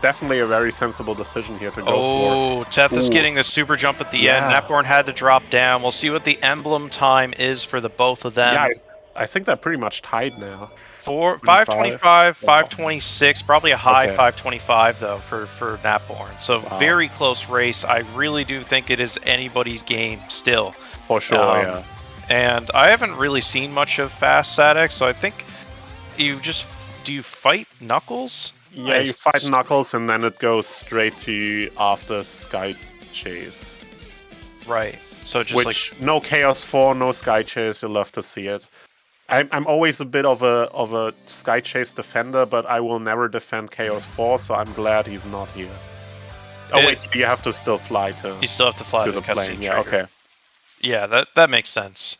definitely a very sensible decision here to go for. Oh, Tethys getting the super jump at the end. Napborn had to drop down. We'll see what the emblem time is for the both of them. Yeah, I think they're pretty much tied now. 525, 526, probably a high Okay. 525 though for Napborn. So Wow. very close race. I really do think it is anybody's game still. For sure, yeah. And I haven't really seen much of Fast Sadex, so I think do you fight Knuckles? Yeah, you fight Knuckles and then it goes straight to after Sky Chase. Right. So just no Chaos 4, no Sky Chase, you'll love to see it. I'm always a bit of a Sky Chase defender, but I will never defend Chaos 4, so I'm glad he's not here. Oh wait, you have to still fly to. You still have to fly to the the cutscene plane. Yeah, trigger. okay. Yeah, that makes sense.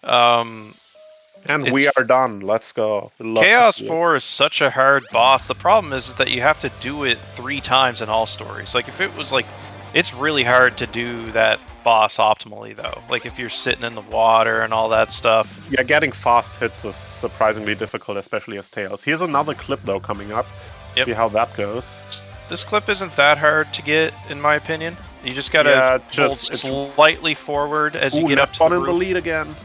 And we are done. Let's go. Love to Chaos see it. 4 is such a hard boss. The problem is that you have to do it 3 times in all stories. Like, if it was like... It's really hard to do that boss optimally, though. Like, if you're sitting in the water and all that stuff. Yeah, getting fast hits is surprisingly difficult, especially as Tails. Here's another clip, though, coming up. See how that goes. This clip isn't that hard to get, in my opinion. You just gotta hold slightly forward as you get up to the Napborn in the roof. lead again.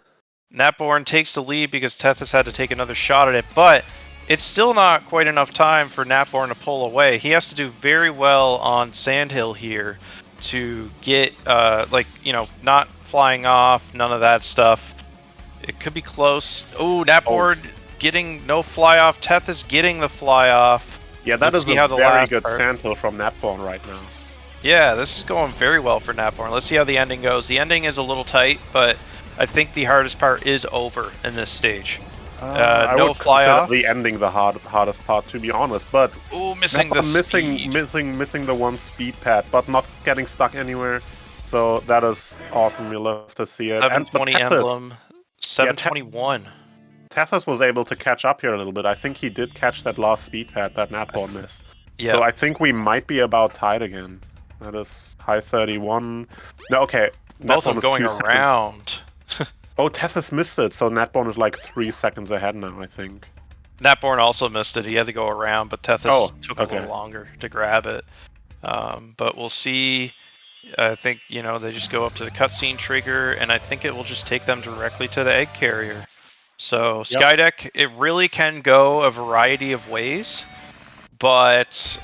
Napborn takes the lead because Tethys had to take another shot at it, but it's still not quite enough time for Napborn to pull away. He has to do very well on Sandhill here to get, not flying off, none of that stuff. It could be close. Oh, Napborn getting no fly off. Tethys getting the fly off. Yeah, that Let's is see a how the very last good part- Sandhill from Napborn right now. Yeah, this is going very well for Napborn. Let's see how the ending goes. The ending is a little tight, but I think the hardest part is over in this stage. I No would fly consider off. the ending the hardest part, to be honest. But Ooh, missing the missing the one speed pad, but not getting stuck anywhere. So that is awesome. We love to see it. And but 720 Tethys- emblem, 721. Tethys was able to catch up here a little bit. I think he did catch that last speed pad that Napborn missed. Yeah. So I think we might be about tied again. That is high 31. No, okay. Both of them Napborn is going 2 seconds. around. Oh, Tethys missed it, so Napborn is like 3 seconds ahead now, I think. Napborn also missed it. He had to go around, but Tethys took a okay. little longer to grab it. But we'll see. I think, they just go up to the cutscene trigger, and I think it will just take them directly to the egg carrier. So Skydeck, it really can go a variety of ways, but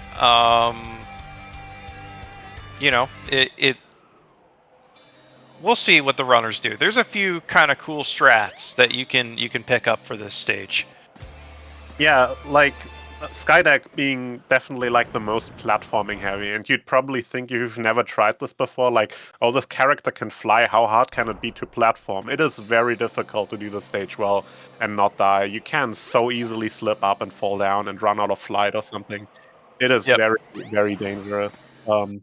we'll see what the runners do. There's a few kind of cool strats that you can pick up for this stage. Yeah, like Skydeck being definitely like the most platforming heavy, and you'd probably think if you've never tried this before, like, oh, this character can fly, how hard can it be to platform? It is very difficult to do the stage well and not die. You can so easily slip up and fall down and run out of flight or something. It is very, very dangerous. So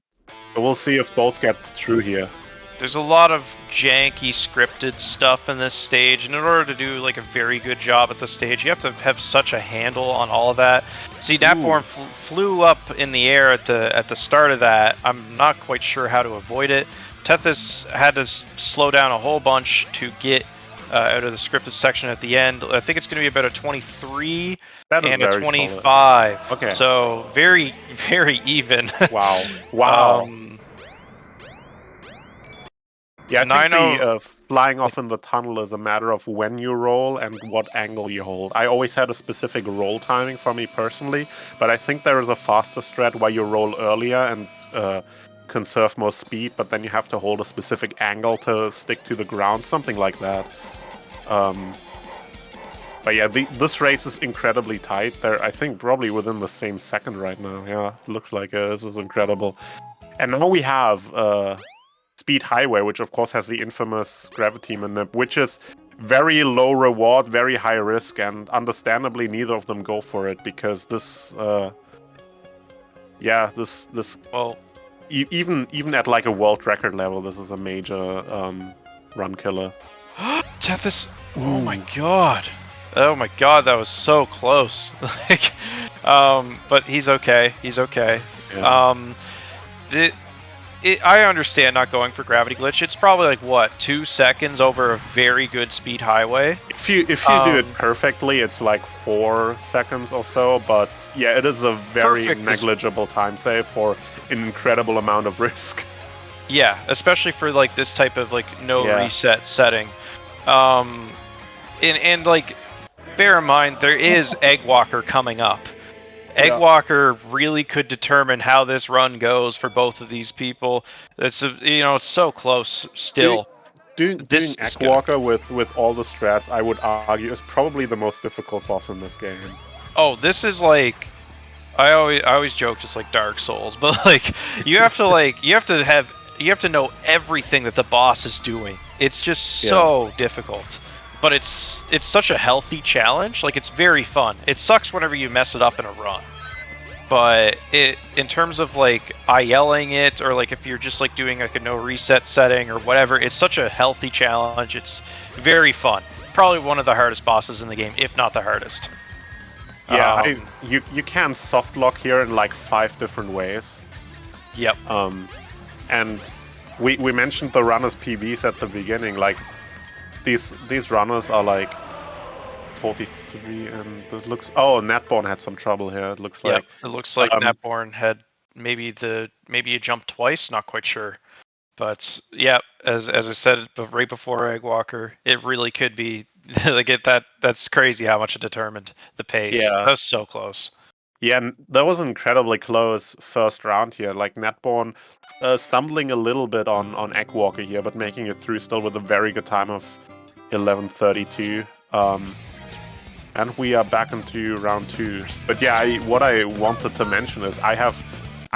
we'll see if both get through here. There's a lot of janky scripted stuff in this stage, and in order to do like a very good job at the stage, you have to have such a handle on all of that. See, Napborn flew up in the air at the start of that. I'm not quite sure how to avoid it. Tethys had to slow down a whole bunch to get out of the scripted section at the end. I think it's going to be about a 23 and a 25. Solid. Okay. So very, very even. Wow. Wow. Yeah, I think Nino- the flying off in the tunnel is a matter of when you roll and what angle you hold. I always had a specific roll timing for me personally, but I think there is a faster strat where you roll earlier and conserve more speed, but then you have to hold a specific angle to stick to the ground, something like that. But yeah, this race is incredibly tight. They're, I think, probably within the same second right now. Yeah, looks like it. This is incredible. And now we have Speed Highway, which of course has the infamous gravity manip, which is very low reward, very high risk, and understandably neither of them go for it because this well, even at like a world record level, this is a major run killer. Tethys. Oh my god. Oh my god, that was so close. Like, but he's okay. He's okay. Yeah. I understand not going for gravity glitch. It's probably like what 2 seconds over a very good speed highway. If you do it perfectly, it's like 4 seconds or so. But yeah, it is a very negligible time save for an incredible amount of risk. Yeah, especially for like this type of like no reset setting. And like, bear in mind there is Eggwalker coming up. Eggwalker really could determine how this run goes for both of these people. It's it's so close still. Doing Eggwalker with all the strats, I would argue, is probably the most difficult boss in this game. Oh, this is like, I always joke, just like Dark Souls, but like you have to know everything that the boss is doing. It's just so difficult. But it's such a healthy challenge. Like, it's very fun. It sucks whenever you mess it up in a run. But in terms of like ILing it, or like if you're just like doing like a no reset setting or whatever, it's such a healthy challenge. It's very fun. Probably one of the hardest bosses in the game, if not the hardest. Yeah, you can soft lock here in like 5 different ways. Yep. And we mentioned the runners PBs at the beginning. Like, these runners are like 43, and it looks. Oh, Natborn had some trouble here. It looks like. It looks like Natborn had maybe he jumped twice. Not quite sure, but yeah, as I said right before Eggwalker, it really could be like That's crazy how much it determined the pace. Yeah, That was so close. Yeah, and that was incredibly close first round here. Like Natborn stumbling a little bit on Eggwalker here, but making it through still with a very good time of 11:32. And we are back into round 2. But yeah, what I wanted to mention is I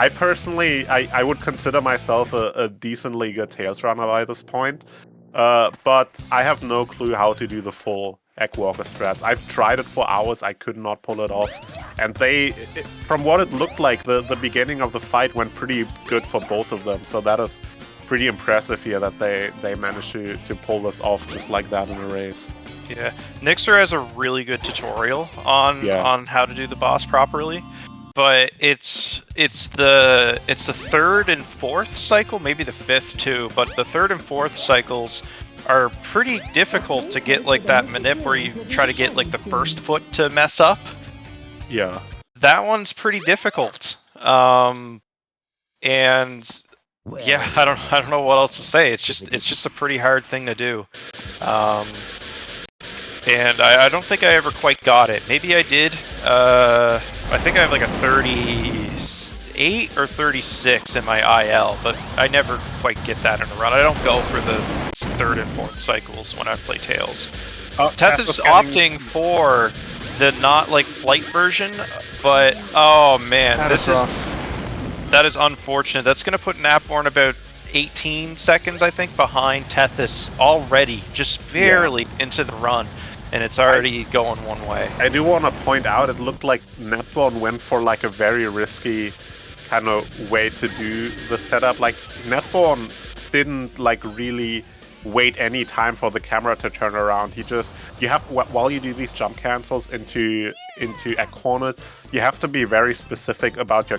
personally would consider myself a decently good Tails runner by this point. But I have no clue how to do the full Eggwalker strats. I've tried it for hours, I could not pull it off. And from what it looked like, the beginning of the fight went pretty good for both of them. So that is pretty impressive here that they managed to pull this off just like that in a race. Yeah, Nixer has a really good tutorial on how to do the boss properly, but it's the 3rd and 4th cycle, maybe the 5th too, but the 3rd and 4th cycles are pretty difficult to get like that manip where you try to get like the first foot to mess up. Yeah. That one's pretty difficult. And yeah, I don't know what else to say. It's just a pretty hard thing to do. And I don't think I ever quite got it. Maybe I did. I think I have like a 38 or 36 in my IL, but I never quite get that in a run. I don't go for the 3rd and 4th cycles when I play Tails. Teth is opting for the not like flight version, but oh man, that is unfortunate. That's gonna put Natborn about 18 seconds, I think, behind Tethys already, just barely into the run. And it's already going one way. I do want to point out, it looked like Natborn went for like a very risky kind of way to do the setup. Like Natborn didn't like really wait any time for the camera to turn around. While you do these jump cancels into Egg Hornet, you have to be very specific about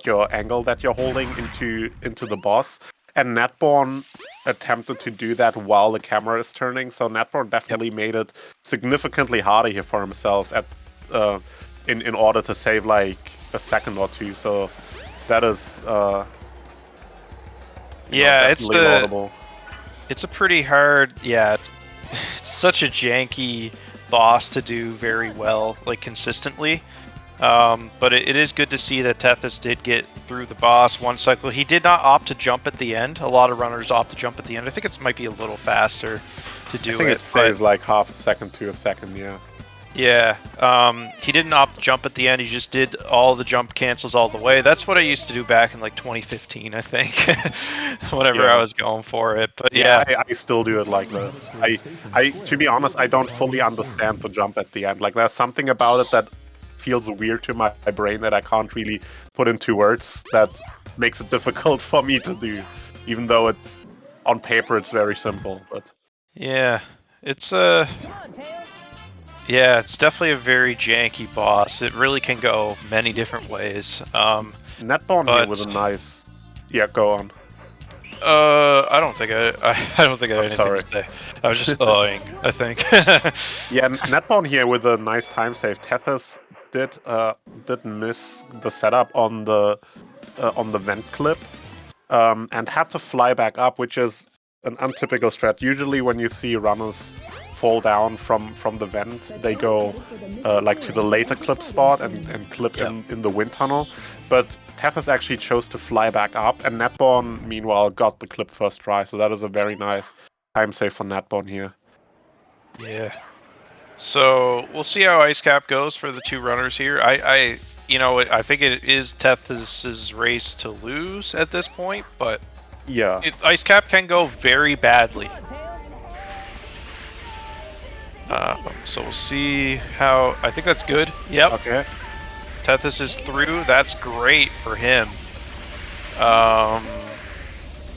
your angle that you're holding into the boss. And Natborn attempted to do that while the camera is turning, so Natborn definitely made it significantly harder here for himself in order to save like a second or two. So that is it's a pretty hard. Yeah, it's such a janky boss to do very well, like consistently. But it is good to see that Tethys did get through the boss one cycle. He did not opt to jump at the end. A lot of runners opt to jump at the end. I think it might be a little faster to do it. I think it saves like half a second to a second, yeah. Yeah, he didn't opt jump at the end. He just did all the jump cancels all the way. That's what I used to do back in like 2015, I think. Whenever I was going for it, but yeah. I still do it like this. To be honest, I don't fully understand the jump at the end. Like, there's something about it that feels weird to my brain that I can't really put into words. That makes it difficult for me to do, even though it, on paper, it's very simple. But Yeah, it's yeah, it's definitely a very janky boss. It really can go many different ways. Netball here with a nice. Yeah, go on. I don't think I don't think I had anything sorry. to say. I was just I think. Yeah, Netball here with a nice time save. Tethys did miss the setup on the vent clip, and had to fly back up, which is an untypical strat. Usually, when you see runners fall down from the vent, they go like to the later clip spot and clip in the wind tunnel. But Tethys actually chose to fly back up, and Netborn meanwhile got the clip first try. So that is a very nice time save for Netborn here. Yeah. So we'll see how Ice Cap goes for the two runners here. I think it is Tethys' race to lose at this point, but yeah, Ice Cap can go very badly. So we'll see how. I think that's good. Yep. Okay. Tethys is through. That's great for him. And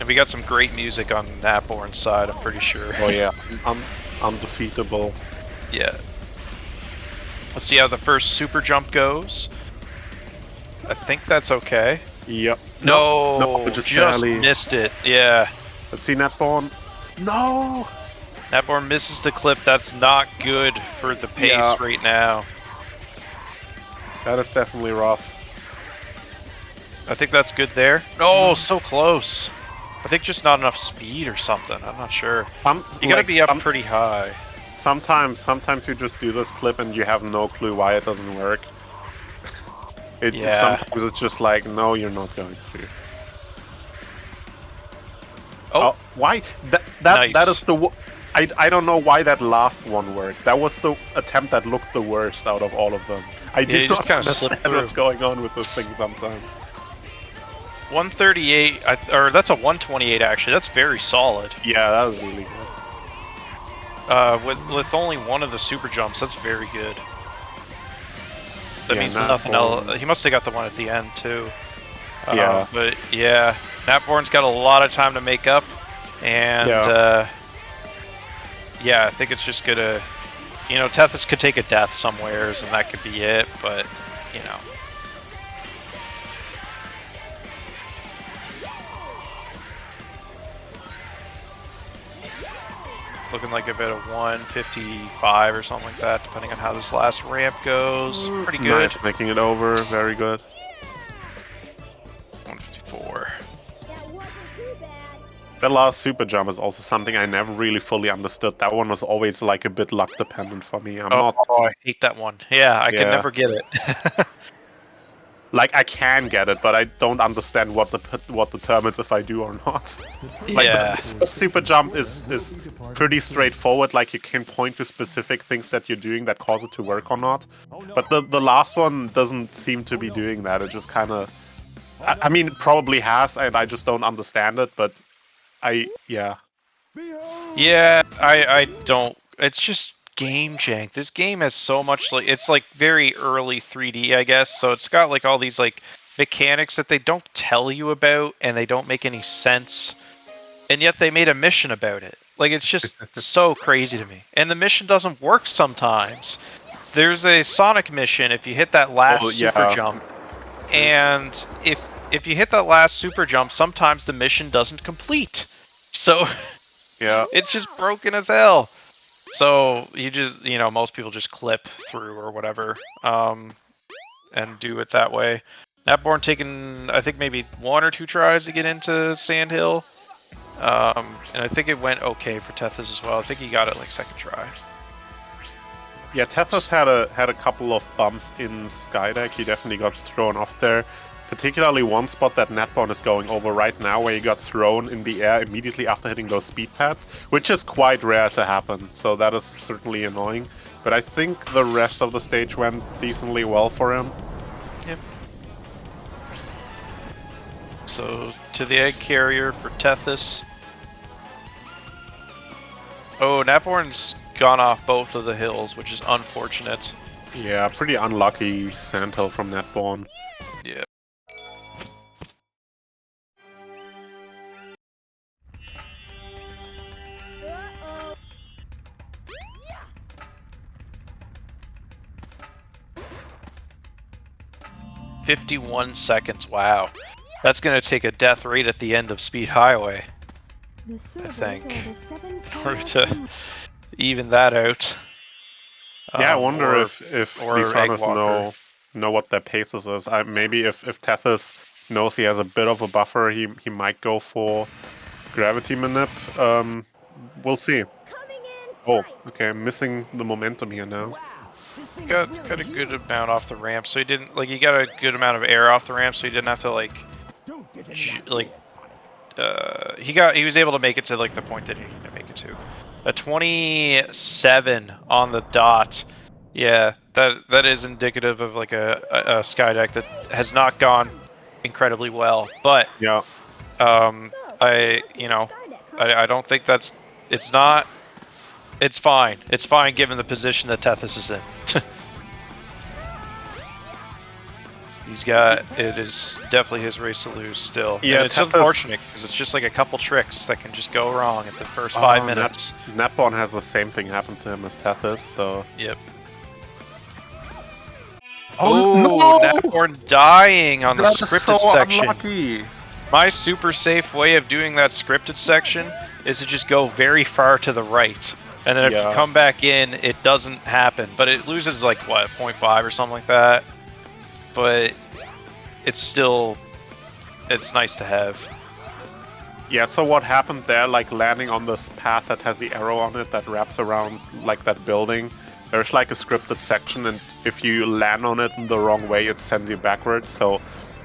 we got some great music on Natborn's side, I'm pretty sure. Oh yeah, undefeatable. Yeah. Let's see how the first super jump goes. I think that's okay. Yep. No, just barely missed it. Yeah. Let's see Netborn. No. Natborn misses the clip. That's not good for the pace right now. That is definitely rough. I think that's good there. Oh, so close. I think just not enough speed or something. I'm not sure. You gotta be up pretty high. Sometimes you just do this clip and you have no clue why it doesn't work. Sometimes it's just like, no, you're not going to. Oh, why? That is the. I don't know why that last one worked. That was the attempt that looked the worst out of all of them. I do not understand what's going on with this thing sometimes. 138, or that's a 128 actually. That's very solid. Yeah, that was really good. With only one of the super jumps, that's very good. That means nothing else. He must have got the one at the end too. Yeah. But yeah, Natborn's got a lot of time to make up, and yeah, I think it's just gonna, Tethys could take a death somewheres, and that could be it. But looking like about a 155 or something like that, depending on how this last ramp goes. Pretty good. Nice, making it over. Very good. 154. That last super jump is also something I never really fully understood. That one was always like a bit luck dependent for me. I hate that one. Yeah, I could never get it. Like, I can get it, but I don't understand what determines if I do or not. Like, the super jump is pretty straightforward. Like, you can point to specific things that you're doing that cause it to work or not. But the last one doesn't seem to be doing that. It just kind of... I mean, it probably has, and I just don't understand it, but yeah, I don't... It's just game jank. This game has so much, like, it's like very early 3D, I guess, so it's got like all these like mechanics that they don't tell you about and they don't make any sense, and yet they made a mission about it. Like, it's just so crazy to me, and the mission doesn't work sometimes. There's a Sonic mission if you hit that last super jump, and if you hit that last super jump, sometimes the mission doesn't complete, so it's just broken as hell. So you just, most people just clip through or whatever, and do it that way. Natborn taking, I think, maybe 1 or 2 tries to get into Sandhill, and I think it went okay for Tethys as well. I think he got it like second try. Yeah, Tethys had a couple of bumps in Skydeck. He definitely got thrown off there. Particularly one spot that Natborn is going over right now, where he got thrown in the air immediately after hitting those speed pads, which is quite rare to happen, so that is certainly annoying. But I think the rest of the stage went decently well for him. Yep. So to the egg carrier for Tethys. Oh, Napborn's gone off both of the hills, which is unfortunate. Yeah, pretty unlucky sandhill from Netborn. Yeah. Uh-oh. 51 seconds. Wow. That's going to take a death rate at the end of Speed Highway, I think, in order to even that out. Yeah, I wonder or, if or these runners Eggwalker. know what their paces is. Maybe if Tethys knows he has a bit of a buffer, he might go for gravity manip. We'll see. Oh, okay, missing the momentum here now. Got a good amount off the ramp, so he didn't he got a good amount of air off the ramp, so he didn't have to he was able to make it to the point that he needed to make it to. A 27 on the dot. Yeah, that is indicative of a sky deck that has not gone incredibly well. But yeah, I don't think it's not. It's fine. It's fine given the position that Tethys is in. It is definitely his race to lose still. Yeah, and it's unfortunate because it's just a couple tricks that can just go wrong at the first 5 minutes. Netborn has the same thing happen to him as Tethys, so... Yep. Oh, no! Netborn dying on the scripted section. Unlucky. My super safe way of doing that scripted section is to just go very far to the right. And then if you come back in, it doesn't happen. But it loses 0.5 or something like that. But it's nice to have. Yeah, so what happened there, landing on this path that has the arrow on it that wraps around that building, there's a scripted section, and if you land on it in the wrong way, it sends you backwards. So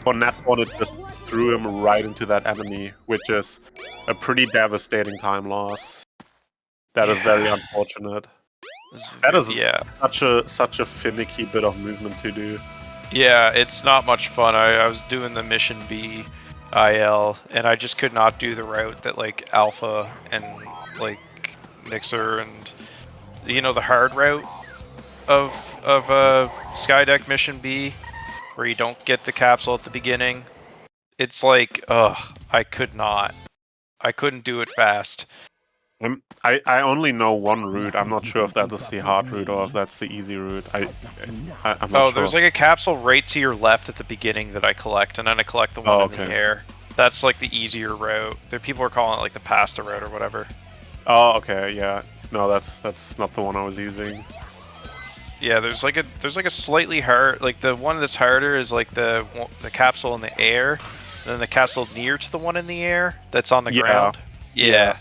for Netborn, it just threw him right into that enemy, which is a pretty devastating time loss. That is very unfortunate. That is such a finicky bit of movement to do. Yeah, it's not much fun. I was doing the Mission B IL, and I just could not do the route that Alpha and Mixer and the hard route of Skydeck Mission B, where you don't get the capsule at the beginning. It's I couldn't do it fast. I only know one route. I'm not sure if that is the hard route or if that's the easy route. I'm not sure. There's a capsule right to your left at the beginning that I collect, and then I collect the one in the air. That's the easier route. People are calling it the pasta route or whatever. Oh, okay, yeah. No, that's not the one I was using. Yeah, there's a slightly hard, the one that's harder is the capsule in the air, and then the capsule near to the one in the air that's on the ground. Yeah.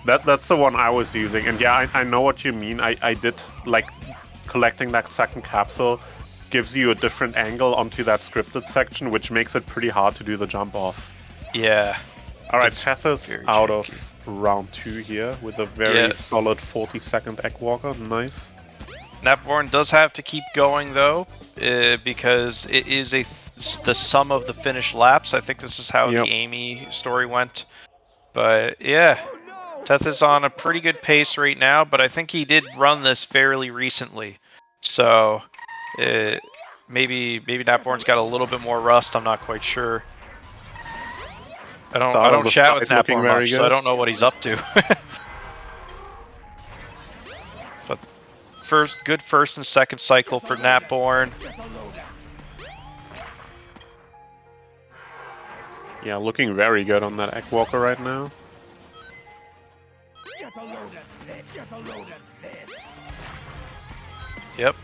That's the one I was using, and yeah, I know what you mean. I did collecting that second capsule gives you a different angle onto that scripted section, which makes it pretty hard to do the jump off. Yeah. All right, Tethys out of round 2 here with a very solid 40-second Eggwalker. Nice. Netborn does have to keep going though, because it is the sum of the finished laps. I think this is how the Amy story went. But yeah. Tethys on a pretty good pace right now, but I think he did run this fairly recently. So maybe Natborn's got a little bit more rust, I'm not quite sure. I don't chat with Natborn much, so I don't know what he's up to. But good first and second cycle for Natborn. Yeah, looking very good on that Eggwalker right now. Yep.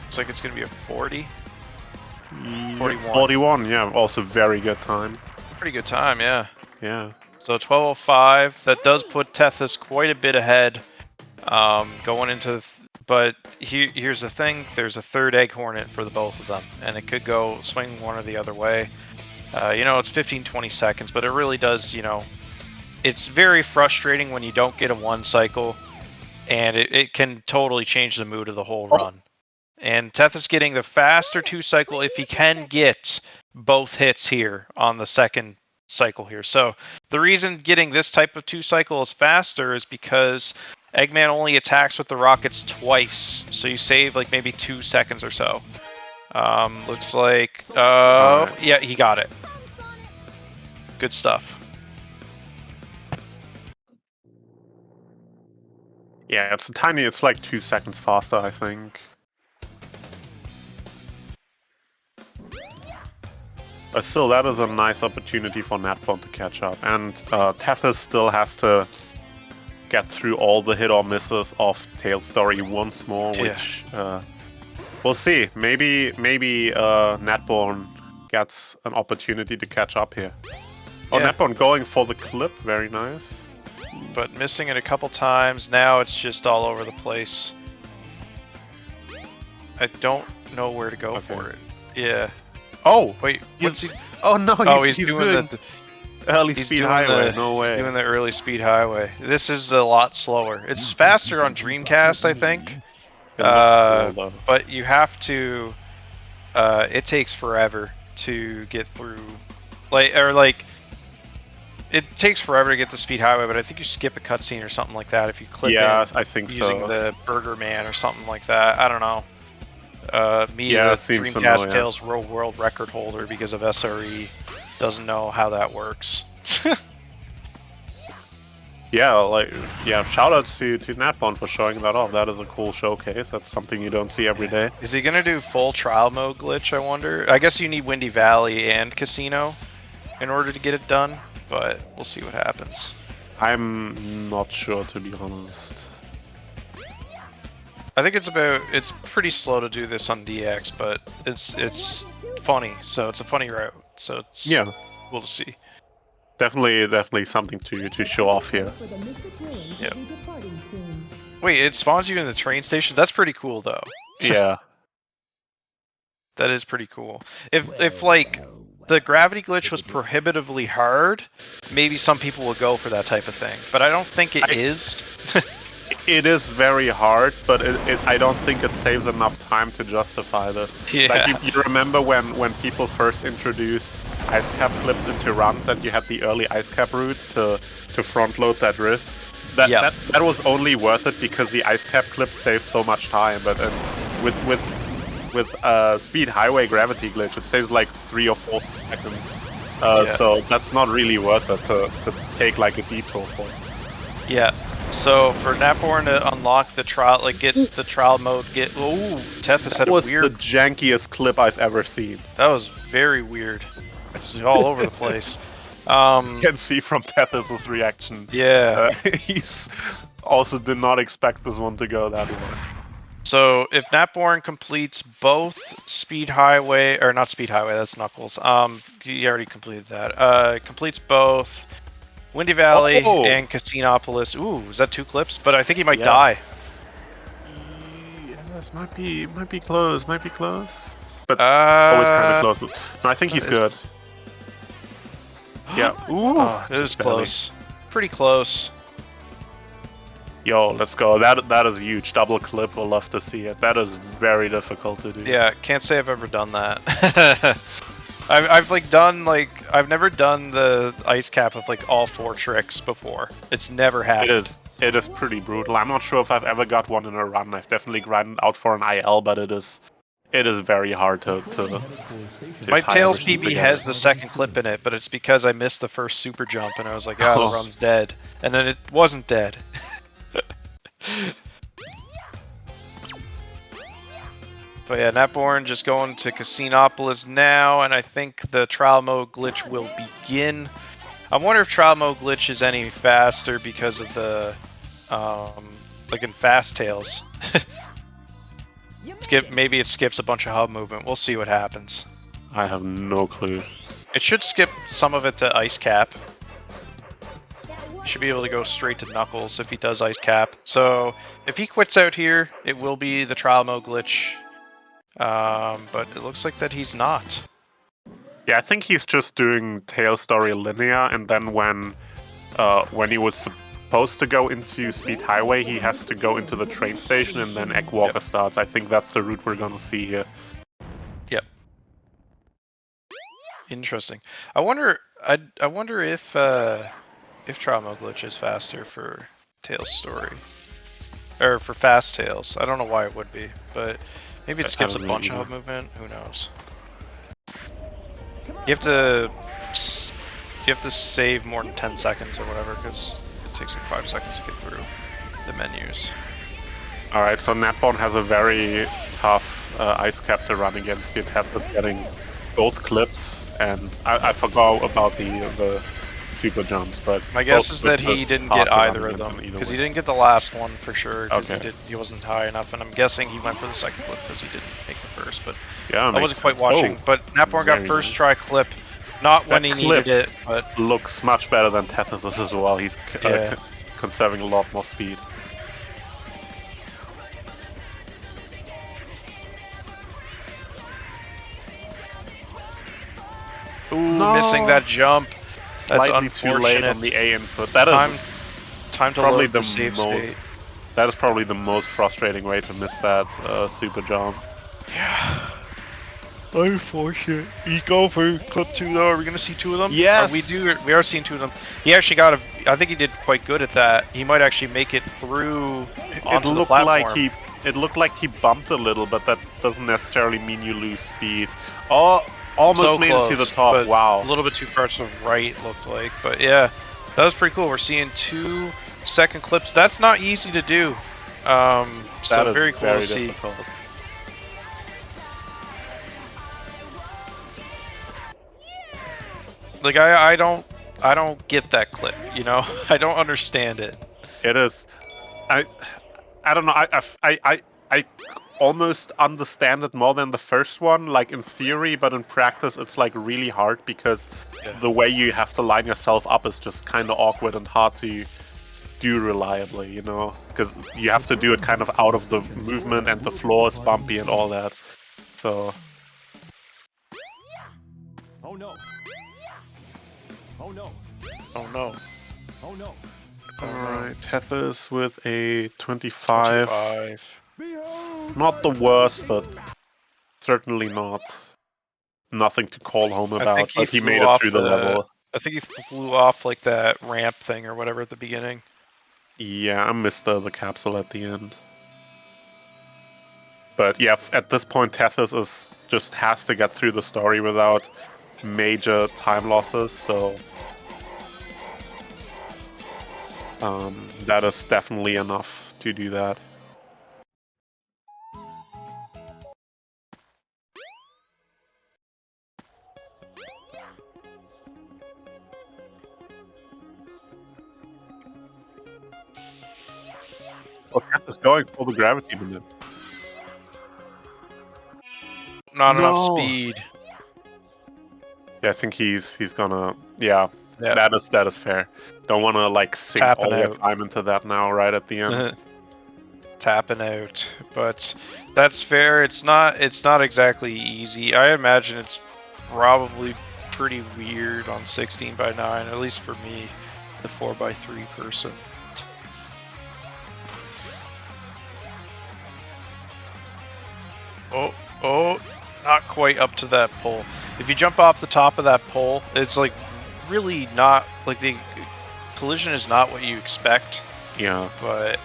Looks like it's going to be a 40. 41. 41, yeah, also very good time. Pretty good time, yeah. Yeah. So 12:05, that does put Tethys quite a bit ahead. Going into, but here's the thing: there's a third egg hornet for the both of them, and it could go swing one or the other way. You know, it's 15-20 seconds, but it really does, you know, it's very frustrating when you don't get a 1 cycle, and it can totally change the mood of the whole run. And Teth is getting the faster 2 cycle if he can get both hits here on the second cycle here. So the reason getting this type of 2 cycle is faster is because Eggman only attacks with the rockets twice, so you save like maybe 2 seconds or so. Looks like, yeah, he got it. Good stuff. Yeah, it's like 2 seconds faster, I think. But still, that is a nice opportunity for Natbone to catch up. And Tethys still has to get through all the hit or misses of Tail Story once more, which we'll see. Maybe Natbone gets an opportunity to catch up here. Oh, Natbone going for the clip, very nice. But missing it a couple times. Now it's just all over the place. I don't know where to go for it. Yeah. Oh! Wait, what's he... Oh no, he's doing the early speed highway, no way. He's doing the early speed highway. This is a lot slower. It's faster on Dreamcast, I think. It looks cool, though. But you have to... it takes forever to get through... It takes forever to get the speed highway, but I think you skip a cutscene or something like that if you click I think using so. the Burger Man or something like that. I don't know. The seems Dreamcast familiar. Tales world record holder because of SRE doesn't know how that works. Shoutouts to Natbone for showing that off. That is a cool showcase. That's something you don't see every day. Is he gonna do full trial mode glitch, I wonder? I guess you need Windy Valley and Casino in order to get it done, but we'll see what happens. I'm not sure, to be honest. I think it's pretty slow to do this on DX, but it's funny, so it's a funny route. So it's cool to see. Definitely something to show off here. Yep. Wait, it spawns you in the train station? That's pretty cool though. Yeah. That is pretty cool. If like the gravity glitch was prohibitively hard, maybe some people would go for that type of thing. But I don't think it is. It is very hard, but I don't think it saves enough time to justify this. Yeah. Like you remember when people first introduced ice cap clips into runs and you had the early ice cap route to front load that risk? That was only worth it because the ice cap clips saved so much time, but with speed highway gravity glitch it saves like 3 or 4 seconds. So that's not really worth it to take like a detour for. Yeah. So for Natborn to unlock the trial, get the trial mode, ooh, Tethys had a weird. That was the jankiest clip I've ever seen. That was very weird. It was all over the place. You can see from Tethys' reaction. Yeah. He's also did not expect this one to go that way. So if Natborn completes both Speed Highway, or not Speed Highway, that's Knuckles. He already completed that. Completes both Windy Valley and Casinopolis. Ooh, is that 2 clips? But I think he might die. Yeah, this might be close. Might be close. But always kind of close. No, I think he's good. Yeah. Ooh, it was close. Pretty close. Yo, let's go. That is huge. Double clip. We'll love to see it. That is very difficult to do. Yeah, can't say I've ever done that. I've never done the ice cap of like all 4 tricks before. It's never happened. It is pretty brutal. I'm not sure if I've ever got one in a run. I've definitely grinded out for an IL, but it is very hard to My tie Tails everything PB together. has the second clip in it, but it's because I missed the first super jump and I was like, the run's dead. And then it wasn't dead. But yeah, Natborn just going to Casinopolis now, and I think the trial mode glitch will begin. I wonder if trial mode glitch is any faster because of the, like in Fast Tails. Maybe it skips a bunch of hub movement. We'll see what happens. I have no clue. It should skip some of it to Ice Cap. Should be able to go straight to Knuckles if he does Ice Cap. So if he quits out here, it will be the trial mode glitch. But it looks like that he's not. Yeah, I think he's just doing tail story linear, and then when he was supposed to go into Speed Highway, he has to go into the train station, and then Egg Walker starts. I think that's the route we're gonna see here. Yep. Interesting. I wonder if Trial Mode Glitch is faster for Tails story. Or for Fast Tails. I don't know why it would be, but maybe it skips a bunch of hub movement. Who knows? You have to save more than 10 seconds or whatever, because it takes like 5 seconds to get through the menus. Alright, so Natbone has a very tough ice cap to run against. He had getting both clips, and I forgot about the super jumps, but my guess is that he didn't get either of them, because he didn't get the last one for sure, because he wasn't high enough, and I'm guessing he went for the second clip because he didn't make the first, but yeah, I wasn't quite watching. But Natborn got first try clip, not when he needed it, but looks much better than Tethys as well. He's conserving a lot more speed. Ooh, missing that jump. That's Slightly too late on the A input. That is time to probably load the save state. That is probably the most frustrating way to miss that super jump. Yeah. Unfortunate. You go for clip 2 though. Are we gonna see 2 of them? Yes. We are seeing 2 of them. He actually got I think he did quite good at that. He might actually make it through onto the platform. It looked like he bumped a little, but that doesn't necessarily mean you lose speed. Oh, almost so made close, it to the top. but Wow. A little bit too far to the right looked like, but yeah, that was pretty cool. We're seeing 2 second clips. That's not easy to do. So very cool to see. Difficult. Like I don't get that clip, you know. I don't understand it. It is. I don't know. I almost understand it more than the first one, like in theory, but in practice it's like really hard because the way you have to line yourself up is just kind of awkward and hard to do reliably, you know, because you have to do it kind of out of the movement and the floor is bumpy and all that. So. Oh no. Oh no. Oh no. Oh no. Alright, Tethys with a 25. Not the worst, but certainly nothing to call home about, but he made it through the level. I think he flew off like that ramp thing or whatever at the beginning. Yeah, I missed the capsule at the end. But yeah, at this point Tethys just has to get through the story without major time losses, so that is definitely enough to do that. Oh, Tess is going for the gravity minute. Not enough speed. Yeah, I think he's gonna. Yeah, that is fair. Don't want to like sink all your time into that now, right at the end. Tapping out, but that's fair. It's not exactly easy. I imagine it's probably pretty weird on 16:9, at least for me, the 4:3 person. Oh, not quite up to that pole. If you jump off the top of that pole, it's like really not, like the collision is not what you expect. Yeah. But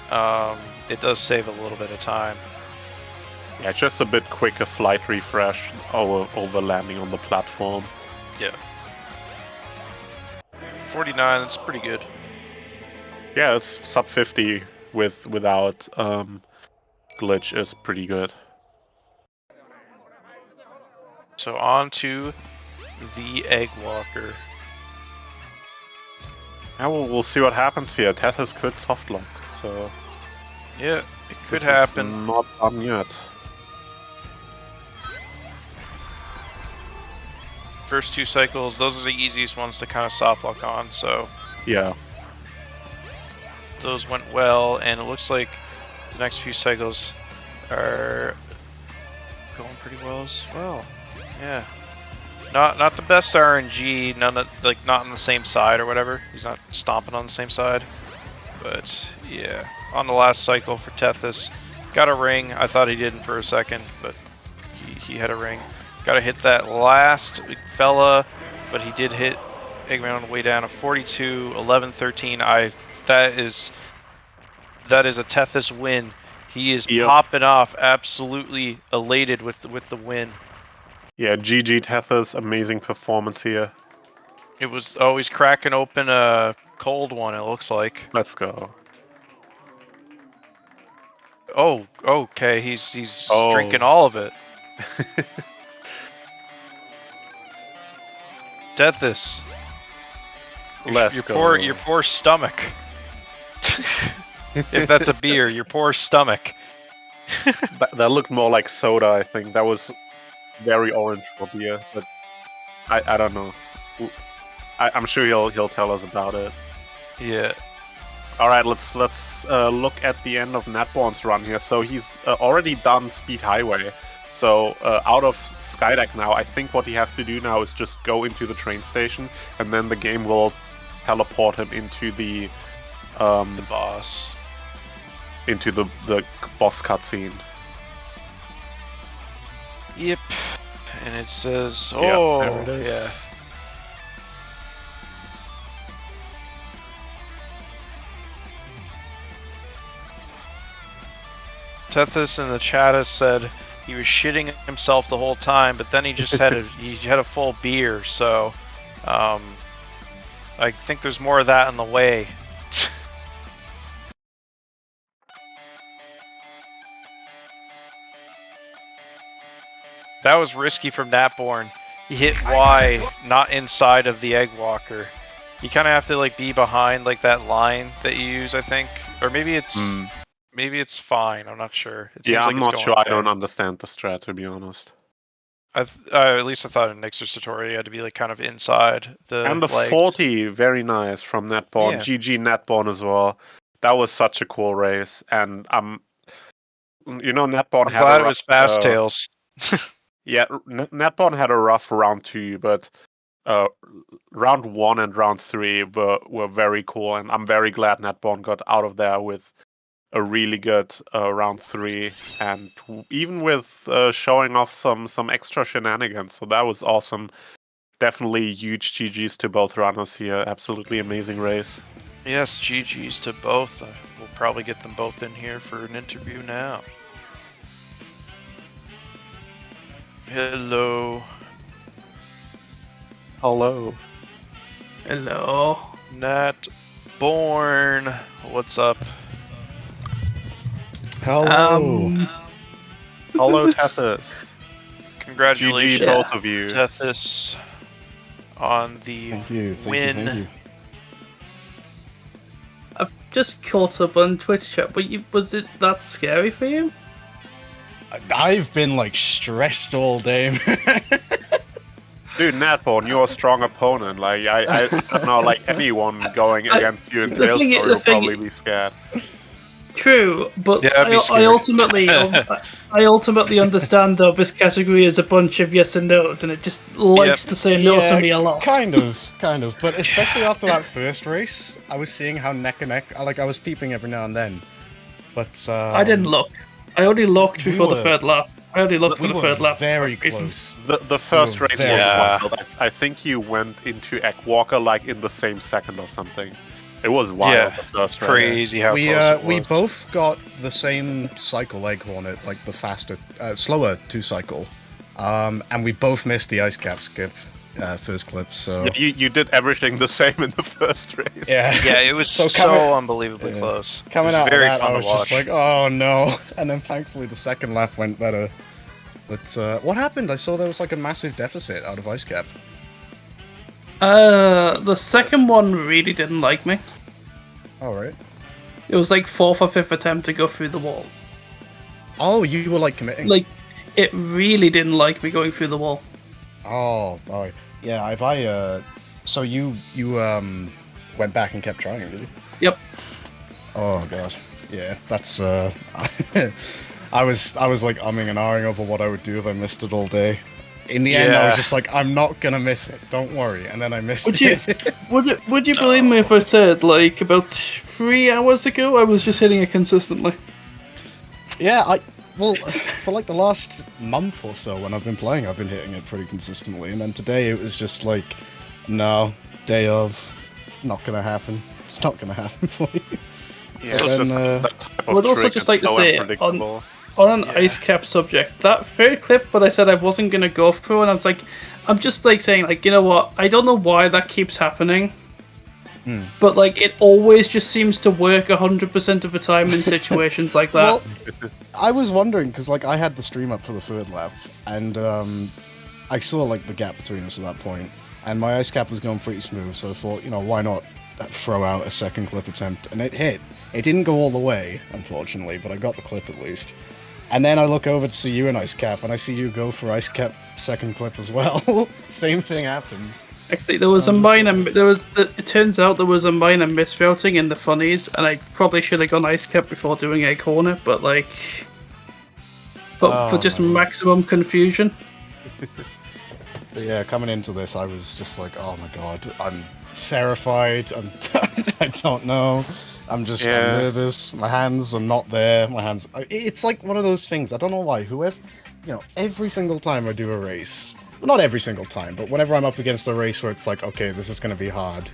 it does save a little bit of time. Yeah, just a bit quicker flight refresh over landing on the platform. Yeah. 49, that's pretty good. Yeah, it's sub 50 without glitch is pretty good. So on to the Egg Walker. Yeah, we'll see what happens here. Tethys could softlock, so yeah, it could this happen. Is not done yet. First 2 cycles, those are the easiest ones to kind of softlock on. So yeah, those went well, and it looks like the next few cycles are going pretty well as well. Yeah. Not the best RNG. Not on the same side or whatever. He's not stomping on the same side. But yeah, on the last cycle for Tethys, got a ring. I thought he didn't for a second, but he had a ring. Got to hit that last fella, but he did hit Eggman on the way down. A 42, 11, 13. That is a Tethys win. He is popping off, absolutely elated with the win. Yeah, GG Tethys, amazing performance here. It was always cracking open a cold one, it looks like. Let's go. Oh, okay, he's drinking all of it. Tethys. Let's go. Your poor stomach. If that's a beer, your poor stomach. That looked more like soda, I think. That was very orange for beer, but I don't know. I'm sure he'll tell us about it. Yeah. All right, let's look at the end of Natborn's run here. So he's already done Speed Highway. So out of Skydeck now, I think what he has to do now is just go into the train station, and then the game will teleport him into the boss. Into the boss cutscene. Yep. And it says, oh, there it is. Yeah. Tethys in the chat has said he was shitting himself the whole time, but then he just had a full beer. So, I think there's more of that in the way. That was risky from Natborn. He hit Y, not inside of the Egg Walker. You kind of have to be behind that line that you use, I think, or maybe it's fine. I'm not sure. It Yeah, seems I'm like not sure. okay. I don't understand the strat, to be honest. At least I thought in Nixer's tutorial you had to be kind of inside the And the legs. 40, very nice from Natborn. Yeah. GG Natborn as well. That was such a cool race, and Natborn I'm had glad a it was Fast Tails. Yeah, Natborn had a rough round 2, but round 1 and round 3 were very cool, and I'm very glad Natborn got out of there with a really good round 3, and even with showing off some extra shenanigans. So that was awesome. Definitely huge GGs to both runners here. Absolutely amazing race. Yes, GG's to both. We'll probably get them both in here for an interview now. Hello. Hello. Hello. Natborn. What's up? Hello. Hello, Tethys. Congratulations, GG, both of you. Tethys, on the win. Thank you. I've just caught up on Twitch chat, but was it that scary for you? I've been stressed all day. Dude, Natborn, you're a strong opponent. I don't know, anyone going against you in Tail Story will probably be scared. True, but Yeah, I'd be I scared. ultimately understand though this category is a bunch of yes and no's, and it just likes to say no to me a lot. Kind of. But especially after that first race, I was seeing how neck and neck. I was peeping every now and then, but I didn't look. I only looked before the were- third lap. I only looked for we the were third lap. very Reasons. close. The first race was very wild. I think you went into Eggwalker in the same second or something. It was wild. Yeah, the first race. crazy how we close it was. we both got the same cycle Egg Hornet, the faster, slower 2 cycle, and we both missed the ice cap skip first clip. So Yeah, you did everything the same in the first race. yeah, Yeah, it was so unbelievably close. Coming It was out very of that, fun I to was just watch. like, oh no, and then thankfully the second lap went better. But what happened? I saw there was a massive deficit out of ice cap. The second one really didn't like me. All right. It was 4th or 5th attempt to go through the wall. Oh, you were committing. It really didn't like me going through the wall. Oh, yeah. If I so you went back and kept trying, did you? Yep. Oh god. Yeah, that's I was umming and ahhing over what I would do if I missed it all day. In the end, I was Yeah. just like, I'm not gonna miss it. Don't worry. And then I missed Would you it. would you believe me if I said like about 3 hours ago I was just hitting it consistently? Yeah, well, for like the last month or so when I've been playing, I've been hitting it pretty consistently. And then today it was just like, no, day of, not gonna happen. It's not gonna happen for you. Yeah, But it's just then, that type I of would also trick, just it's like to so say unpredictable. on an ice cap subject, that third clip that I said I wasn't gonna go through, and I was like, I'm just like saying like, you know what? I don't know why that keeps happening. But like it always just seems to work 100% of the time in situations like that. Well, I was wondering because like I had the stream up for the third lap, and I saw like the gap between us at that point, and my ice cap was going pretty smooth, so I thought, you know, why not throw out a second clip attempt, and it hit. It didn't go all the way, unfortunately, but I got the clip at least. And then I look over to see you in ice cap, and I see you go for ice cap second clip as well. Same thing happens. Actually, there was a minor. It turns out there was a minor misrouting in the funnies, and I probably should have gone ice cap before doing a corner, but like, for just maximum confusion. But yeah, coming into this, I was just like, oh my god, I'm terrified. I don't know. I'm just I'm nervous. My hands are not there. My hands. It's like one of those things. I don't know why. Every single time I do a race, well, not every single time, but whenever I'm up against a race where it's like, okay, this is going to be hard.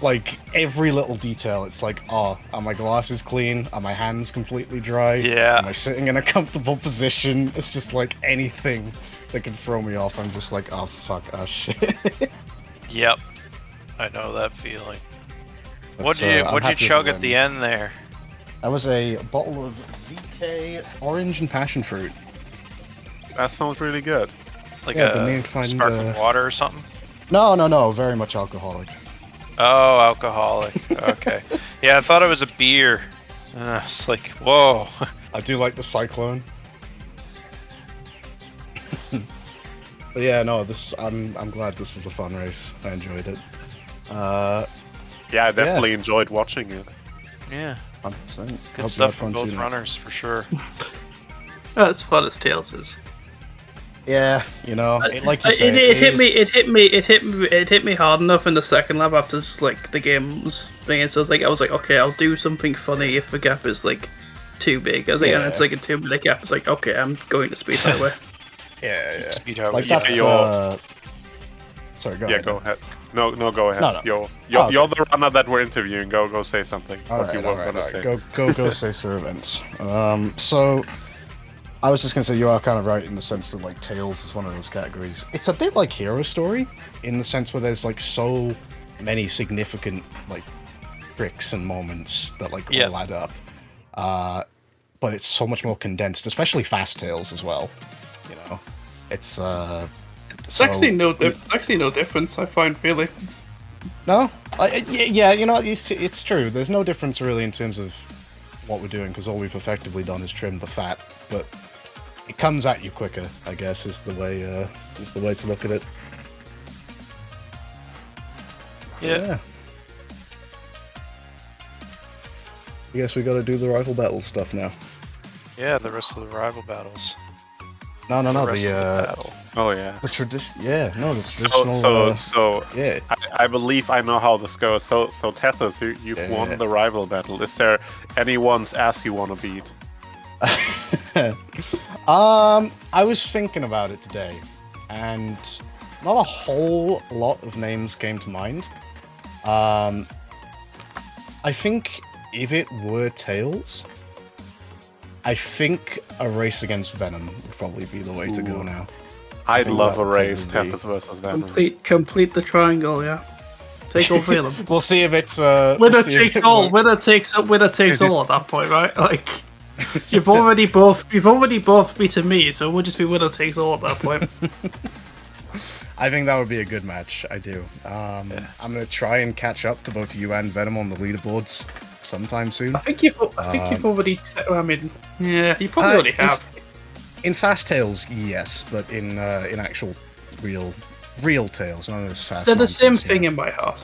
Like every little detail, it's like, oh, are my glasses clean? Are my hands completely dry? Yeah. Am I sitting in a comfortable position? It's just like anything that could throw me off. I'm just like, oh fuck, oh shit. Yep. I know that feeling. But, What'd I'm you happy with chug the at the end there? That was a bottle of VK orange and passion fruit. That sounds really good. Like Yeah, but a maybe find, sparkling water or something? No, very much alcoholic. Oh, alcoholic. Okay. Yeah, I thought it was a beer. It's like, whoa. I do like the Cyclone. But yeah, no, I'm glad this was a fun race. I enjoyed it. Yeah, I definitely enjoyed watching it. Yeah. 100%. Good stuff from both runners, for sure. As fun as Tails is. Yeah, like you said, it hit me hard enough in the second lap after just like the game was being. So I was like, okay, I'll do something funny if the gap is like too big. I was like, and it's like a 2-minute gap. It's like, okay, I'm going to speed highway. Yeah. Speed highway. Like that's. Sorry, go ahead. Go ahead. No, go ahead. No. You're the runner that we're interviewing. Go say something. All right. Go say Sir Events. So I was just gonna say you are kind of right in the sense that like Tails is one of those categories. It's a bit like Hero Story in the sense where there's like so many significant like tricks and moments that like all add up. But it's so much more condensed, especially Fast Tails as well. It's It's actually no difference. I find really. No, yeah, it's true. There's no difference really in terms of what we're doing because all we've effectively done is trimmed the fat, but it comes at you quicker. I guess is the way to look at it. Yeah. I guess we got to do the rival battle stuff now. Yeah, the rest of the rival battles. No, The rest of the battle. Oh yeah. The tradition. Yeah, no, the traditional. So yeah. I believe I know how this goes. So Tethys, you've won the rival battle. Is there anyone's ass you want to beat? I was thinking about it today, and not a whole lot of names came to mind. I think if it were Tails, I think a race against Venom would probably be the way to go now. I'd love a race, Tethys versus Venom. Complete the triangle, yeah. Take all three of them. We'll see if it's winner takes all. Winner takes all at that point, right? Like you've already both beaten me, so we'll just be winner takes all at that point. I think that would be a good match. I do. I'm gonna try and catch up to both you and Venom on the leaderboards sometime soon. I think you've already. I mean, yeah, you probably already have. In Fast Tales, yes, but in actual real Tales, none of this fast. They're the same thing in my heart.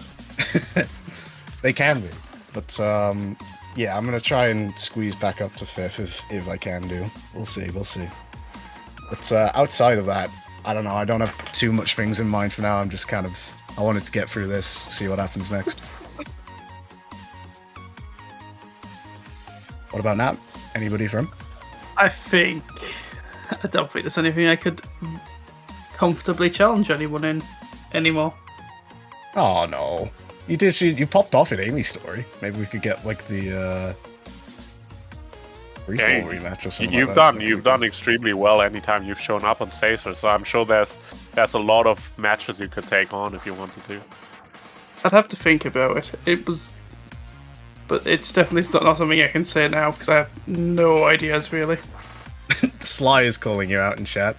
They can be, but yeah, I'm gonna try and squeeze back up to 5th if I can do. We'll see. But outside of that, I don't know. I don't have too much things in mind for now. I'm just kind of. I wanted to get through this, see what happens next. What about Nat? Anybody from? I don't think there's anything I could comfortably challenge anyone in anymore. Oh no. You did. You popped off in Amy's story. Maybe we could get like the free fall rematch or something. You've done extremely well anytime you've shown up on Sacer, so I'm sure there's a lot of matches you could take on if you wanted to. I'd have to think about it. But it's definitely not something I can say now because I have no ideas really. Sly is calling you out in chat.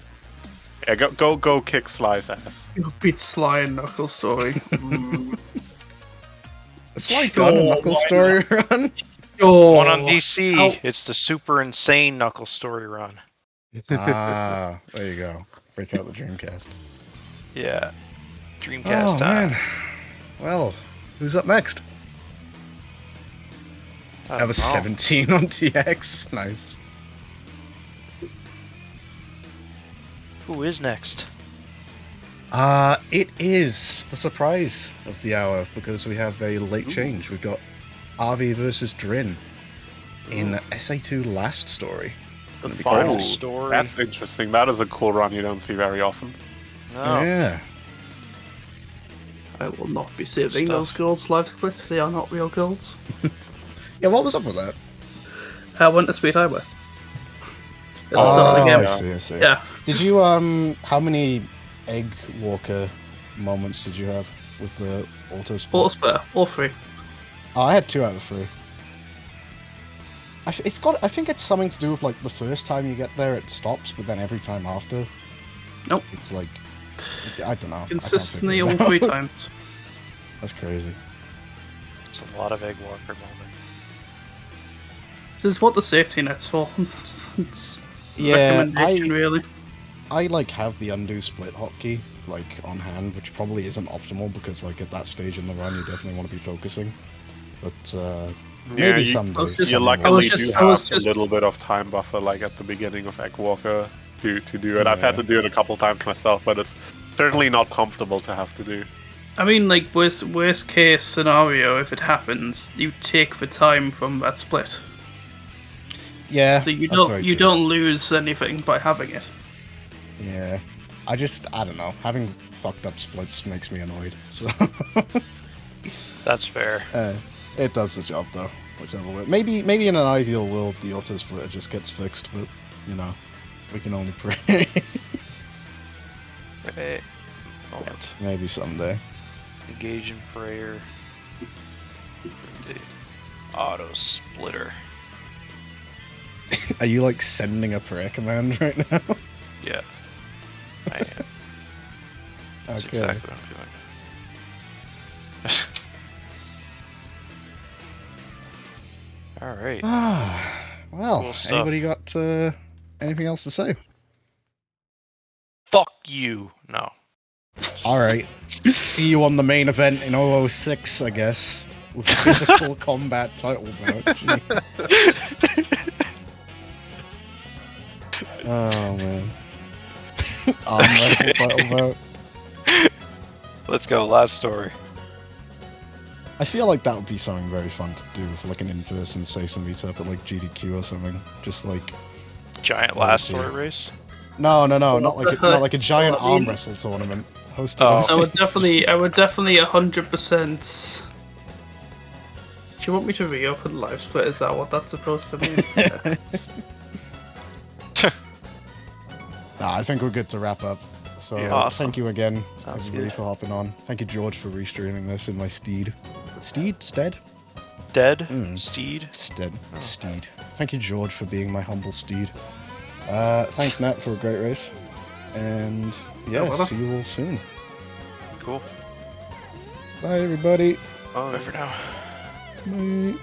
Yeah, go kick Sly's ass. You'll beat Sly and Knuckles story. Sly done a Knuckles story run? One on DC. It's the super insane Knuckles story run. Ah, there you go. Break out the Dreamcast. Yeah. Dreamcast Oh, time. man. Well, who's up next? I have a 17 on TX. Nice. Who is next? It is the surprise of the hour because we have a late change. We've got RV versus Drin in SA2 last story. It's going to be Final crazy. story. That's interesting. That is a cool run you don't see very often. No. Yeah. I will not be saving those golds live split. They are not real golds. Yeah, what was up with that? I went to Speed Highway. At the start of the game. I see. Yeah. Did you, how many Egg Walker moments did you have with the auto split? Auto split, all three. Oh, I had 2 out of 3. I think it's something to do with like the first time you get there it stops, but then every time after. Nope. It's like, I don't know. Consistently all 3 times. That's crazy. It's a lot of Egg Walker moments. This is what the safety net's for. It's Yeah, recommendation, really. I like have the undo split hotkey like on hand, which probably isn't optimal because like at that stage in the run you definitely want to be focusing. But maybe some days. You luckily do have a little bit of time buffer like at the beginning of Egg Walker to do it. I've had to do it a couple times myself, but it's certainly not comfortable to have to do. I mean, like worst case scenario, if it happens, you take the time from that split. Yeah. So you that's very true. don't lose anything by having it. Yeah. I don't know. Having fucked up splits makes me annoyed. So That's fair. It does the job though, whichever way. Maybe in an ideal world the auto splitter just gets fixed, but you know, we can only pray. Okay. Moment. Maybe someday. Engage in prayer. The auto splitter. Are you like sending a prayer command right now? Yeah. I am. That's Okay. exactly what I'm doing. Alright. Well, Cool stuff. anybody got anything else to say? Fuck you. No. Alright. See you on the main event in 006, I guess. With the physical combat title bout. Gee. Oh man. Arm wrestle title bout. Let's go. Last story. I feel like that would be something very fun to do for like an in-person Sacer meetup at like GDQ or something. Just like Giant last story race? No, not like a giant arm wrestle tournament hosted. I on would Sacer. definitely 100%. Do you want me to reopen live split? Is that what that's supposed to mean? Yeah. Nah, I think we're good to wrap up. So Yeah. Awesome. thank you again, Sounds everybody, good. for hopping on. Thank you, George, for restreaming this in my steed. Stead? Dead? Steed? Steed. Thank you, George, for being my humble steed. Thanks, Nat, for a great race. And yeah, brother. see you all soon. Cool. Bye, everybody. Bye for now. Bye.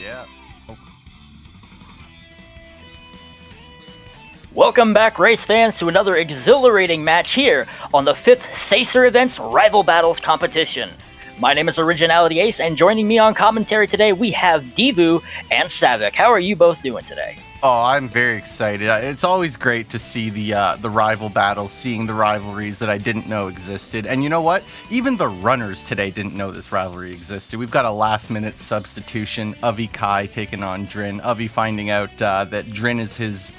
Yeah. Welcome back, race fans, to another exhilarating match here on the 5th Sacer Events Rival Battles competition. My name is Originality Ace, and joining me on commentary today, we have Divu and Savik. How are you both doing today? Oh, I'm very excited. It's always great to see the rival battles, seeing the rivalries that I didn't know existed. And you know what? Even the runners today didn't know this rivalry existed. We've got a last-minute substitution. Avi Kai taking on Drin. Avi finding out that Drin is his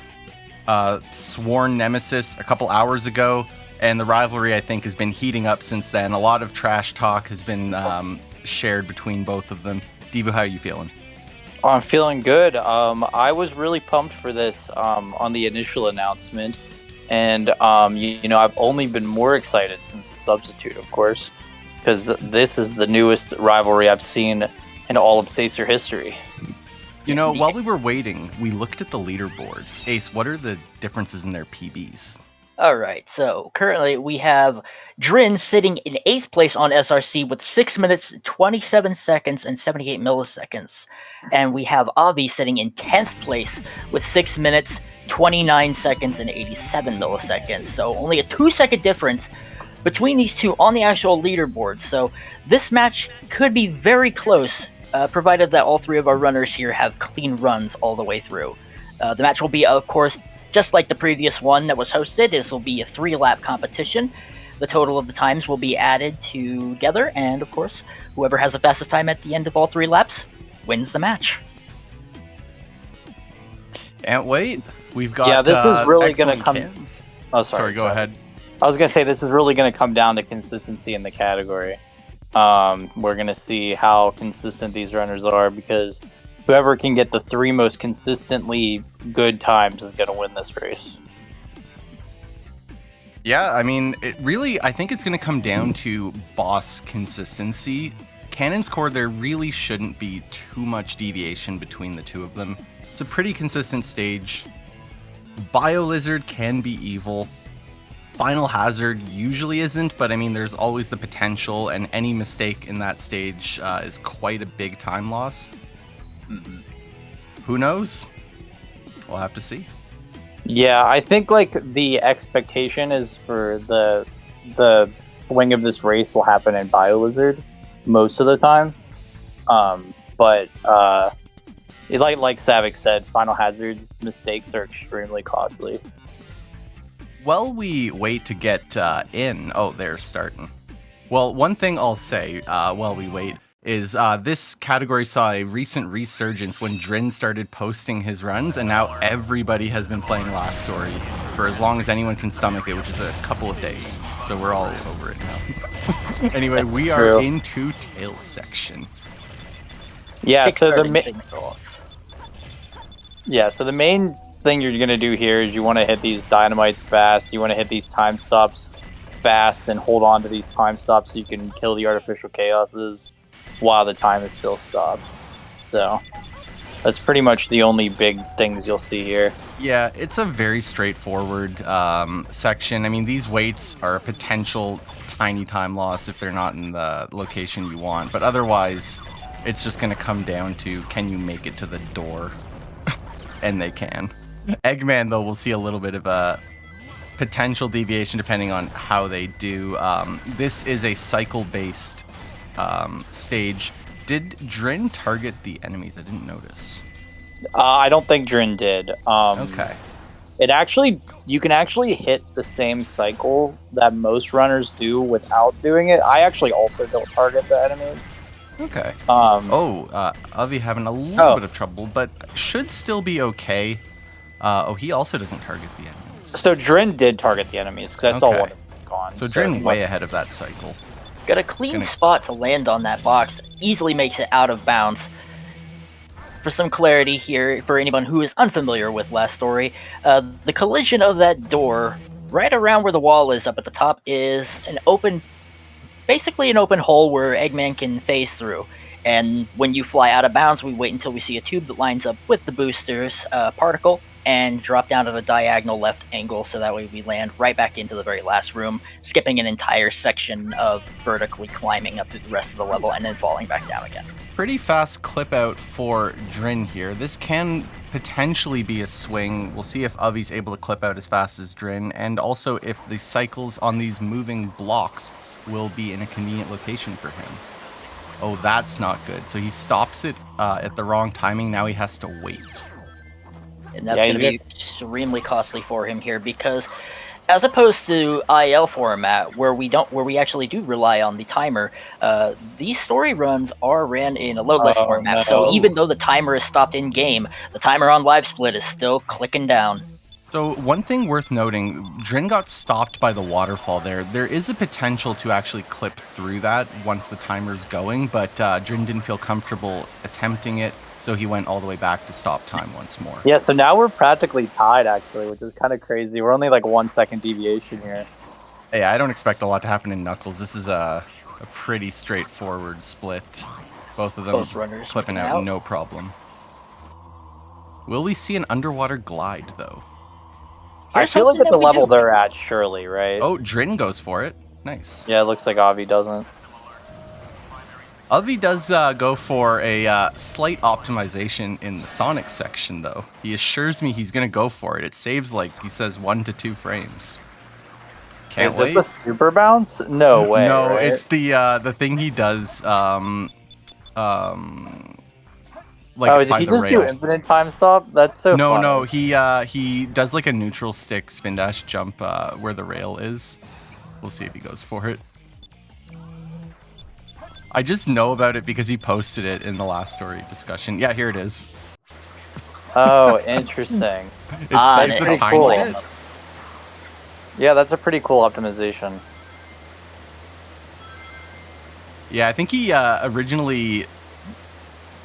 sworn nemesis a couple hours ago. And the rivalry, I think, has been heating up since then. A lot of trash talk has been shared between both of them. Divu, how are you feeling? Oh, I'm feeling good. I was really pumped for this on the initial announcement. And, you know, I've only been more excited since the substitute, of course, because this is the newest rivalry I've seen in all of Sacer history. You know, while we were waiting, we looked at the leaderboard. Ace, what are the differences in their PBs? All right, so currently we have Drin sitting in 8th place on SRC with 6 minutes, 27 seconds, and 78 milliseconds. And we have Avi sitting in 10th place with 6 minutes, 29 seconds, and 87 milliseconds. So only a 2-second difference between these two on the actual leaderboard. So this match could be very close, provided that all three of our runners here have clean runs all the way through. The match will be, of course, just like the previous one that was hosted. This will be a 3-lap competition. The total of the times will be added together, and of course, whoever has the fastest time at the end of all 3 laps wins the match. Can't wait. We've got Yeah, this is really going to come... cans. Oh, sorry. Go ahead. I was going to say, this is really going to come down to consistency in the category. We're going to see how consistent these runners are, because whoever can get the 3 most consistently good times is going to win this race. Yeah, I mean, I think it's going to come down to boss consistency. Cannon's Core, there really shouldn't be too much deviation between the two of them. It's a pretty consistent stage. BioLizard can be evil. Final Hazard usually isn't, but I mean, there's always the potential, and any mistake in that stage is quite a big time loss. Mm-hmm. Who knows? We'll have to see. Yeah, I think like the expectation is for the swing of this race will happen in BioLizard most of the time. But like Savik said, Final Hazard's mistakes are extremely costly. While we wait to get in, oh, they're starting. Well, one thing I'll say while we wait is this category saw a recent resurgence when Drin started posting his runs, and now everybody has been playing Last Story for as long as anyone can stomach it, which is a couple of days. So we're all over it now. Anyway, we are into Tails section. Yeah, so the main thing you're going to do here is you want to hit these dynamites fast. You want to hit these time stops fast and hold on to these time stops so you can kill the artificial chaoses while the time is still stopped. So that's pretty much the only big things you'll see here. Yeah, it's a very straightforward section. I mean, these weights are a potential tiny time loss if they're not in the location you want, but otherwise it's just going to come down to, can you make it to the door? And they can. Eggman, though, we'll see a little bit of a potential deviation depending on how they do. This is a cycle-based stage. Did Drin target the enemies? I didn't notice. I don't think Drin did. Okay. You can actually hit the same cycle that most runners do without doing it. I actually also don't target the enemies. Okay. Avi having a little bit of trouble, but should still be okay. He also doesn't target the enemies. So Drin did target the enemies, because I saw one of them gone. So Drin way ahead of that cycle. Got a clean spot to land on that box. Easily makes it out of bounds. For some clarity here, for anyone who is unfamiliar with Last Story, the collision of that door, right around where the wall is up at the top, is basically an open hole where Eggman can phase through. And when you fly out of bounds, we wait until we see a tube that lines up with the booster's particle, and drop down at a diagonal left angle, so that way we land right back into the very last room, skipping an entire section of vertically climbing up through the rest of the level and then falling back down again. Pretty fast clip out for Drin here. This can potentially be a swing. We'll see if Avi's able to clip out as fast as Drin, and also if the cycles on these moving blocks will be in a convenient location for him. Oh, that's not good. So he stops it at the wrong timing. Now he has to wait. And that's going to be extremely costly for him here, because as opposed to IL format, where we actually do rely on the timer, these story runs are ran in a load list format. No. So even though the timer is stopped in game, the timer on live split is still clicking down. So one thing worth noting, Drin got stopped by the waterfall there. There is a potential to actually clip through that once the timer's going, but Drin didn't feel comfortable attempting it, so he went all the way back to stop time once more. Yeah, so now we're practically tied, actually, which is kind of crazy. We're only like 1 second deviation here. Hey, I don't expect a lot to happen in Knuckles. This is a pretty straightforward split. Both of them Both runners clipping out, no problem. Will we see an underwater glide, though? I feel like at the level they're at, surely, right? Oh, Drin goes for it. Nice. Yeah, it looks like Avi doesn't. Avi does go for a slight optimization in the Sonic section, though. He assures me he's going to go for it. It saves, like, he says 1 to 2 frames. Can't Is wait. this the super bounce? No way. No, right? it's the thing he does. Like oh, did he the just rail. do infinite time stop? That's so No, funny. no, he does like a neutral stick spin dash jump where the rail is. We'll see if he goes for it. I just know about it because he posted it in the last story discussion. Yeah, here it is. Oh, interesting. It's pretty cool. Yeah, that's a pretty cool optimization. Yeah, I think he originally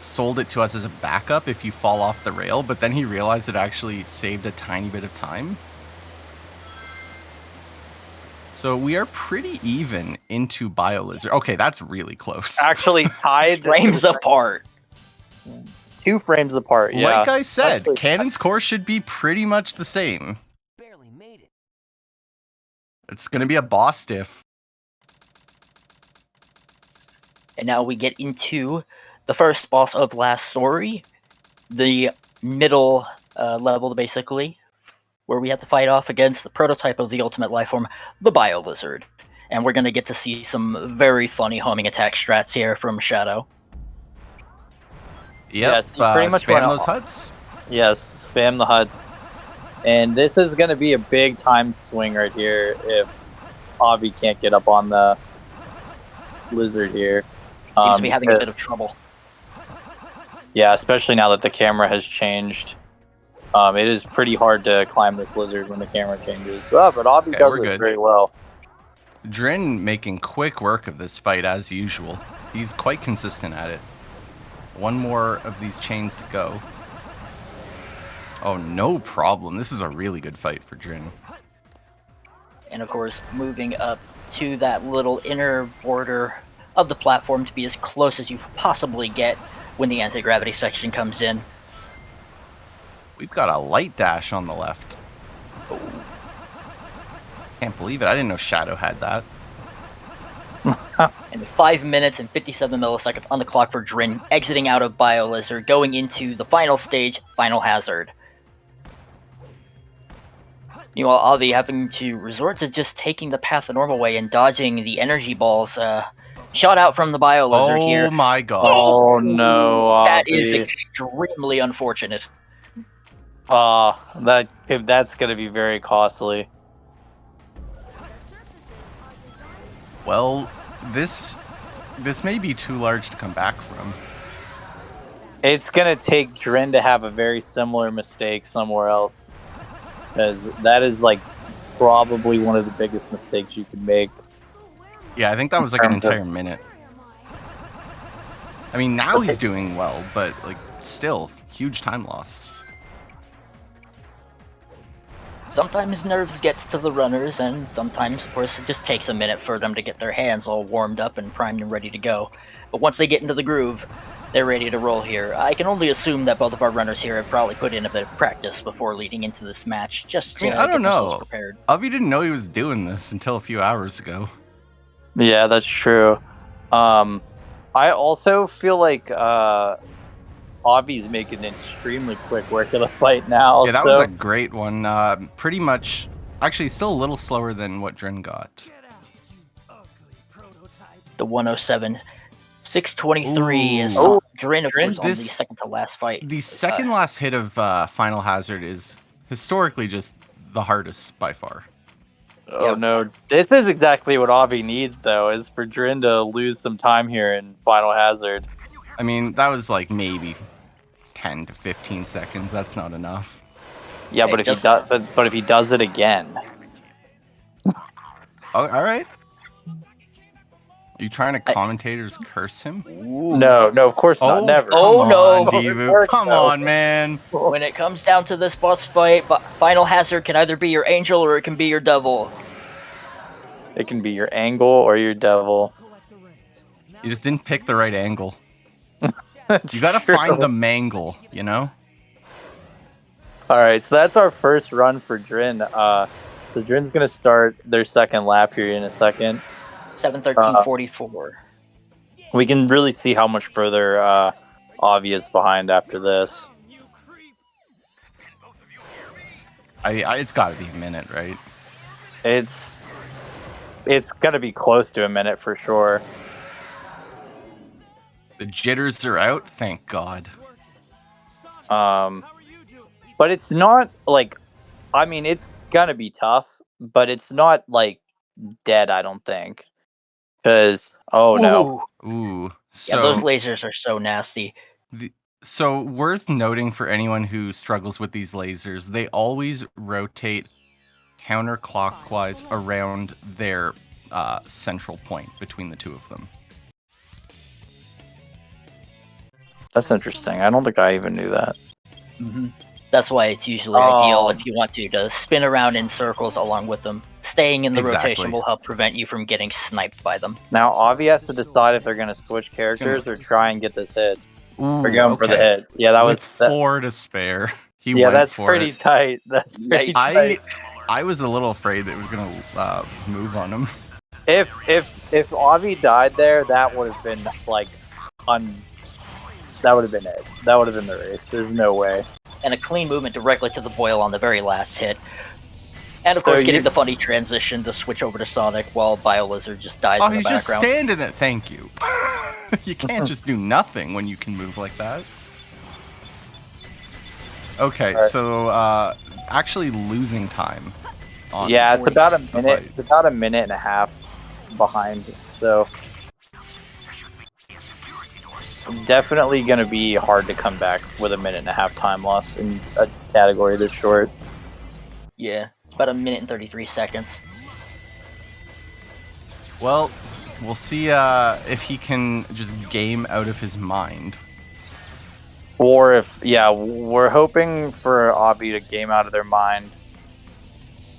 sold it to us as a backup if you fall off the rail, but then he realized it actually saved a tiny bit of time. So we are pretty even into BioLizard. Okay, that's really close. Actually tied frames apart. 2 frames apart, yeah. Like I said, Actually, Cannon's Core should be pretty much the same. Barely made it. It's going to be a boss diff. And now we get into the first boss of last story, the middle level, basically, where we have to fight off against the prototype of the ultimate life form, the BioLizard. And we're going to get to see some very funny homing attack strats here from Shadow. Yep, yes, you pretty much spam wanna- those huts. Yes, spam the huts. And this is going to be a big time swing right here if Avi can't get up on the lizard here. Seems to be having a bit of trouble. Yeah, especially now that the camera has changed. It is pretty hard to climb this lizard when the camera changes. But Avi does we're it good. very well. Drin making quick work of this fight as usual. He's quite consistent at it. One more of these chains to go. Oh, no problem. This is a really good fight for Drin. And of course, moving up to that little inner border of the platform to be as close as you possibly get when the anti-gravity section comes in. We've got a light dash on the left. Oh. Can't believe it. I didn't know Shadow had that. And 5 minutes and 57 milliseconds on the clock for Drin, exiting out of BioLizard, going into the final stage, Final Hazard. Meanwhile, Avi having to resort to just taking the path the normal way and dodging the energy balls shot out from the BioLizard here. Oh my god. Oh no, That is Avi. extremely unfortunate. That's going to be very costly. Well, this may be too large to come back from. It's going to take Drin to have a very similar mistake somewhere else. Because that is like probably one of the biggest mistakes you can make. Yeah, I think that was like an terms of- entire minute. I mean, now he's doing well, but like still, huge time loss. Sometimes nerves gets to the runners, and sometimes, of course, it just takes a minute for them to get their hands all warmed up and primed and ready to go. But once they get into the groove, They're ready to roll here. I can only assume that both of our runners here have probably put in a bit of practice before leading into this match, just to I don't get themselves know. prepared. Avi didn't know he was doing this until a few hours ago. Yeah, that's true. I also feel like Avi's making an extremely quick work of the fight now. Yeah, that so was a great one. Pretty much, actually, still a little slower than what Drin got. The 107. 623 is Ooh. Drin, of course, on the This- second to last fight. The second last hit of Final Hazard is historically just the hardest by far. Oh no, this is exactly what Avi needs though, is for Drin to lose some time here in Final Hazard. I mean, that was like maybe 10 to 15 seconds. That's not enough. Yeah, but if he does, but if he does it again. Oh, all right. Are you trying to commentators curse him? No, of course not. Never. Oh, no. Divu. Come on, man. When it comes down to this boss fight, Final Hazard can either be your angel or it can be your devil. It can be your angle or your devil. You just didn't pick the right angle. You gotta find the mangle, you know? Alright, so that's our first run for Drin. So Drin's gonna start their second lap here in a second. 7:13:44. We can really see how much further Avi is behind after this. It's gotta be a minute, right? It's gonna be close to a minute for sure. The jitters are out, thank God. But it's not like, I mean, it's gonna be tough, but it's not like dead, I don't think. Because no. Ooh. Yeah, those lasers are so nasty. So worth noting for anyone who struggles with these lasers, they always rotate counterclockwise around their central point between the two of them. That's interesting. I don't think I even knew that. Mm-hmm. That's why it's usually ideal if you want to spin around in circles along with them. Staying in the rotation will help prevent you from getting sniped by them. Now, Avi has to decide if they're going to switch characters or try and get this hit. We're going for the hit. Yeah, that With was 4 to spare. He yeah, went that's for pretty it. tight. That's pretty tight. I was a little afraid that it was gonna move on him. If Avi died there, that would have been like that would have been it. That would have been the race. There's no way. And a clean movement directly to the boil on the very last hit. And of course, getting the funny transition to switch over to Sonic while BioLizard just dies in the he's background. just standing there. Thank you. You can't just do nothing when you can move like that. Okay, so actually losing time. Yeah, it's about a minute. It's about a minute and a half behind. So definitely going to be hard to come back with a minute and a half time loss in a category this short. Yeah, about a minute and 33 seconds. Well, we'll see if he can just game out of his mind. Or if, we're hoping for Avi to game out of their mind.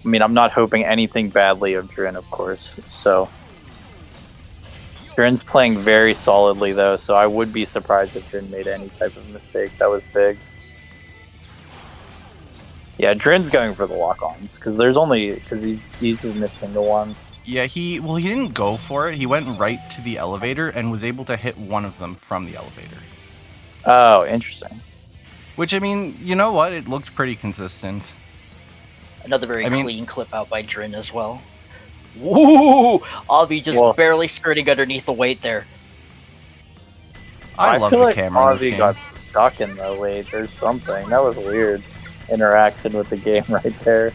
I mean, I'm not hoping anything badly of Drin, of course. So Drin's playing very solidly, though, so I would be surprised if Drin made any type of mistake that was big. Yeah, Drin's going for the lock-ons, because he's just missing the one. Yeah, he didn't go for it. He went right to the elevator and was able to hit one of them from the elevator. Oh, interesting. Which, I mean, you know what? It looked pretty consistent. Another very clean clip out by Drin as well. Woo! Avi just barely skirting underneath the weight there. I love feel the like camera in this Avi game. got stuck in the weight or something. That was weird interaction with the game right there.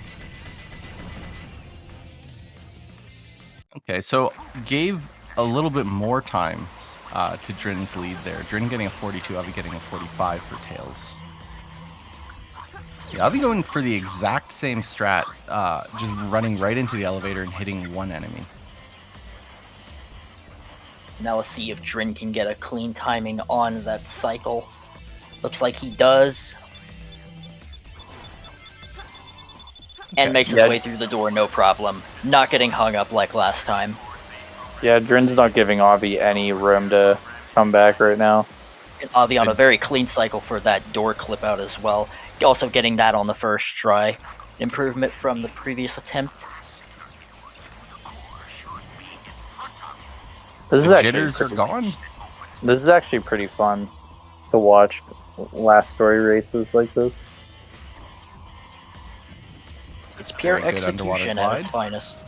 Okay, so gave a little bit more time to Drin's lead there. Drin getting a 42, Avi getting a 45 for Tails. Yeah, I'll be going for the exact same strat, just running right into the elevator and hitting one enemy. Now let's see if Drin can get a clean timing on that cycle. Looks like he does. And makes his way through the door, no problem. Not getting hung up like last time. Yeah, Drin's not giving Avi any room to come back right now. And Avi on a very clean cycle for that door clip out as well. Also getting that on the first try. Improvement from the previous attempt. This is The actually jitters are gone. This is actually pretty fun to watch last story races like this. It's pure Very good underwater execution at glide. its finest.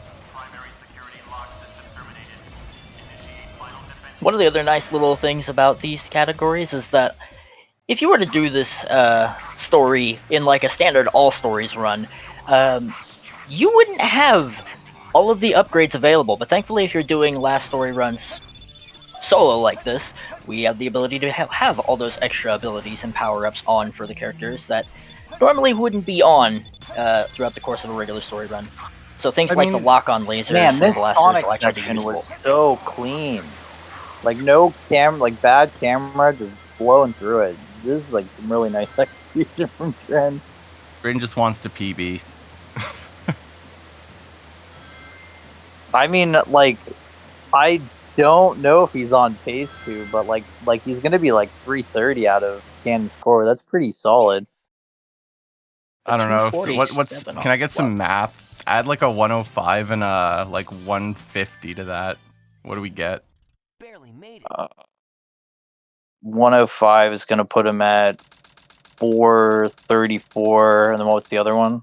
One of the other nice little things about these categories is that if you were to do this story in like a standard all stories run, you wouldn't have all of the upgrades available. But thankfully, if you're doing last story runs solo like this, we have the ability to have all those extra abilities and power-ups on for the characters that normally wouldn't be on throughout the course of a regular story run. So things like the lock-on lasers Man, and this blasters Sonic will actually be section was useful. so clean. Like no bad camera, just blowing through it. This is like some really nice execution from Tren. Rin just wants to PB. I mean, like, I don't know if he's on pace to, but like he's gonna be like 330 out of Canon's core. That's pretty solid. I don't know. So 240 what's? Can I get some math? Add like a 105 and a like 150 to that. What do we get? 105 is gonna put him at 434, and then what's the other one?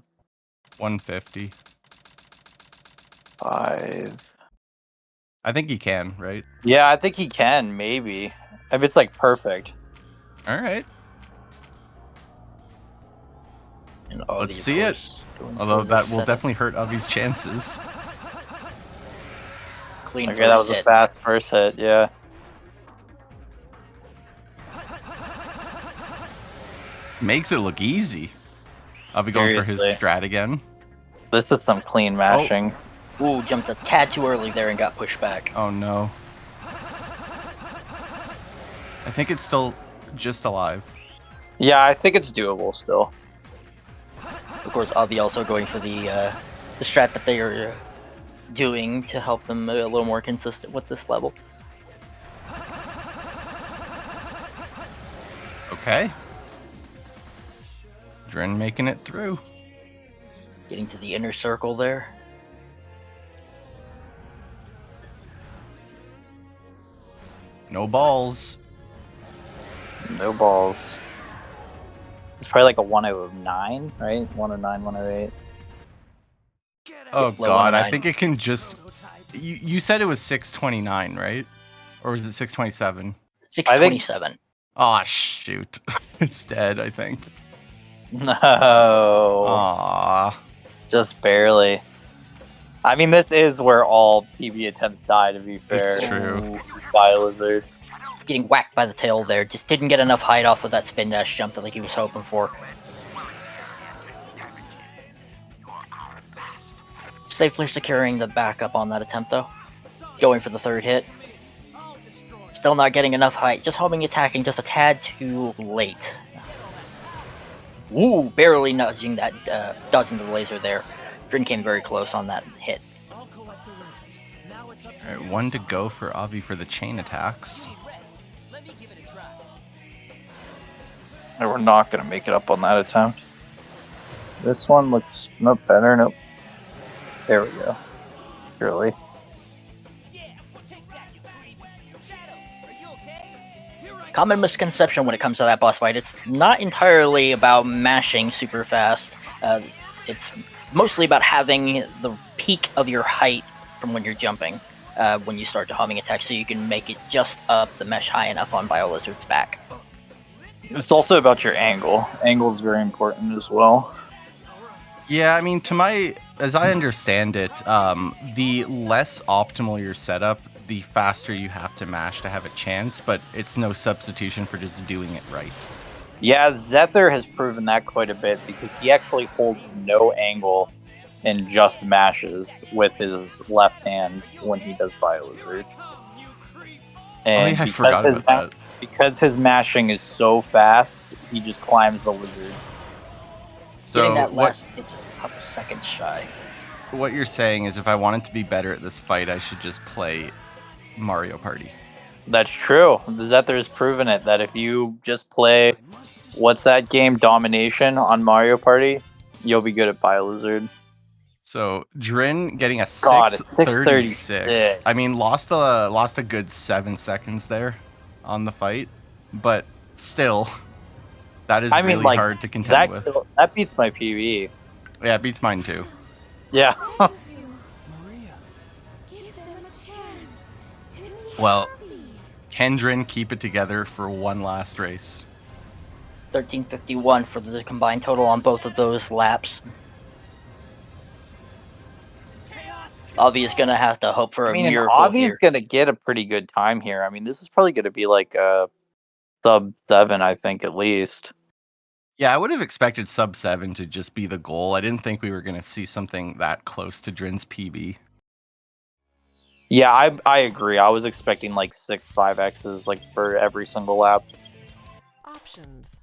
150. 5. I think he can, right? Yeah, I think he can, maybe. If it's like perfect. All right. And Let's see it. Although that will definitely hurt Avi's chances. Clean Okay, that was a fast first hit, yeah. Makes it look easy. Avi going for his Seriously. strat again. This is some clean mashing. Ooh, jumped a tad too early there and got pushed back. Oh no. I think it's still just alive. Yeah, I think it's doable still. Of course, Avi also going for the strat that they are doing to help them a little more consistent with this level. Okay. Dren making it through. Getting to the inner circle there. No balls. No balls. It's probably like a 109, right? 109, 108. Oh Low god, I 109. think it can just... You said it was 629, right? Or was it 627? 627. Oh shoot. It's dead, I think. No. Aww. Just barely. I mean, this is where all PB attempts die, to be fair. It's true. Ooh, Bio-Lizard. Getting whacked by the tail there. Just didn't get enough height off of that spin dash jump that like he was hoping for. Safely securing the backup on that attempt though. Going for the third hit. Still not getting enough height. Just homing attacking just a tad too late. Ooh, barely nudging that, dodging the laser there. Drin came very close on that hit. Alright, one to go for Avi for the chain attacks. And we're not going to make it up on that attempt. This one looks not better. Nope. There we go. Really? Common misconception when it comes to that boss fight, it's not entirely about mashing super fast. It's mostly about having the peak of your height from when you're jumping when you start to homing attack, so you can make it just up the mesh high enough on Bio-Lizard's back. It's also about your angle. Angle is very important as well. Yeah, I mean, as I understand it, the less optimal your setup, the faster you have to mash to have a chance, but it's no substitution for just doing it right. Yeah, Zether has proven that quite a bit because he actually holds no angle and just mashes with his left hand when he does Bio-Lizard. And I forgot about that. Because his mashing is so fast, he just climbs the lizard. So Getting that last hit just a couple seconds shy. What you're saying is if I wanted to be better at this fight, I should just play Mario Party. That's true. Zether's proven it that if you just play, what's that game, Domination on Mario Party, you'll be good at Biolizard. So Drin getting a God, it's 6:36. 6:36. I mean, lost a good 7 seconds there on the fight, but still, that is really like, hard to contend with. That beats my PB. Yeah, it beats mine too. Yeah. Well, can Drin keep it together for one last race? 13:51 for the combined total on both of those laps. Avi is going to have to hope for a miracle Avi's here. going to get a pretty good time here. I mean, this is probably going to be like a sub 7, I think, at least. Yeah, I would have expected sub 7 to just be the goal. I didn't think we were going to see something that close to Drin's PB. Yeah, I agree. I was expecting like 6.5x's like for every single lap. Options.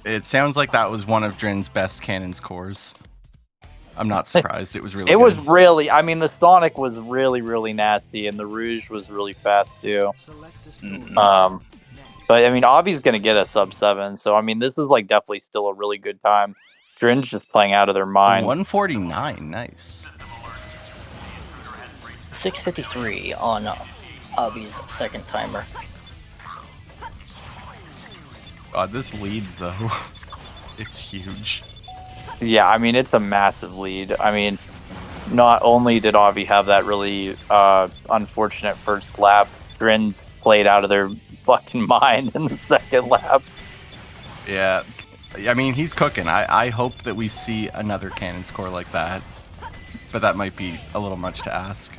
It sounds like that was one of Drin's best cannons cores. I'm not surprised. It was really It good. was really, I mean, the Sonic was really, really nasty, and the Rouge was really fast too. But I mean, Avi's gonna get a sub 7, so I mean, this is like definitely still a really good time. Drin's just playing out of their mind. 149, nice. 6:53 on Avi's second timer. God, this lead though, it's huge. Yeah, I mean, it's a massive lead. I mean, not only did Avi have that really unfortunate first lap, Drin played out of their fucking mind in the second lap. Yeah, I mean, he's cooking. I hope that we see another cannon score like that, but that might be a little much to ask.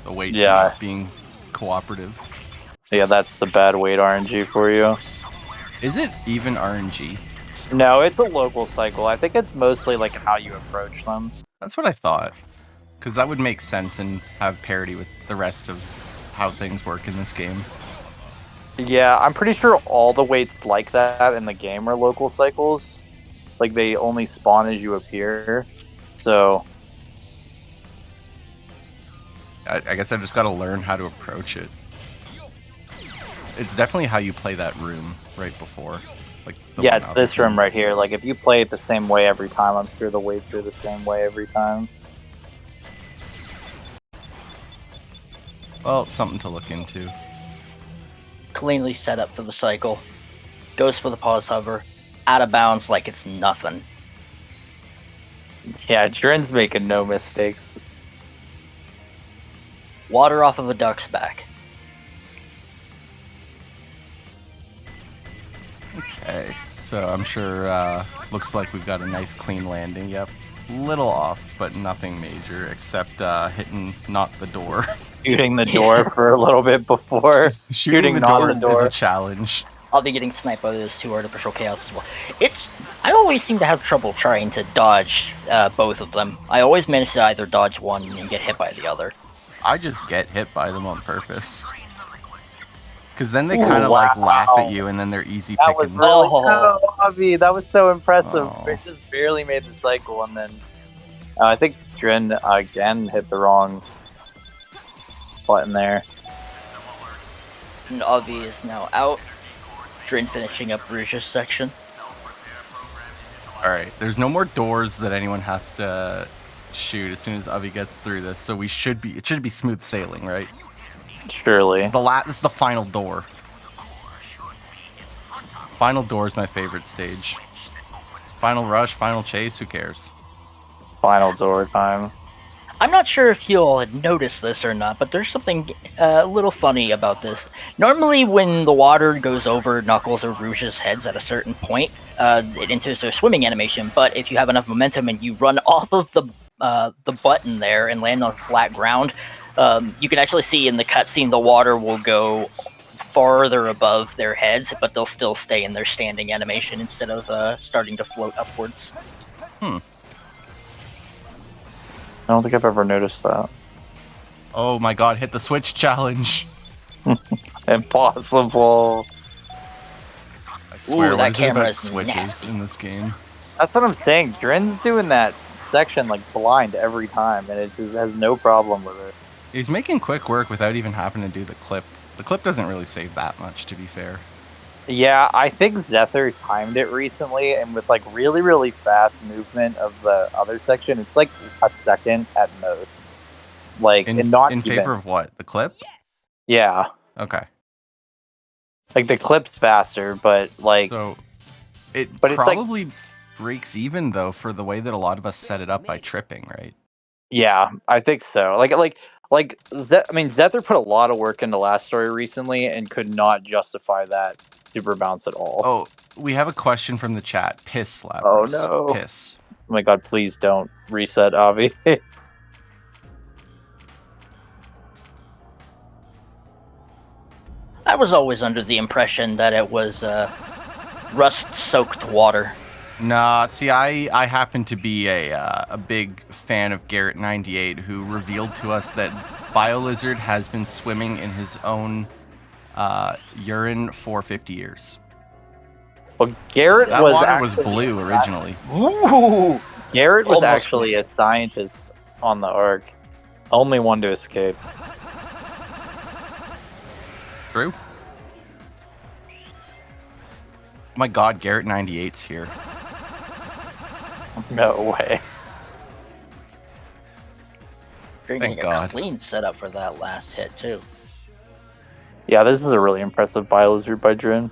The weight not being cooperative. Yeah, that's the bad weight RNG for you. Is it even RNG? No, it's a local cycle. I think it's mostly like how you approach them. That's what I thought, because that would make sense and have parity with the rest of how things work in this game. Yeah, I'm pretty sure all the weights like that in the game are local cycles. Like, they only spawn as you appear. So I guess I just got to learn how to approach it. It's definitely how you play that room right before. Like yeah, it's this room right here. Like, if you play it the same way every time, I'm sure the weights are the same way every time. Well, something to look into. Cleanly set up for the cycle. Goes for the pause hover. Out of bounds like it's nothing. Yeah, Drin's making no mistakes. Water off of a duck's back. Okay, so I'm sure looks like we've got a nice clean landing. Yep, little off, but nothing major except hitting not the door. Shooting the door for a little bit before. Shooting the not door the door is a challenge. I'll be getting sniped by those two artificial chaos as well. I always seem to have trouble trying to dodge both of them. I always manage to either dodge one and get hit by the other. I just get hit by them on purpose. Because then they kind of like laugh at you and then they're easy That was pickings. really Avi. That was so impressive. It just barely made the cycle, and then I think Drin again hit the wrong button there. And Avi is now out. Drin finishing up Rouge's section. Alright, there's no more doors that anyone has to shoot as soon as Avi gets through this, so it should be smooth sailing, right? Surely. This is the final door. Final door is my favorite stage. Final rush, final chase, who cares? Final door time. I'm not sure if you all had noticed this or not, but there's something a little funny about this. Normally, when the water goes over Knuckles or Rouge's heads at a certain point, it enters their swimming animation. But if you have enough momentum and you run off of the button there and land on flat ground, you can actually see in the cutscene the water will go farther above their heads, but they'll still stay in their standing animation instead of starting to float upwards. I don't think I've ever noticed that. Oh my god, hit the switch challenge. Impossible. I swear, Ooh, what that is it about camera is switches nasty. in this game? That's what I'm saying. Drin's doing that section like blind every time, and it just has no problem with it. He's making quick work without even having to do the clip The clip doesn't really save that much, to be fair. Yeah, I think Zether timed it recently, and with like really, really fast movement of the other section, it's like a second at most. Like, and not in even. favor of what? The clip? Yeah. Okay. Like the clip's faster, but like. So it but probably breaks even though for the way that a lot of us set it up by tripping, right? Yeah, I think so. I mean, Zether put a lot of work into last story recently and could not justify that super bounce at all. Oh, we have a question from the chat. Piss, Labrys. Oh no. Piss. Oh my god, please don't reset, Avi. I was always under the impression that it was rust-soaked water. Nah, see, I happen to be a big fan of Garrett98, who revealed to us that BioLizard has been swimming in his own urine for 50 years. Well, Garrett that was water was actually blue originally. Ooh, Garrett was Almost actually a scientist on the Ark. Only one to escape. True. Oh my god, Garrett98's here. No way. Drinking Thank God. a clean setup for that last hit, too. Yeah, this is a really impressive BioLizard by Drin.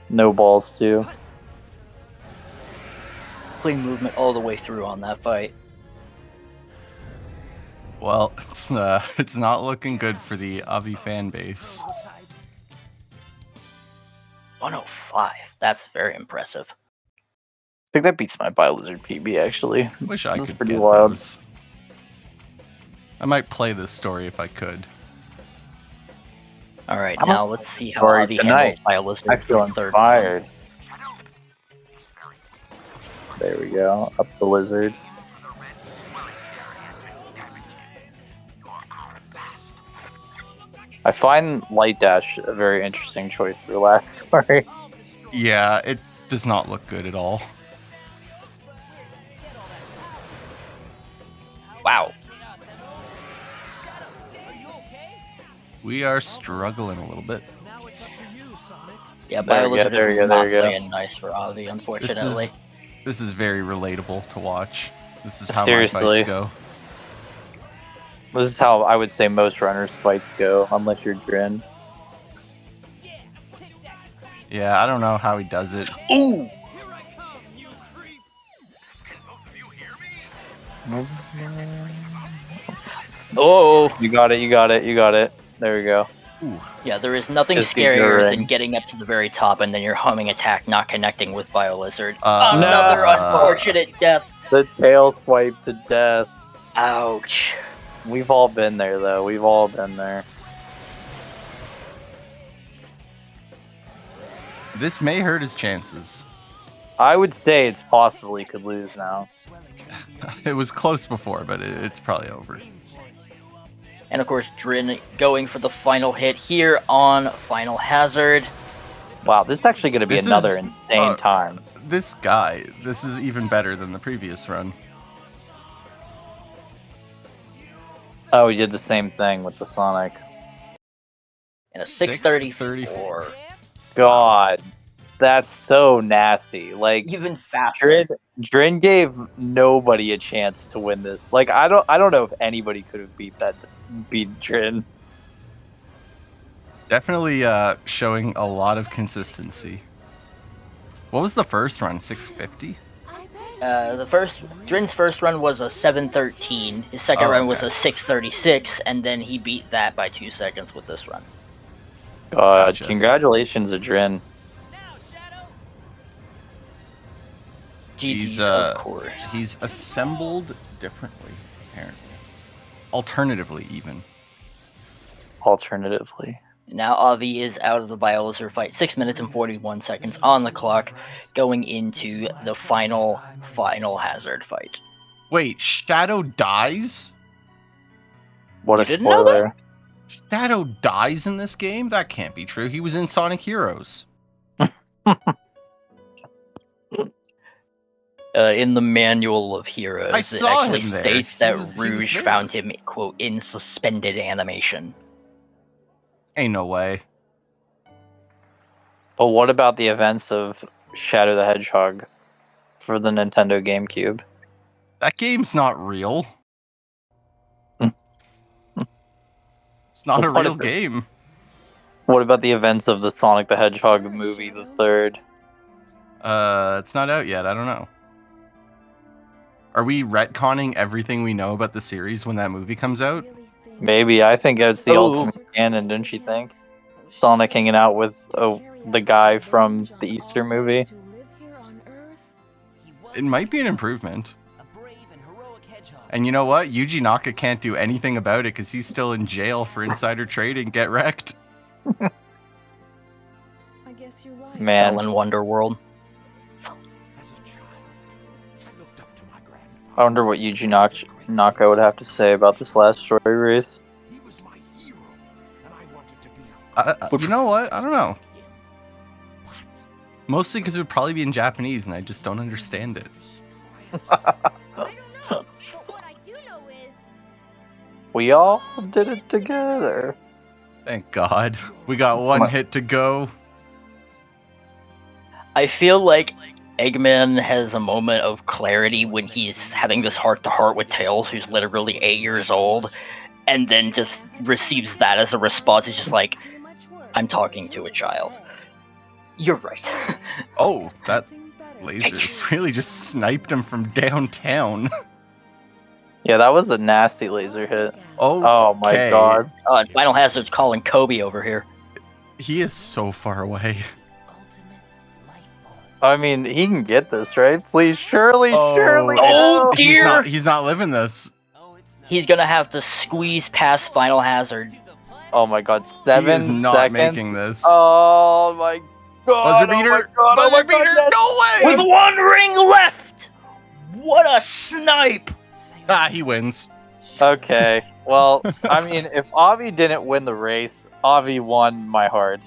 No balls, too. Clean movement all the way through on that fight. Well, it's not looking good for the Avi fan base. 105. That's very impressive. I think that beats my BioLizard PB, actually. Wish I That's could pretty get wild. those. I might play this story if I could. All right, I'm now let's see how sorry, Avi good handles night. BioLizard I for feel the third inspired. There we go. Up the lizard. I find Light Dash a very interesting choice for last story. Yeah, it does not look good at all. Wow. We are struggling a little bit. Yeah, There we go, BioLizard there we is go, not there we go. playing nice for Avi, unfortunately. This is very relatable to watch. This is how Seriously. my fights go. This is how I would say most runners' fights go, unless you're Drin. Yeah, I don't know how he does it. Ooh! Oh! You got it, you got it, you got it. There we go. Yeah, there is nothing Just keep scarier going. than getting up to the very top and then your homing attack not connecting with BioLizard. Uh, Another No. unfortunate death. The tail swipe to death. Ouch. We've all been there, though. We've all been there. This may hurt his chances. I would say it's possible he could lose now. It was close before, but it's probably over. And of course, Drin going for the final hit here on Final Hazard. Wow, this is actually going to be This another is, insane time. This guy, this is even better than the previous run. Oh, he did the same thing with the Sonic. And a 634. God, that's so nasty. Like Even faster. Drin gave nobody a chance to win this. Like I don't know if anybody could have beat Drin. Definitely showing a lot of consistency. What was the first run? 650? Drin's first run was a 713. His second run was a 636, and then he beat that by 2 seconds with this run. God, Gotcha. congratulations to Drin. GG's, of course. He's assembled differently, apparently. Alternatively, even. Alternatively. Now Avi is out of the BioLizard fight. 6 minutes and 41 seconds on the clock, going into the final Hazard fight. Wait, Shadow dies? What You a didn't know spoiler. Shadow dies in this game? That can't be true. He was in Sonic Heroes. In the manual of Heroes, I it saw actually him there. states He that was Rouge there. found him, quote, in suspended animation. Ain't no way. But what about the events of Shadow the Hedgehog for the Nintendo GameCube? That game's not real. It's not a What real if it- game. What about the events of the Sonic the Hedgehog movie, the third? It's not out yet. I don't know. Are we retconning everything we know about the series when that movie comes out? Maybe. I think it's the ultimate canon, don't you think? Sonic hanging out with the guy from the Easter movie. It might be an improvement. And you know what? Yuji Naka can't do anything about it because he's still in jail for insider trading. Get wrecked. Man. Fell in Wonderworld. I wonder what Yuji Naka would have to say about this last story race. You know what? I don't know. Mostly because it would probably be in Japanese and I just don't understand it. We all did it together. Thank God. We got one hit to go. I feel like Eggman has a moment of clarity when he's having this heart-to-heart with Tails, who's literally 8 years old, and then just receives that as a response. He's just like, I'm talking to a child. You're right. Oh, that laser really just sniped him from downtown. Yeah, that was a nasty laser hit. Oh my god. Final Hazard's calling Kobe over here. He is so far away. I mean, he can get this, right? Please, surely. Oh, dear! He's not living this. He's gonna have to squeeze past Final Hazard. Oh my god, 7 He is not seconds? making this. Oh my god. Buzzer beater! Oh my god, Buzzer beater! yes. No way! With 1 ring left! What a snipe! Ah, he wins. Okay, well, I mean, if Avi didn't win the race, Avi won my heart.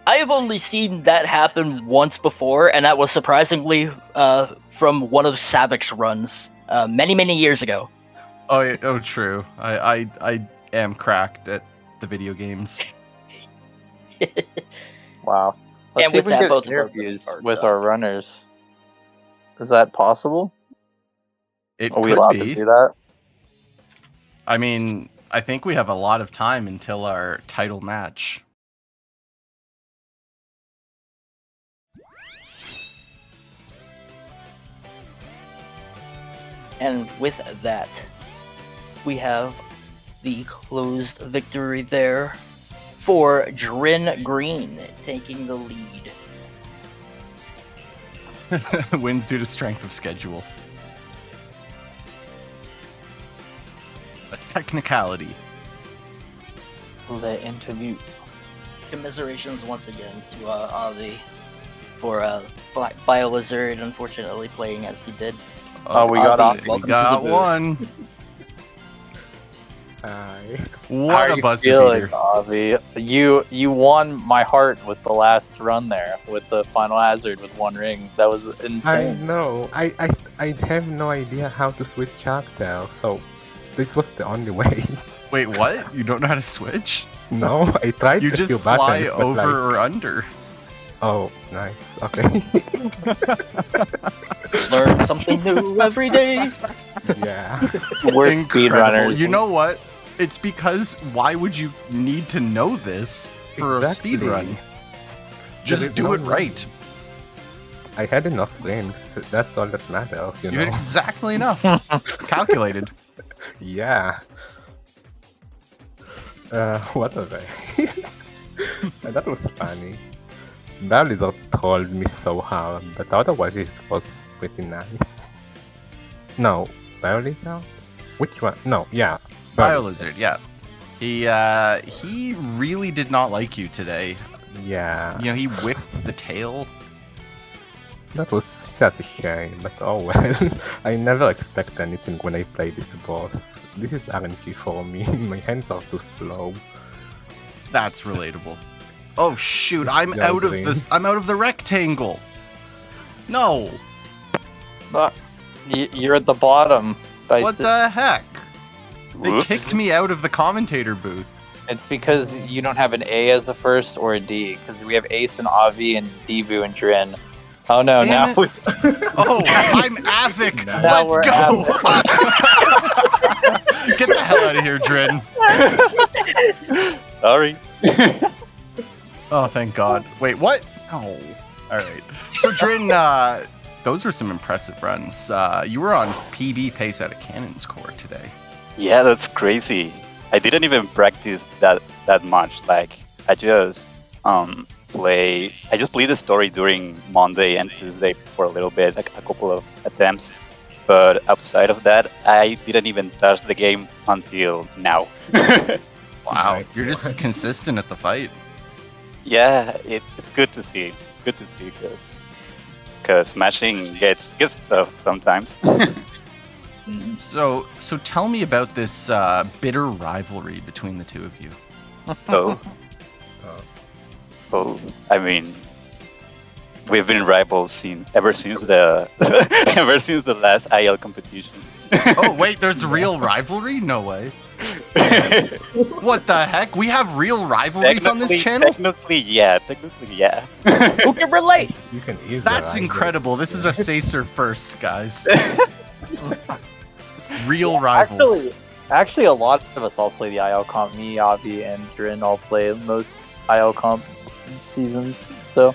I have only seen that happen once before, and that was surprisingly from one of Savic's runs many years ago. Oh, yeah, oh, true. I am cracked at the video games. Wow. Let's And see with if we that, get both of our interviews runners are with done. our runners. Is that possible? It Are we could allowed be. to do that? I mean, I think we have a lot of time until our title match. And with that, we have the closed victory there for Drin Green taking the lead. Wins due to strength of schedule. A technicality. The interview. Commiserations once again to Avi for BioLizard unfortunately playing as he did. Oh, we got Avi, Avi. welcome We got to the booth. one. Hi. What How are a you buzzer feeling, beater. Avi? You won my heart with the last run there, with the Final Hazard with 1 ring. That was I insane. know. I have no idea how to switch chapter, so this was the only way. Wait, what? You don't know how to switch? No, I tried You a just few fly buttons, but over like... or under. Oh, nice. Okay. Learn something new every day. Yeah. We're Incredible. speedrunners. You know what? It's because why would you need to know this for Exactly. a speed run? Just There is do no it right. I had enough rings. That's all that matters, you You know. had exactly enough. Calculated. Yeah. What are they? That was funny. Bowser trolled me so hard, but otherwise it was pretty nice. No, Bowser? Which one? No, yeah. BioLizard, yeah. He really did not like you today. Yeah. You know, he whipped the tail. That was such a shame, but oh well. I never expect anything when I play this boss. This is RNG for me. My hands are too slow. That's relatable. Oh shoot, I'm Yeah, out of green. this. I'm out of the rectangle. No. You're at the bottom. What the heck? They Whoops. kicked me out of the commentator booth. It's because you don't have an A as the first or a D. Because we have Ace and Avi and Debu and Drin. Oh no! Damn Now it. we. Oh, I'm Avic. Now Let's we're go. Get the hell out of here, Drin. Sorry. Oh, thank God. Wait, what? Oh, all right. So, Drin, those were some impressive runs. You were on PB pace at a Cannon's Core today. Yeah, that's crazy. I didn't even practice that much. Like, I just play the story during Monday and Tuesday for a little bit, like a couple of attempts. But outside of that, I didn't even touch the game until now. Wow, you're just consistent at the fight. Yeah, it's good to see. It's good to see because matching gets tough sometimes. So tell me about this bitter rivalry between the two of you. Oh, I mean, we've been rivals ever since the last IL competition. Oh wait, there's real rivalry? No way. What the heck? We have real rivalries on this channel? Technically, yeah. Who can relate? You can easily. That's incredible. This is a Sacer first, guys. Real rivals. Actually, a lot of us all play the IL comp. Me, Avi, and Drin all play most IL comp seasons. So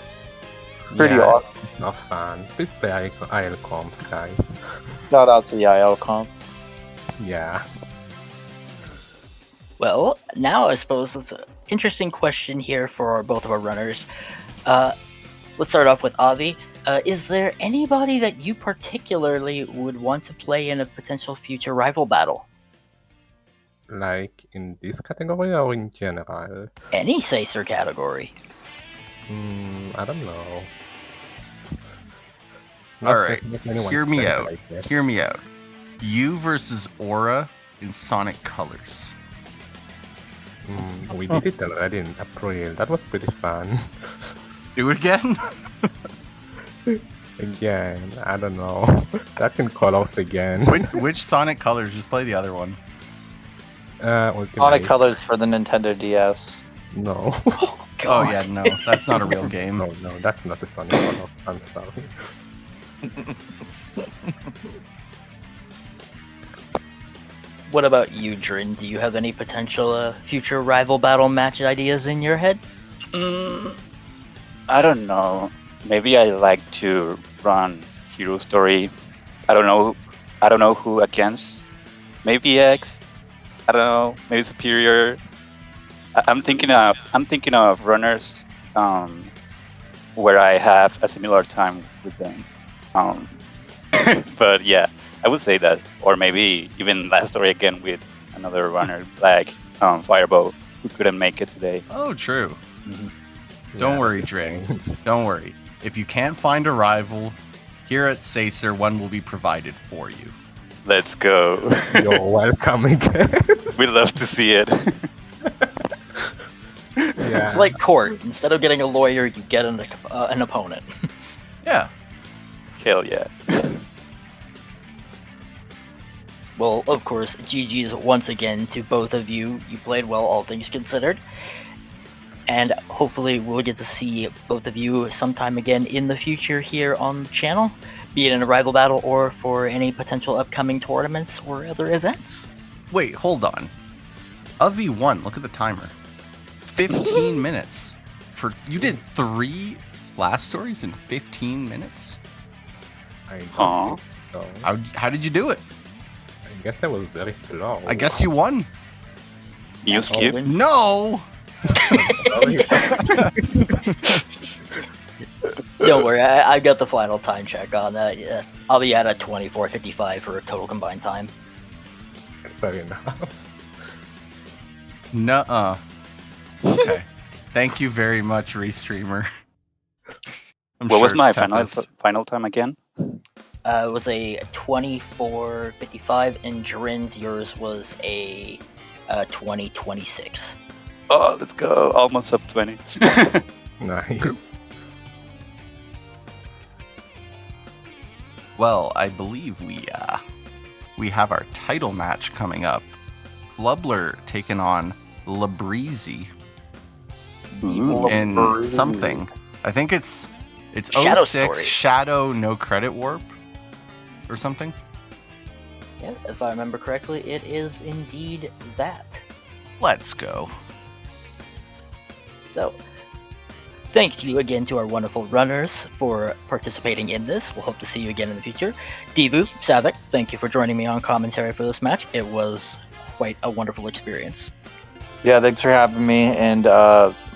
pretty awesome. Not fun. Please play IL comps, guys. Shout out to the IL comp. Yeah. Well, now I suppose it's an interesting question here for both of our runners. Let's start off with Avi. Is there anybody that you particularly would want to play in a potential future rival battle? Like in this category or in general? Any Sacer category. I don't know. All right, hear me out. Hear me out. You versus Aura in Sonic Colors. We did it already in April. That was pretty fun. Do it again? Again, I don't know. That's in Colors again. Which Sonic Colors? Just play the other one. Sonic Colors for the Nintendo DS. No. Oh yeah, no, that's not a real game. No, that's not a Sonic Colors. I'm sorry. What about you, Drin? Do you have any potential future rival battle match ideas in your head? I don't know. Maybe I like to run Hero Story. I don't know who against. Maybe X. I don't know. Maybe Superior. I'm thinking of runners where I have a similar time with them. But yeah, I would say that, or maybe even last story again with another runner like Firebow who couldn't make it today. Oh, true. Don't worry, Dre. Don't worry. If you can't find a rival, here at Sacer, one will be provided for you. Let's go. You're welcome again. We love to see it. Yeah. It's like court. Instead of getting a lawyer, you get an opponent. Yeah. Hell yeah. Well, of course, GG's once again to both of you. You played well, all things considered. And hopefully we'll get to see both of you sometime again in the future here on the channel, be it in a rival battle or for any potential upcoming tournaments or other events. Wait, hold on. Avi won. Look at the timer. 15 minutes. You did 3 last stories in 15 minutes? So. How did you do it? I guess I was very slow. I guess you won. You skipped? No! Don't worry, I got the final time check on that. Yeah, I'll be at a 24:55 for a total combined time. Fair enough. Nuh-uh. Okay. Thank you very much, Restreamer. What was my final time again? It was a 24:55, and Drin's yours was a 20:26. Oh, let's go. Almost up 20. Nice. Well, I believe we have our title match coming up. Flubler taking on Labrys. Ooh. In Labrys. something. I think it's Shadow 06 Story. Shadow No Credit Warp or something. Yeah, if I remember correctly, it is indeed that. Let's go. So, thanks you again to our wonderful runners for participating in this. We'll hope to see you again in the future. Divu, Savik, thank you for joining me on commentary for this match. It was quite a wonderful experience. Yeah, thanks for having me, and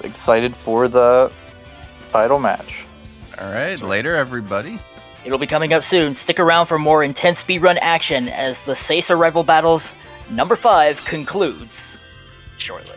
excited for the title match. All right, later, everybody. It'll be coming up soon. Stick around for more intense speedrun action as the Caesar Rival Battles number 5 concludes shortly.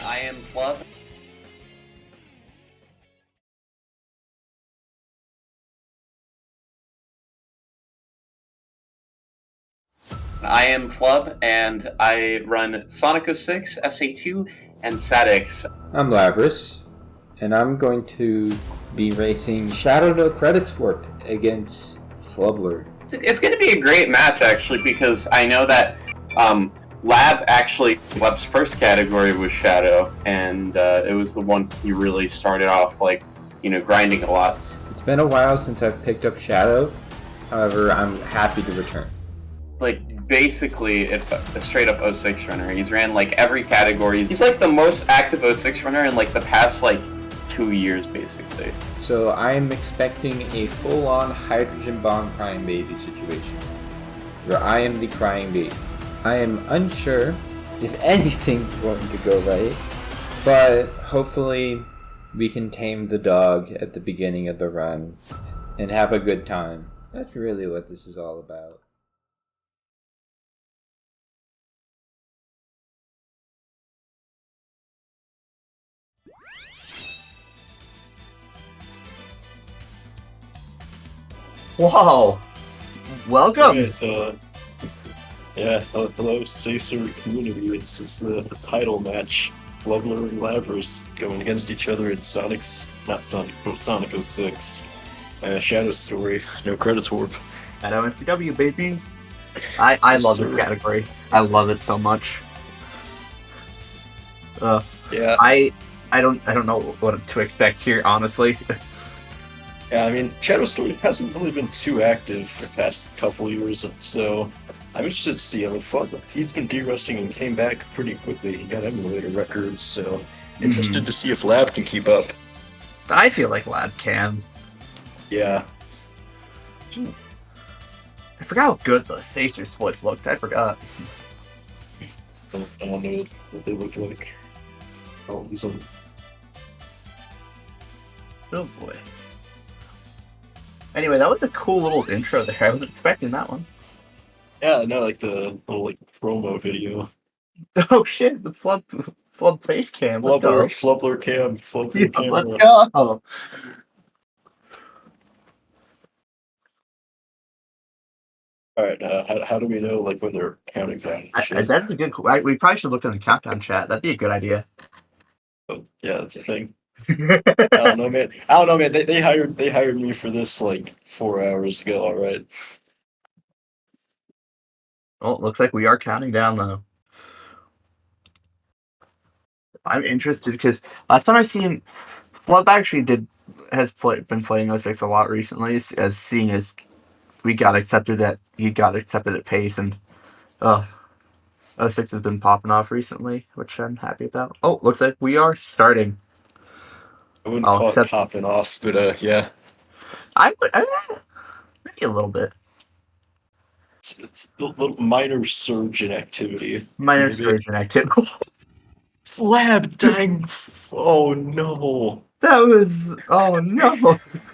I am Flub. I am Flub, and I run Sonic 06, SA2, and SATX. I'm Labrys, and I'm going to be racing Shadow No Credits Warp against Flubler. It's going to be a great match, actually, because I know that Lab's first category was Shadow, and it was the one he really started off, like, grinding a lot. It's been a while since I've picked up Shadow, however, I'm happy to return. Like, basically, a straight-up 06 runner. He's ran, like, every category. He's, like, the most active 06 runner in, like, the past, like, 2 years, basically. So I'm expecting a full-on hydrogen bomb crying baby situation, where I am the crying baby. I am unsure if anything's going to go right, but hopefully we can tame the dog at the beginning of the run and have a good time. That's really what this is all about. Wow! Welcome! Hello, Sacer community. This is the title match. Flubler and Labrys going against each other in Sonic 06. Shadow Story, no credits warp. Shadow NCW, baby! I love this category. I love it so much. Yeah. I don't know what to expect here, honestly. Yeah, I mean, Shadow Story hasn't really been too active the past couple years, so I'm interested to see how fun. He's been de-rusting and came back pretty quickly. He got emulator records, so interested to see if Lab can keep up. I feel like Lab can. Yeah. I forgot how good the Sacer splits looked. I forgot. I don't know what they look like. Oh, he's on. Oh boy. Anyway, that was a cool little intro there. I wasn't expecting that one. Yeah, no, like the little promo video. Oh shit, the Flub face cam. Let's go. Flubler cam, Flubler Yeah, camera. let's go. Alright, how do we know like when they're counting down? That's a good. We probably should look in the countdown chat. That'd be a good idea. Oh, yeah, that's a thing. I don't know, man. They hired me for this like 4 hours ago. All right. Well, it looks like we are counting down though. I'm interested because last time I seen Flub actually been playing 06 a lot recently, as seeing as he got accepted at pace, and 06 has been popping off recently, which I'm happy about. Oh, looks like we are starting. I wouldn't call it popping off, but yeah. I would maybe a little bit. It's a little minor surge in activity. Minor surge in activity. Flab dying. Oh no. That was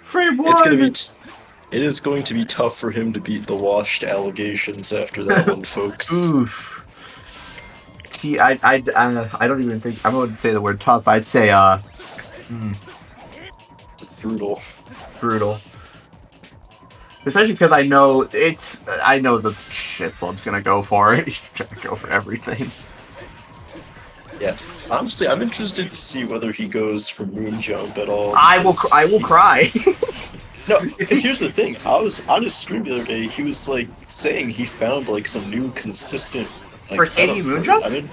frame one. It is going to be tough for him to beat the washed allegations after that one, folks. Oof. I don't even think I wouldn't say the word tough. I'd say brutal. Especially because I know the shit Flub's gonna go for. He's gonna go for everything. Yeah, honestly, I'm interested to see whether he goes for moon jump at all. I will cry. No, because here's the thing. I was on his stream the other day. He was like saying he found like some new consistent for KD moon jump. I mean,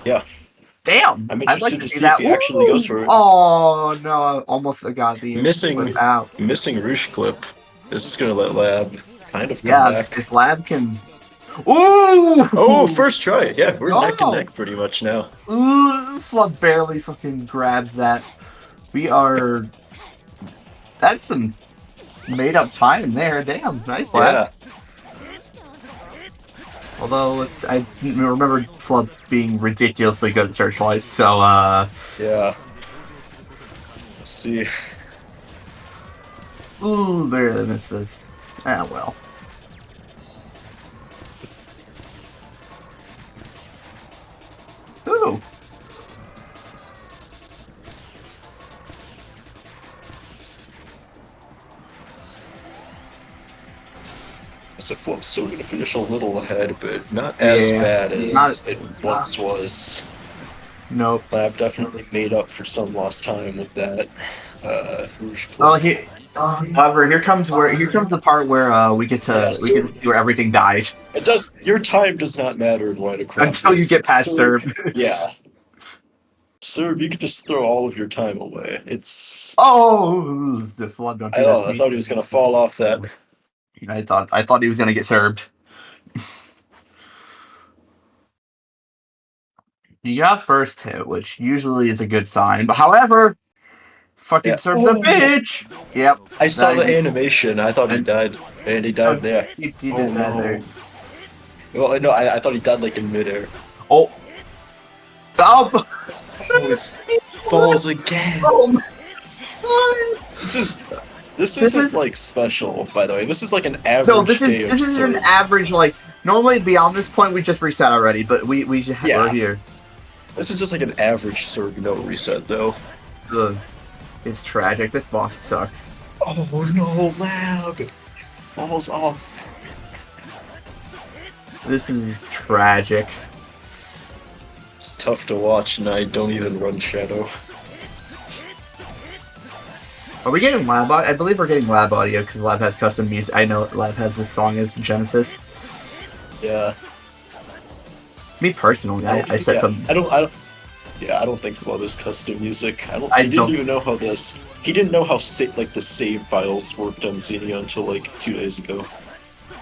yeah. Damn, I'm interested like to see if he actually goes for it. Oh no! I almost got the missing Roosh clip. This is gonna let Lab kind of come back. If Lab can. Ooh! Oh, first try. Yeah, we're neck and neck pretty much now. Ooh, Flub barely fucking grabs that. We are. That's some made up time there. Damn, nice. Lab. Although I remember Flub being ridiculously good at searchlights, so yeah. Let's see. Ooh, barely misses. Ah well. Ooh. So Flub's still going to finish a little ahead, but not as bad as it once was. Nope. Lab definitely made up for some lost time with that. Rouge Oh, clip. however, here comes the part where we get to see where everything dies. It does. Your time does not matter in White Acropolis. Until you get past Serb. Yeah. Serb, you could just throw all of your time away. It's. Oh, the Flub don't do that to I me. thought he was gonna fall off that. I thought he was gonna get served. You got first hit, which usually is a good sign. But however, fucking Serb's a bitch. Yep. I saw the animation. I thought he died, and he died there. He did that there. Well, no, I thought he died like in midair. Oh. Oh. He falls again. Oh my God. This isn't like special, by the way. This is like an average No, this day is of this is Serb. an average like. Normally beyond this point we just reset already, but we're here. This is just like an average Serb no reset though. Ugh. It's tragic. This boss sucks. Oh no, Lab! He falls off. This is tragic. It's tough to watch, and I don't even run Shadow. Are we getting Lab audio? I believe we're getting Lab audio because Lab has custom music. I know Lab has this song as Genesis. Yeah. Me personally, I said some. I don't think Flub is custom music. He didn't even know how this. He didn't know how the save files worked on Xenia until like 2 days ago.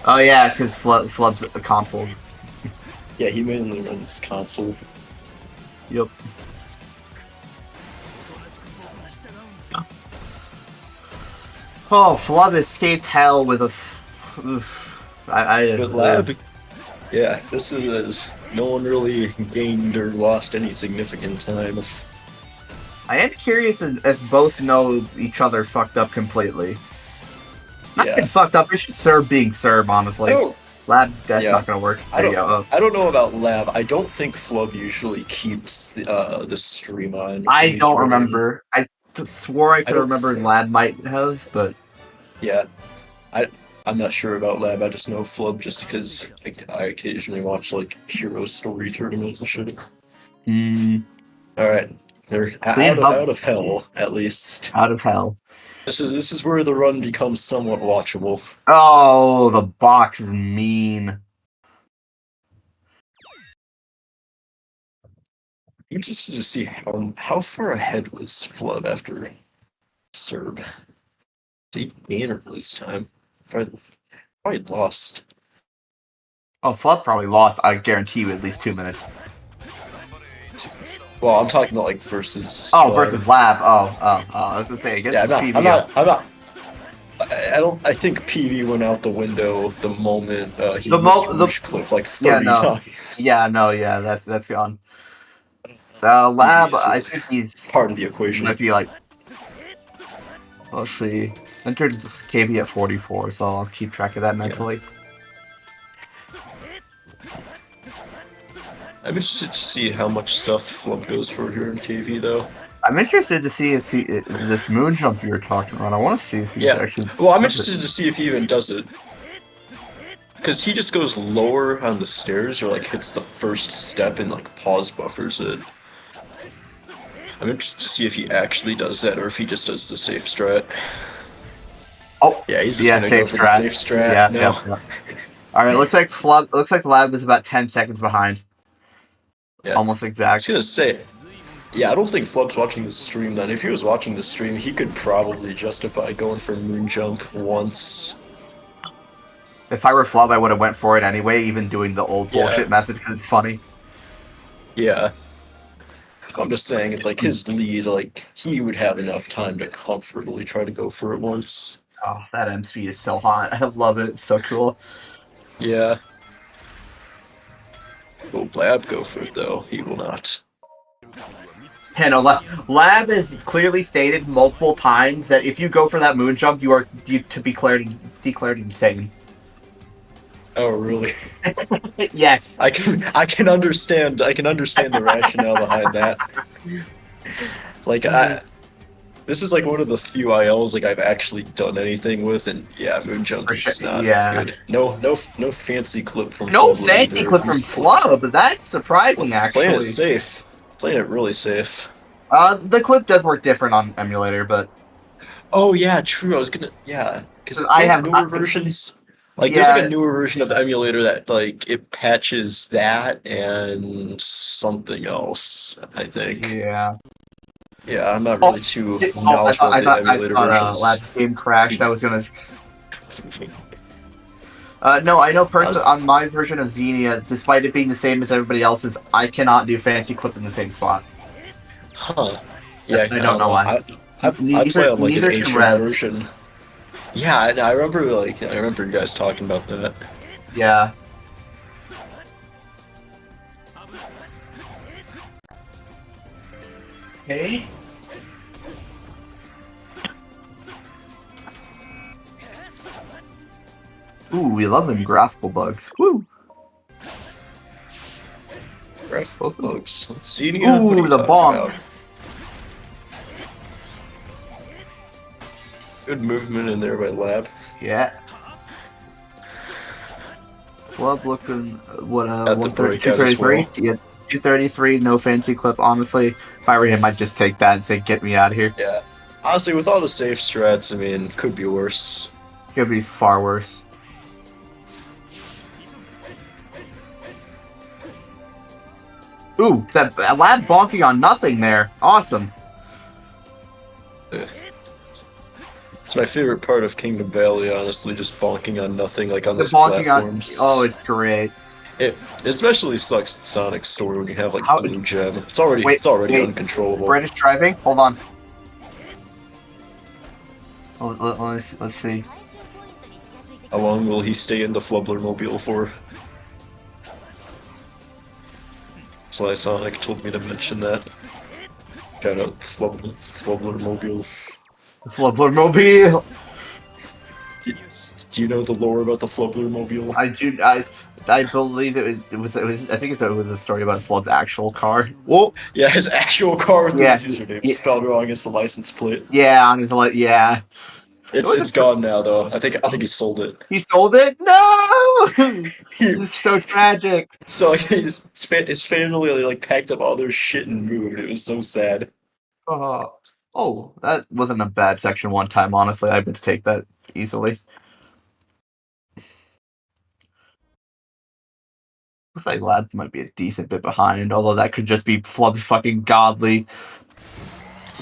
Oh yeah, because Flub's a console. Yeah, he mainly runs console. Yep. Oh, Flub escapes hell with a. But Lab, yeah, this is no one really gained or lost any significant time. I am curious if both know each other fucked up completely. Not getting fucked up. It's just Serb being Serb, honestly. Lab, that's not gonna work. I don't know about Lab. I don't think Flub usually keeps the stream on. I don't remember. I swore I could remember Lab might have, but yeah, I'm not sure about Lab. I just know Flub just because I occasionally watch like hero story tournaments and shit. All right, they're out of hell at least. Out of hell. This is where the run becomes somewhat watchable. Oh, the box is mean. I'm interested to see how far ahead was Flub after Serb. Did he gain or lose time? Probably lost. Oh, Flub probably lost. I guarantee you at least 2 minutes. Well, I'm talking about like versus. Oh, versus Lab. Oh. I was gonna say against I'm not. I think PV went out the window the moment he used clip like 30 times. Yeah, that's gone. Lab, I think he's part of the equation. Might be like. Let's see. Entered KB at 44, so I'll keep track of that mentally. I'm interested to see how much stuff Flub goes for here in KV, though. I'm interested to see if this moon jump you were talking about. I want to see if he actually. Well, I'm interested to see if he even does it. Because he just goes lower on the stairs or like hits the first step and like pause buffers it. I'm interested to see if he actually does that or if he just does the safe strat. Oh, yeah, he's just gonna go for the safe strat. Yeah. All right, looks like Lab is about 10 seconds behind. Yeah. Almost exact. I was gonna say, yeah, I don't think Flub's watching the stream then. If he was watching the stream, he could probably justify going for moon jump once. If I were Flub, I would have went for it anyway, even doing the old bullshit method because it's funny. Yeah. I'm just saying, it's like his lead, like, he would have enough time to comfortably try to go for it once. Oh, that M speed is so hot. I love it. It's so cool. Yeah. Will Lab go for it, though? He will not. Yeah, no, Lab has clearly stated multiple times that if you go for that moon jump, you are to be declared insane. Oh, really? Yes. I can understand the rationale behind that. Like This is like one of the few ILs like I've actually done anything with, and yeah, Moonjump is not good. No fancy clip from No Flub fancy either. clip from Flub. That's surprising, Playing it actually. safe. Playing it really safe. The clip does work different on emulator, but oh yeah, true. I was gonna because I have newer versions. Like there's like a newer version of the emulator that like it patches that and something else. I think. Yeah. Yeah, I'm not really too knowledgeable I of the thought emulator versions. Lab's game crashed. I was gonna. No, I know personally on my version of Xenia, despite it being the same as everybody else's, I cannot do fancy clip in the same spot. Huh. Yeah, I don't know why. I play on like an ancient version. Yeah, I remember you guys talking about that. Yeah. Okay. Ooh, we love them graphical bugs. Woo! Graphical bugs. See, ooh, the bomb. Good movement in there by Lab. Yeah. Flub looking what At the breakout as 233. well. Yeah, 233. No fancy clip. Honestly, if I were him, I'd just take that and say, "Get me out of here." Yeah. Honestly, with all the safe strats, I mean, could be worse. Could be far worse. Ooh, that Lab bonking on nothing there. Awesome. It's my favorite part of Kingdom Valley, honestly, just bonking on nothing, like on The those bonking platforms. oh, it's great. It especially sucks in Sonic's story when you have like Blue Gem. It's already Wait, uncontrollable. British driving. Hold on. Let's see. How long will he stay in the Flubler Mobile for? Sly Sonic told me to mention that. Shout out Flubler Mobile. Flubler Mobile. Do you know the lore about the Flubler Mobile? I do. I believe it was. I think it was a story about Flub's actual car. Whoa. Yeah, his actual car with Yeah. his username spelled wrong against the license plate. Yeah, on his yeah. It's gone now though. I think he sold it. He sold it? No! It's so tragic. So like, his family like packed up all their shit and moved. It was so sad. Oh, that wasn't a bad section one time, honestly. I would take that easily. Looks like Lab might be a decent bit behind, although that could just be Flub's fucking godly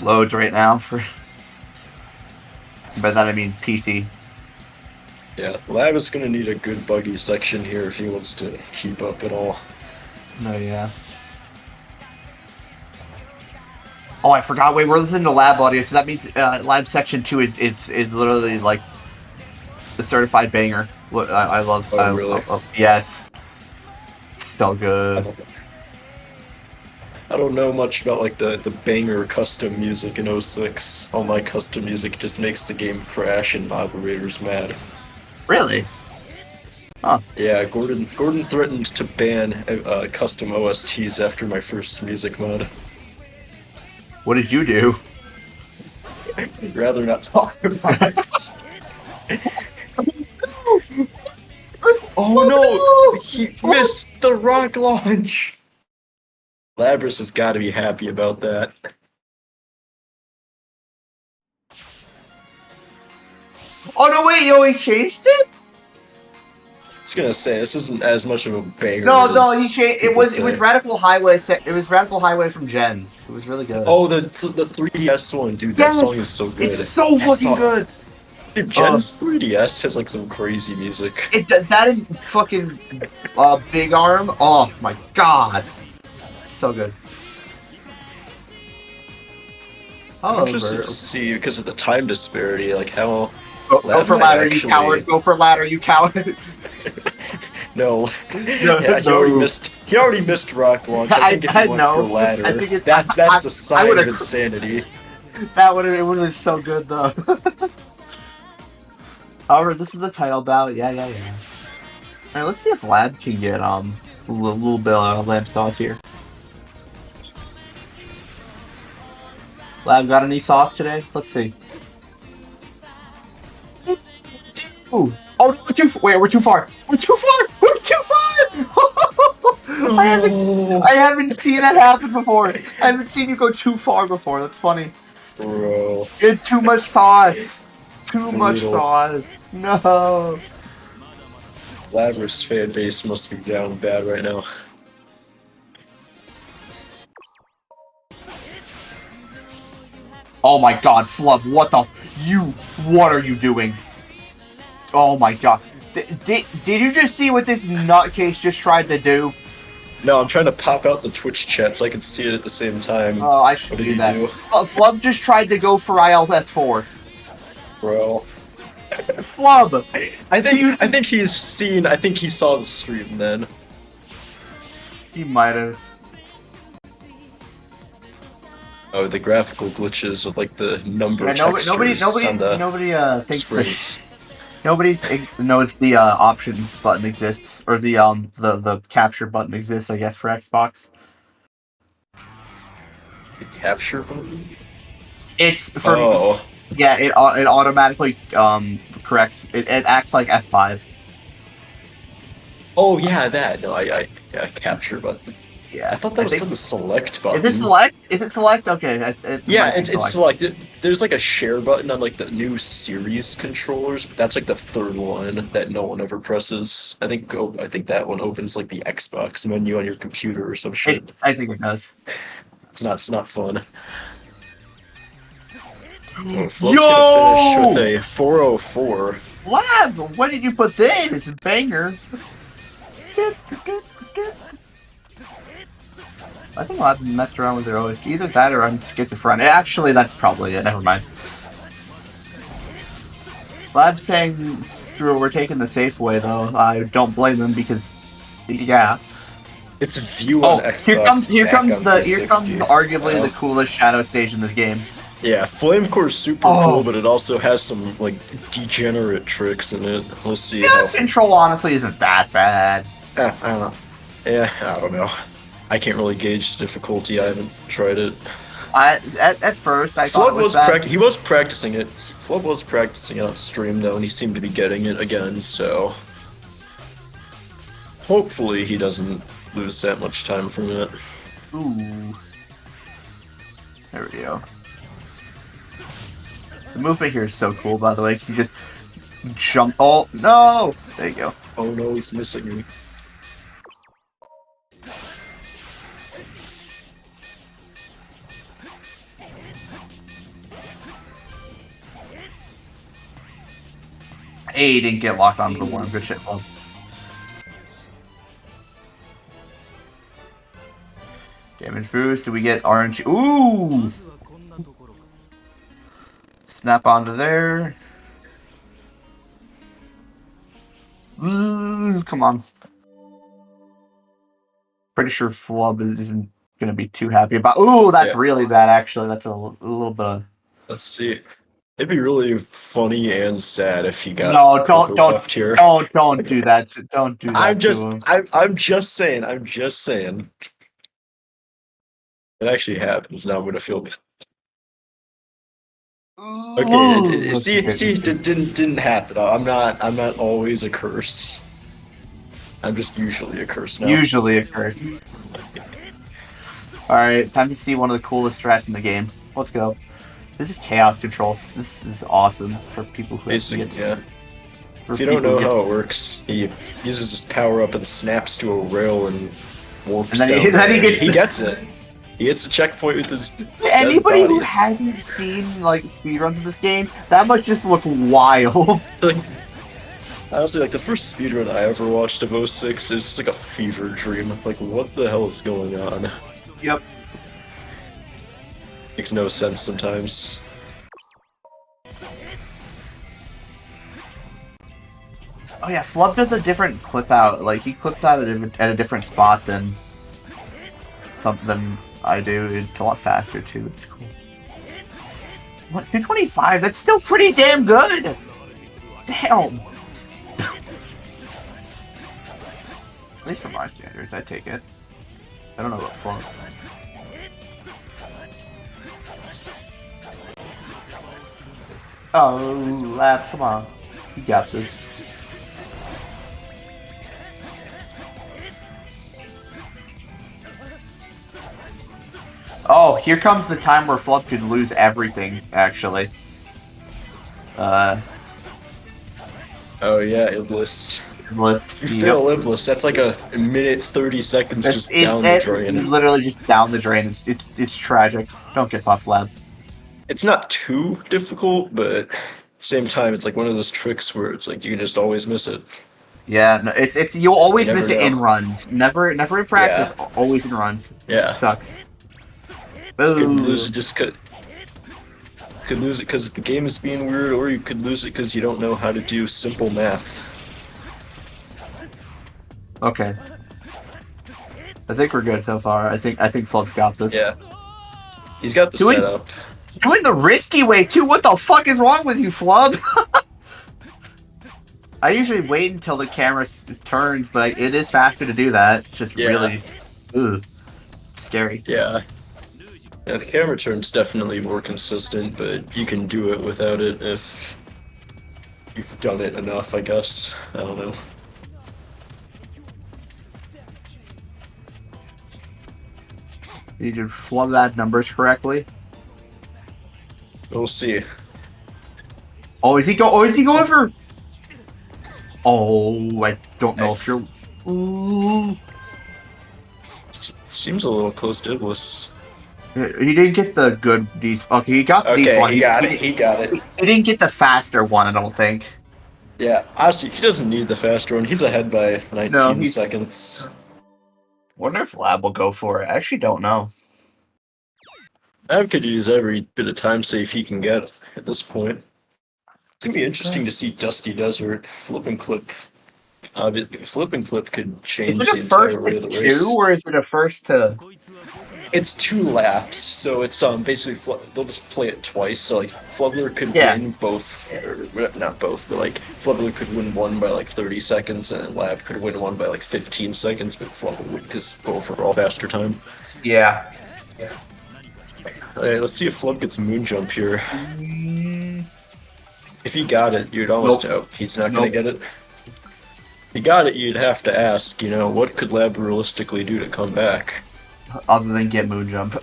loads right now for. By that I mean PC. Yeah, Lab is gonna need a good buggy section here if he wants to keep up at all. No, yeah. Oh, I forgot. Wait, we're listening to Lab audio, so that means Lab section 2 is literally like the certified banger. What I love. Oh, really? Yes. Still good. I don't know much about like the banger custom music in 06. All my custom music just makes the game crash and moderators mad. Really? Huh. Yeah, Gordon threatened to ban custom OSTs after my first music mod. What did you do? I'd rather not talk about it. Oh no! He missed the rock launch! Labrys has got to be happy about that. Oh no! Wait, he changed it. I was gonna say this isn't as much of a banger. No, he changed. It was Radical Highway. It was Radical Highway from Gens. It was really good. Oh, the 3DS one, dude. That song is so good. It's so fucking good. Dude, Gens 3DS has like some crazy music. That and fucking Big Arm. Oh my god, so good. I'm interested to see because of the time disparity, like how. Go for ladder, you coward! Go for ladder, you coward! No, yeah, he already missed rock launch. I think if he went for ladder, I think that's a sign of insanity. It would have been so good though. However, this is the title bout. Yeah. Alright, let's see if Lab can get a little bit of lamp sauce here. Lab got any sauce today? Let's see. Ooh. Oh, we're too far. We're too far. We're too far. I haven't seen that happen before. I haven't seen you go too far before. That's funny. Bro. It's too much sauce. Too much Brutal. sauce. No. Labrys fan base must be down bad right now. Oh my god, Flub, what are you doing? Oh my god. Did you just see what this nutcase just tried to do? No, I'm trying to pop out the Twitch chat so I can see it at the same time. Oh, I should do that. Flub just tried to go for ILS4. Bro. Flub! I think he saw the stream then. He might have. Oh, the graphical glitches with like the number textures nobody on the thinks springs. Nobody knows the options button exists, or the capture button exists, I guess, for Xbox. The capture button? It's for yeah. It automatically corrects. It acts like F5. Oh yeah, that. No, yeah, capture button. Yeah, I thought that was called the select button. Is it select? Is it select? Okay. Yeah, it's selected. There's like a share button on like the new series controllers, but that's like the third one that no one ever presses. I think that one opens like the Xbox menu on your computer or some shit. I think it does. It's not fun. Oh, Flub's gonna finish with a 404. Lab, when did you put this? Banger. I think Lab messed around with their OS. Either that or I'm schizophrenic. Actually, that's probably it. Never mind. Lab saying, screw it, we're taking the safe way, though. I don't blame them because, yeah. It's a view on Xbox. Here comes arguably the coolest shadow stage in this game. Yeah, Flamecore's super cool, but it also has some like degenerate tricks in it. We'll see. Yeah, control honestly isn't that bad. I don't know. Yeah, I don't know. I can't really gauge the difficulty. I haven't tried it. At first I thought he was practicing it. Flub was practicing it on stream though, and he seemed to be getting it again. So hopefully he doesn't lose that much time from it. Ooh, there we go. The movement here is so cool, by the way. You just jump. Oh no! There you go. Oh no, he's missing me. Hey, he didn't get locked onto the one. Good shit, Flub. Damage boost. Do we get RNG? Ooh! Snap onto there. Come on. Pretty sure Flub isn't going to be too happy about. Ooh, that's really bad, actually. That's a little bit of... Let's see. It'd be really funny and sad if he got left here. Don't do that. Don't do that. I'm just saying. It actually happens. Now I'm gonna feel. Okay, it didn't happen. I'm not always a curse. I'm just usually a curse now. Usually a curse. All right, time to see one of the coolest strats in the game. Let's go. This is chaos control. This is awesome for people who If you don't know how it works, he uses his power up and snaps to a rail and warps down. He gets it. He hits the checkpoint with his. Anybody who hasn't seen like speedruns of this game, that must just look wild. Honestly, like the first speedrun I ever watched of 06 is just like a fever dream. Like, what the hell is going on? Yep. Makes no sense sometimes. Oh yeah, Flub does a different clip out. Like he clips out at a different spot than something I do. It's a lot faster too. It's cool. What, 225? That's still pretty damn good. Damn. At least for my standards, I take it. I don't know about Flub. Oh, Lab, come on. You got this. Oh, here comes the time where Flub could lose everything, actually. Oh yeah, Iblis. Iblis. You fail Iblis, that's like a minute 30 seconds just down the drain. Literally just down the drain. It's tragic. Don't get puffed, Lab. It's not too difficult, but same time, it's like one of those tricks where it's like you can just always miss it. Yeah, no, it's you'll always You miss never it in know. runs. Never in practice. Yeah. Always in runs. Yeah. It sucks. You could Ooh. lose it just cause. Could lose it because the game is being weird, or you could lose it because you don't know how to do simple math. Okay. I think we're good so far. I think Flub's got this. Yeah. He's got the setup. Doing the risky way too. What the fuck is wrong with you, Flub? I usually wait until the camera turns, but it is faster to do that. It's just really, scary. Yeah. Yeah, the camera turn's definitely more consistent, but you can do it without it if you've done it enough, I guess. I don't know. You did Flub that numbers correctly. We'll see. Oh, is he going for? Oh, I don't know if you're. Ooh. Seems a little close to Iblis. He didn't get the good these. Okay, he got these Okay, one. he got it. He got it. He didn't get the faster one, I don't think. Yeah, honestly, he doesn't need the faster one. He's ahead by 19 he's- seconds. Wonder if Lab will go for it. I actually don't know. Lab could use every bit of time save he can get at this point. It's gonna be interesting to see Dusty Desert flip and clip. Obviously, flip and clip could change Is it the a first entire way of to the race. 2 or is it a first to? It's 2 laps, so it's basically they'll just play it twice. So like Flubler could Yeah. win both, or not both, but like Flubler could win one by like 30 seconds, and Lab could win one by like 15 seconds. But Flubler would because both are all faster time. Yeah. Alright, let's see if Flub gets moon jump here. If he got it, you'd almost hope he's not gonna get it. If he got it, you'd have to ask, what could Lab realistically do to come back? Other than get moon jump.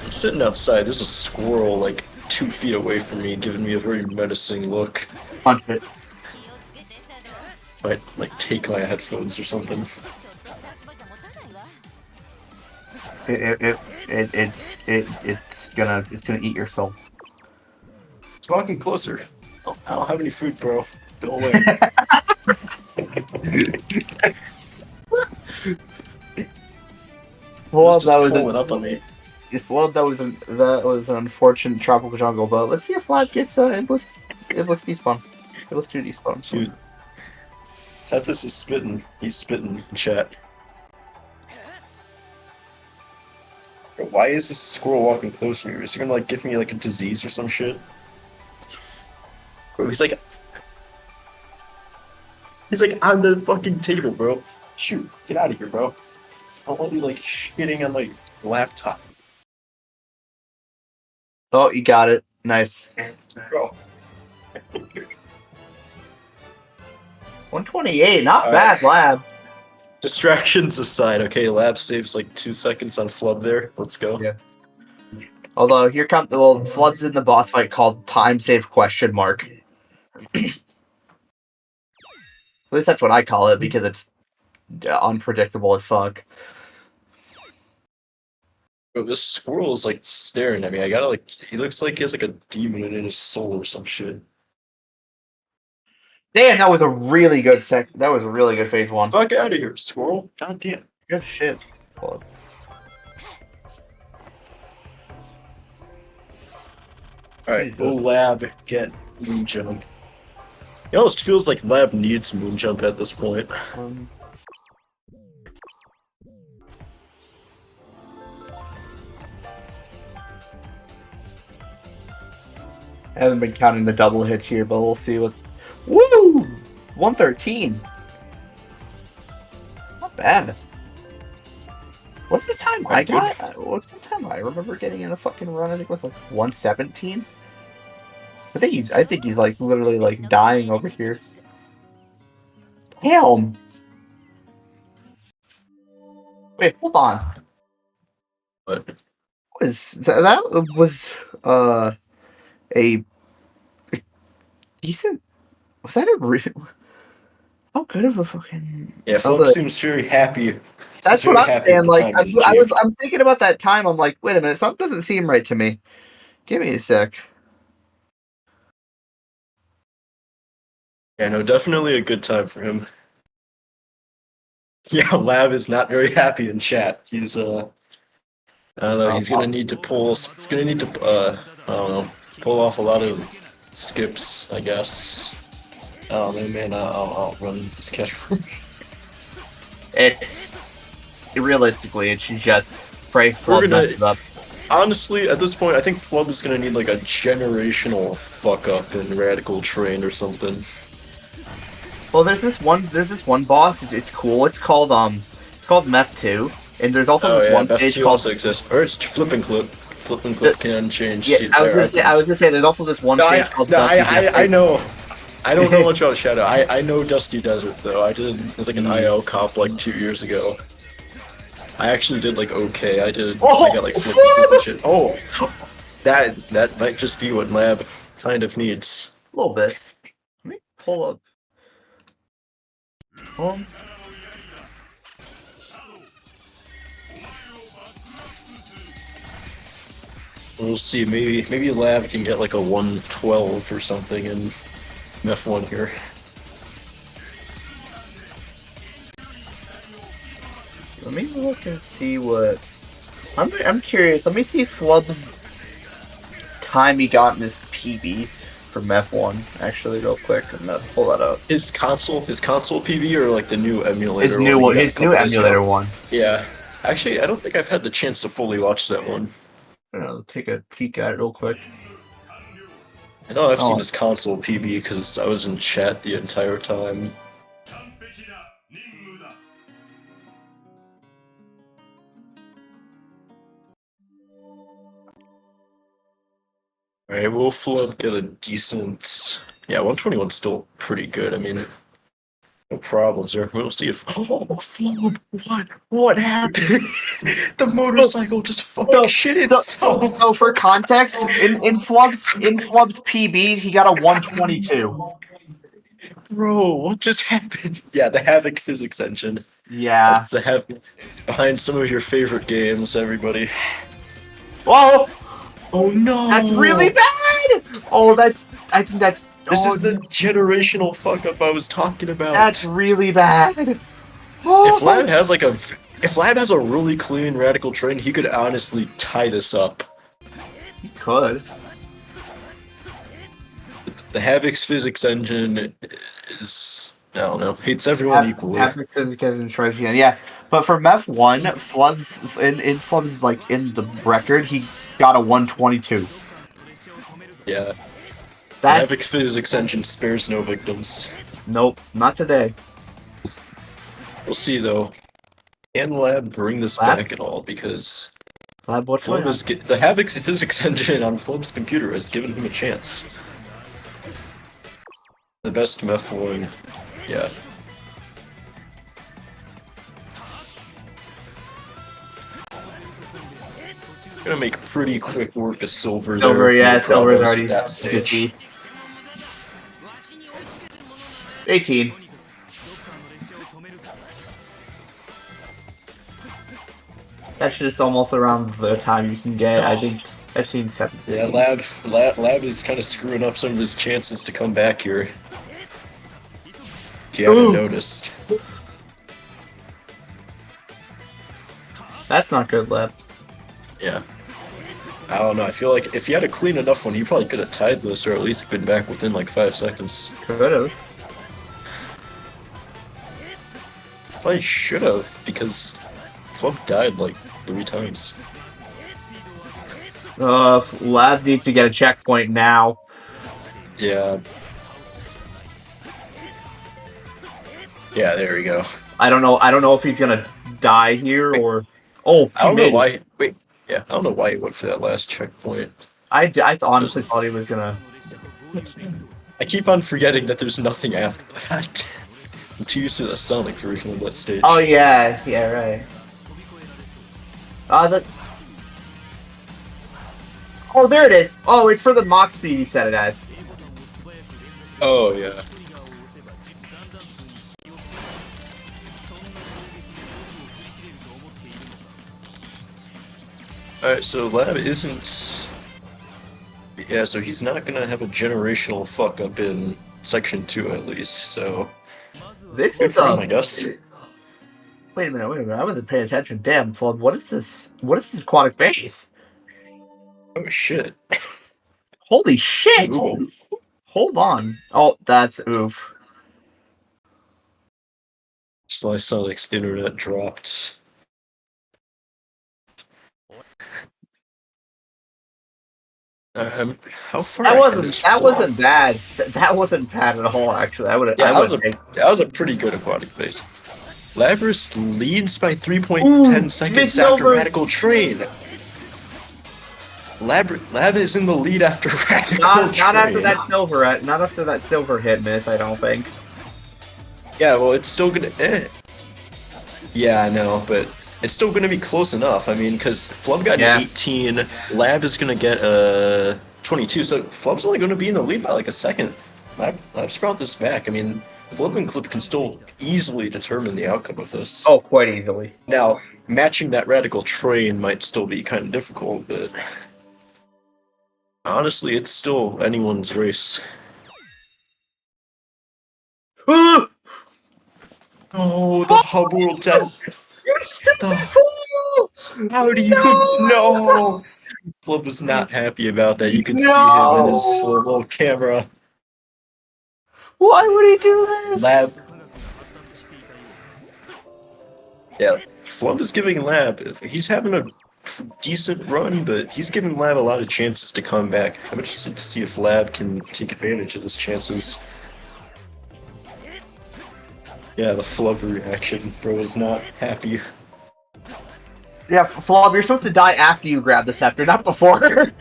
I'm sitting outside. There's a squirrel like 2 feet away from me, giving me a very menacing look. Punch it. Might like take my headphones or something. It's gonna eat your soul. It's walking closer. Oh, I don't have any food, bro. Go away. Well, It's that just was pulling up on me. that was an unfortunate tropical jungle, but let's see if Lab gets Iblis despawn. Iblis 2 despawn. Dude, Tethys is spitting. He's spitting in chat. Bro, why is this squirrel walking closer to me? Is he gonna like give me like a disease or some shit? Bro, he's like on the fucking table, bro. Shoot, get out of here, bro. I don't want you like shitting on my laptop. Oh, you got it. Nice. Bro. 128, not bad, Lab. Distractions aside, okay, Lab saves like 2 seconds on Flub there. Let's go. Yeah. Although here comes Flub's in the boss fight called time save question mark. At least that's what I call it because it's unpredictable as fuck. Bro, this squirrel is like staring at me. I gotta like. He looks like he has like a demon in his soul or some shit. Damn, that was a really good That was a really good phase 1. Fuck out of here, squirrel! God damn. Good shit. Flub. Alright, go Lab get moon jump. It almost feels like Lab needs moon jump at this point. I haven't been counting the double hits here, but we'll see what. Woo! 113. Not bad. What's the time I got? What's the time I remember getting in a fucking run? I think it was like 117. I think he's like literally like dying over here. Damn. Wait, hold on. What? That was a decent. Was that a real? How good of a fucking? Yeah, Flub seems very happy. That's what I'm saying. With the Like time he's achieved. I'm thinking about that time. I'm like, wait a minute, something doesn't seem right to me. Give me a sec. Yeah, no, definitely a good time for him. Yeah, Lab is not very happy in chat. He's I don't know. He's gonna need to pull. He's gonna need to I don't know, pull off a lot of skips, I guess. Oh man, I'll run this catch for. It's realistically, it should just pray We're Flub gonna messes up. honestly at this point. I think Flub is gonna need like a generational fuck up in Radical Train or something. Well, there's this one boss. It's cool. It's called Meth 2, and there's also this one Meth stage 2 called. also exists. Or it's Flip and Clip. Flip and Clip can change. Yeah, I was gonna say there's also this one stage called. I know. I don't know much about Shadow. I know Dusty Desert though. I did it was like an IO comp like 2 years ago. I actually did like okay. I got like flip and shit. Oh, that might just be what Lab kind of needs. A little bit. Let me pull up. We'll see. Maybe Lab can get like a 112 or something in F1 here. Let me look and see what. I'm curious. Let me see Flub's time he got in his PB from F1. Actually, real quick, I'm gonna pull that up. His console PB or like the new emulator? His new emulator one. Yeah. Actually, I don't think I've had the chance to fully watch that one. I'll take a peek at it real quick. I know I've seen his console PB because I was in chat the entire time. Alright, will Flub get a decent... Yeah, 121's still pretty good. I mean, no problems there. We'll see if... Oh, Flub! What happened? The motorcycle just fucking shit itself! So for context, in Flub's PB, he got a 122. Bro, what just happened? Yeah, the Havoc physics engine. Yeah. That's the Havoc behind some of your favorite games, everybody. Whoa! Oh no! That's really bad! Oh, I think that's... This is the generational fuck up I was talking about. That's really bad. Oh, If Lab has a really clean Radical Train, he could honestly tie this up. He could. The Havoc's physics engine is... I don't know. Hates everyone equally. Havoc physics engine tries again. Yeah, but for F1, Flub's in Flub's like in the record, he got a 122. Yeah. That's... Havoc physics engine spares no victims. Nope, not today. We'll see though. Can Lab bring this back at all? Because Lab, what's Flub is the Havoc physics engine on Flub's computer has given him a chance. The best F1, yeah. Gonna make pretty quick work of Silver there. Silver, yeah, No Silver's problems already with that stage. 18. That's just almost around the time you can get. I think I've seen 7. Yeah, Lab is kind of screwing up some of his chances to come back here. If you haven't noticed. That's not good, Lab. Yeah. I don't know. I feel like if he had a clean enough one, he probably could have tied this, or at least been back within like 5 seconds. Could have. Probably should have, because Flub died like 3 times. Lab needs to get a checkpoint now. Yeah. Yeah, there we go. I don't know if he's gonna die here or. Oh, I don't know why. Wait, yeah, I don't know why he went for that last checkpoint. I honestly thought he was gonna. I keep on forgetting that there's nothing after that. I'm too used to the Sonic version of that stage. Oh yeah, right. Oh, there it is. Oh, it's for the Mach speed he set it as. Oh yeah. Alright, so Lab isn't... Yeah, so he's not gonna have a generational fuck up in Section 2 at least, so... This Good is for him, I guess. Wait a minute. I wasn't paying attention. Damn, Flub, what is this? What is this aquatic base? Oh shit. Holy shit! Ooh. Hold on. Oh, that's oof. Sly Sonic's internet dropped. How far That ahead is Flop? wasn't bad. That wasn't bad at all. Actually, Yeah, that was a pretty good aquatic base. Labrys leads by 3.10 seconds after Radical Train. Lab is in the lead after Radical Train. Not after that silver. Not after that silver hit miss. I don't think. Yeah, well, it's still gonna. Yeah, I know, but it's still gonna be close enough. I mean, because Flub got an 18, Lab is gonna get a 22, so Flub's only gonna be in the lead by like a second. Lab's brought this back. I mean, Flub and Clip can still easily determine the outcome of this. Oh, quite easily. Now, matching that Radical Train might still be kind of difficult, but honestly, it's still anyone's race. Oh, the hub world death. How do you know? Flub was not happy about that. You could see him in his slow-mo camera. Why would he do this? Lab. Yeah, Flub is giving Lab. He's having a decent run, but he's giving Lab a lot of chances to come back. I'm interested to see if Lab can take advantage of his chances. Yeah, the Flub reaction. Bro was not happy. Yeah, Flub, you're supposed to die after you grab the scepter, not before.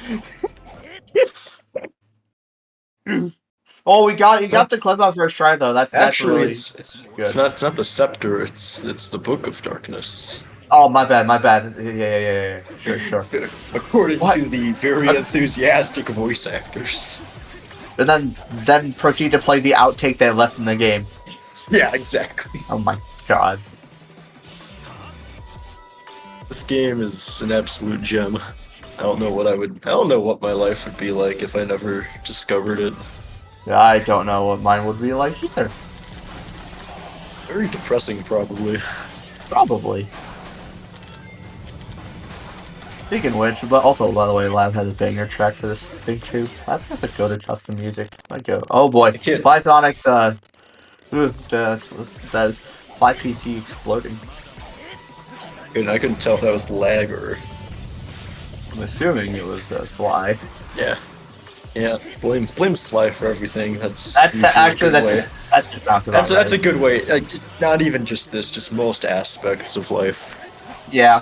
Oh, you got the clip on first try though. That's Actually, really it's not the scepter. It's the Book of Darkness. Oh, my bad. Yeah. Sure. According to the very enthusiastic voice actors. And then proceed to play the outtake they left in the game. Yeah, exactly. Oh my god. This game is an absolute gem. I don't know what my life would be like if I never discovered it. Yeah, I don't know what mine would be like either. Very depressing, probably. Probably. Speaking of which, but also, by the way, Lab has a banger track for this thing too. I have to go to custom music. I go. Oh boy, Pythonics. That Fly PC exploding. And I couldn't tell if that was lag or. I'm assuming it was Fly. Yeah. Yeah. Blame Sly for everything. That's actually that just sounds about That's a good way. Like, not even just this, just most aspects of life. Yeah.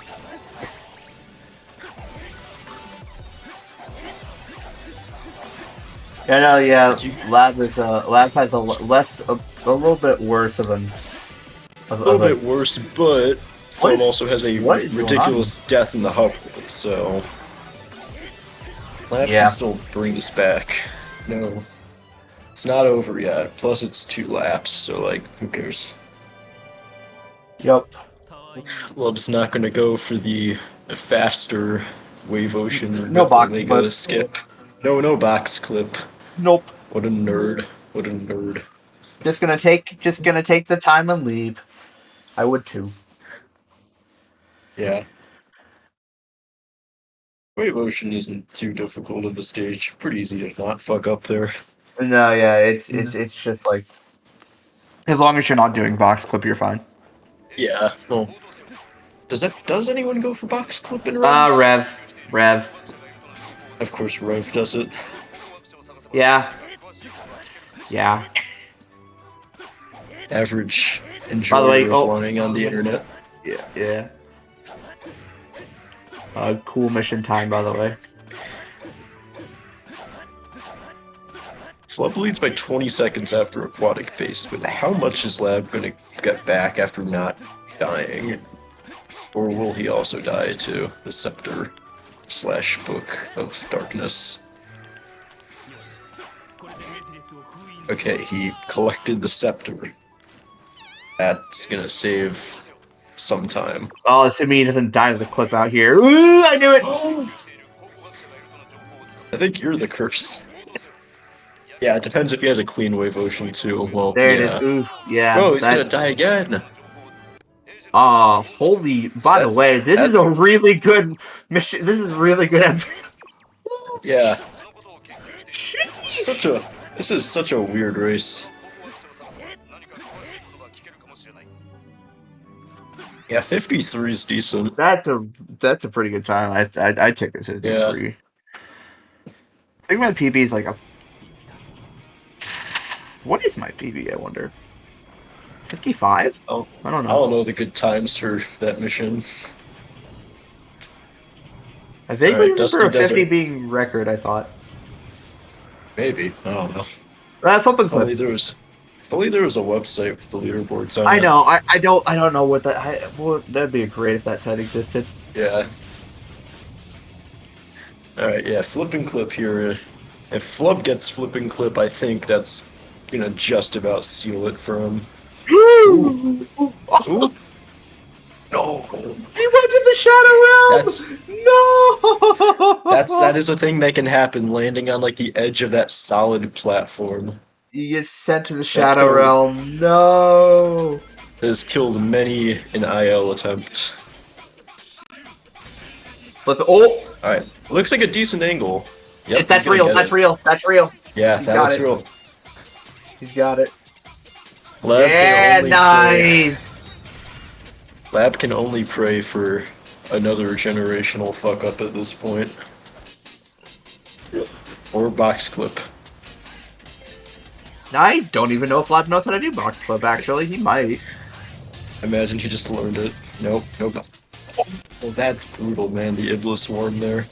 Yeah. Lab has a little bit worse of an. A little bit worse, but Flub also has a ridiculous death in the hub, so Lab can still bring this back. No, it's not over yet. Plus, it's 2 laps, so like, who cares? Yep. Flub's not gonna go for the faster Wave Ocean No box Omega clip. skip. No box clip. Nope. What a nerd. What a nerd. Just gonna take the time and leave. I would too. Yeah. Wave Ocean isn't too difficult of a stage. Pretty easy to not fuck up there. No, yeah, it's just like as long as you're not doing box clip, you're fine. Yeah. Well, does anyone go for box clip in Revs? Rev. Of course, Rev does it. Yeah. Average By the way, enjoyer of flying on the internet. Yeah. Cool mission time, by the way. Flub leads by 20 seconds after aquatic base, but how much is Lab going to get back after not dying? Or will he also die to the Scepter / Book of Darkness? Okay, he collected the Scepter. That's gonna save some time. Oh, assuming he doesn't die to the clip out here. Ooh, I knew it! I think you're the curse. Yeah, it depends if he has a clean wave ocean too. Well, There yeah. it is. Ooh, yeah. Oh, he's gonna die again. Holy! By the way, this is a really good mission. This is really good. Yeah. This is such a weird race. Yeah, 53 is decent. That's a pretty good time. I take this as 53. Yeah. I think my PB is like a. What is my PB? I wonder. 55? Oh, I don't know. I don't know the good times for that mission. I vaguely Alright, remember Dusty a 50 Desert. being record. I thought. Maybe. I don't know. Flip and clip. If only there was a website with the leaderboards on I it. know. I don't know what that. Well, that'd be great if that site existed. Yeah. Alright, yeah, flip and clip here. If Flub gets flip and clip, I think that's gonna just about seal it for him. Ooh. Ooh. No. He went to the Shadow Realm! No! That is a thing that can happen, landing on like the edge of that solid platform. You get sent to the Shadow Realm. No! It has killed many an IL attempt. Flip it. Oh! Alright. Looks like a decent angle. Yep, That's real. That's real. That's real. Yeah, He's that got looks it. real. He's got it. Lab Yeah, can only nice. Pray. Lab can only pray for another generational fuck up at this point. Or box clip. I don't even know if Lab knows how to do box flip, actually. He might. Imagine he just learned it. Nope. Well, that's brutal, man. The Iblis Worm there.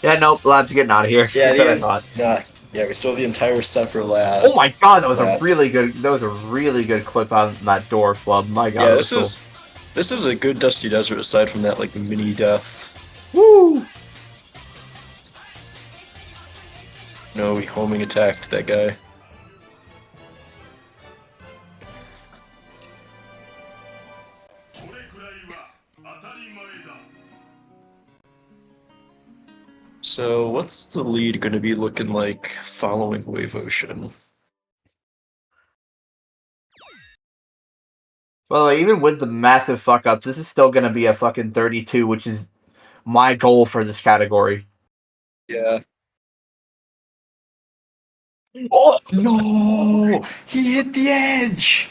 Yeah, nope. Lab's getting out of here. Yeah, That's what I thought. Yeah, we still have the entire separate lab. Oh my god, that was a really good clip on that door, Flub. My god. Yeah, that was this is a good Dusty Desert aside from that like mini death. cool. Woo! No, he homing attacked that guy. So, what's the lead going to be looking like following Wave Ocean? By the way, even with the massive fuck up, this is still gonna be a fucking 32, which is my goal for this category. Yeah. Oh no! He hit the edge!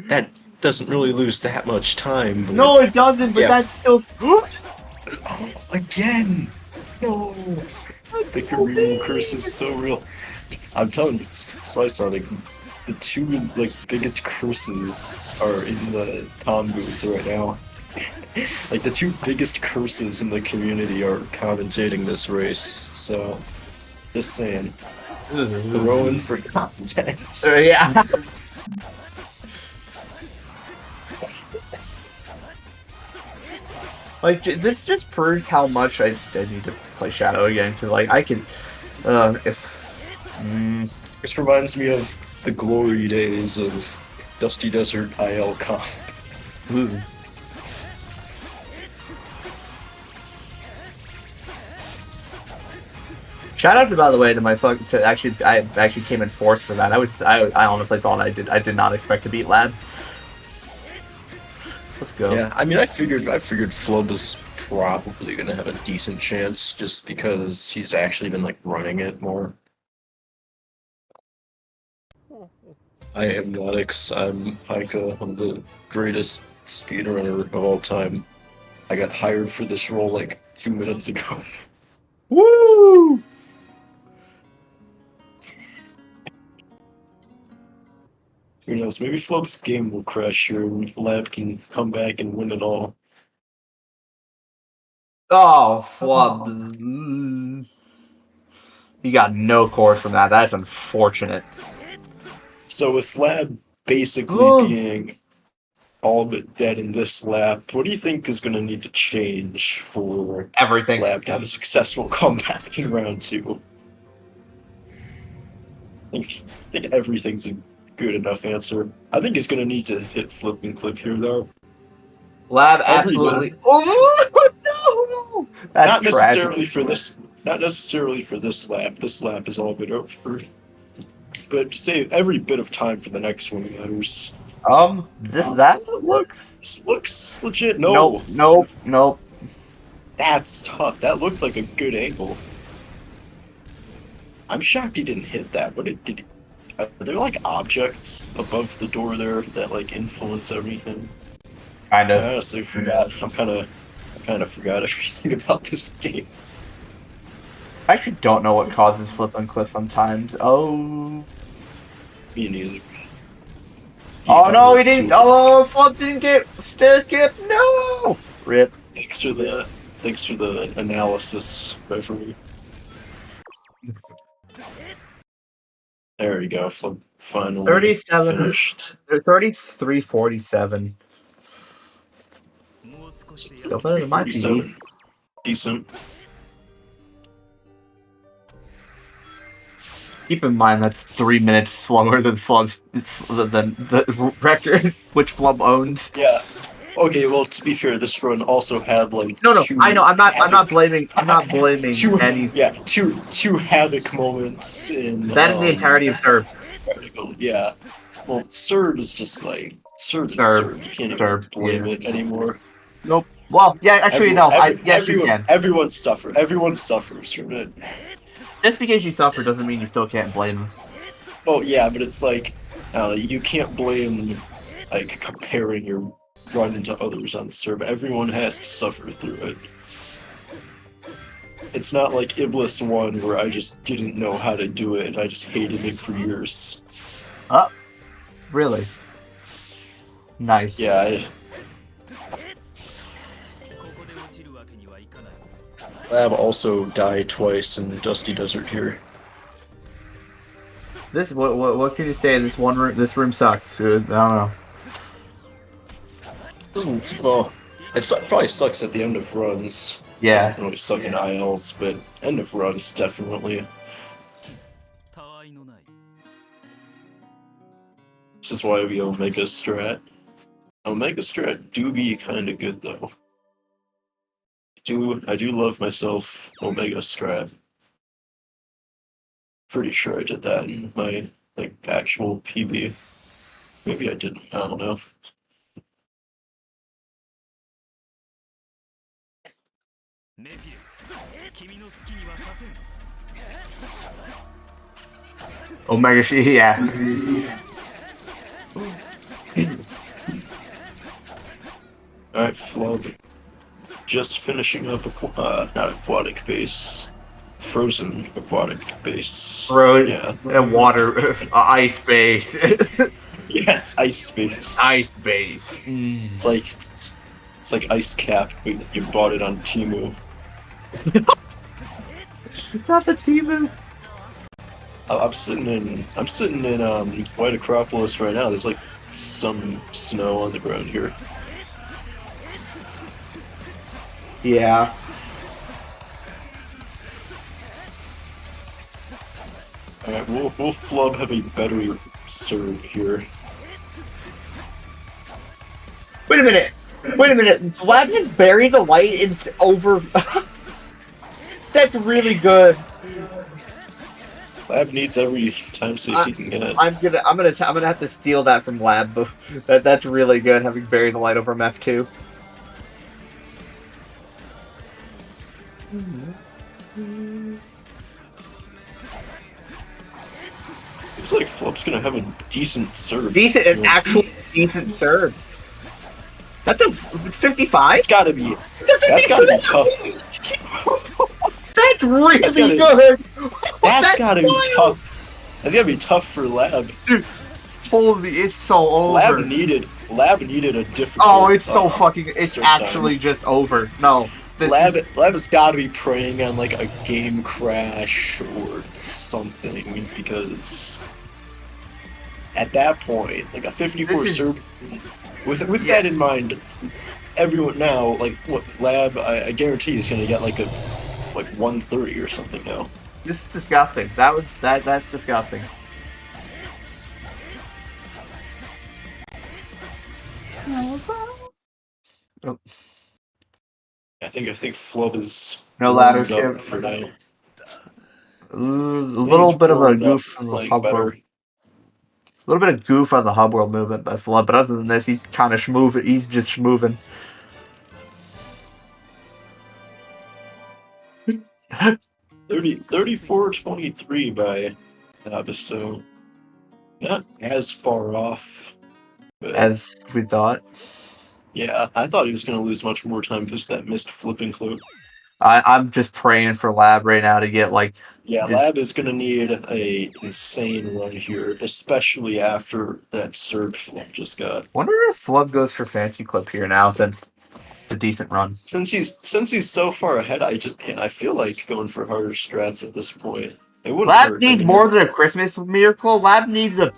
That doesn't really lose that much time. But no, it doesn't, but that's still. Again! No! The Korean curse is so real. I'm telling you, Slice Sonic, the two like biggest curses are in the Tom booth right now. Like the two biggest curses in the community are commentating this race. So, just saying, throwing for content. Yeah. Like, this just proves how much I need to play Shadow again. Cause like I can, This reminds me of the glory days of Dusty Desert IL Comp. Ooh. Shout out, by the way, to my I actually came in fourth for that. I honestly thought I did not expect to beat Lab. Let's go. Yeah, I mean, I figured Flub is probably gonna have a decent chance just because he's actually been like running it more. I am Nodix, I'm Haika, I'm the greatest speedrunner of all time. I got hired for this role like 2 minutes ago. Woo! Who knows, maybe Flub's game will crash here and Lab can come back and win it all. Oh, Flub. He got no core from that. That's unfortunate. So with Lab basically being all but dead in this lap, what do you think is going to need to change for everything Lab to have a successful comeback in round 2? I think everything's a good enough answer. I think he's going to need to hit Flip and Clip here, though. Lab absolutely. Oh no! That's not necessarily tragic. for this. Not necessarily for this lap. This lap is all but over. But to save every bit of time for the next one matters. That looks. This looks legit. No. Nope. That's tough. That looked like a good angle. I'm shocked he didn't hit that. What did he? Are there like objects above the door there that like influence everything? Kind of. I honestly forgot. I kind of forgot everything about this game. I actually don't know what causes Flip and Clip sometimes. Oh. Me neither. Oh no, he didn't. Oh, Flip didn't get stair skip. No. Rip. Thanks for the analysis, referee. There we go. Flip finally 37. finished. 33-47. It might be 47. Decent. Keep in mind that's 3 minutes slower than the record which Flub owns. Yeah. Okay. Well, to be fair, this run also had like No. two I know. I'm not blaming. two, any. Yeah. Two havoc moments in That in the entirety of Serb. Yeah. Well, Serb is just like Serb. You can't even blame it anymore. Nope. Well, yeah. Actually, yes, you can. Everyone suffers from it. Just because you suffer doesn't mean you still can't blame them. Well, yeah, but it's like you can't blame like comparing your run into others on the server. Everyone has to suffer through it. It's not like Iblis 1 where I just didn't know how to do it and I just hated it for years. Really? Nice. Yeah. Lab also died twice in Dusty Desert here. This what can you say? This room sucks. I don't know. Well, it probably sucks at the end of runs. Yeah. It doesn't really suck in ILs, but end of runs definitely. This is why we Omega Strat. Omega Strat do be kind of good though. I do love myself Omega Strat. Pretty sure I did that in my actual PB. Maybe I didn't. I don't know. Omega yeah. Alright, Flub. Just finishing up not aquatic base. Frozen aquatic base. Yeah. Water, ice base. Yes, ice base. Ice base. It's like ice cap, but you bought it on Temu. That's a Temu. I'm sitting in White Acropolis right now. There's like some snow on the ground here. Yeah. Alright, will Flub have a better serve here? Wait a minute. Vlad just buried the light and over. That's really good. Lab needs every time save he can get. I'm gonna have to steal that from Lab. That's really good, having buried the light over F2. Looks like Flub's gonna have a decent serve. An actual decent serve. That's a 55? That's gotta be tough. That's really good! That's gotta be tough. That's gotta be tough for Lab. Dude, holy, it's so over. Lab needed a different. Oh, it's so fucking. It's actually just over. No. Lab has got to be preying on like a game crash or something, because at that point, like a 54 serve, with that in mind, everyone now, like what Lab, I guarantee is going to get like 130 or something now. This is disgusting. That's disgusting. Oh. I think Flub is No ladder warmed up skip. for now. A little bit of a goof on the hub world. A little bit of goof on the hub world movement by Flub, but other than this, he's kind of schmoving. He's just schmoving. 34-23 by Labrys, so not as far off as we thought. Yeah, I thought he was going to lose much more time because that missed flipping clue. I'm just praying for Lab right now to get like. Yeah, Lab is going to need a insane run here, especially after that surge Flub just got. Wonder if Flub goes for fancy clip here now since it's a decent run. Since he's so far ahead, I feel like going for harder strats at this point. It wouldn't Lab hurt. needs more than a Christmas miracle. Lab needs a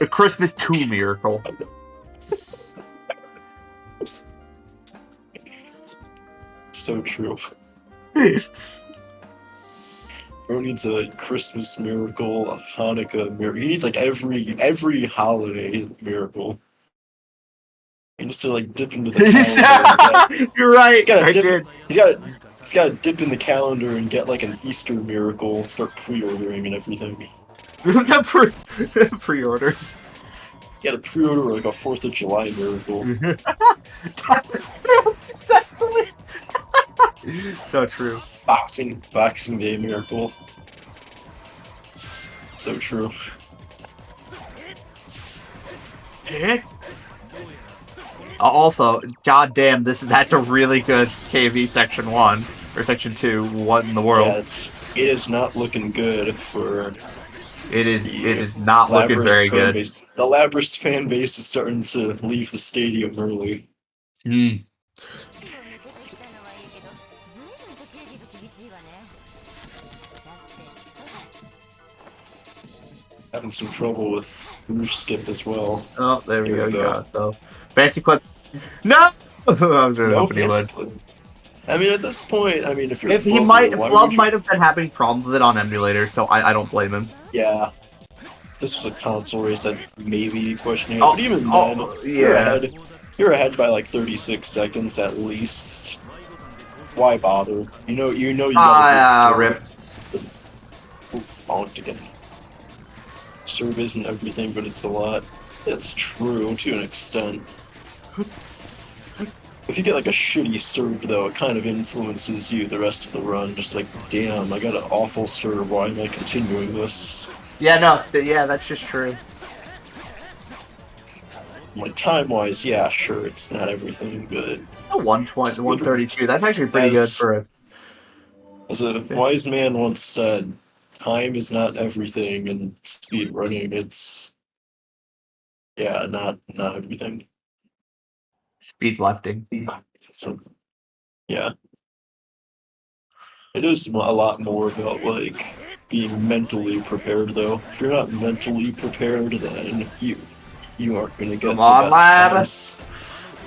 Christmas 2 miracle. So true. Bro needs a Christmas miracle, a Hanukkah miracle. He needs like every holiday miracle. He needs to like dip into the calendar. You're right. He's got to dip in the calendar and get like an Easter miracle. Start pre-ordering and everything. Pre-order. He's got to pre-order like a 4th of July miracle. Successfully. So true. Boxing Day miracle. So true. Also, goddamn, that's a really good KV Section 1 or Section 2. What in the world? Yeah, it is not looking good for. It is not looking very good. Base. The Labrys fan base is starting to leave the stadium early. Having some trouble with roof skip as well. Oh, there we go. You got it, though. Fancy clip. No! I was really hoping he would. Clip. I mean, at this point, if you're Flub might have been having problems with it on emulator, so I don't blame him. Yeah. This was a console race that maybe questioning, but even then, you're ahead by like 36 seconds at least. Why bother? You know you got a good serve. Bonked again. Serve isn't everything, but it's a lot. That's true to an extent. If you get like a shitty serve, though, it kind of influences you the rest of the run. Just like, damn, I got an awful serve. Why am I continuing this? Yeah, no, that's just true. Like time-wise, yeah, sure, it's not everything, but 120, 132. That's actually pretty good for a. As a wise man once said, time is not everything, and speed running, it's not everything. Speed lifting. So, yeah. It is a lot more about like being mentally prepared, though. If you're not mentally prepared, then you aren't gonna get Come on, the best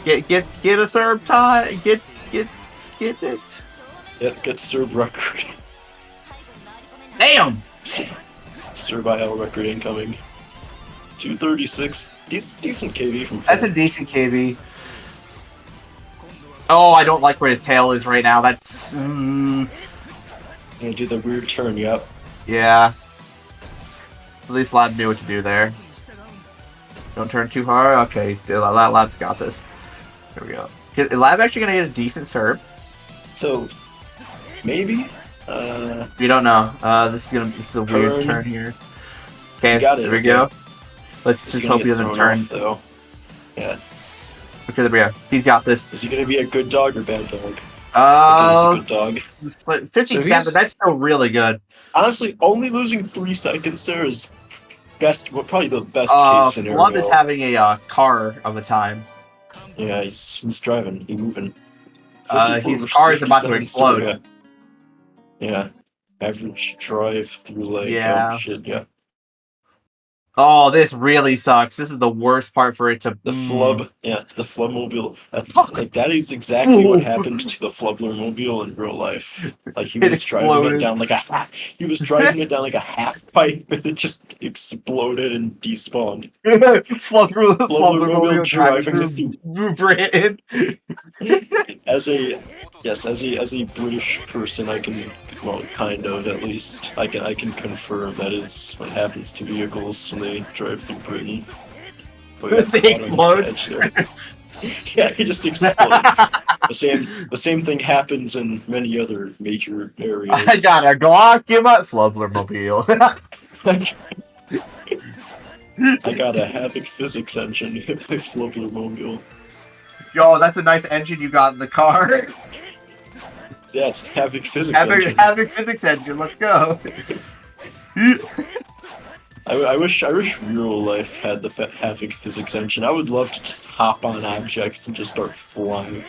times. Get a serve time. Get it. Get serve record. Damn. Serve IL record incoming. 236. Decent KV from. That's a decent KV. Oh, I don't like where his tail is right now. That's. Gonna do the weird turn, yep. Yeah. At least Lab knew what to do there. Don't turn too hard. Okay, Lab's got this. There we go. Is Lab actually gonna get a decent serve? So, maybe. We don't know. This is a weird turn here. Okay, there we go. Let's just hope he doesn't turn. Though. Yeah. Okay, there we go. He's got this. Is he gonna be a good dog or bad dog? A good dog. 57, so that's still really good. Honestly, only losing 3 seconds there is probably the best case scenario. Flub is having a car of a time. Yeah, he's driving. He's moving. His car is about to explode. Yeah. Yeah. Average drive through like Yeah. shit. Yeah. Oh, this really sucks. This is the worst part for it to. The Flub, yeah, the Flubmobile. That's like that is exactly what happened to the Flublermobile in real life. Like he It was driving it exploded. down like a half. He was driving it down like a half pipe, and it just exploded and despawned. Flublermobile driving it through Britain. As a British person, I can, well, kind of at least, I can confirm that is what happens to vehicles when they drive through Britain. But They explode. Yeah, they just explode. The same thing happens in many other major areas. I got a Glock in my Flublermobile. I got a Havoc physics engine in my Flublermobile. Yo, that's a nice engine you got in the car. Yeah, it's Havoc physics engine. Havoc physics engine. Let's go. I wish real life had the Havoc physics engine. I would love to just hop on objects and just start flying.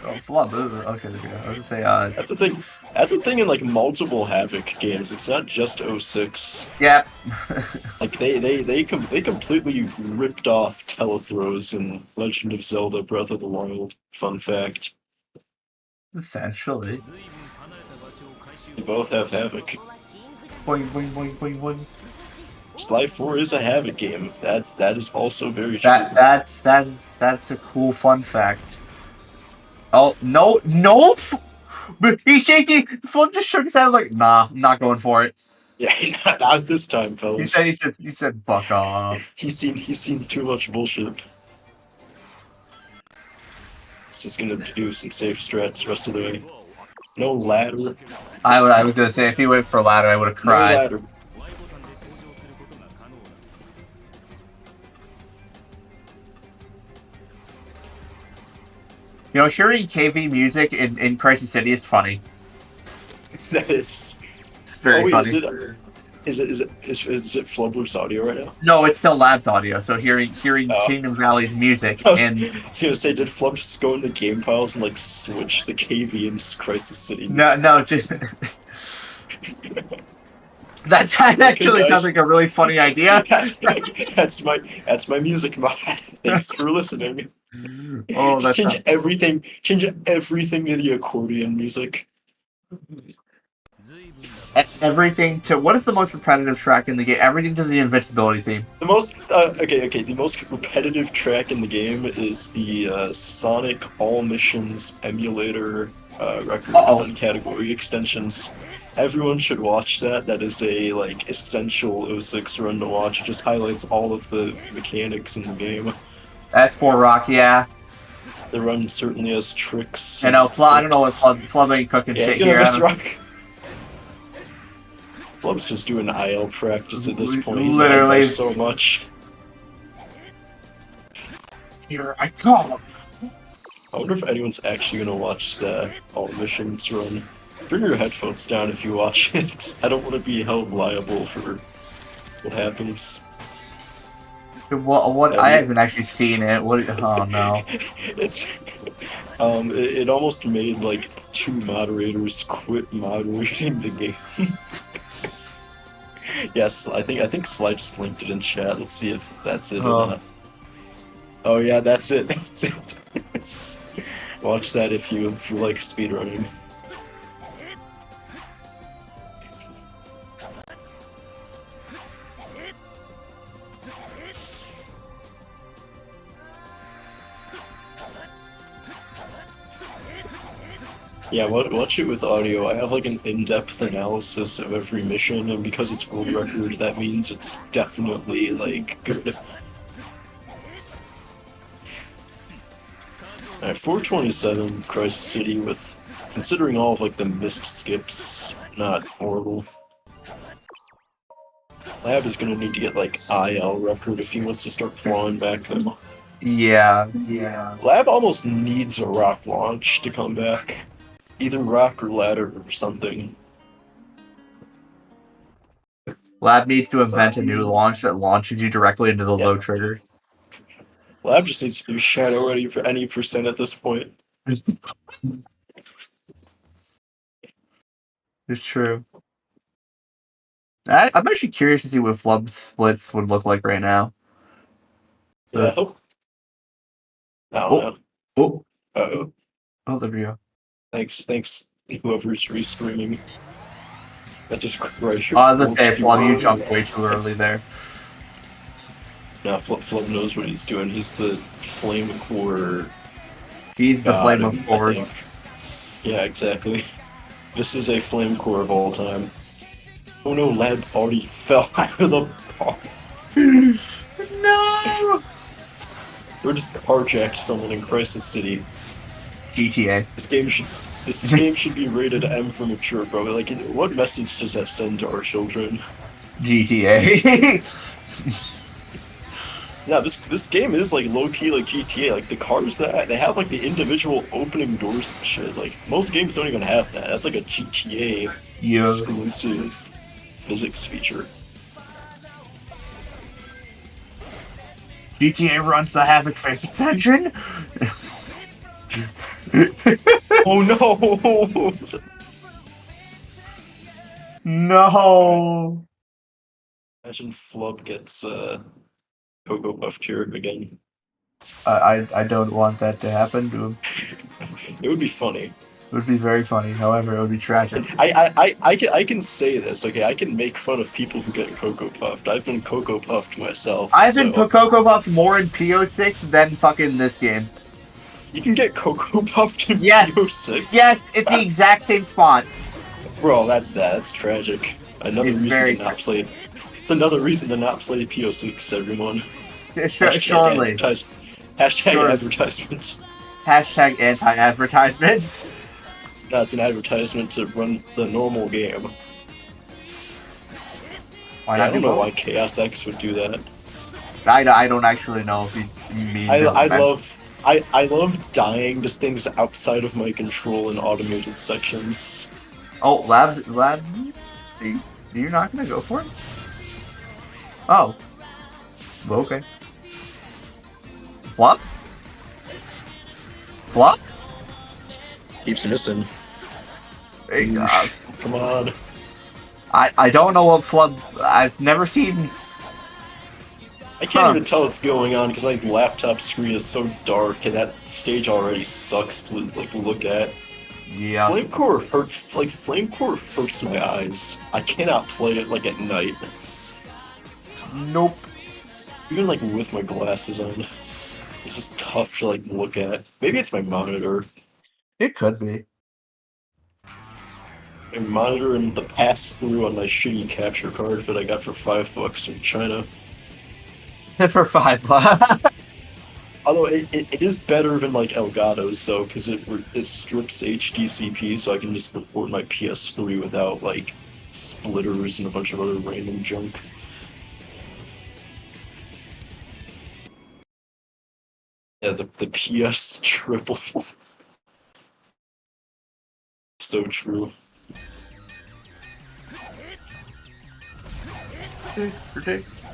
Oh, Flub. Okay, there we go. I was gonna say, That's the thing. That's the thing in like multiple Havoc games. It's not just 06. Yeah. Like they completely ripped off telethrows in Legend of Zelda: Breath of the Wild. Fun fact. Essentially. They both have Havoc. Boing, boing, boing, boing, boing. Sly 4 is a Havoc game. That is also very true. That's a cool fun fact. Oh no! But he's shaking. Flip just shook his head like, nah, I'm not going for it. Yeah, not this time, fellas. He said, "Buck off." He's seen too much bullshit. He's just gonna do some safe strats rest of the way. No ladder. I was gonna say if he went for ladder, I would have cried. No ladder. You know, hearing KV music in Crisis City is funny. That is. It's very funny. Is it Flubler's audio right now? No, it's still Lab's audio. So hearing Kingdom Valley's music I was and gonna say, did Flub just go in the game files and like switch the KV into Crisis City? no, just that actually sounds like a really funny idea. That's my music mod. Thanks for listening. Oh, just that's change everything to the accordion music. Everything to what is the most repetitive track in the game? Everything to the invincibility theme. The most the most repetitive track in the game is the Sonic All Missions emulator record on category extensions. Everyone should watch that. That is a like essential 06 run to watch. It just highlights all of the mechanics in the game. That's for Rock, yeah. The run certainly has tricks. I know. I don't know what Flub ain't cooking yeah, shit here. Flub's just doing IL practice at this point. Literally He's so much. Here I come. I wonder if anyone's actually gonna watch the All Missions run. Bring your headphones down if you watch it. I don't want to be held liable for what happens. What? I haven't actually seen it. What? Oh no! It's it almost made like 2 moderators quit moderating the game. Yes, I think Sly just linked it in chat. Let's see if that's it or not. Oh yeah, that's it. That's it. Watch that if you like speedrunning. Yeah, watch it with audio. I have like an in-depth analysis of every mission, and because it's world record, that means it's definitely like good. Alright, 427 Crisis City with, considering all of like the missed skips, not horrible. Lab is gonna need to get like IL record if he wants to start flying back though. Yeah. Lab almost needs a rock launch to come back. Either rock or ladder or something. Lab needs to invent a new launch that launches you directly into the low trigger. Lab just needs to do Shadow ready for any percent at this point. It's true. I'm actually curious to see what Flub splits would look like right now. Yeah. Oh, no. Oh. Uh-oh. Oh, there we go. Thanks, whoever's restreaming. That just right here. Flub, you jumped way too early there. Now Flub knows what he's doing. He's the flame core. He's the flame of cores. Yeah, exactly. This is a flame core of all time. Oh no, Lab already fell out of the park. No! We're just carjacked someone in Crisis City. GTA. This game should be rated M for mature, bro. Like, what message does that send to our children? GTA. Yeah, this game is like low key like GTA. Like the cars that they have like the individual opening doors and shit. Like most games don't even have that. That's like a GTA exclusive physics feature. GTA runs the Havoc physics engine. Oh no! No. Imagine Flub gets Cocoa Puffed here again. I don't want that to happen to him. It would be funny. It would be very funny. However, it would be tragic. I can say this, okay? I can make fun of people who get Cocoa Puffed. I've been Cocoa Puffed myself. I've been Cocoa Puffed more in PO6 than fucking this game. You can get Cocoa Puffed in PO6? Yes, it's the exact same spot. Bro, that's tragic. Another It's reason very to not play. It's another reason to not play PO6, everyone. Surely. Hashtag advertisements. Hashtag anti-advertisements. That's an advertisement to run the normal game. I don't know why Chaos X would do that. I don't actually know if he means I love dying to things outside of my control in automated sections. Oh, Lab, you're not gonna go for it? Oh. Well, okay. Flop? Flop? Keeps missing. Hey, come on. I don't know what Flub. I've never seen. I can't even tell what's going on because my laptop screen is so dark and that stage already sucks to look at. Yeah. Flamecore hurts my eyes. I cannot play it at night. Nope. Even with my glasses on. It's just tough to look at. Maybe it's my monitor. It could be. My monitor and the pass-through on my shitty capture card that I got for $5 from China. For $5. Although it is better than Elgato's though, because it strips HDCP, so I can just report my PS3 without splitters and a bunch of other random junk. Yeah, the PS triple. So true. We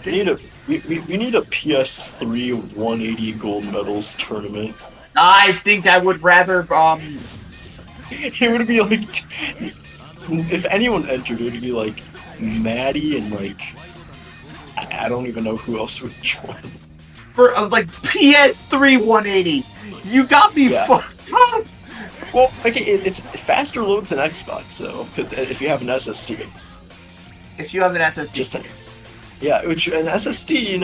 need a PS3 180 gold medals tournament. I think I would rather It would be if anyone entered, it would be Maddie and I don't even know who else would join. For PS3 180. You got me fucked up. Well, okay, it's faster loads than Xbox, so if you have an SSD. If you have an SSD. Just saying. Yeah, which an SSD,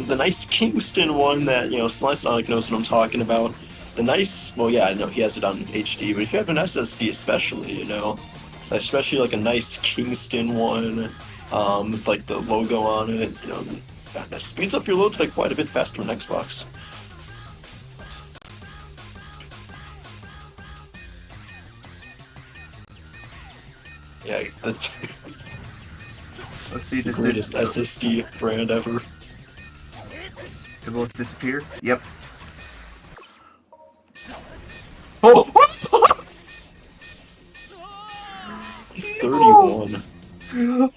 the nice Kingston one that Slice knows what I'm talking about. The nice, well, yeah, I know he has it on HD, but if you have an SSD, especially, especially a nice Kingston one, with the logo on it, that speeds up your loads quite a bit faster than Xbox. Yeah, that's Let's see, the greatest SSD brand ever. It will disappear? Yep. Oh! 31.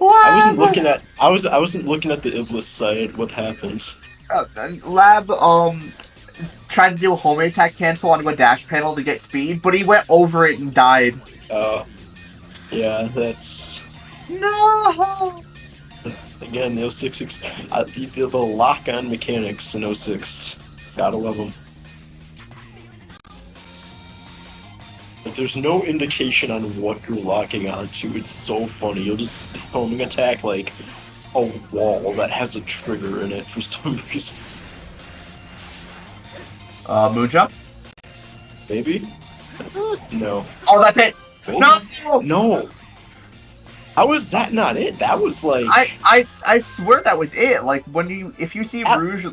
I wasn't looking at the Iblis site. What happened? Lab tried to do a homing attack cancel onto a dash panel to get speed, but he went over it and died. Yeah, that's no. Again, the 06, the lock-on mechanics in 06, gotta love them. But there's no indication on what you're locking onto. It's so funny. You'll just homing attack like a wall that has a trigger in it for some reason. Moon jump? Maybe? No. Oh, that's it! No! No! How is that not it? That was like... I swear that was it. Like, if you see Rouge...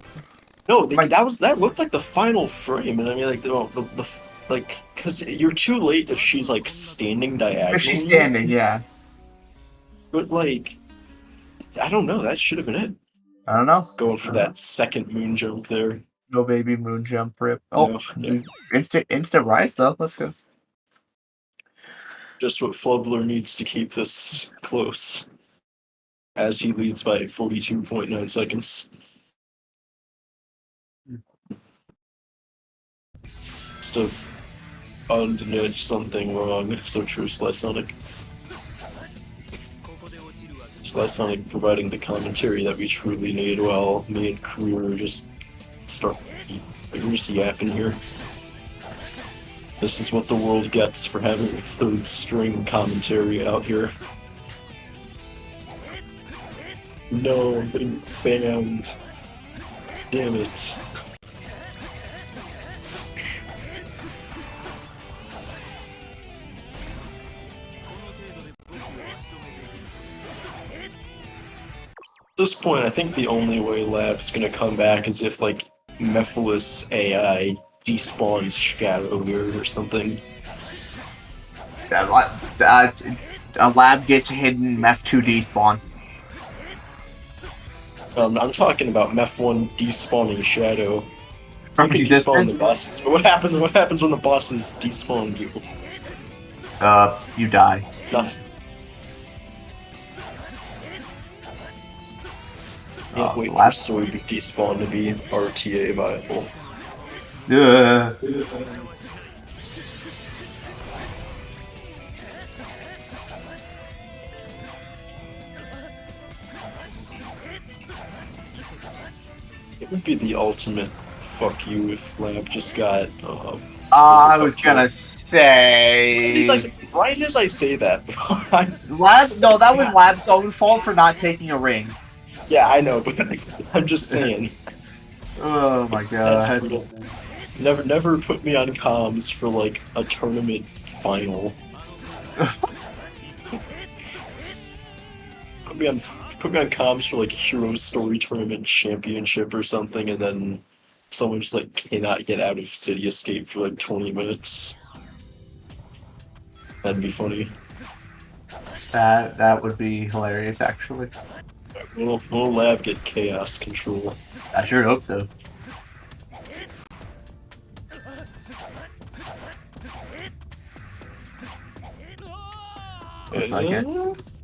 No, that looked like the final frame, and I mean, like, because you're too late if she's, like, standing diagonally. If she's standing, yeah. But, like, I don't know, that should have been it. I don't know. Going for that second moon jump there. No baby moon jump rip. No, Oh, instant rise, though. Let's go. Just what Flubler needs to keep this close, as he leads by 42.9 seconds. Must have undid something wrong, so true, Slice Sonic. Slice Sonic providing the commentary that we truly need while me and Career just start yapping here. This is what the world gets for having a third string commentary out here. No, I'm getting banned. Damn it. At this point, I think the only way Lab's gonna come back is if, like, Mephiles AI despawns Shadow here or something. A Lab gets hidden Meph2 despawn. I'm talking about Meph1 despawning Shadow. You From can existence? despawn the bosses, but what happens when the bosses despawn you? You die. It's not... Can't wait for Soy despawn to be RTA viable. Yeah. It would be the ultimate fuck you if Lab just got. I was gonna say. Right as I say that, Lab? No, that was Lab's own fault for not taking a ring. Yeah, I know, but I'm just saying. Oh my That's god. brutal. Never put me on comms for like a tournament final. Put me on comms for like a Hero Story Tournament Championship or something, and then someone just like cannot get out of City Escape for like 20 minutes. That'd be funny. That would be hilarious, actually. Will Lab get chaos control? I sure hope so. Looks like it.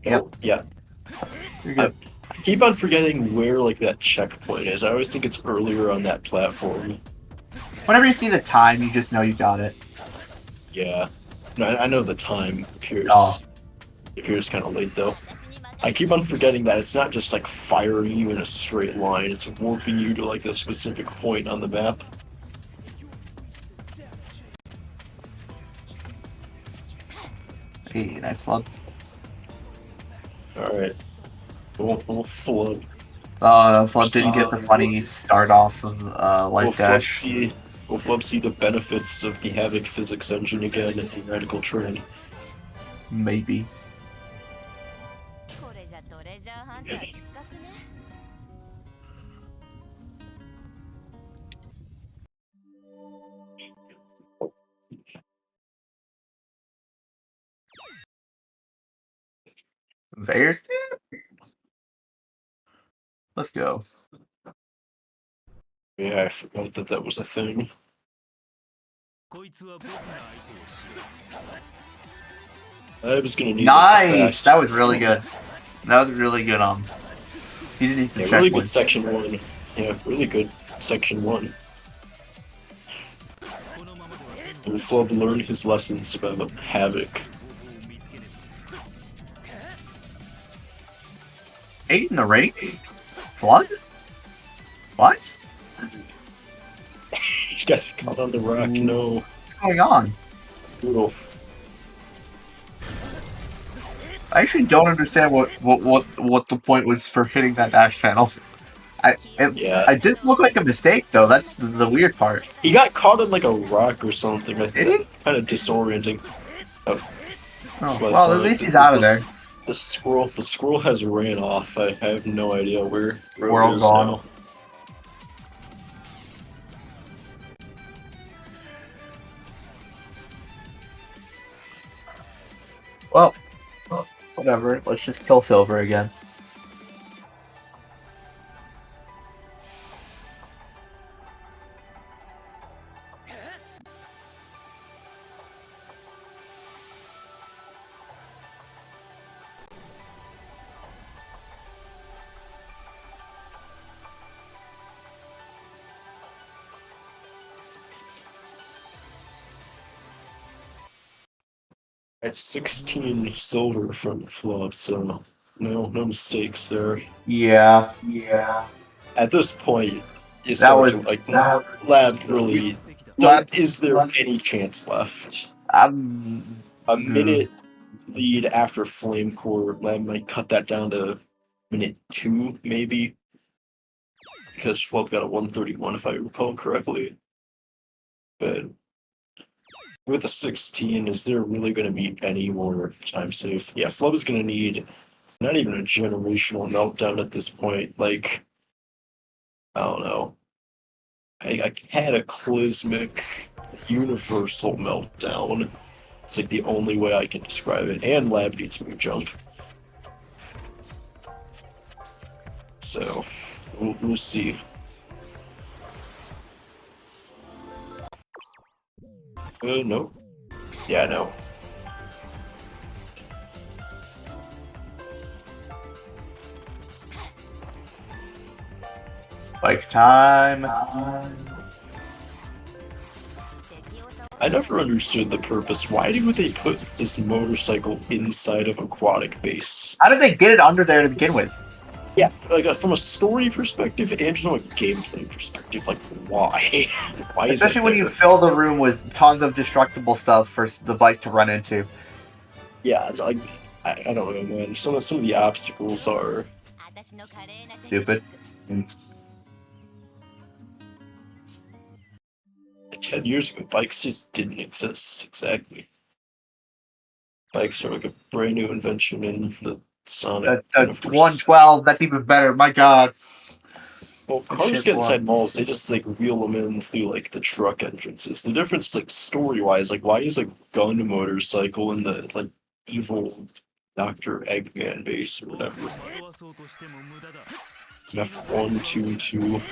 Yep. Yeah. You're good. I keep on forgetting where like that checkpoint is. I always think it's earlier on that platform. Whenever you see the time, you just know you got it. Yeah. No, I know the time appears. Oh. It appears kind of late though. I keep on forgetting that it's not just like firing you in a straight line. It's warping you to like a specific point on the map. Hey, nice Flub. Alright. We'll Flub. Flub didn't get the funny start off of Life Dash. We'll Flub see the benefits of the Havoc physics engine again in Radical Train. Maybe. Vegas? Let's go. Yeah, I forgot that was a thing. I was gonna need Nice! That was really good. That was really good. He didn't even check really one. good section 1. Yeah, really good section 1. And Flub learned his lessons about Havoc. 8 in the race? Flood? What? He got caught on the rock, no. What's going on? Brutal. I actually don't understand what the point was for hitting that dash panel. It didn't look like a mistake though. That's the weird part. He got caught in like a rock or something. I Did think kind of disorienting. Oh, well, at least he's out of there. The squirrel has ran off. I have no idea where it Squirrel is gone. now. Well, whatever. Let's just kill Silver again. It's 16 silver from Flub, so no mistakes there. Yeah. At this point, you That start was to like Lab really. Is there any chance left? A minute lead after Flame Core, Lab might cut that down to minute 2, maybe. Because Flub got a 131, if I recall correctly. But with a 16, is there really going to be any more time save? Yeah, Flub is going to need not even a generational meltdown at this point. Like, I don't know. A cataclysmic, universal meltdown. It's like the only way I can describe it. And Lab needs Moon Jump. So, we'll see. No. Yeah, no. Bike time. I never understood the purpose. Why would they put this motorcycle inside of Aquatic Base? How did they get it under there to begin with? Yeah, like from a story perspective and just from a gameplay perspective, like why? Why is Especially when you fill the room with tons of destructible stuff for the bike to run into. Yeah, like I don't know, man. Some of the obstacles are Stupid. 10 years ago, bikes just didn't exist. Exactly. Bikes are like a brand new invention in the Sonic. The 112, that's even better. My God. Well, cars get inside malls, they just like wheel them in through like the truck entrances. The difference, like story wise, like why is a gun motorcycle in the like evil Dr. Eggman base or whatever? F122.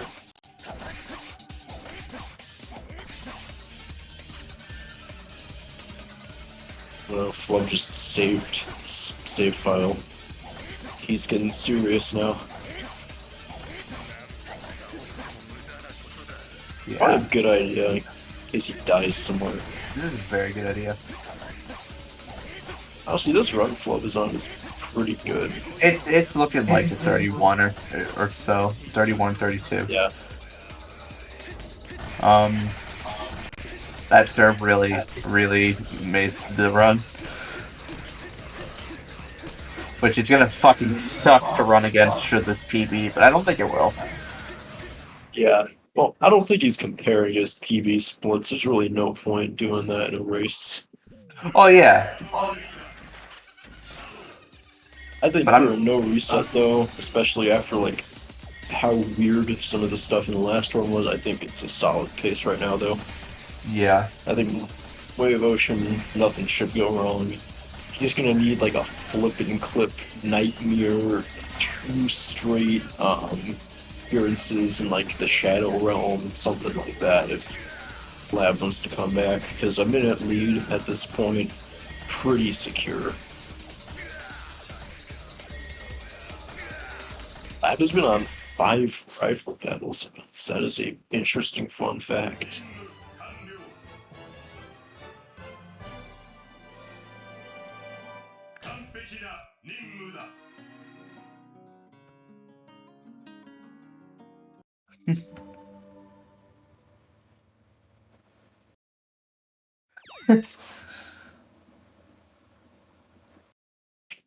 Well, Flub just saved save file. He's getting serious now. Yeah. Probably a good idea in case he dies somewhere. This is a very good idea. Honestly, this run Flub is on is pretty good. It's looking like a 31 or so. 31, 32. Yeah. That serve really made the run. Which is gonna fucking suck to run against should this PB, but I don't think it will. Yeah. Well, I don't think he's comparing his PB splits. There's really no point doing that in a race. Oh yeah. I think for a no reset though, especially after like how weird some of the stuff in the last one was, I think it's a solid pace right now though. Yeah. I think Wave Ocean, nothing should go wrong. He's gonna need like a flip and clip nightmare, 2 straight appearances in like the Shadow Realm, something like that if Lab wants to come back, because a minute lead at this point, pretty secure. Lab has been on 5 rifle battles. That is a interesting fun fact.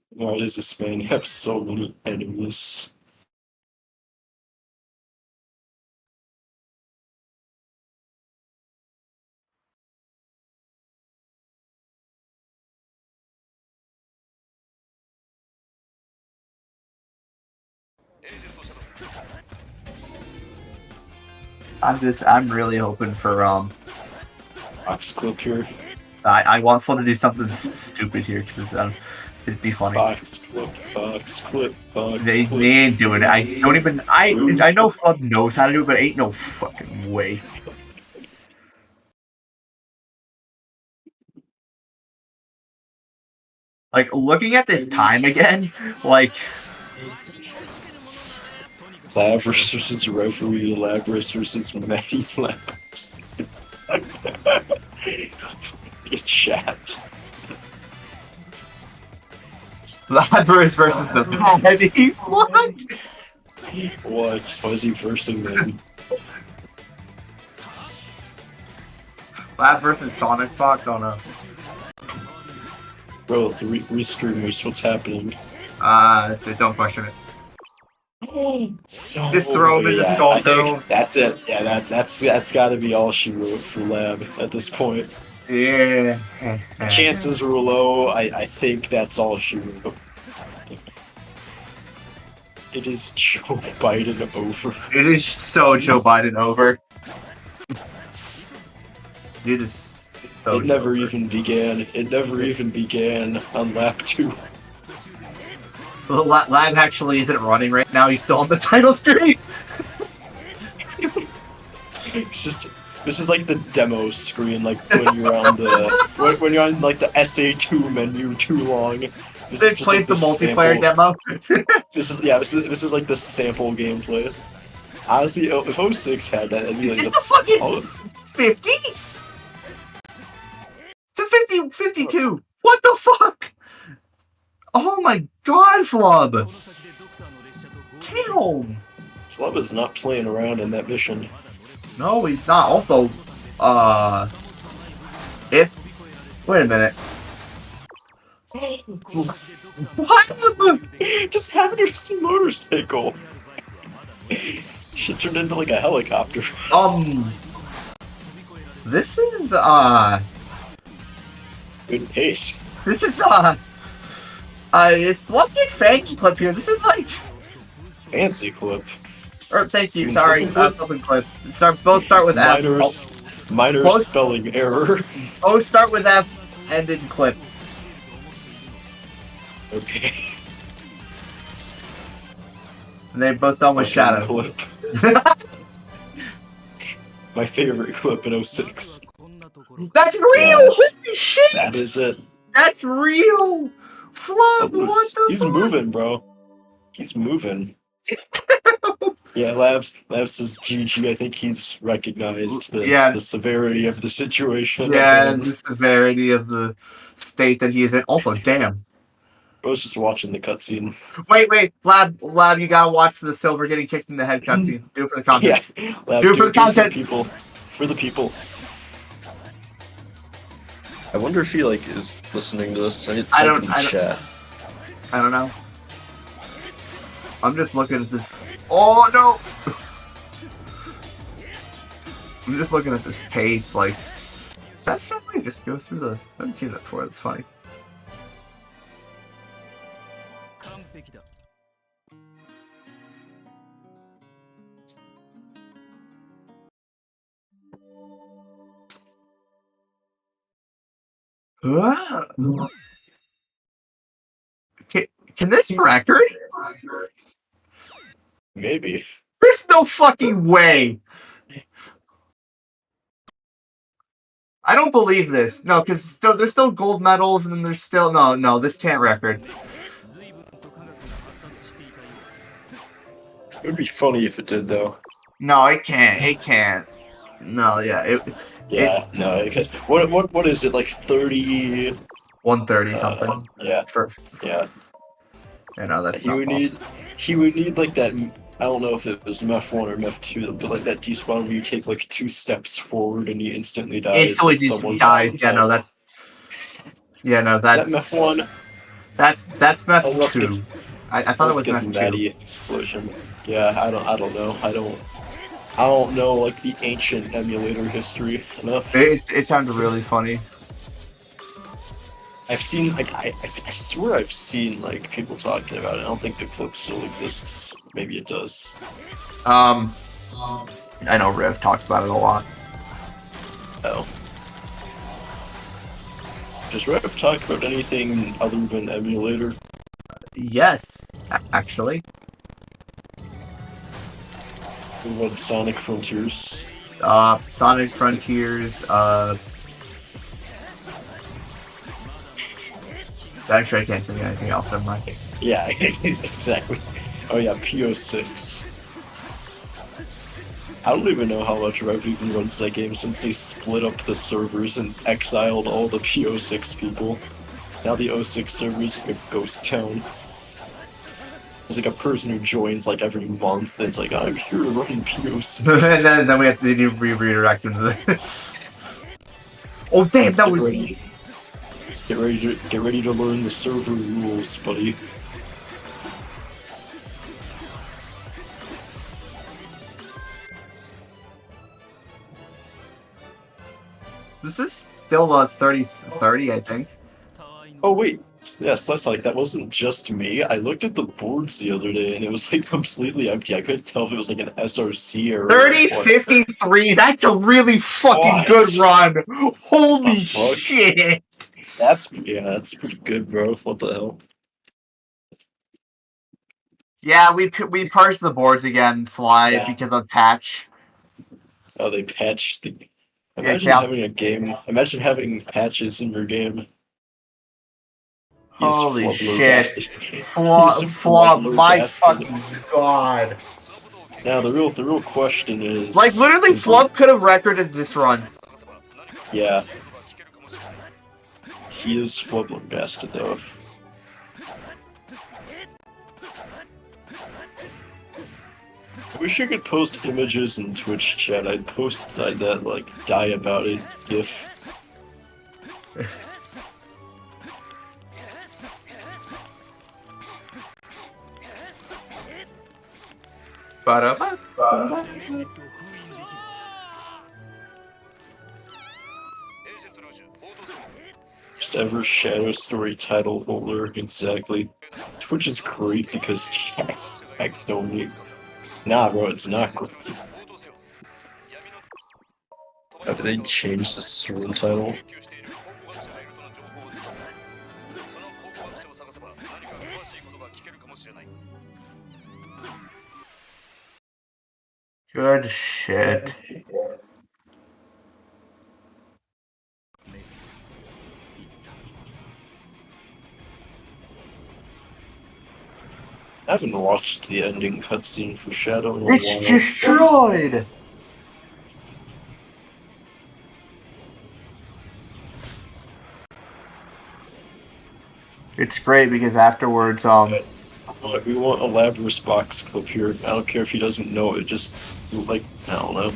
Why does this man have so many enemies? I'm really hoping for Box clip here. I want Flub to do something stupid here because it'd be funny. Box clip, box clip, box They clip. ain't doing it. I don't even. I know Flub knows how to do it, but ain't no fucking way. Like looking at this time again, like Labrys versus referee, Labrys versus Matty Labrys. Get chat. Labrys versus the Baddies. What? What? Why is he versing them? Lab versus Sonic Fox on a. Bro, the restreamers, what's happening? Don't question it. Just throw him in the yeah, skull I think tunnel. that's it. Yeah, that's got to be all she wrote for Lab at this point. Yeah. Chances were low. I think that's all she wrote. It is Joe Biden over. It is so Joe Biden over. It is. So It never even began. It never even began on lap 2. Well, Lab actually isn't running right now. He's still on the title screen. This is like the demo screen, like when you're on the when you're on like the SA2 menu too long. This It plays the multiplayer demo. This is like the sample gameplay. Honestly, if 06 had that, it'd be like It's the fucking 50 to 50, 52. What the fuck? Oh my god, Flub! Damn! Flub is not playing around in that mission. No, he's not. Also, wait a minute. What? Just happened to see motorcycle. Shit turned into like a helicopter. This is good pace. This is it's lucky fancy clip here. This is like fancy clip. Or thank you, sorry, open clip. Both start with F. Minor spelling error. Both start with F, end in clip. Okay. And they both done with shadow. Clip. My favorite clip in 06. That's real! Holy shit! That is it. That's real! Flub, what the He's fuck? moving, bro. He's moving. Yeah, Labs says GG. I think he's recognized the severity of the situation. Yeah, the severity of the state that he is in. Also, damn. I was just watching the cutscene. Wait, Lab, you gotta watch the silver getting kicked in the head cutscene. Do it for the content. Yeah, Lab, do it for the content. For the people. I wonder if he is listening to this. I need to type in the chat. I don't know. I'm just looking at this. Oh no! I'm just looking at this pace. Like, that's something just go through the. I haven't seen that before. That's funny. Can this record? Maybe. There's no fucking way. I don't believe this. No, because there's still gold medals, and then there's still no. This can't record. It would be funny if it did, though. No, it can't. It can't. No, yeah. No, because what is it, like 30? 130 something. Yeah. Yeah. You know, that's He not would need like that. I don't know if it was MEF 1 or MEF 2, but like that despawn where you take like 2 steps forward and he instantly dies. Instantly like someone dies. Yeah, no, that's. Yeah, no, that's. Is that MEF 1? That's MEF Unless 2. it's, I thought it was it's MEF 2. Maddie explosion. Yeah, I don't know. I don't know like the ancient emulator history enough. It sounded really funny. I've seen like I swear I've seen like people talking about it. I don't think the clip still exists. Maybe it does. I know Rev talks about it a lot. Oh. Does Rev talk about anything other than emulator? Yes, actually. What about Sonic Frontiers? Sonic Frontiers, Actually, I can't think of anything else, never mind. Yeah, exactly. Oh yeah, PO6. I don't even know how much Rev even runs that game since they split up the servers and exiled all the PO6 people. Now the 06 servers are a ghost town. There's like a person who joins like every month and it's like, I'm here to run PO6. then we have to redirect into the... Oh damn, that was... Get ready to learn the server rules, buddy. This is still a 30-30, I think. Oh wait, yes, that's like that wasn't just me. I looked at the boards the other day and it was like completely empty. I couldn't tell if it was like an SRC or 30-53, that's a really fucking good run! Holy shit! That's pretty good, bro. What the hell? Yeah, we parsed the boards again, Fly, because of patch. Oh, they patched the... Yeah, Imagine having a game. Imagine having patches in your game. Holy shit. Flub, my fucking god. Now the real question is... Like, literally, Flub could have recorded this run. Yeah. He is flabbergasted though. I wish I could post images in Twitch chat. I'd post that like die about it gif. First ever Shadow Story title holder, exactly. Twitch is great because chat's text only. Nah, bro, it's not great. How did they change the stream title? Good shit. I haven't watched the ending cutscene for Shadow in a while. It's destroyed! It's great because afterwards, we want a Labrys box clip here. I don't care if he doesn't know it, just, like, I don't know.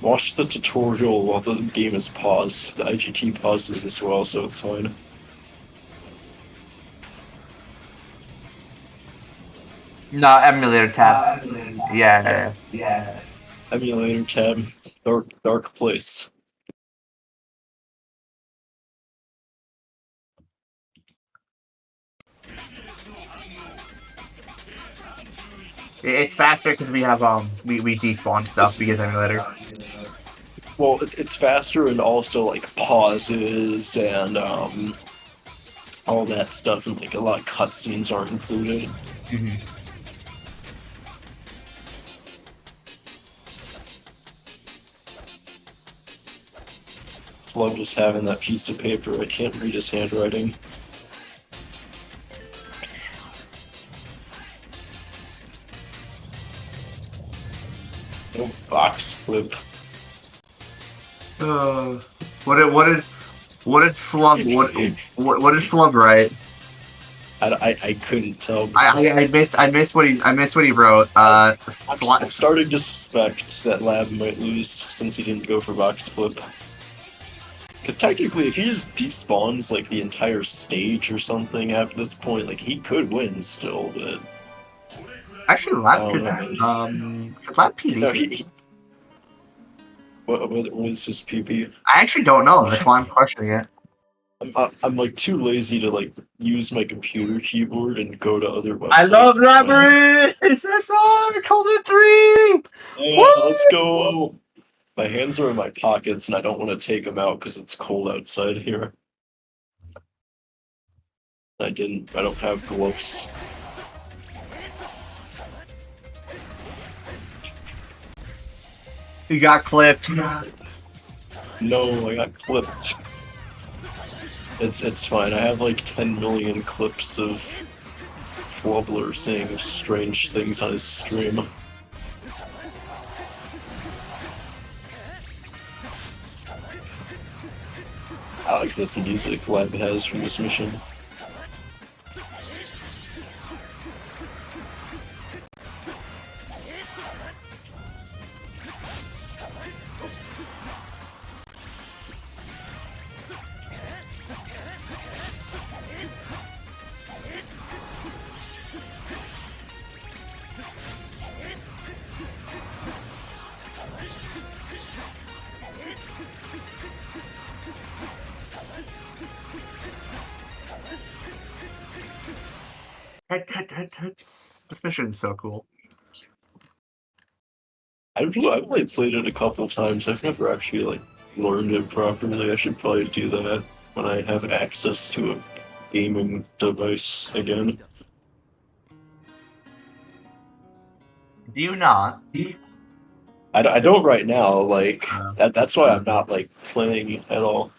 Watch the tutorial while the game is paused. The IGT pauses as well, so it's fine. No, emulator tab. Yeah. Emulator tab. Dark place. It's faster because we have we despawn stuff because emulator. Well, it's faster and also like pauses and all that stuff, and like a lot of cutscenes aren't included. Mm-hmm. Flub just having that piece of paper. I can't read his handwriting. clip. What did Flub what did Flub write? I couldn't tell. I missed what he wrote. I'm starting to suspect that Lab might lose since he didn't go for box flip. Because technically, if he just despawns like the entire stage or something after this point, like he could win still. But actually, Lab could Lab PB. No, what is his PP? I actually don't know. That's why I'm questioning it. I'm like too lazy to like use my computer keyboard and go to other websites. I love Labrys! SR! Called it 3! Yeah, let's go! My hands are in my pockets and I don't want to take them out because it's cold outside here. I don't have gloves. You got clipped. No, I got clipped. It's fine. I have like 10 million clips of Flubler saying strange things on his stream. I like this music Lab has from this mission. This mission is so cool. I've only played it a couple times. I've never actually like learned it properly. I should probably do that when I have access to a gaming device again. Do you not? I don't right now. Like that's why I'm not like playing at all.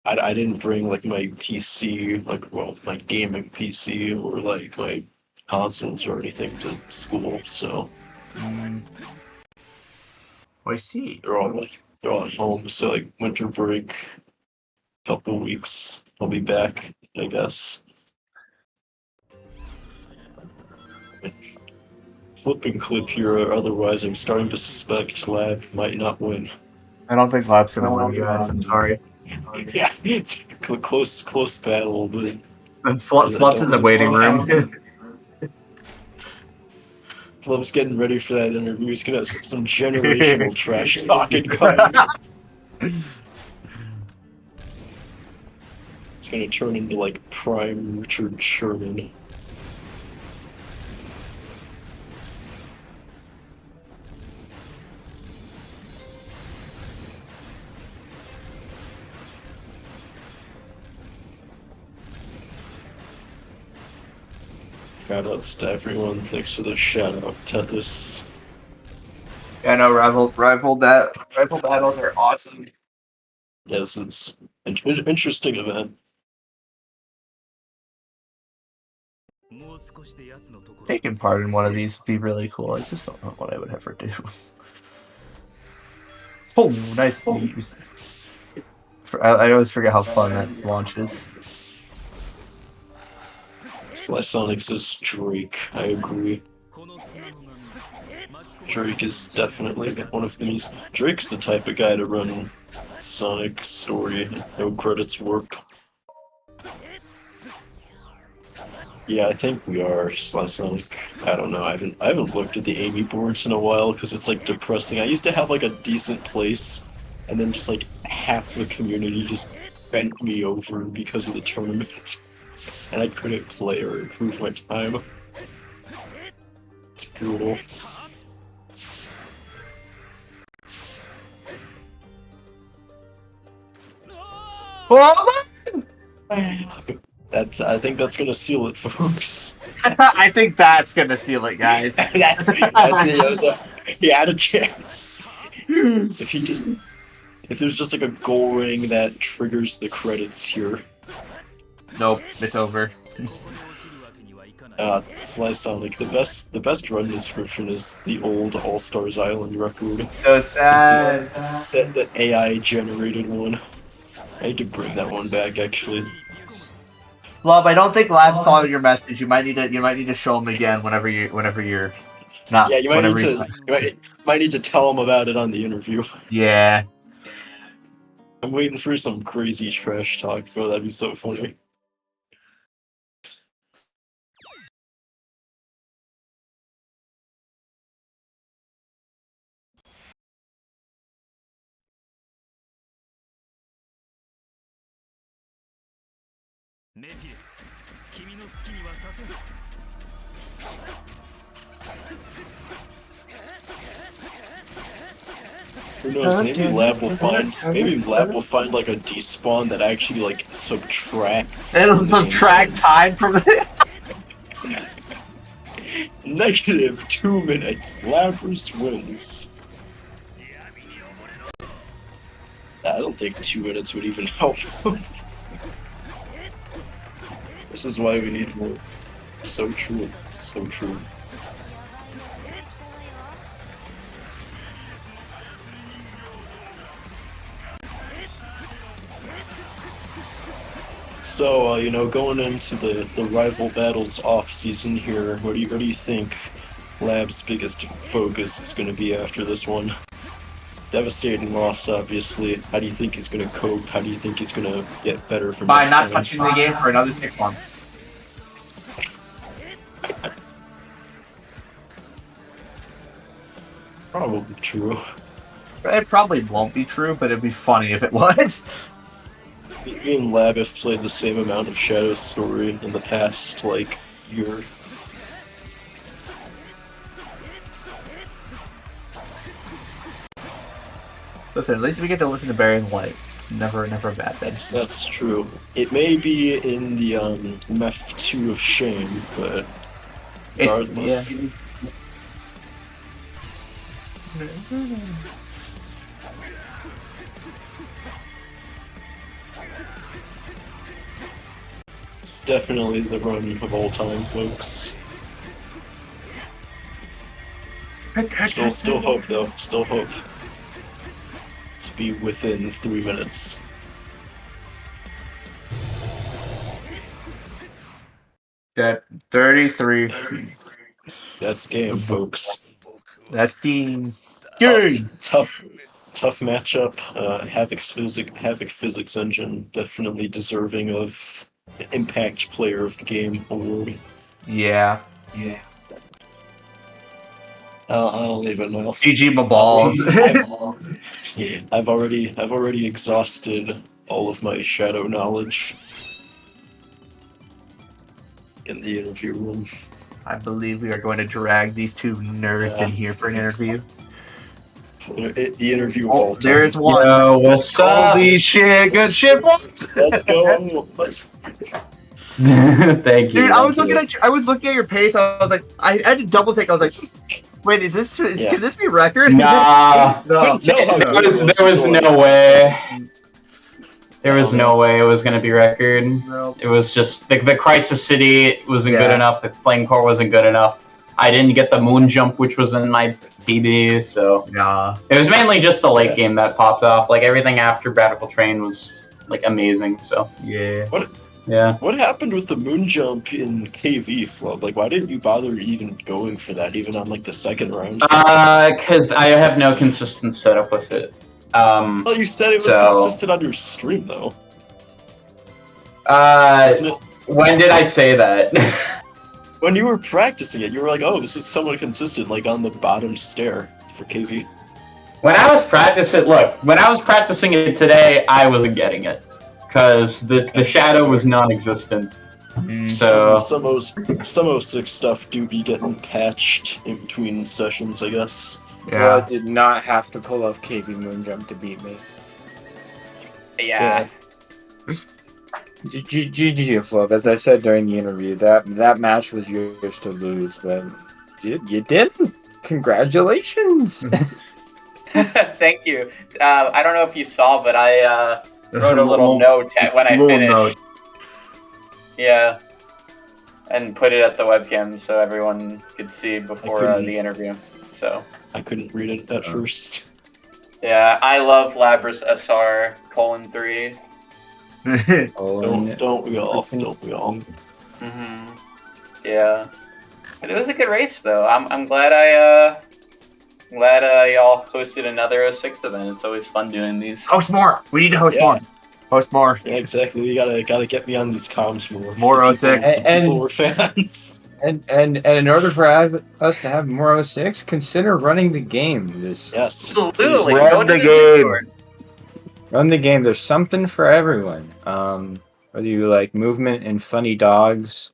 I didn't bring like my PC, like my gaming PC or like my consoles or anything to school. So I see. they're all at home. So like winter break, couple weeks, I'll be back. I guess. Flipping clip here. Otherwise, I'm starting to suspect Lab might not win. I don't think Lab's gonna win, guys. I'm sorry. Yeah, it's a close battle, but And Flub's in the waiting room. Flub's getting ready for that interview. He's gonna have some generational trash talking coming. It's gonna turn into like prime Richard Sherman. Shoutouts to everyone. Thanks for the shoutout, Tethys. Yeah, no, rival battles are awesome. Yes, it's an interesting event. Taking part in one of these would be really cool. I just don't know what I would ever do. Oh, nice. I always forget how fun that launch is. Sonic says Drake. I agree. Drake is definitely one of these. Drake's the type of guy to run Sonic story, no credits work. Yeah, I think we are Sonic. I don't know. I haven't looked at the Amy boards in a while because it's like depressing. I used to have like a decent place, and then just like half the community just bent me over because of the tournament. And I couldn't play or improve my time. It's brutal. I think that's gonna seal it, folks. I think that's gonna seal it, guys. that's it. He had a chance. If there's just like a goal ring that triggers the credits here. Nope, it's over. Sly Sonic. The best run description is the old All Stars Island record. So sad. The AI generated one. I need to bring that one back actually. Flub, I don't think Lab saw your message. You might need to show him again whenever you're not. Yeah, you might whenever need he's to might need to tell him about it on the interview. Yeah. I'm waiting for some crazy trash talk, bro. That'd be so funny. Who knows? Maybe Lab will find like a despawn that actually like subtracts. It'll subtract time from it. Negative 2 minutes. Labrys wins. I don't think 2 minutes would even help. This is why we need more. So true. So true. So, going into the rival battles off season here, what do you think Lab's biggest focus is going to be after this one? Devastating loss, obviously. How do you think he's going to cope? How do you think he's going to get better from By next not time? touching the game for another 6 months. Probably true. It probably won't be true, but it'd be funny if it was. Me and Lab have played the same amount of Shadow Story in the past, year. Listen, at least we get to listen to Barry and White. Never a bad thing. That's true. It may be in the Meth 2 of Shame, but regardless. It's definitely the run of all time, folks. Still hope though. Still hope to be within 3 minutes. That 33. That's game, folks. That's game. Tough matchup. Havoc Physics Engine definitely deserving of Impact Player of the Game award. Yeah. I don't even know. GG my balls. I've already exhausted all of my Shadow knowledge in the interview room. I believe we are going to drag these two nerds in here for an interview. The interview of all time. There's one. Yo, what's up? Holy shit, good shit. Let's go. Thank you. Dude, I was looking at your pace. I was like, I had to double take. I was like, wait, can this be record? Nah. No. There was no way. There was no way it was going to be record. It was just the Crisis City wasn't good enough. The Flame Core wasn't good enough. I didn't get the moon jump, which was in my PB, so it was mainly just the late game that popped off. Like everything after Radical Train was like amazing. So What happened with the moon jump in KV, Flub? Like, why didn't you bother even going for that, even on the second round? Because I have no consistent setup with it. Well, you said it was consistent on your stream, though. When did I say that? When you were practicing it, you were like, "Oh, this is somewhat consistent," like on the bottom stair for KV. When I was practicing it today, I wasn't getting it because the shadow was non-existent. So some 06 stuff do be getting patched in between sessions, I guess. Well, I did not have to pull off KV Moonjump to beat me. Yeah. GG Flub, as I said during the interview, that match was yours to lose, but you didn't. Congratulations. Thank you. I don't know if you saw, but I wrote a little note when I finished. Note. Yeah. and put it at the webcam so everyone could see before couldn't- the interview. So I couldn't read it at first. yeah, I love Labrys SR :3. Don't we all? Don't we all? Mm-hmm. Yeah, but it was a good race though. I'm glad y'all hosted another 06 event. It's always fun doing these. Host more. We need to host more. Host more. Yeah, exactly. You gotta get me on these comms more. More The 06. people were fans. And in order for us to have more 06, consider running the game. Yes. Absolutely. Run Go to the the game. Discord. Run the game. There's something for everyone. Whether you like movement and funny dogs,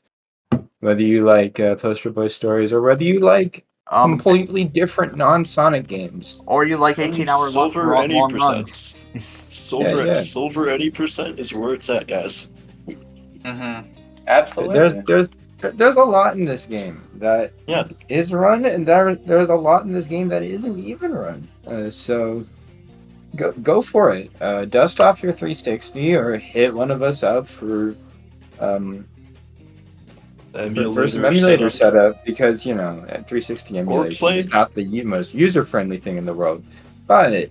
whether you like poster boy stories, or whether you like completely different non-Sonic games, or you like 18-hour Silver long, any long runs. percents. Silver Yeah. silver 80% is where it's at, guys. Mm-hmm. Absolutely. There's a lot in this game that is run, and there's a lot in this game that isn't even run. So go for it. Dust off your 360 or hit one of us up for some emulator setup, because at 360 emulation is not the most user-friendly thing in the world. But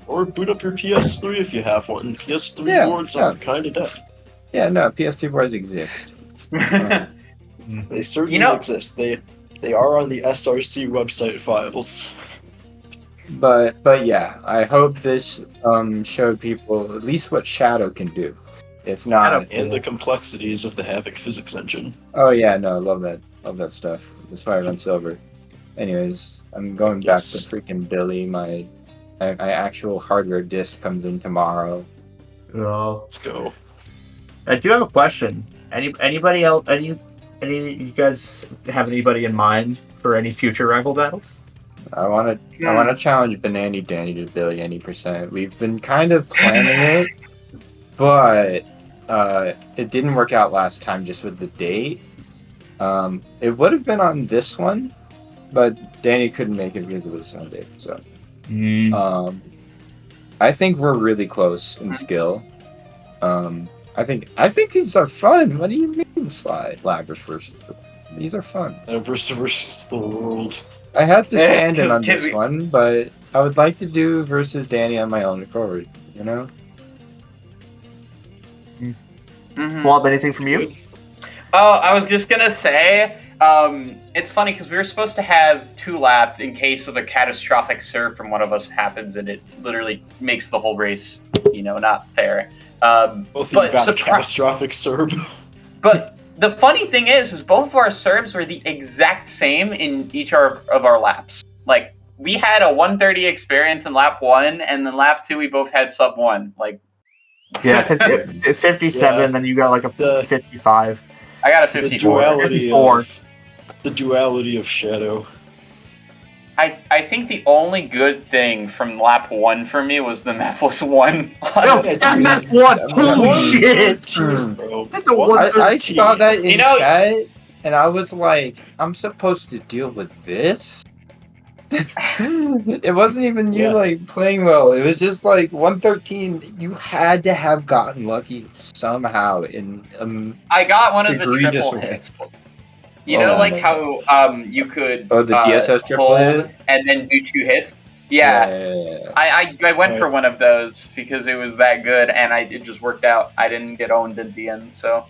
or boot up your PS3 if you have one. PS3 boards are kind of dead. Yeah, no, PS2 boards exist. They certainly exist. They are on the SRC website files. But yeah, I hope this showed people at least what Shadow can do. If not, and the complexities of the Havoc physics engine. Oh yeah, no, I love that stuff. That's why I run Silver. Anyways, I'm going back to freaking Billy. My actual hardware disc comes in tomorrow. Oh. Let's go. I do have a question. Anybody else? Any you guys have anybody in mind for any future rival battles? I want to challenge Banani Danny to Billy any percent. We've been kind of planning it, but it didn't work out last time just with the date. It would have been on this one, but Danny couldn't make it because of his Sunday. So, I think we're really close in skill. I think these are fun. What do you mean, Sly? Labrys versus these are fun. Labrys versus the world. I had to stand in on this one, but I would like to do versus Danny on my own accord. Flub, anything from you? Oh, I was just gonna say, it's funny because we were supposed to have 2 lap in case of a catastrophic serve from one of us happens, and it literally makes the whole race, not fair. Both of you got a catastrophic serve. But the funny thing is both of our serves were the exact same in each of our laps. Like, we had a 130 experience in lap 1, and then lap 2 we both had sub 1. Like, yeah, 57. Then you got like a 55. I got a 54. The duality of Shadow. I think the only good thing from lap 1 for me was the map was 1. That map 1! Holy shit! I saw that in chat, and I was like, I'm supposed to deal with this? It wasn't even you playing well. It was just like 113. You had to have gotten lucky somehow in I got one of the egregious triple way. hits. You know, like how you could the DSS triple hold hit? and then do 2 hits? Yeah. I went for one of those because it was that good, and it just worked out. I didn't get owned at the end, so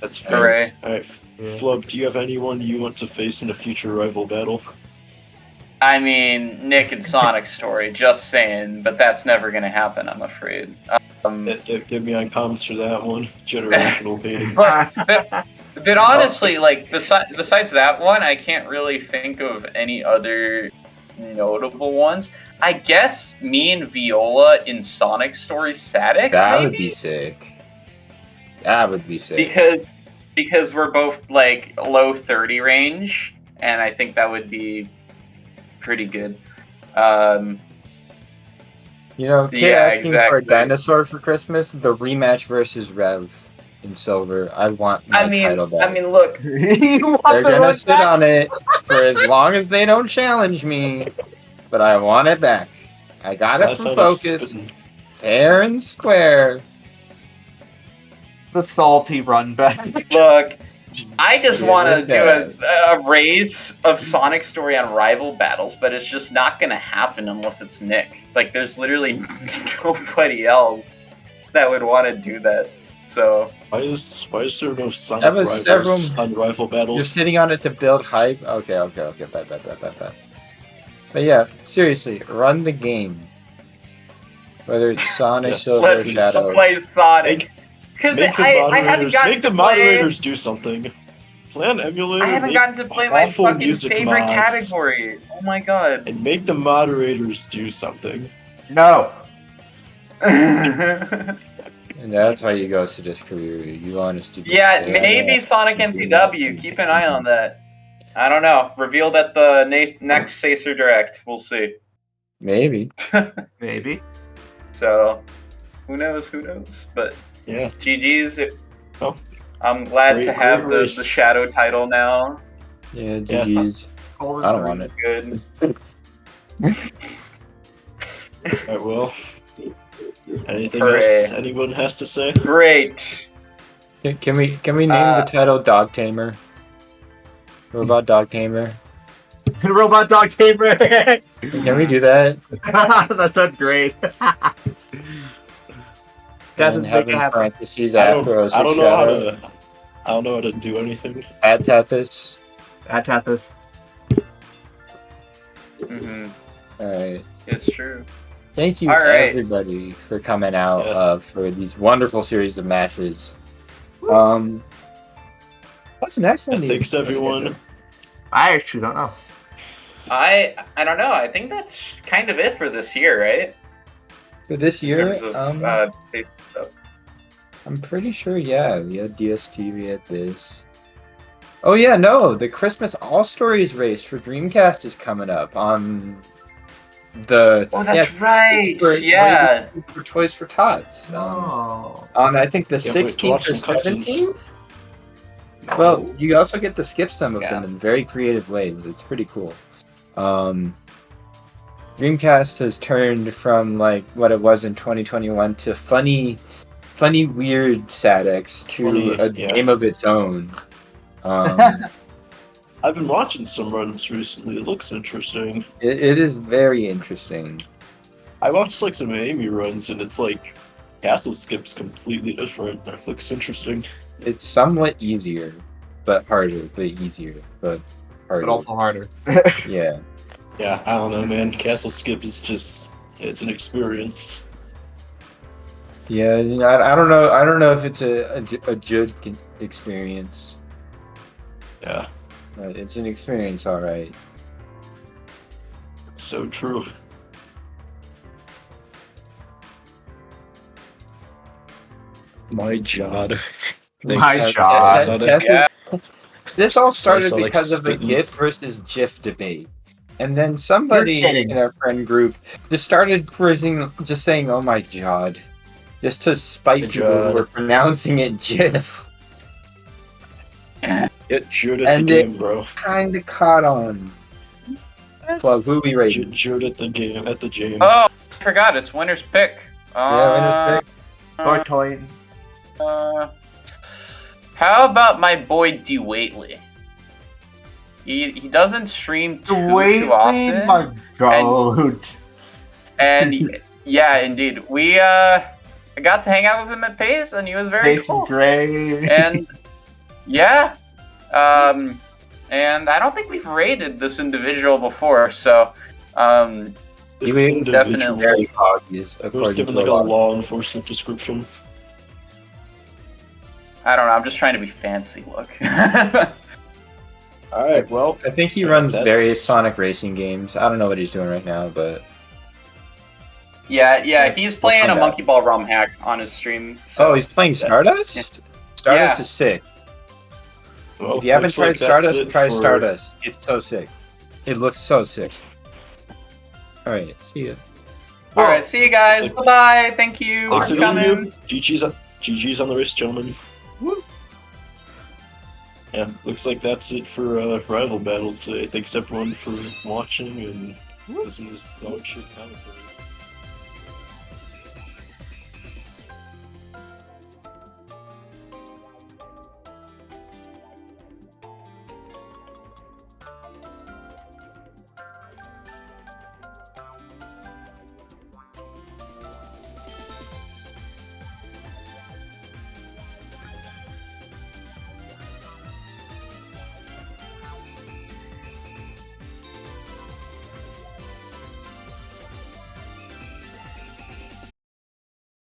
that's fair. Hooray. Alright, Flub, do you have anyone you want to face in a future rival battle? I mean, Nick and Sonic's story, just saying, but that's never going to happen, I'm afraid. Get me on comments for that one. Generational pain. But honestly, like, besides that one, I can't really think of any other notable ones. I guess me and Viola in Sonic Story Statics, That maybe? would be sick. That would be sick. Because we're both, like, low 30 range, and I think that would be pretty good. Kid asking for a dinosaur for Christmas, the rematch versus Rev in Silver. I want my title back. I mean, look. They're gonna sit on it for as long as they don't challenge me, but I want it back. I got it from Focus, fair and square. The salty run back. Look, I just Yeah, want to look do at a race of Sonic Story on rival battles, but it's just not going to happen unless it's Nick. Like, there's literally nobody else that would want to do that. So Why is there no Sonic That was rivals several. on rival battles? You're sitting on it to build hype. Okay. Bet. But yeah, seriously, run the game. Whether it's Sonic, Yes, Silver, or please. Shadow. play Sonic. Because Make I haven't gotten make the to play. moderators do something. Play an emulator. I haven't make gotten to play my awful fucking music favorite mods, category. Oh my god. and make the moderators do something. No. And that's why you go to this career. You want us to just Yeah, stay maybe on Sonic NCW. Keep an eye on that. I don't know. Revealed at the next Sacer Direct. We'll see. Maybe. Maybe. So, who knows? But yeah, GG's. Oh. I'm glad Great- to have great the race. Shadow title now. Yeah, GG's. I don't want it. Good. Alright, well. Anything Hooray. else anyone has to say? Great. Can we name the title Dog Tamer? Robot Dog Tamer. Robot Dog Tamer. Can we do that? That sounds great. That's And as have big in a parentheses I after don't know Shadow. I don't know how to do anything. Add Tethys. Mm-hmm. Alright. It's true. Thank you All right. everybody for coming out for these wonderful series of matches. What's next on the Thanks everyone. I actually don't know. I don't know. I think that's kind of it for this year, right? For this In year? terms of, basic stuff. I'm pretty sure, yeah. We had DST, we had this. Oh yeah, no, the Christmas All Stories race for Dreamcast is coming up on the. Oh, that's right. Yeah. For Toys for Tots. Oh. On I think the Can't wait to 16th watch or some cutscenes. 17th. Well, you also get to skip some of them in very creative ways. It's pretty cool. Dreamcast has turned from like what it was in 2021 to funny, weird SADX to a game of its own. I've been watching some runs recently. It looks interesting. It is very interesting. I watched like some Amy runs, and it's like castle skips completely different. It looks interesting. It's somewhat easier, but harder. But easier, but harder. But also harder. Yeah. Yeah, I don't know, man. Castle skip is it's an experience. Yeah, you know, I don't know. I don't know if it's a good experience. Yeah. It's an experience, all right. So true. My Jod. This all started Like because of the spitting. GIF versus GIF debate. And then somebody in our friend group just started just saying, "Oh my God," just to spite people who were pronouncing it GIF. Get Jude at And the it game, bro. kind of caught on. Flub, who we rating? Jude at the game, at the game. Oh, I forgot. It's winner's pick. Yeah, winner's pick. How about my boy D. Waitley? He doesn't stream too often. My goat. And yeah, indeed, we I got to hang out with him at Pace, and he was very Pace cool. is great. And yeah, and I don't think we've rated this individual before, so This You individual definitely very obvious. It was given like a law enforcement description. I don't know. I'm just trying to be fancy. Look. All right. Well, I think he runs that's- various Sonic racing games. I don't know what he's doing right now, but Yeah, he's playing a come back. Monkey Ball ROM hack on his stream. So oh, he's playing Stardust. Yeah. Stardust Yeah. is sick. Well, If you haven't looks tried like that's Stardust, it try for- Stardust. It's so sick. It looks so sick. All right, see ya. All right, see you guys. Bye bye. Thank you Thanks for for the interview. coming. GG's on the race, gentlemen. Yeah, looks like that's it for rival battles today. Thanks everyone for watching and listening to this dog shit commentary.